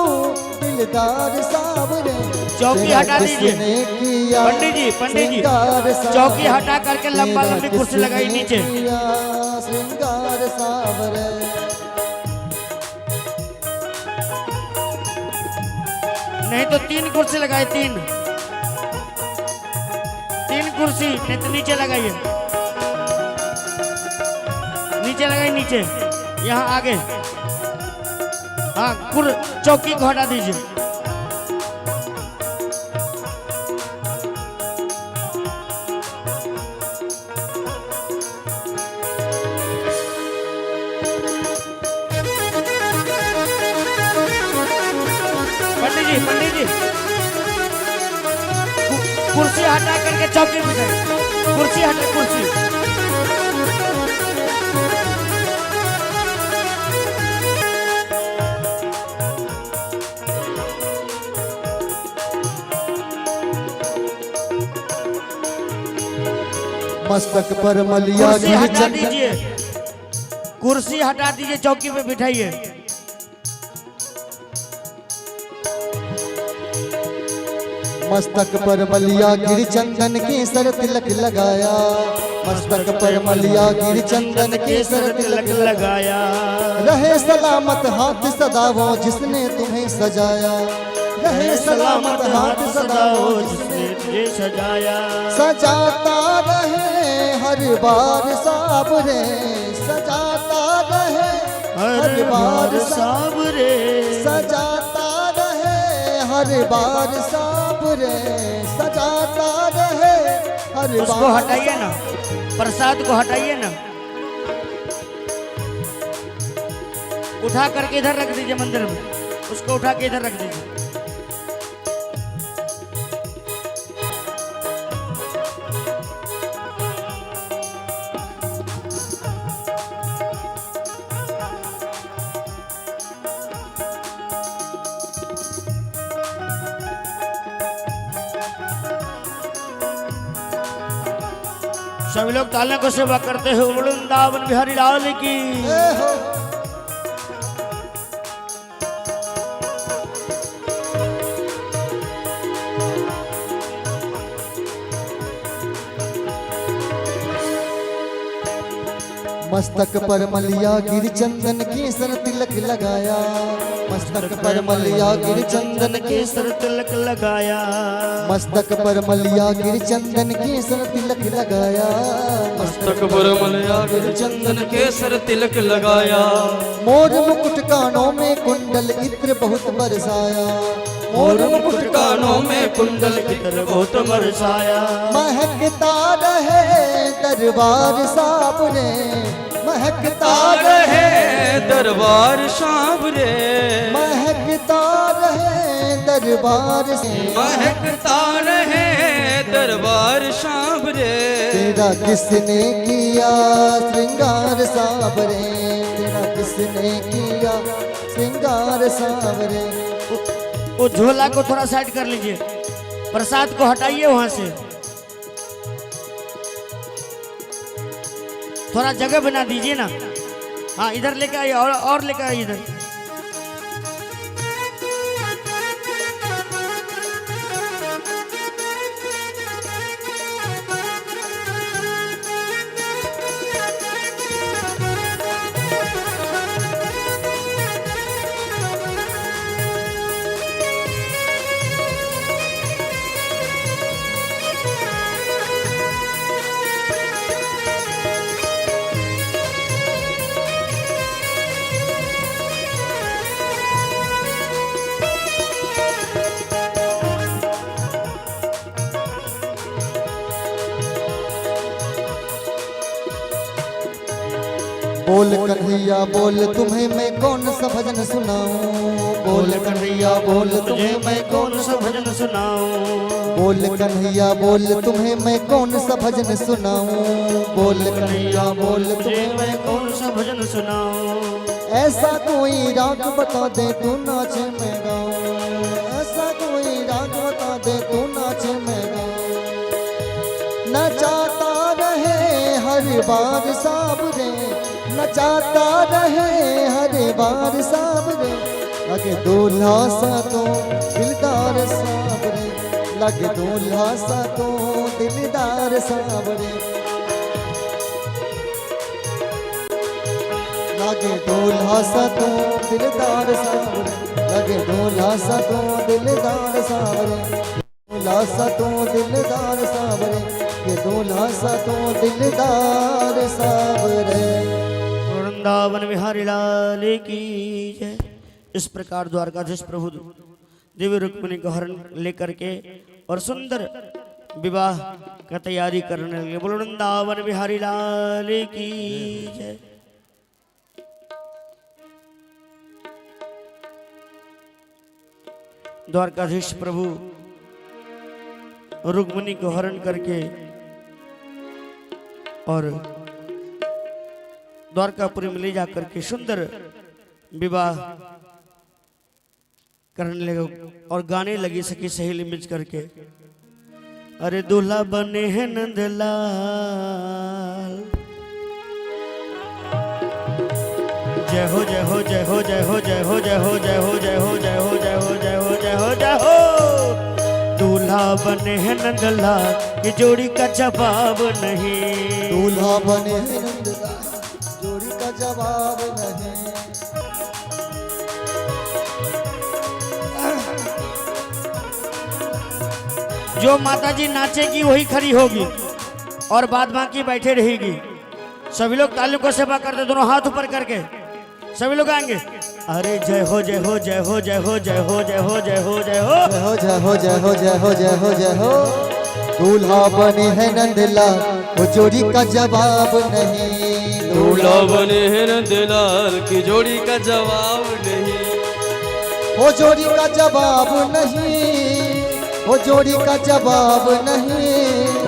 दिलदार सावरे चौकी तेरा हटा दीजिए। किसने किया पंडित जी श्रृंगार सावरे, चौकी हटा करके लंबा तेरा लंबी कुर्सी किसने लगाई नीचे। किया श्रृंगार सावरे। नहीं तो 3 कुर्सी लगाए, 3 कुर्सी, नहीं तो नीचे लगाइए, नीचे लगाइए, नीचे यहाँ आगे। हाँ, चौकी को हटा दीजिए। पंडित जी कुर्सी हटा करके चौकी बिठाइए, कुर्सी हटा, कुर्सी। मस्तक पर मलिया कुर्सी हटा गिरचंदन, दीजिए, कुर्सी हटा दीजिए, चौकी पे बिठाइए। मस्तक पर मलिया गिर चंदन केसर तिलक लगाया, मस्तक पर मलिया गिर चंदन केसर तिलक लगाया। रहे सलामत हाथ सदा वो जिसने तुम्हें सजाया, रहे सलामत हाथ सदा वो जिसने तुझे सजाया। सजाता रहे हर बार साबरे, सजाता रहे हर बार साबरे, सजाता रहे हर बार साबरे, सजाता रहे हर बार। उसको हटाइए ना, प्रसाद को हटाइए ना, उठा करके इधर रख दीजिए मंदिर में, उसको उठा के इधर रख दीजिए। सभी लोग तालियों को सेवा करते हुए वृंदावन बिहारी लाल की। मस्तक पर मलिया गिर चंदन केसर तिलक लगाया, मस्तक पर मलिया गिर चंदन केसर तिलक लगाया, मस्तक पर मलिया गिर चंदन केसर तिलक लगाया, मस्तक पर मलिया गिर चंदन केसर तिलक लगाया। मोर मुकुट कानों में कुंडल इत्र बहुत बरसाया, मोर मुकुट कानों में कुंडल इत्र बहुत बरसाया। महकता रहे दरबार साबरे, महकता रहे दरबार साबरे, महकता रहे दरबार से, महकता रहे दरबार साबरे। तेरा किसने किया श्रृंगार साबरे, तेरा किसने किया श्रृंगार साबरे। वो झोला को थोड़ा साइड कर लीजिए, प्रसाद को हटाइए वहां से, थोड़ा जगह बना दीजिए ना। हाँ, इधर लेकर आइए, और लेकर आइए इधर। बोल कन्हैया बोल तुम्हें मैं कौन सा भजन सुनाऊं, बोल कन्हैया बोल तुम्हें मैं कौन सा भजन सुनाऊं, बोल कन्हैया बोल तुम्हें मैं कौन सा भजन सुनाऊं, बोल कन्हैया बोल तुम्हें मैं कौन सा भजन सुनाऊं। ऐसा कोई राग बता दे तू नाच मैं गाऊं, ऐसा कोई राग बता दे तू नाच मैं गाऊं। नचाता रहे हर बार साबरे, नचाता रहे हर बार साबरे, लगे दूल्हा सा तो दिलदार सावरे, लगे दूल्हा सा तो दिलदार सावरे, लगे दूल्हा सा तो दिलदार सावरे, लगे दूल्हा सा तो दिलदार सावरे, दूल्हा सा तो दिलदार सावरे, ये दूल्हा सा तो दिलदार सावरे। वृंदावन विहारी लाल की जय। इस प्रकार द्वारकाधीश प्रभु देवी रुक्मिणी को हरण लेकर के और सुंदर विवाह का तैयारी करने लगे। बोलो वृंदावन बिहारी लाल की जय। द्वारकाधीश प्रभु रुक्मिणी को हरण करके और द्वारकापुरी में ले जाकर के सुंदर विवाह करने लगे और गाने लगी सखी सहेली मिल करके, अरे दूल्हा बने हैं नंदलाल, जय हो जय हो जय हो जय हो जय हो जय हो जय हो जय हो जय हो जय हो जय हो जय हो जय हो। दूल्हा बने हैं नंदलाल, ये जोड़ी का जवाब नहीं। दूल्हा बने हैं नंदलाल, जोड़ी का जवाब नहीं। जो माताजी नाचेगी वही खड़ी होगी और बाद बाकी बैठे रहेगी। सभी लोग तालियों को सेवा करते, दोनों हाथ ऊपर करके सभी लोग आएंगे। अरे जय हो जय हो जय हो जय हो जय हो जय हो जय हो जय हो जय हो जय हो जय हो जय हो जय हो जय हो। दूल्हा बने हैं नंदलाल, वो जोड़ी का जवाब नहीं। दूल्हा बने हैं नंदलाल की जोड़ी का जवाब नहीं। वो जोड़ी का जवाब नहीं, वो जोड़ी का जवाब नहीं।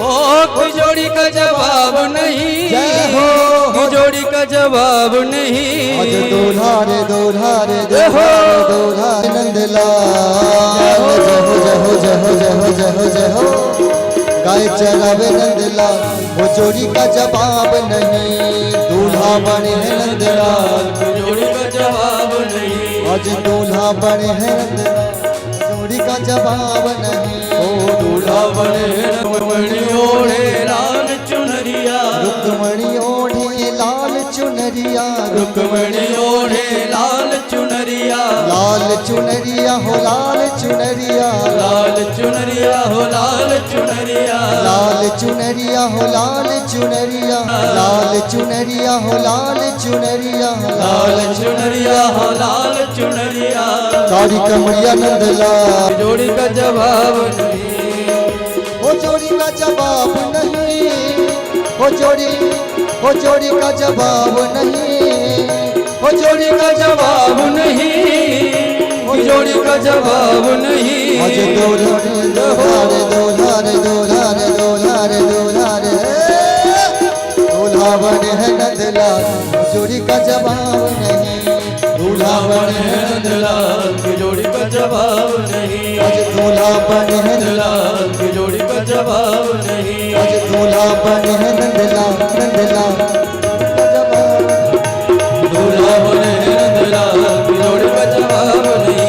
ओ की जोड़ी का जवाब नहीं। जय हो की जोड़ी का जवाब नहीं। आज दूल्हा रे दूल्हा रे दूल्हा रे दूल्हा नंदलाल, जय हो जय हो जय हो जय हो जय हो जय हो जय हो। गाय चरावे नंदलाल, वो जोड़ी का जवाब नहीं। दूल्हा बने हैं नंदलाल, जोड़ी का जवाब नहीं। आज दूल्हा बने हैं नंदलाल, जोड़ी का जवाब नहीं। ओ दूल्हा बने रुक्मणी ओढ़े लाल चुनरिया। रुक्मणी ओढ़े लाल चुनरिया, रुक्मणी ओढ़े लाल चुनरिया। लाल चुनरिया हो लाल चुनरिया, लाल चुनरिया हो लाल चुनरिया। लाल चुनरिया हो लाल चुनरिया, लाल चुनरिया हो लाल चुनरिया, लाल चुनरिया हो लाल चुनरिया। कारी कमरिया नंदलाल, जोड़ी का जवाब नहीं। वो जोड़ी का जवाब नहीं। वो जोड़ी का जवाब नहीं। वो जोड़ी का जवाब नहीं। वो जोड़ी का जवाब नहीं। आज दूल्हा रे दूल्हा रे दूल्हा रे दूल्हा रे दूल्हा रे दूल्हा बने हैं नंदलाल, जोड़ी का जवाब नहीं। दूल्हा बने हैं नंदलाल की जोड़ी का जवाब नहीं। आज दूल्हा बने हैं नंदलाल की जोड़ी का जवाब नहीं। आज दूल्हा बने हैं नंदलाल, नंदलाल का जवाब। दूल्हा बने नंदलाल की जोड़ी का जवाब नहीं।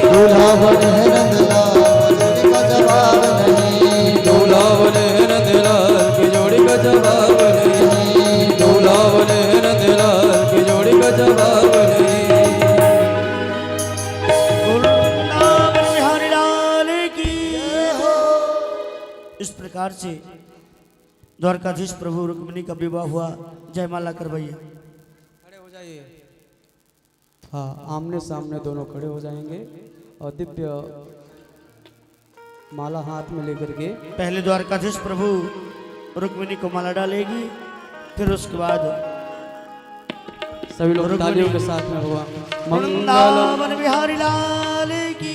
दूल्हा बने हैं नंदलाल, जोड़ी का जवाब नहीं। दूल्हा बने नंदलाल की जोड़ी का जवाब नहीं। दूल्हा बने नंदलाल की जोड़ी का जवाब नहीं। वृंदावन बिहारी लाल की जय। इस प्रकार से द्वारकाधीश प्रभु रुक्मिणी का विवाह हुआ। जयमाला करवाइए। खड़े हो जाइए। हाँ, आमने सामने दोनों खड़े हो जाएंगे और दिव्य माला हाथ में लेकर के पहले द्वारकाधीश प्रभु रुक्मिणी को माला डालेगी, फिर उसके बाद सभी लोग तालियों के साथ में हुआ। मंगलम वृंदावन बिहारी लाल की।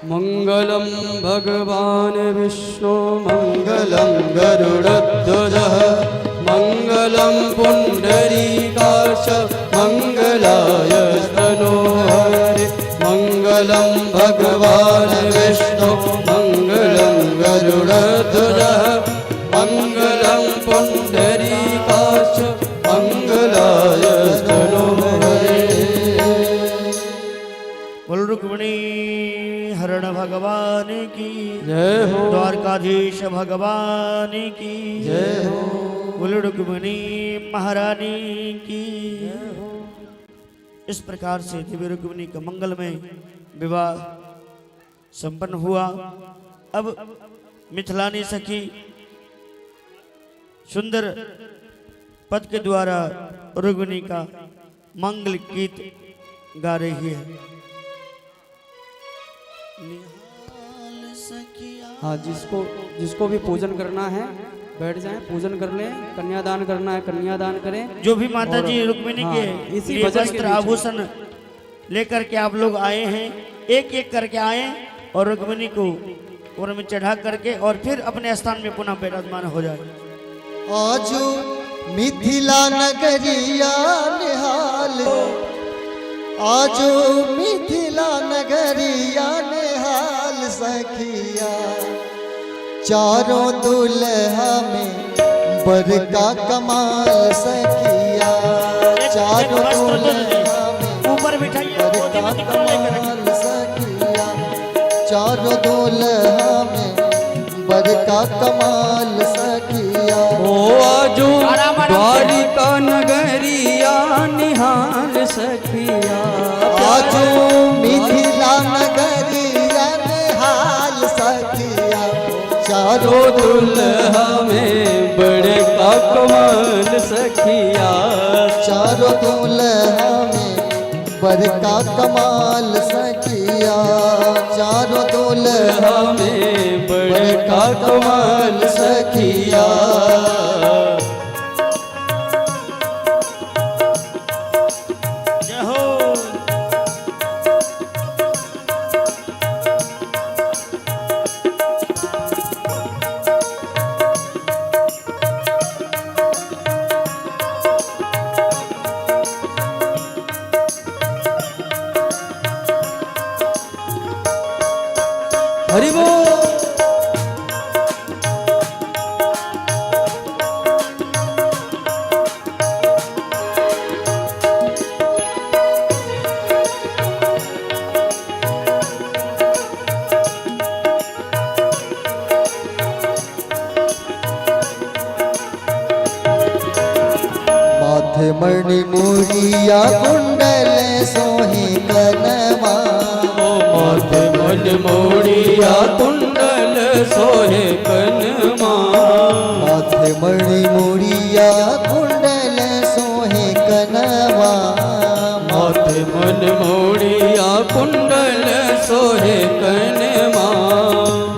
मंगलम भगवान विष्णु मंगलम गरुड़ध्वज मंगलम पुंडरीकाक्ष मंगलाय तनोहरि। मंगलम भगवान विष्णु मंगलम गरुड़ध्वज मंगलम पुंडरीकाक्ष मंगलाय तनोहरि। भगवान की जय हो द्वारकाधीश भगवान की जय हो कुल रुक्मिणी महारानी की। इस प्रकार से दिव्य रुक्मिणी का मंगलमय विवाह संपन्न हुआ। अब मिथिलानी सखी सुंदर पद के द्वारा रुक्मिणी का मंगल गीत गा रही है। हाँ, जिसको भी पूजन करना है बैठ जाएं, पूजन कर लें। कन्यादान करना है कन्यादान करें। जो भी माता जी रुक्मिणी हाँ, के इसी लिए भजन के वस्त्र बीच आभूषण लेकर के आप लोग आए हैं, एक एक करके आए और रुक्मिणी को उर में चढ़ा करके और फिर अपने स्थान में पुनः विराजमान हो जाए। आजू मिथिला नगरिया निहाल, आजू मिथिला नगरिया निहाल सखिया, चारों दुल्हा में बर का कमाल सखिया, चारों दुल्हा में ऊपर बिठाइए बर का कमाल सखिया, चारों दुल्हा में बर का कमाल सखिया। ओ आजू द्वारिका नगरिया निहाल सखिया, आजू मिथिला नगरिया निहाल सखिया, चारों दुल्हा में बड़े का कमाल सखिया, चारों दुल्हा में बर का कमाल सखिया, चारों दुल्हा में बड़े का कमाल सखिया। जय हो। हरि बोल। माथे मणि मुरिया कुंडल सोही कनवा, माथे मन मोड़िया कुंडल सोहे कनमा, माथे मणि मुरिया कुंडल सोहे कनवा, माथे मन मोड़िया कुंडल सोहे कनमा,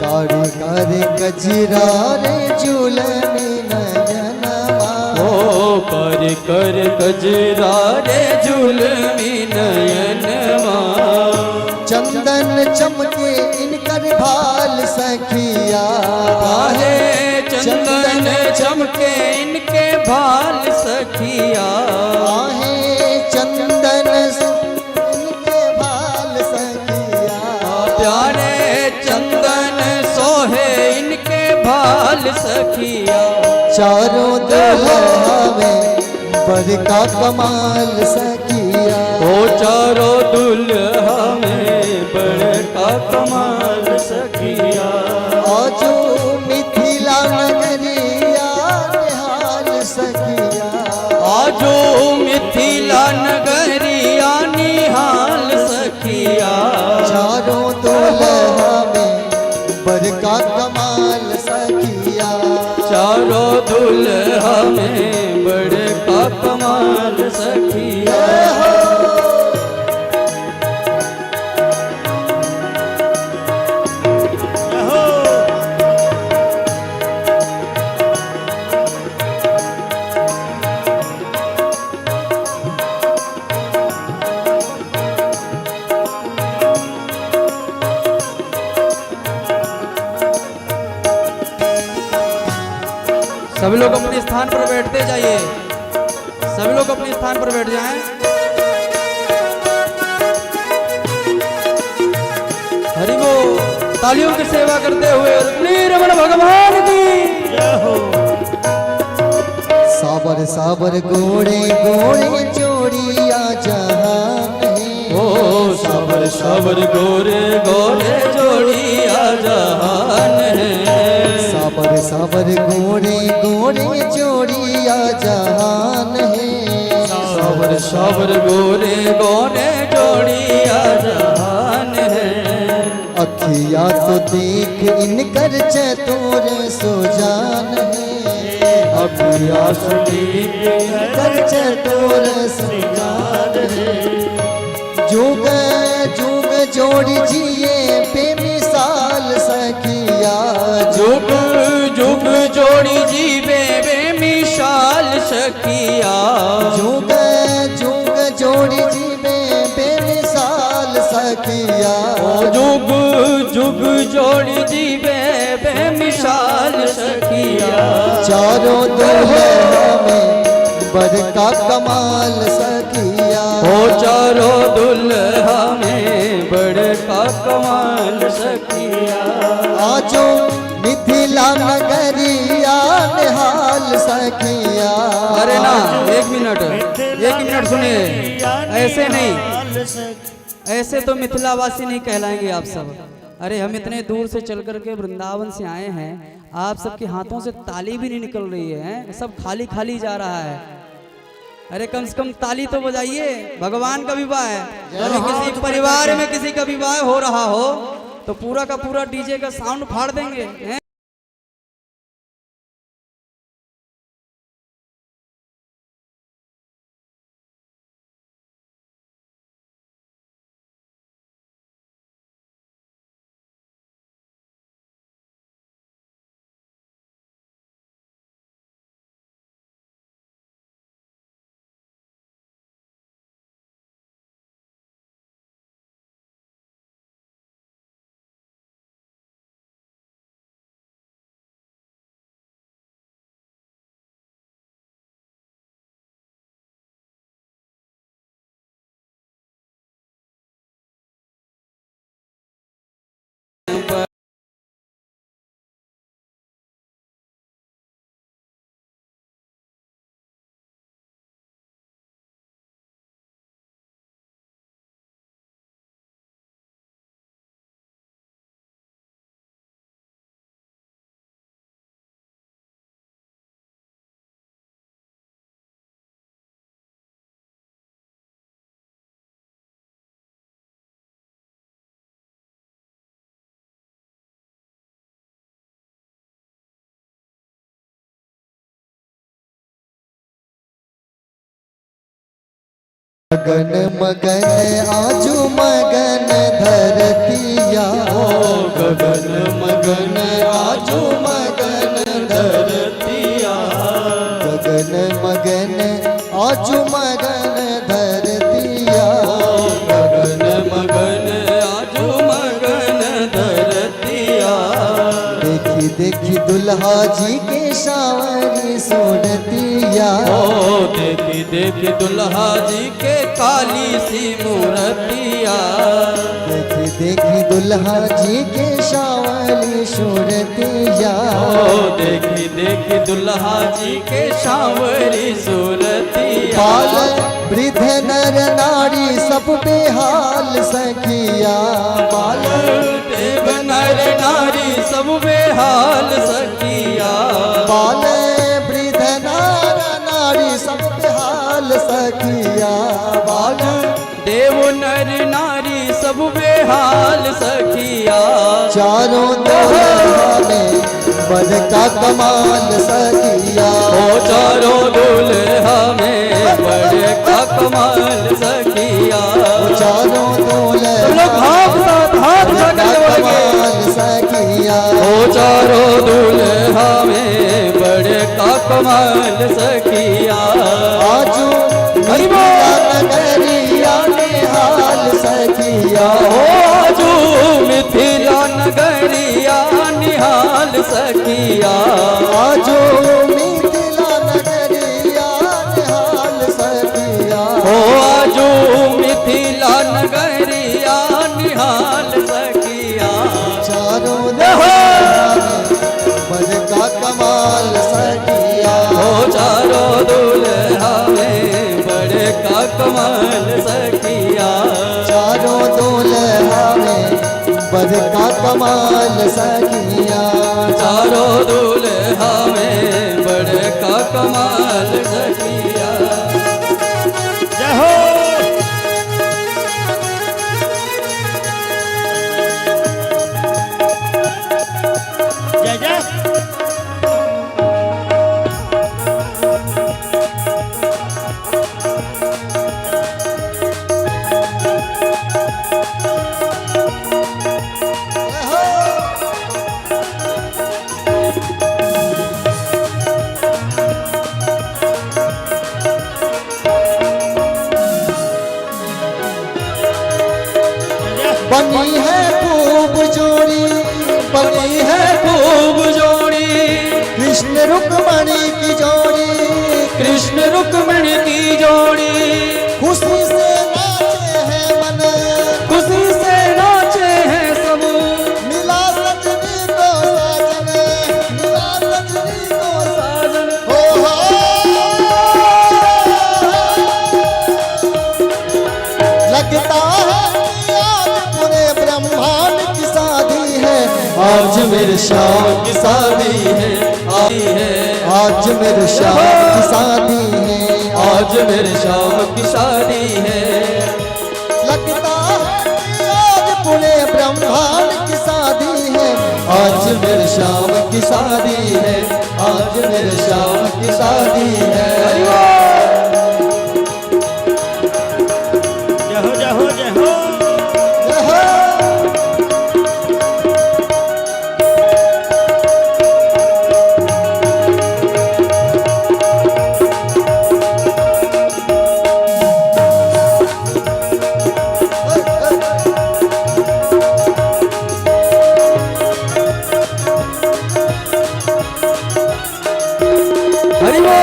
गाड़ी गारे गजरा रे झूलनी नयनवा, ओ कर कर गजरा रे झूलमी नयनमा, चंदन चमके इनकर भाल सखिया, काहे चंदन चमके इनके भाल सखिया, आहे चंदन इनके भाल सखिया, प्यारे चंदन सोहे इनके भाल सखिया, चारों दुल्हा में बर का कमाल सखिया, ओ चारों दुल्हा में बड़े का कमाल सखिया, आजू मिथिला नगरिया निहाल सखिया, आजो मिथिला नगरिया निहाल सखिया, चारों दुल्हा में बर का कमाल सखिया, चारों दुल्हा में बड़े का कमाल सखिया। जय हो। सभी लोग अपने स्थान पर बैठते जाइए, सभी लोग अपने स्थान पर बैठ जाएं। हरि बोल। तालियों की सेवा करते हुए रुक्मिणी रमण भगवान की जय हो। साबर साबर गोड़े गोड़े जोड़िया जहान है, ओ साबर सावर गोरे गोरे जोड़िया जहान है। सावर सावर गोरे गोरे जोड़िया जहान है। सावर सावर गोरे गोरे जोड़िया जहान है। अखिया तो देख इनकर चतुर सुजान है। अखिया सुनी कर चतुर सुजान है। जुग जुग जोड़ी जिए बेमिसाल सखिया। जुग जुग जोड़ी जीवे बेमिसाल सखिया। जुग जुग जोड़ी जीवे बेमिसाल सखिया। जुग जुग जोड़ी जीवे बेमिसाल सखिया। चारों दुल्हे में बड़का कमाल सखिया। हो चारों दुल्हा में बड़का कमाल सखिया। आजो मिथिला नगरिया निहाल सखिया। अरे ना, एक मिनट सुनिए। ऐसे नहीं, ऐसे तो मिथिलावासी नहीं कहलाएंगे आप सब। अरे हम इतने दूर से चल करके वृंदावन से आए हैं, आप सबके हाथों से ताली भी नहीं निकल रही है, सब खाली खाली जा रहा है। अरे कम से कम ताली तो बजाइए, भगवान का विवाह है। अरे किसी परिवार में किसी का विवाह हो रहा हो तो पूरा का पूरा डीजे का साउंड फाड़ देंगे हैं? मगन मगन आजू मगन धरतिया। गगन मगन आजू मगन धरतिया। गगन मगन आजू मगन धरतिया। गगन मगन आजू मगन धरतिया। देखी देखी दुल्हा जी के सावरी सूरतिया। ओ देखी देखी दुल्हा जी के काली सी मूर्तिया। देखी देखी दुल्हा जी के सावरी सूरतिया। ओ देखी देखी दुल्हा जी के सांवरी सूरतिया। बाल वृद्ध नर नारी सब बेहाल सखिया। बाल देव नर नारी सब बेहाल सखिया। बाल वृद्ध नर नारी सब बेहाल सखिया। बाल देव नर नारी सब बेहाल सखिया। चारों दुल्हा में बड़का कमाल सखिया। ओ चारों दुल्हा में बड़का कमाल सखिया। चारों दुल्हा कमाल सखिया। ओ चारों दुल्हा में बड़का कमाल सखिया। आजू मिथिला नगरिया निहाल सखिया। आजू मिथिला नगरिया निहाल सखिया। आजू मिथिला नगरिया निहाल सखिया। ओ आजू मिथिला नगरिया निहाल सखिया। चारों दुल्हा बड़का कमाल सखिया। ओ चारों दुल्हा में बड़का कमाल सखिया। चारों दुल्हा कमाल सखिया चारों दूल्हा में बड़े का कमाल सखिया। जय हो। जय जय। बनी है खूब जोड़ी, बनी है खूब जोड़ी कृष्ण रुक्मणी की जोड़ी, कृष्ण रुक्मिणी की जोड़ी। खुशी से नाचे हैं मन, खुशी से नाचे हैं सब। मिला सजनी को साजन, मिला सजनी को साजन। हो लगता है कि आज पूरे ब्रह्मांड की शादी है, आज मेरे श्याम की शादी है, आई है आज मेरे श्याम की शादी है, आज मेरे श्याम की शादी है। लगता है कि आज पूरे ब्रह्मांड की शादी है, आज मेरे श्याम की शादी है, आज मेरे श्याम की शादी है। जय हो जय हो जय हो। जय हो। हरि बोल।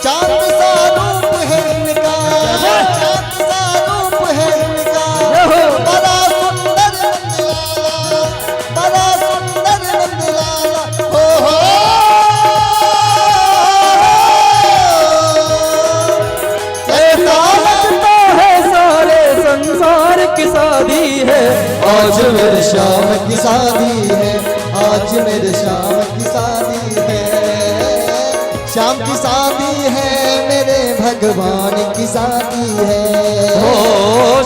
चांद सा रूप है इनका, चांद सा रूप है इनका, बड़ा सुंदर नंदलाला, बड़ा सुंदर नंदलाला। हो ऐसा लगता है सारे संसार की शादी है, आज मेरे श्याम की शादी है, आज मेरे श्याम की शादी है, श्याम की शादी है, मेरे भगवान की शादी है। ओ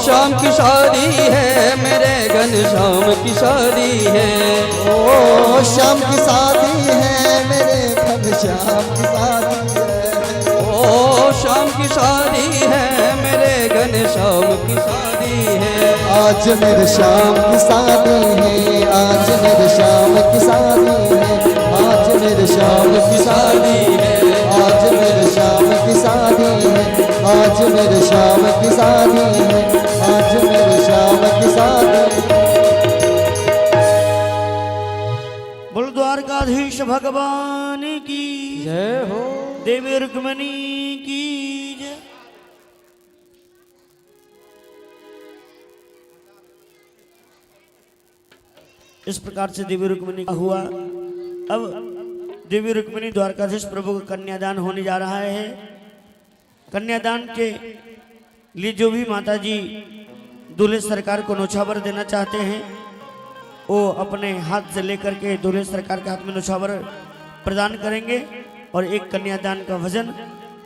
शाम की शादी है, मेरे घनश्याम की शादी है। ओ श्याम की शादी है, मेरे घनश्याम की शादी है। ओ शाम की शादी है, मेरे घनश्याम की शादी है। आज मेरे श्याम की शादी है, आज मेरे श्याम की शादी है, आज मेरे श्याम की शादी है, आज मेरे श्याम की शादी है, आज मेरे श्याम की शादी है, आज मेरे श्याम की शादी है। बोल द्वारकाधीश भगवान की जय हो। देवी रुक्मणी की जय। इस प्रकार से देवी रुक्मणी का हुआ। अब देवी रुक्मणी द्वारकाधीश प्रभु का कन्यादान होने जा रहा है। कन्यादान के लिए जो भी माताजी दूल्हे सरकार को नौछावर देना चाहते हैं, वो अपने हाथ से लेकर के दूल्हे सरकार के हाथ में नौछावर प्रदान करेंगे और एक कन्यादान का भजन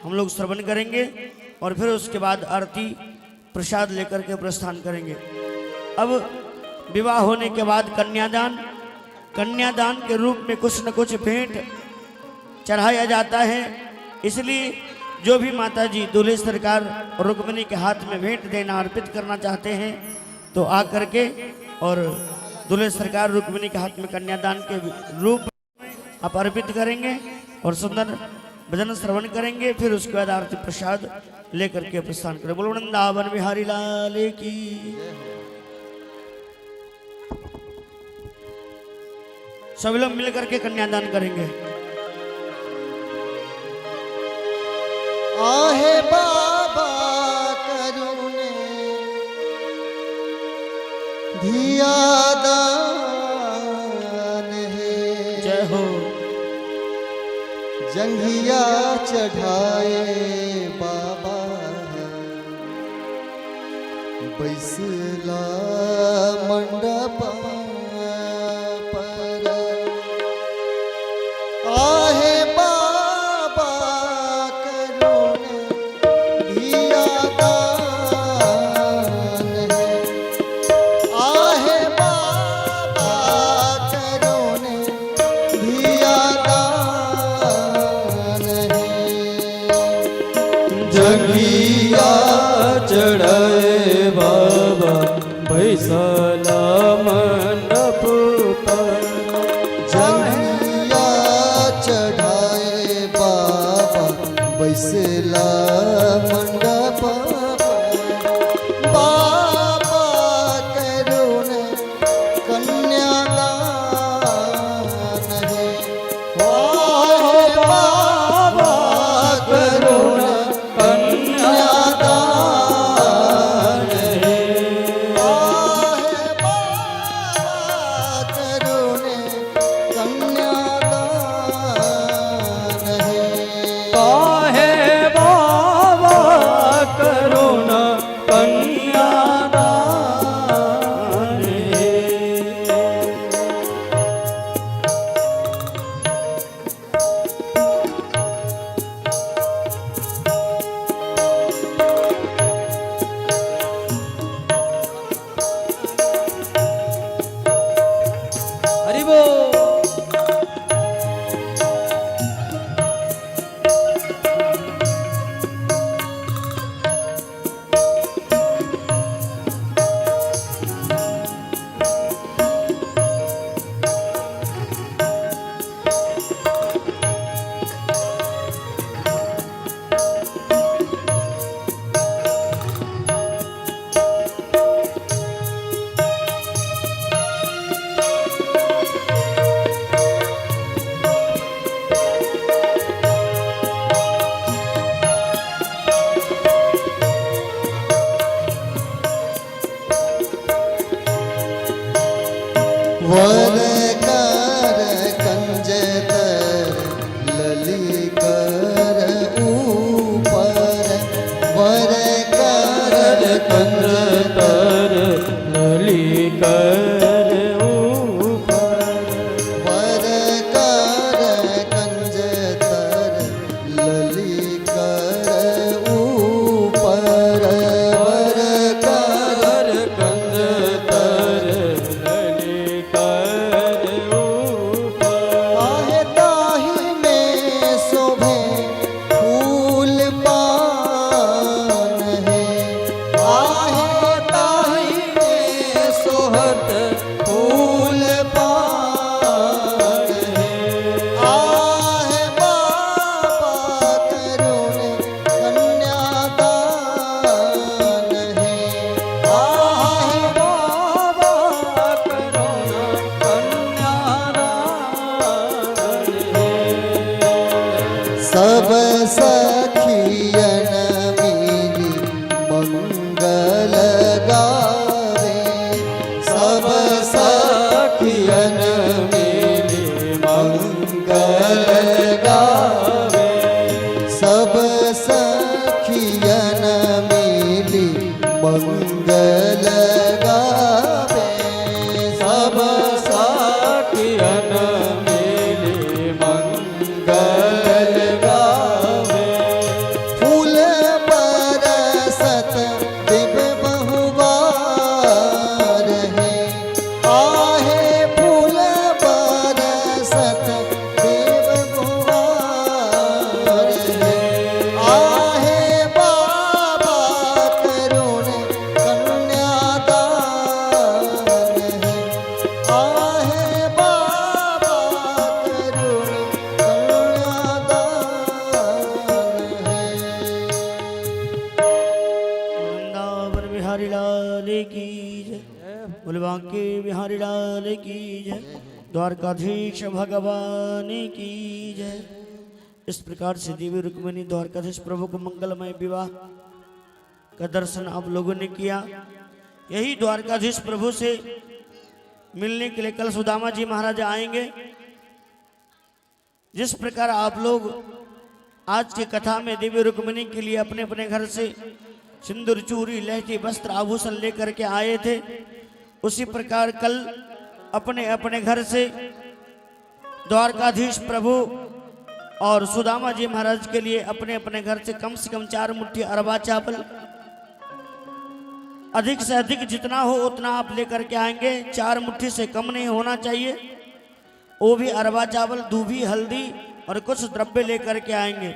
हम लोग श्रवण करेंगे और फिर उसके बाद आरती प्रसाद लेकर के प्रस्थान करेंगे। अब विवाह होने के बाद कन्यादान के रूप में कुछ न कुछ भेंट चढ़ाया जाता है। इसलिए जो भी माताजी दूल्हे सरकार और रुक्मिणी के हाथ में भेंट देना अर्पित करना चाहते हैं तो आ करके और दूल्हे सरकार रुक्मिणी के हाथ में कन्यादान के रूप आप अर्पित करेंगे और सुंदर भजन श्रवण करेंगे। फिर उसके बाद आरती प्रसाद लेकर के प्रस्थान करें। बोलो वृंदावन बिहारी लाल की। सभी लोग मिलकर के कन्यादान करेंगे। आहे बाबा करुणे धिया दान है। जय हो। जंघिया चढ़ाए बाबा बैसला मंडप पर। आहे बाबा करुणे धिया दान है। आहे बाबा करुणे धिया दान है। जंगिया चढ़ाए बाबा बैसला मंडप पर। जंघिया चढ़ाए बाबा बैसला मंडप पर। बाबा करुणे कन्यादान है। वाहे बाबा करुणे कन्यादान है। वाहे बाबा करुणे कन्यादान है। काहे बाबा करुणा कन्यादान है। हरि बोल। वर कर कंजतर लली कर ऊपर। वर कर कंजतर लली कर ऊपर। वर कर कंजतर लली कर ऊपर। वर कर कंजतर लली कर ऊपर। आहे ताही में शोभे फूल पान है। आहे ताही में सोहत फूल पान है। आहे बाबा करुणे कन्यादान है। आहे बाबा करुणा कन्यादान है। सब सखियन मिली मंगल गावे। सब सखियन मिली मंगल गावे। सब सखियन मिली मंगल गावे। सब साखियन मिली मंगल गावे। द्वारकाधीश भगवान की जय। इस प्रकार से देवी रुक्मिणी द्वारकाधीश प्रभु को मंगलमय विवाह का दर्शन आप लोगों ने किया। यही द्वारकाधीश प्रभु से मिलने के लिए कल सुदामा जी महाराज आएंगे। जिस प्रकार आप लोग आज की कथा में देवी रुक्मिणी के लिए अपने अपने घर से सिंदूर, चूड़ी, लहठी, वस्त्र, आभूषण लेकर के आए थे, उसी प्रकार कल अपने अपने घर से द्वारकाधीश प्रभु और सुदामा जी महाराज के लिए अपने अपने घर से कम 4 मुट्ठी अरबा चावल, अधिक से अधिक जितना हो उतना आप लेकर के आएंगे। 4 मुट्ठी से कम नहीं होना चाहिए। वो भी अरबा चावल, दूभी, हल्दी और कुछ द्रव्य लेकर के आएंगे।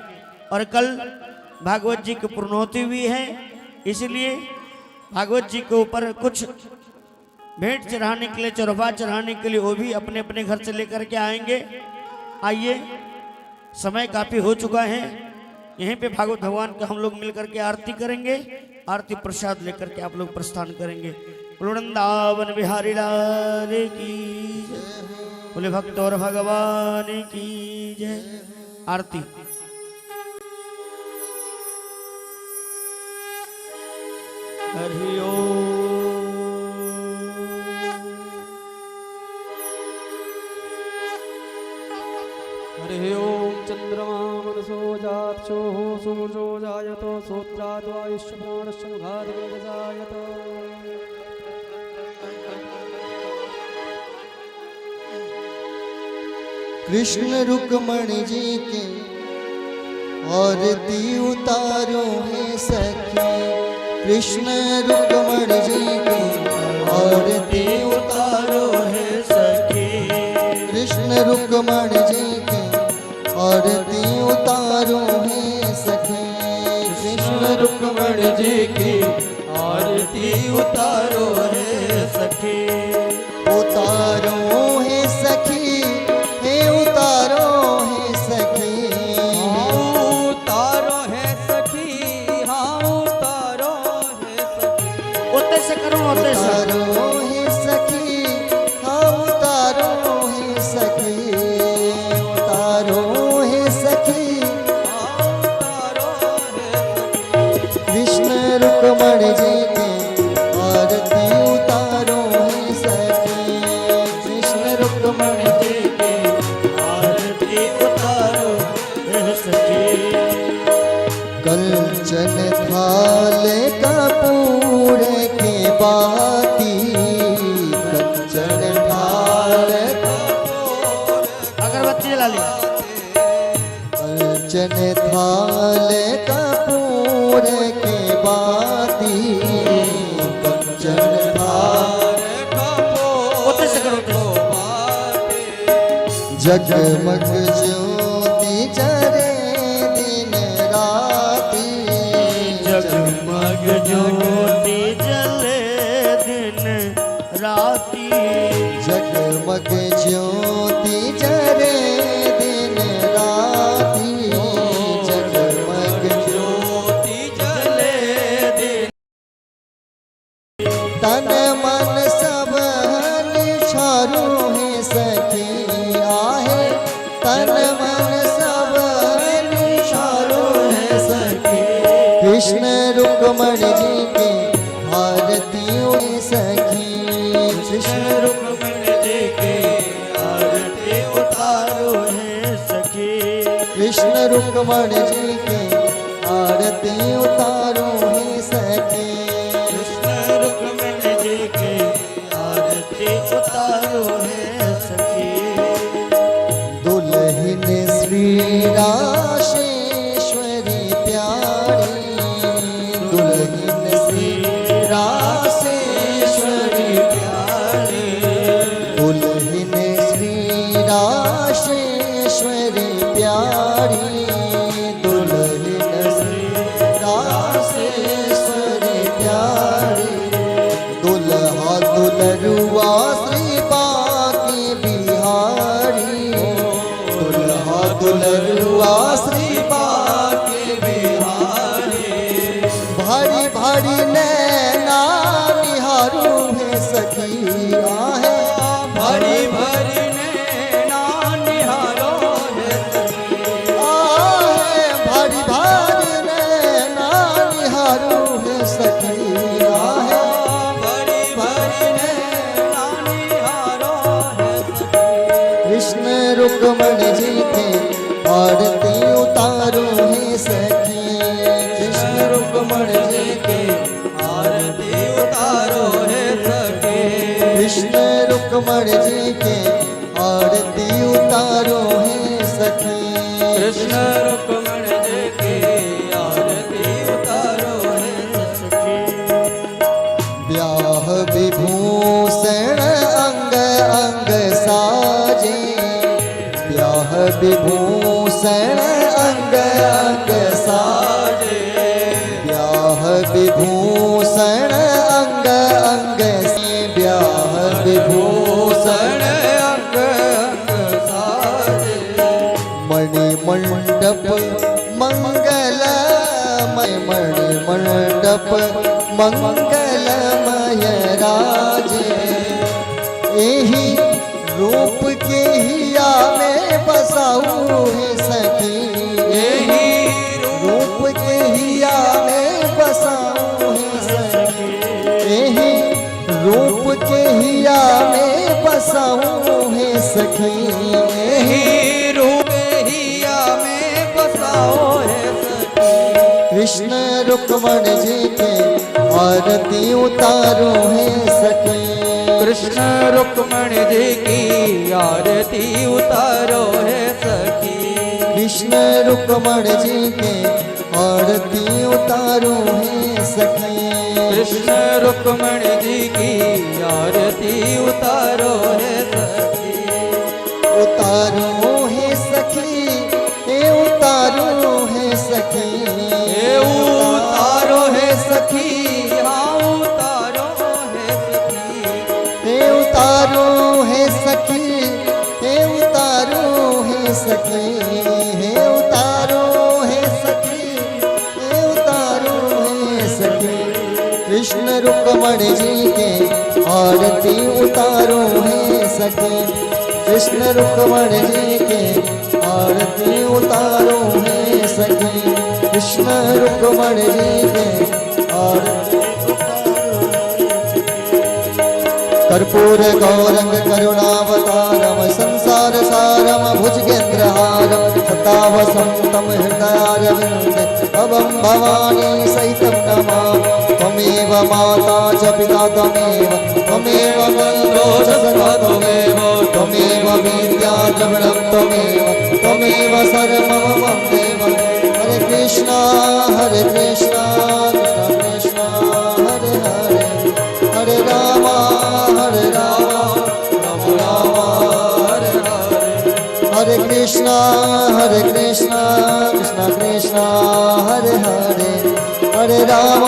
और कल भागवत जी की पूर्णोति भी है, इसलिए भागवत जी के ऊपर कुछ भेंट चढ़ाने के लिए, चौरभा चढ़ाने के लिए वो भी अपने अपने घर से लेकर के आएंगे। आइए, समय काफ़ी हो चुका है। यहीं पे भागवत भगवान का हम लोग मिलकर के आरती करेंगे। आरती प्रसाद लेकर के आप लोग प्रस्थान करेंगे। वृंदावन बिहारी लाल की जय, बोले भक्त और भगवान की जय। आरती। हरि ओम। हरि ओम। चंद्रमा मनसो जाक्षो सूर्यो जायतो सोत्राद्वायुष्य प्राणस्य मुखाद् जायतो। कृष्ण रुक्मणी जी के आरती उतारो है सखी। कृष्ण रुक्मणी जी के आरती उतारो है सखी। कृष्ण रुक्मणी जी के आरती उतारो है सखी। कृष्ण रुक्मणी जी की आरती उतारो है सखी। उतारो है सखी, हे उतारो है सखी। उतारो है सखी, हाँ उतारो है सखी। उतने से करो, उतने से। उतारो है सखी, हाँ उतारो है सखी। उतारो है सखी, हाँ उतारो है सखी। कृष्ण रुक्मणी जी के आरती उतारो है सखी। कृष्ण रुक्मणी जी के आरती उतारो है सखी। कंचन थाल कपूर के बाती। कंचन थाल अगरबत्ती जला ली। कंचन थाल कपूर के बाती। कंचन थाल उतने से करो, उतने से। जगमग ज्योति जरे दिन राती। जगमग ज्योति जले दिन राती। जगमग ज्योति जरे दिन राती। जगमग ज्योति जले दिन। तन मन सब निछारो है सखी। आहे तन मन सब निछारो है सखी। कृष्ण रुक्मणी जी के आरती है सखी। कृष्ण रुक्मिणी जी के आरती उतारो है सखी। कृष्ण रुक्मणी जी के आरती उतारो है सखी। कृष्ण रुक्मिणी जी के आरती उतारो है सखी। दुल्हन श्री राशेश्वरी प्यारी। दुल्हन श्री राशेश्वरी प्यारी। दुल्हन श्री राशेश्वरी प्यारी। दुल्हन श्री राशेश्वरी प्यारी। दुल्हा दुल्हरुआ श्री बाकी बिहारी। दुल्हा दुल्हरुआ श्री बाकी बिहारी। भारी भारी नैना निहारू है सखी। आहे भरी भरी ने कृष्ण रुक्मण जी के आरती उतारो है सखी। कृष्ण रुक्मण जी के आरती उतारो है सखी। कृष्ण रुक्मण जी के आरती उतारो है सखी। कृष्ण रुक्मण जी के आरती उतारो है सखी। ब्याह विभूषण अंग अंग साजे, ब्याह विभूषण अंग अंग साजे, ब्याह विभूषण अंग अंग से, ब्याह विभूषण अंग अंग साजे। मणि मंडप मंगलमय, मणि मंडप मंगलमय राजे। एही रूप के हिया में बसाऊ है सखी। यही रूप के हिया में बसाऊ है सखी। एही रूप के हिया में बसाऊ है सखी। यही रूप हिया में बसाओ है सखी। कृष्ण रुक्मण जी के आरती उतारो है सखी। कृष्ण रुक्मण जी की आरती उतारो है सखी। कृष्ण रुक्मण जी के आरती उतारो है सखी। कृष्ण रुक्मण जी की आरती उतारो है सखी। उतारो है सखी, ए उतारो है सखी। ए उतारो है सखी, हाँ उतारो है सखी। ए उतारो है सखी, ए उतारो है सखी। हे उतारो है सखी, हे उतारो है सखी। कृष्ण रुक्मण जी के आरती उतारो है सखी। कृष्ण रुक्मण जी के आरती उतारो है सखी। कृष्ण रुक्मण जी के आरती कर्पूर गौरंग करुणावतारम संसार सारम भुजगेन्द्रहारम सदा वसंतम हृदयारविंदे भवं भवानी सहितं नमामि। त्वमेव माता च पिता त्वमेव, त्वमेव बन्धो च सखा त्वमेव, त्वमेव विद्या द्रविणं त्वमेव, त्वमेव सर्वं मम देव। हरे कृष्णा कृष्ण कृष्ण हरे हरे, हरे राम राम राम हरे हरे। हरे कृष्णा कृष्ण कृष्ण हरे हरे, हरे राम